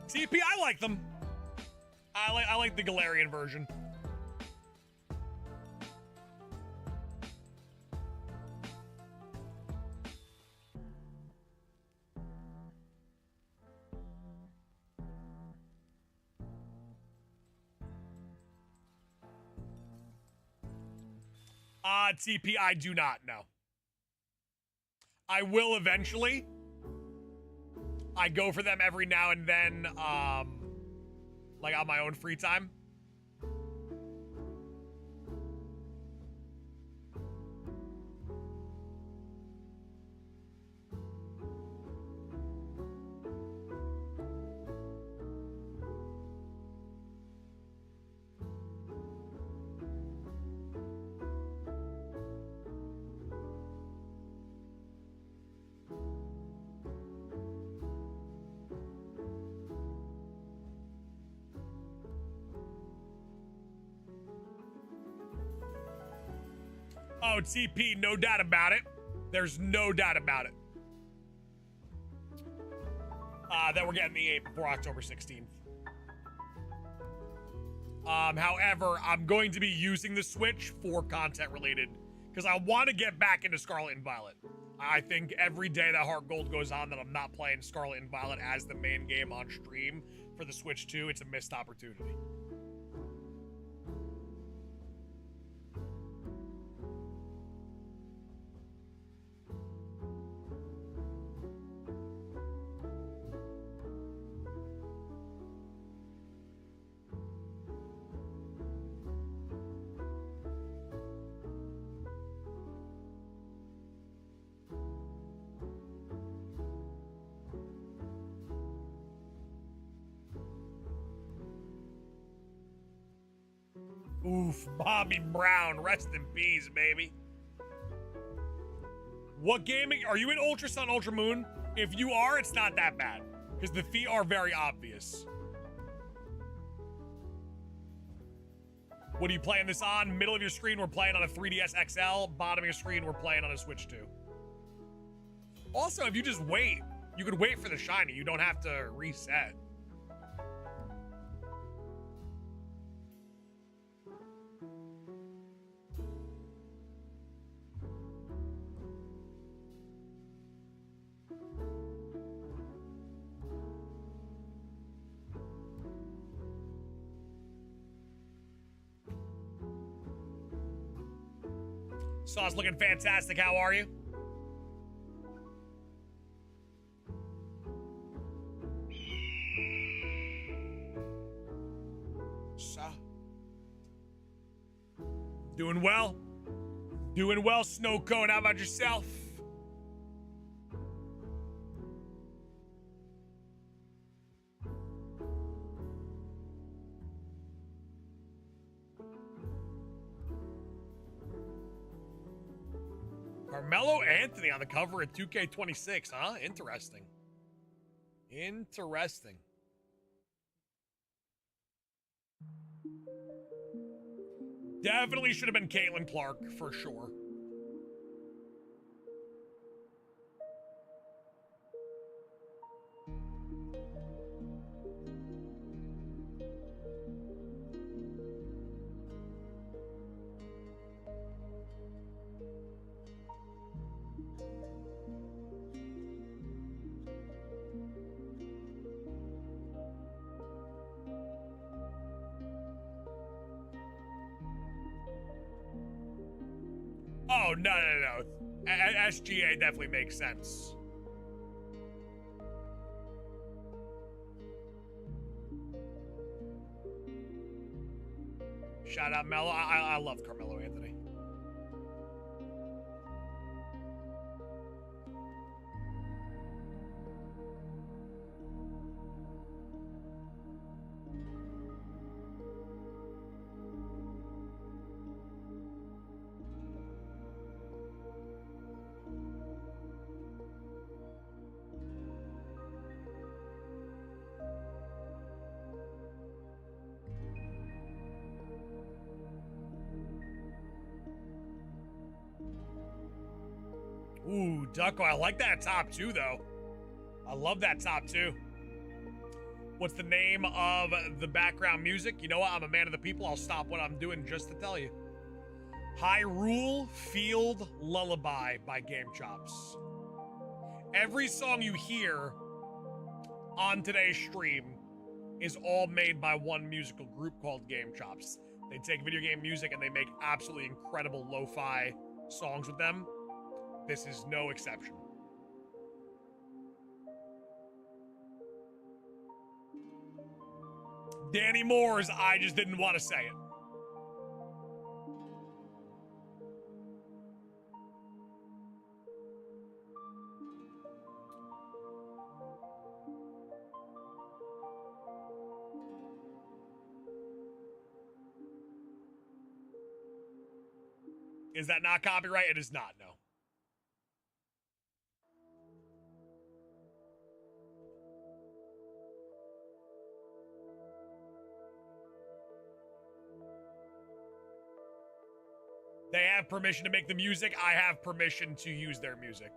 TP, I like them. I like the Galarian version. TP, I do not know. I will eventually. I go for them every now and then, like on my own free time. Oh, TP, no doubt about it. There's no doubt about it. That we're getting the 8 before October 16th. However, I'm going to be using the Switch for content related because I want to get back into Scarlet and Violet. I think every day that Heart Gold goes on that I'm not playing Scarlet and Violet as the main game on stream for the Switch 2, it's a missed opportunity. Oof, Bobby Brown, rest in peace, baby. What gaming? Are you in Ultra Sun, Ultra Moon? If you are, it's not that bad, because the feet are very obvious. What are you playing this on? Middle of your screen, we're playing on a 3DS XL. Bottom of your screen, we're playing on a Switch 2. Also, if you just wait, you could wait for the shiny. You don't have to reset. Sauce looking fantastic. How are you? Doing well. Doing well, Snow Cone. How about yourself? Carmelo Anthony on the cover at 2K26, huh? Interesting. Interesting. Definitely should have been Caitlin Clark, for sure. Oh, no. SGA definitely makes sense. Shout out Melo. I love Carmelo Anthony. Ooh, Ducko, I like that top two, though. I love that top two. What's the name of the background music? You know what? I'm a man of the people. I'll stop what I'm doing just to tell you. Hyrule Field Lullaby by Game Chops. Every song you hear on today's stream is all made by one musical group called Game Chops. They take video game music and they make absolutely incredible lo-fi songs with them. This is no exception. Danny Moore's I just didn't want to say it. Is that not copyright? It is not, no. They have permission to make the music. I have permission to use their music.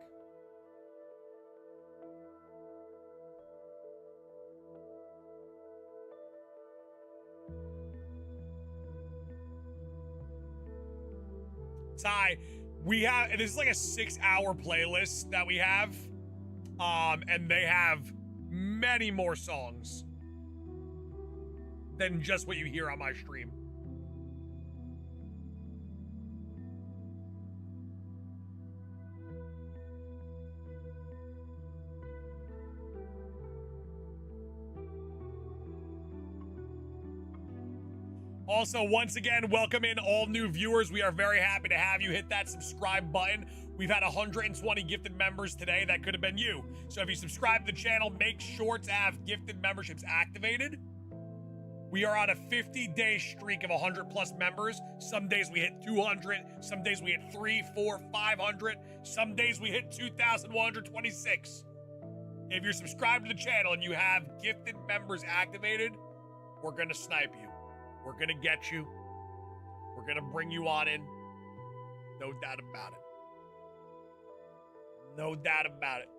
Ty, We have, and this is like a 6-hour playlist that we have. And they have many more songs than just what you hear on my stream. Also, once again, welcome in all new viewers. We are very happy to have you. Hit that subscribe button. We've had 120 gifted members today. That could have been you. So if you subscribe to the channel, make sure to have gifted memberships activated. We are on a 50-day streak of 100 plus members. Some days we hit 200. Some days we hit 300, 400, 500. Some days we hit 2,126. If you're subscribed to the channel and you have gifted members activated, we're going to snipe you. We're gonna get you. We're gonna bring you on in. No doubt about it. No doubt about it.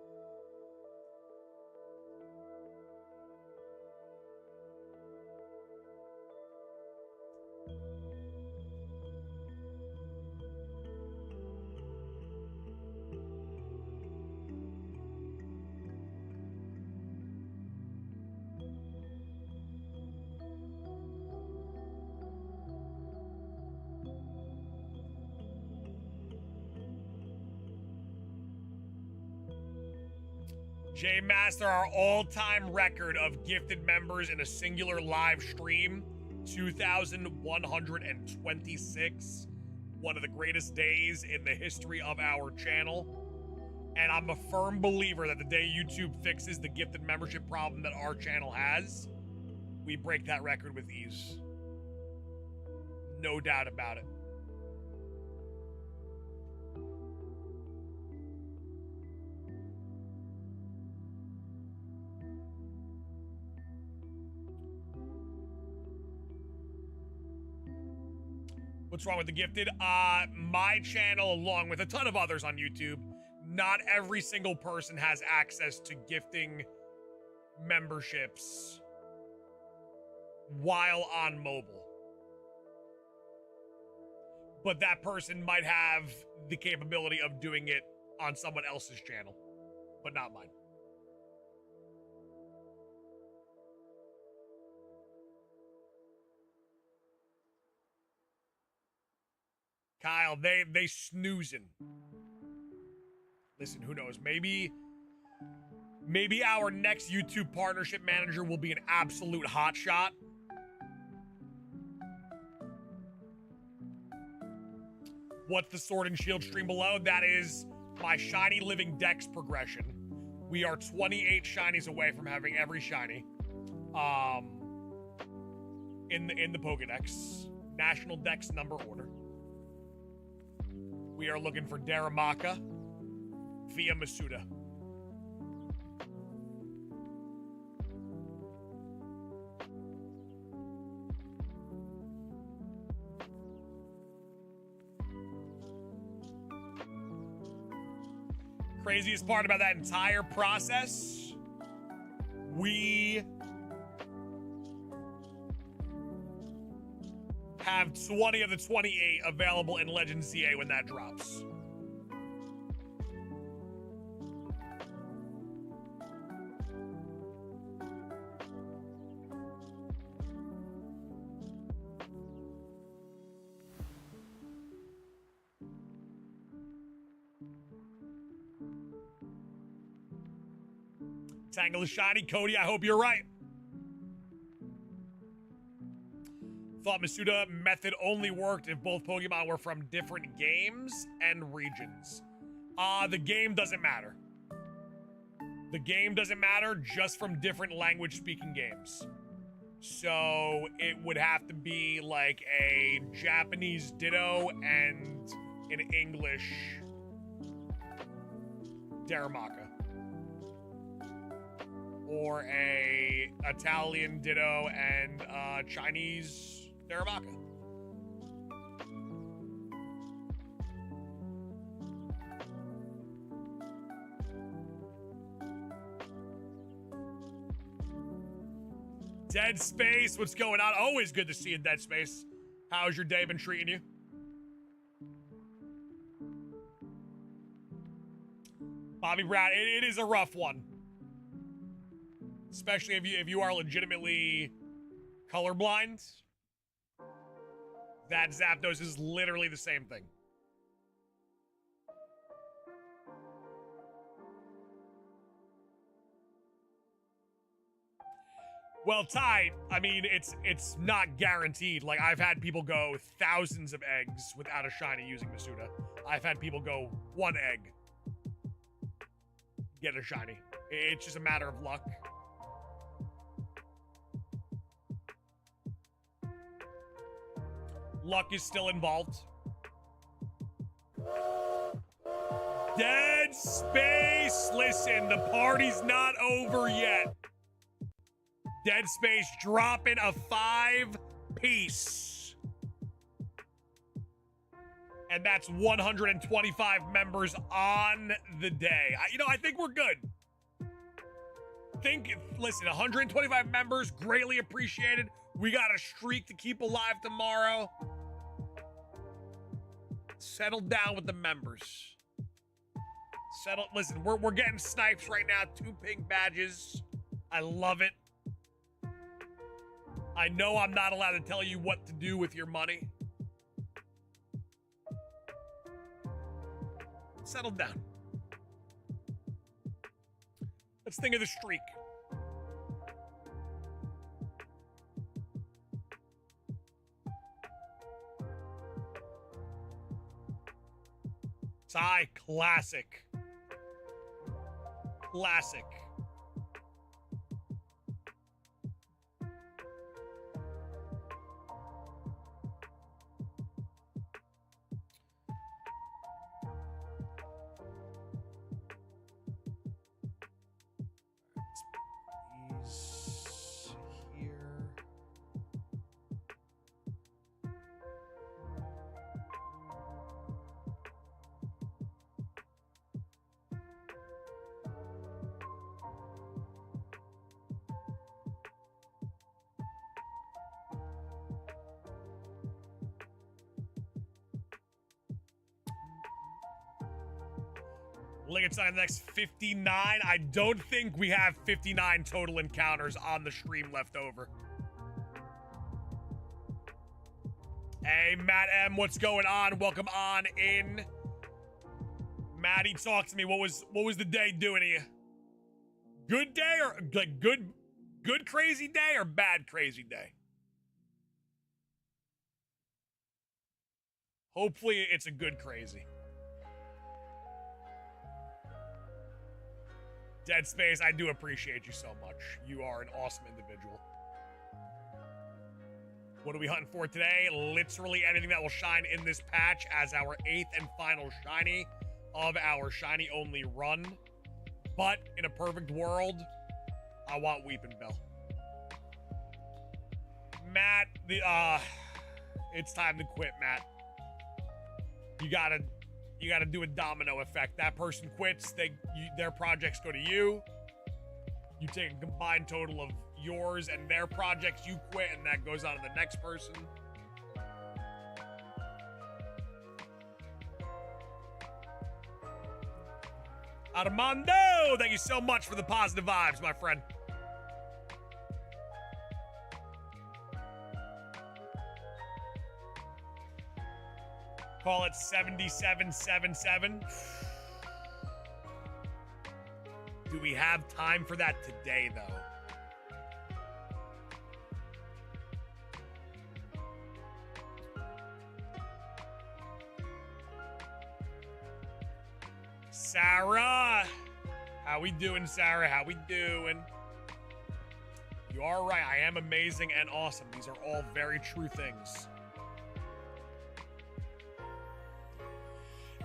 J Master, our all-time record of gifted members in a singular live stream, 2,126. One of the greatest days in the history of our channel. And I'm a firm believer that the day YouTube fixes the gifted membership problem that our channel has, we break that record with ease. No doubt about it. What's wrong with the gifted? My channel, along with a ton of others on YouTube, not every single person has access to gifting memberships while on mobile. But that person might have the capability of doing it on someone else's channel, but not mine. Kyle, they snoozing. Listen, who knows? Maybe our next YouTube partnership manager will be an absolute hotshot. What's the Sword and Shield stream below? That is my shiny living dex progression. We are 28 shinies away from having every shiny. In the Pokedex. National Dex number order. We are looking for Darumaka via Masuda. Craziest part about that entire process, we have 20 of the 28 available in Legends ZA when that drops. Tangle is shiny. Cody, I hope you're right. Thought Masuda method only worked if both Pokemon were from different games and regions. The game doesn't matter. The game doesn't matter, just from different language speaking games. So it would have to be like a Japanese Ditto and an English Darumaka. Or a Italian Ditto and Chinese Darumaka. Dead Space, what's going on? Always good to see you, Dead Space. How's your day been treating you? Bobby Brown, it is a rough one. Especially if you are legitimately colorblind. That Zapdos is literally the same thing. Well, Ty, I mean, it's not guaranteed. Like, I've had people go thousands of eggs without a shiny using Masuda. I've had people go one egg, get a shiny. It's just a matter of luck. Luck is still involved. Dead Space! Listen, the party's not over yet. Dead Space dropping a 5-piece. And that's 125 members on the day. I think we're good. Listen, 125 members, greatly appreciated. We got a streak to keep alive tomorrow. Settle down with the members. Listen, we're getting Snipes right now. 2 pink badges. I love it. I know I'm not allowed to tell you what to do with your money. Settle down. Let's think of the streak. Ty, classic. Classic. These here. Look at the next 59. I don't think we have 59 total encounters on the stream left over. Hey, Matt M, what's going on? Welcome on in. Maddie, talk to me. What was the day doing to you? Good day or like good crazy day or bad crazy day? Hopefully it's a good crazy. Dead Space, I do appreciate you so much. You are an awesome individual. What are we hunting for today? Literally anything that will shine in this patch as our 8th and final shiny of our shiny only run. But in a perfect world, I want Weeping Bell. Matt, it's time to quit, Matt. You gotta do a domino effect. That person quits, their projects go to you. You take a combined total of yours and their projects, you quit, and that goes on to the next person. Armando, thank you so much for the positive vibes, my friend. Call it 7777. Do we have time for that today, though? Sarah! How we doing, Sarah? How we doing? You are right. I am amazing and awesome. These are all very true things.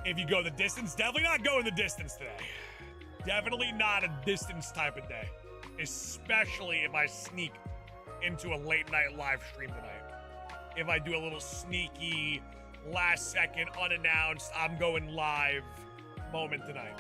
If you go the distance, definitely not going the distance today. Definitely not a distance type of day. Especially if I sneak into a late night live stream tonight. If I do a little sneaky, last second, unannounced, I'm going live moment tonight.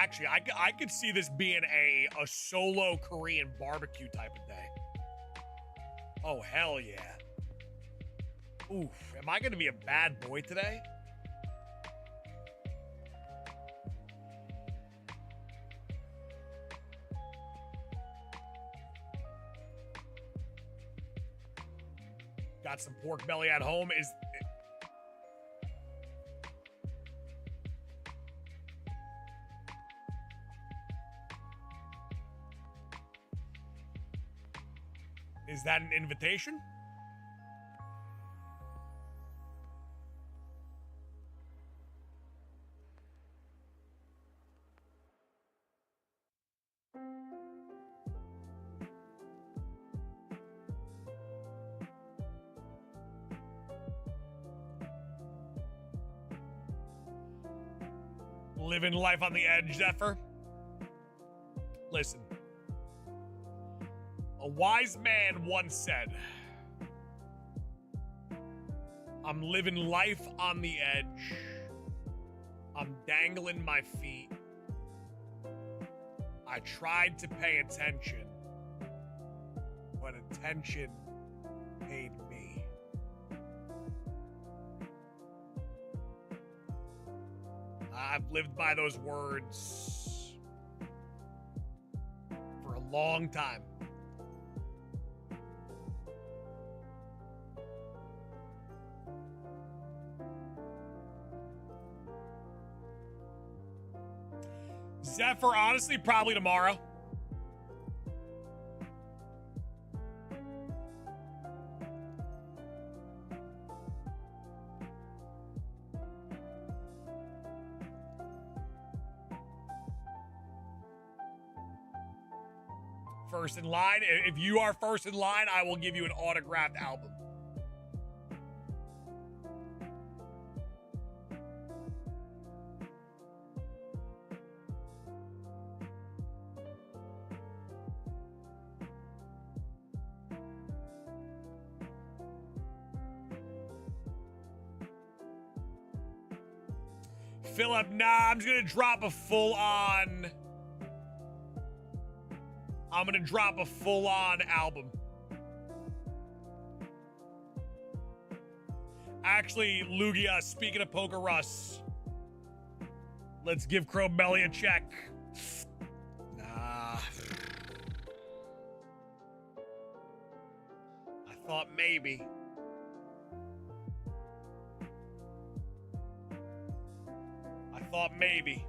Actually, I could see this being a solo Korean barbecue type of day. Oh, hell yeah. Oof, am I gonna be a bad boy today? Got some pork belly at home. Is that an invitation? Living life on the edge, Zephyr. Listen. A wise man once said, I'm living life on the edge. I'm dangling my feet. I tried to pay attention, but attention paid me. I've lived by those words for a long time. Zephyr, honestly, probably tomorrow. First in line. If you are first in line, I will give you an autographed album. Philip, nah, I'm just gonna drop a full-on... I'm gonna drop a full-on album. Actually, Lugia, speaking of Poker Russ, let's give Chrome Belly a check. Nah. I thought maybe. Thought maybe.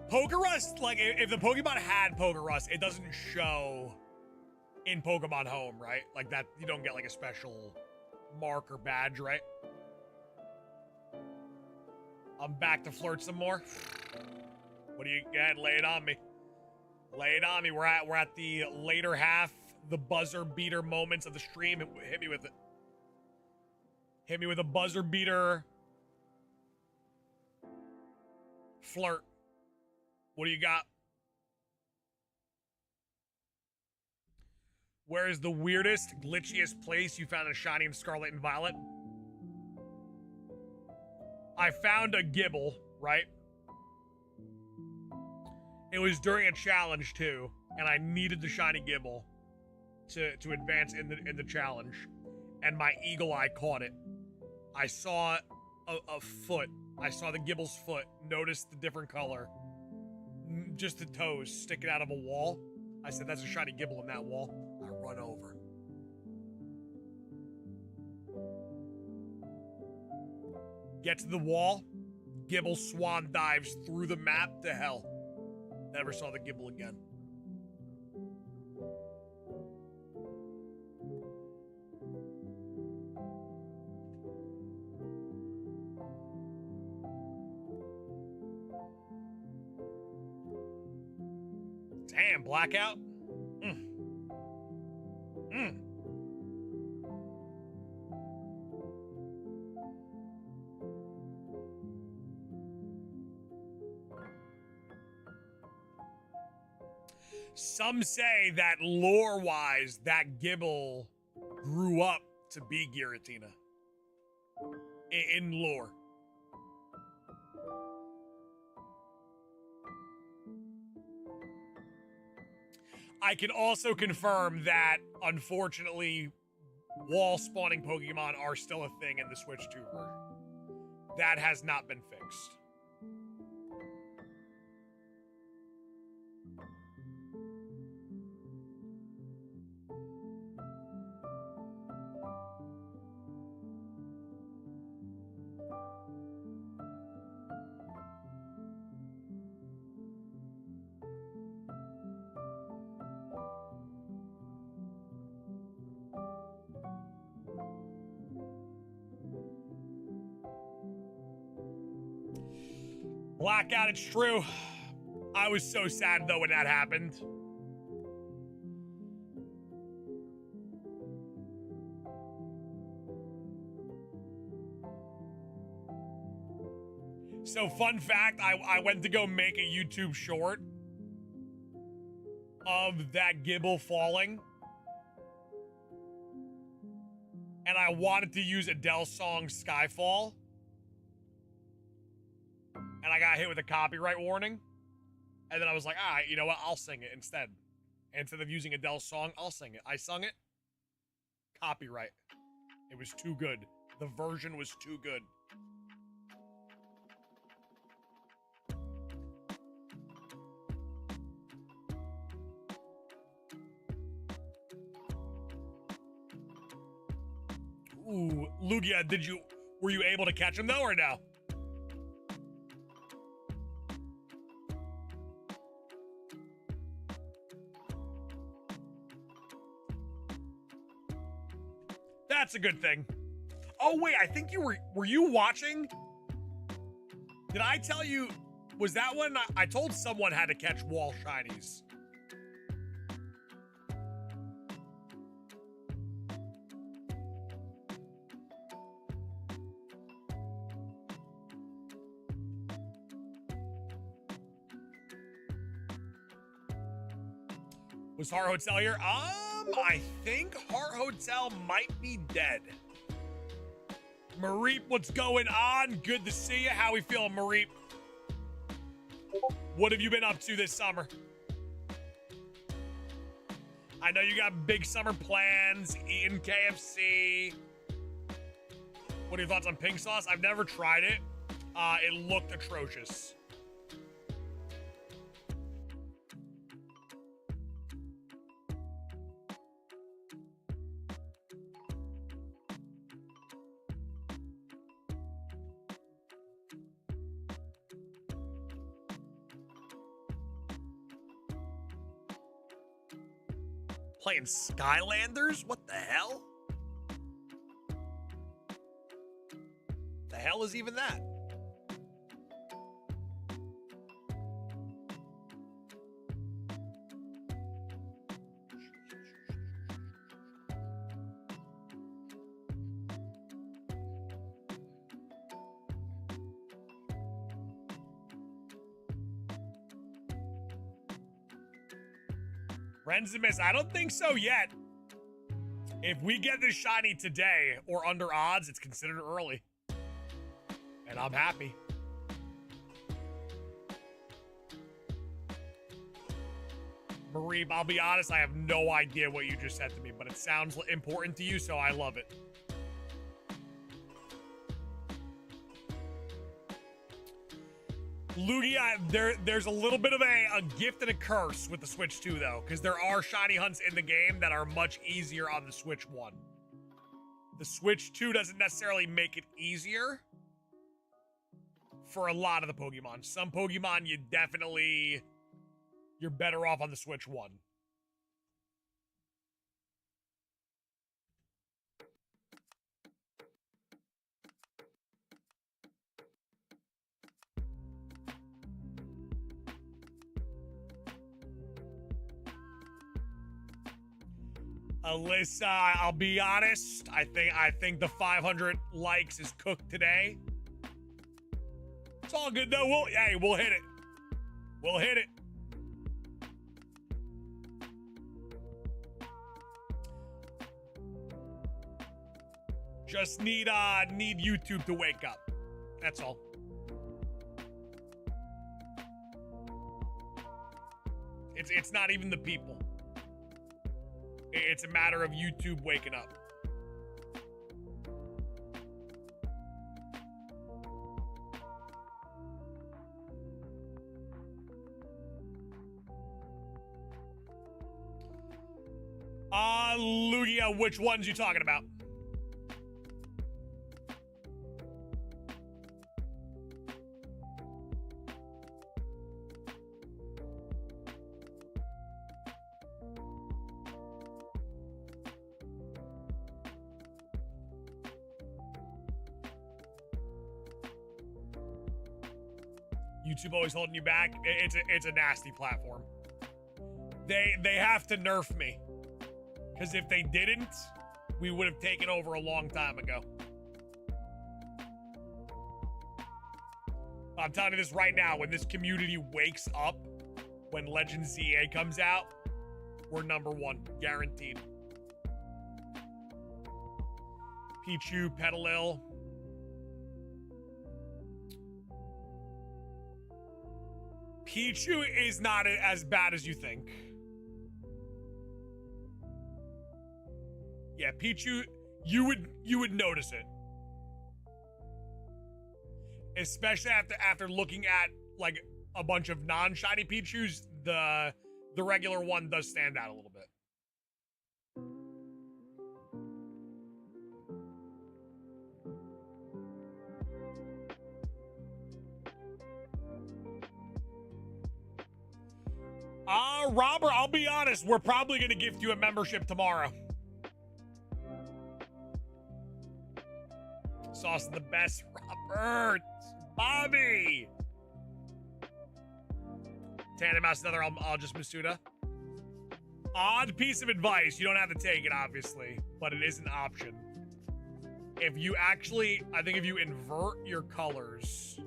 Poker Rust, like if the Pokemon had Poker Rust, it doesn't show in Pokemon Home, right? Like that, you don't get like a special mark or badge, right? I'm back to flirt some more. What do you get? Lay it on me. Lay it on me. We're at the later half, the buzzer beater moments of the stream. Hit me with it. Hit me with a buzzer beater flirt. What do you got? Where is the weirdest, glitchiest place you found a shiny in Scarlet and Violet? I found a Gibble, right? It was during a challenge too, and I needed the shiny Gibble to advance in the challenge, and my eagle eye caught it. I saw a foot. I saw the Gibble's foot. Noticed the different color, just the toes sticking out of a wall. I said, "That's a shiny Gibble in that wall." I run over. Get to the wall. Gibble swan dives through the map to hell. Never saw the Gibble again. Damn, blackout. Some say that lore-wise, that Gibble grew up to be Giratina in lore. I can also confirm that, unfortunately, wall spawning Pokemon are still a thing in the Switch 2 version. That has not been fixed. Blackout, it's true. I was so sad, though, when that happened. So, fun fact, I went to go make a YouTube short of that Gibble falling. And I wanted to use Adele's song, Skyfall. And I got hit with a copyright warning. And then I was like, all right, you know what? I'll sing it instead. Instead of using Adele's song, I'll sing it. I sung it. Copyright. It was too good. The version was too good. Ooh, Lugia, were you able to catch him though, or no? That's a good thing. Oh wait, I think were you watching? Did I tell you, was that when I told someone how to catch wall shinies? Was Heart Hotel here? I think Heart Hotel might be dead. Mareep, what's going on? Good to see you. How we feeling, Mareep? What have you been up to this summer? I know you got big summer plans, eating KFC. What are your thoughts on pink sauce? I've never tried it. It looked atrocious. Playing Skylanders? What the hell? The hell is even that? Renzimus, I don't think so yet. If we get this shiny today or under odds, it's considered early. And I'm happy. Mareep, I'll be honest, I have no idea what you just said to me, but it sounds important to you, so I love it. Lugia, there's a little bit of a gift and a curse with the Switch 2, though, because there are shiny hunts in the game that are much easier on the Switch 1. The Switch 2 doesn't necessarily make it easier for a lot of the Pokemon. Some Pokemon, you're better off on the Switch 1. Alyssa, I'll be honest. I think the 500 likes is cooked today. It's all good though. We'll hit it. We'll hit it. Just need YouTube to wake up. That's all. It's not even the people. It's a matter of YouTube waking up. Lugia, which ones you talking about? YouTube always holding you back. It's a nasty platform. They have to nerf me. Because if they didn't, we would have taken over a long time ago. I'm telling you this right now, when this community wakes up, when Legend ZA comes out, we're #1, guaranteed. Pichu, Petalil. Pichu is not as bad as you think. Yeah, Pichu, you would notice it. Especially after looking at like a bunch of non-shiny Pichus, the regular one does stand out a little bit. Robert, I'll be honest, we're probably going to gift you a membership tomorrow. Sauce is the best, Robert. Bobby. Tandem Mouse, another, I'll just Masuda. Odd piece of advice. You don't have to take it, obviously, but it is an option. If you actually, I think if you invert your colors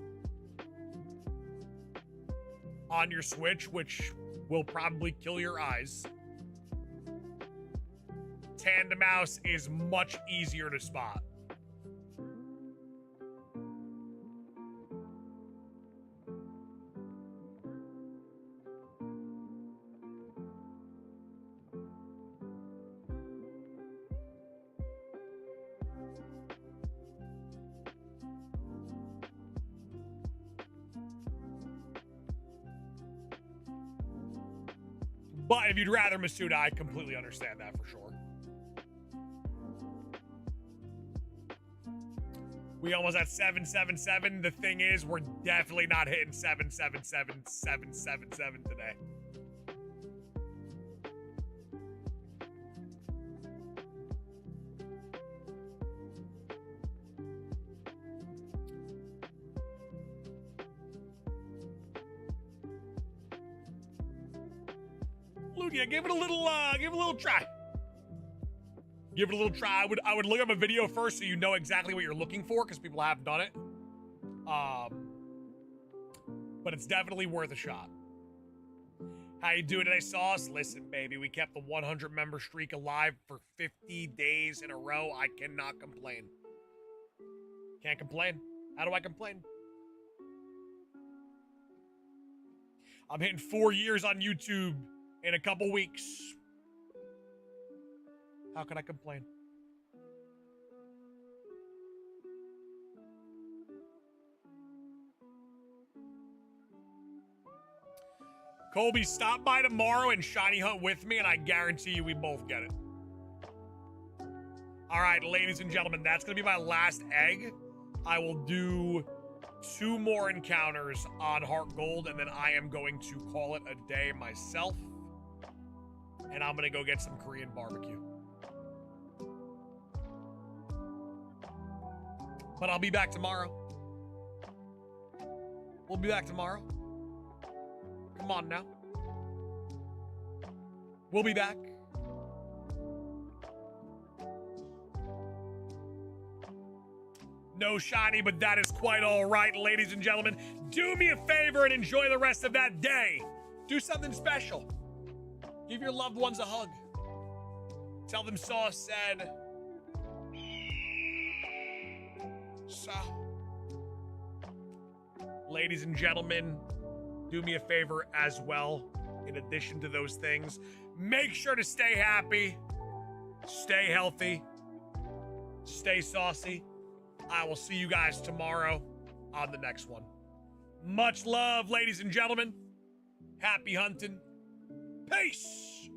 on your Switch, which will probably kill your eyes, Tandem Mouse is much easier to spot. But if you'd rather Masuda, I completely understand that for sure. We almost at 777. The thing is, we're definitely not hitting 777, 777 today. Lugia, give it a little try. Give it a little try. I would look up a video first so you know exactly what you're looking for, because people have done it. But it's definitely worth a shot. How you doing today, Sauce? Listen, baby, we kept the 100 member streak alive for 50 days in a row. I cannot complain. Can't complain. How do I complain? I'm hitting 4 years on YouTube in a couple weeks. How can I complain? Colby, stop by tomorrow and shiny hunt with me, and I guarantee you we both get it. All right, ladies and gentlemen, that's going to be my last egg. I will do 2 more encounters on Heart Gold, and then I am going to call it a day myself. And I'm going to go get some Korean barbecue. But I'll be back tomorrow. We'll be back tomorrow. Come on now. We'll be back. No shiny, but that is quite all right, ladies and gentlemen. Do me a favor and enjoy the rest of that day. Do something special. Give your loved ones a hug. Tell them Sauce said... So, ladies and gentlemen, do me a favor as well. In addition to those things, make sure to stay happy, stay healthy, stay saucy. I will see you guys tomorrow on the next one. Much love, ladies and gentlemen. Happy hunting. Peace.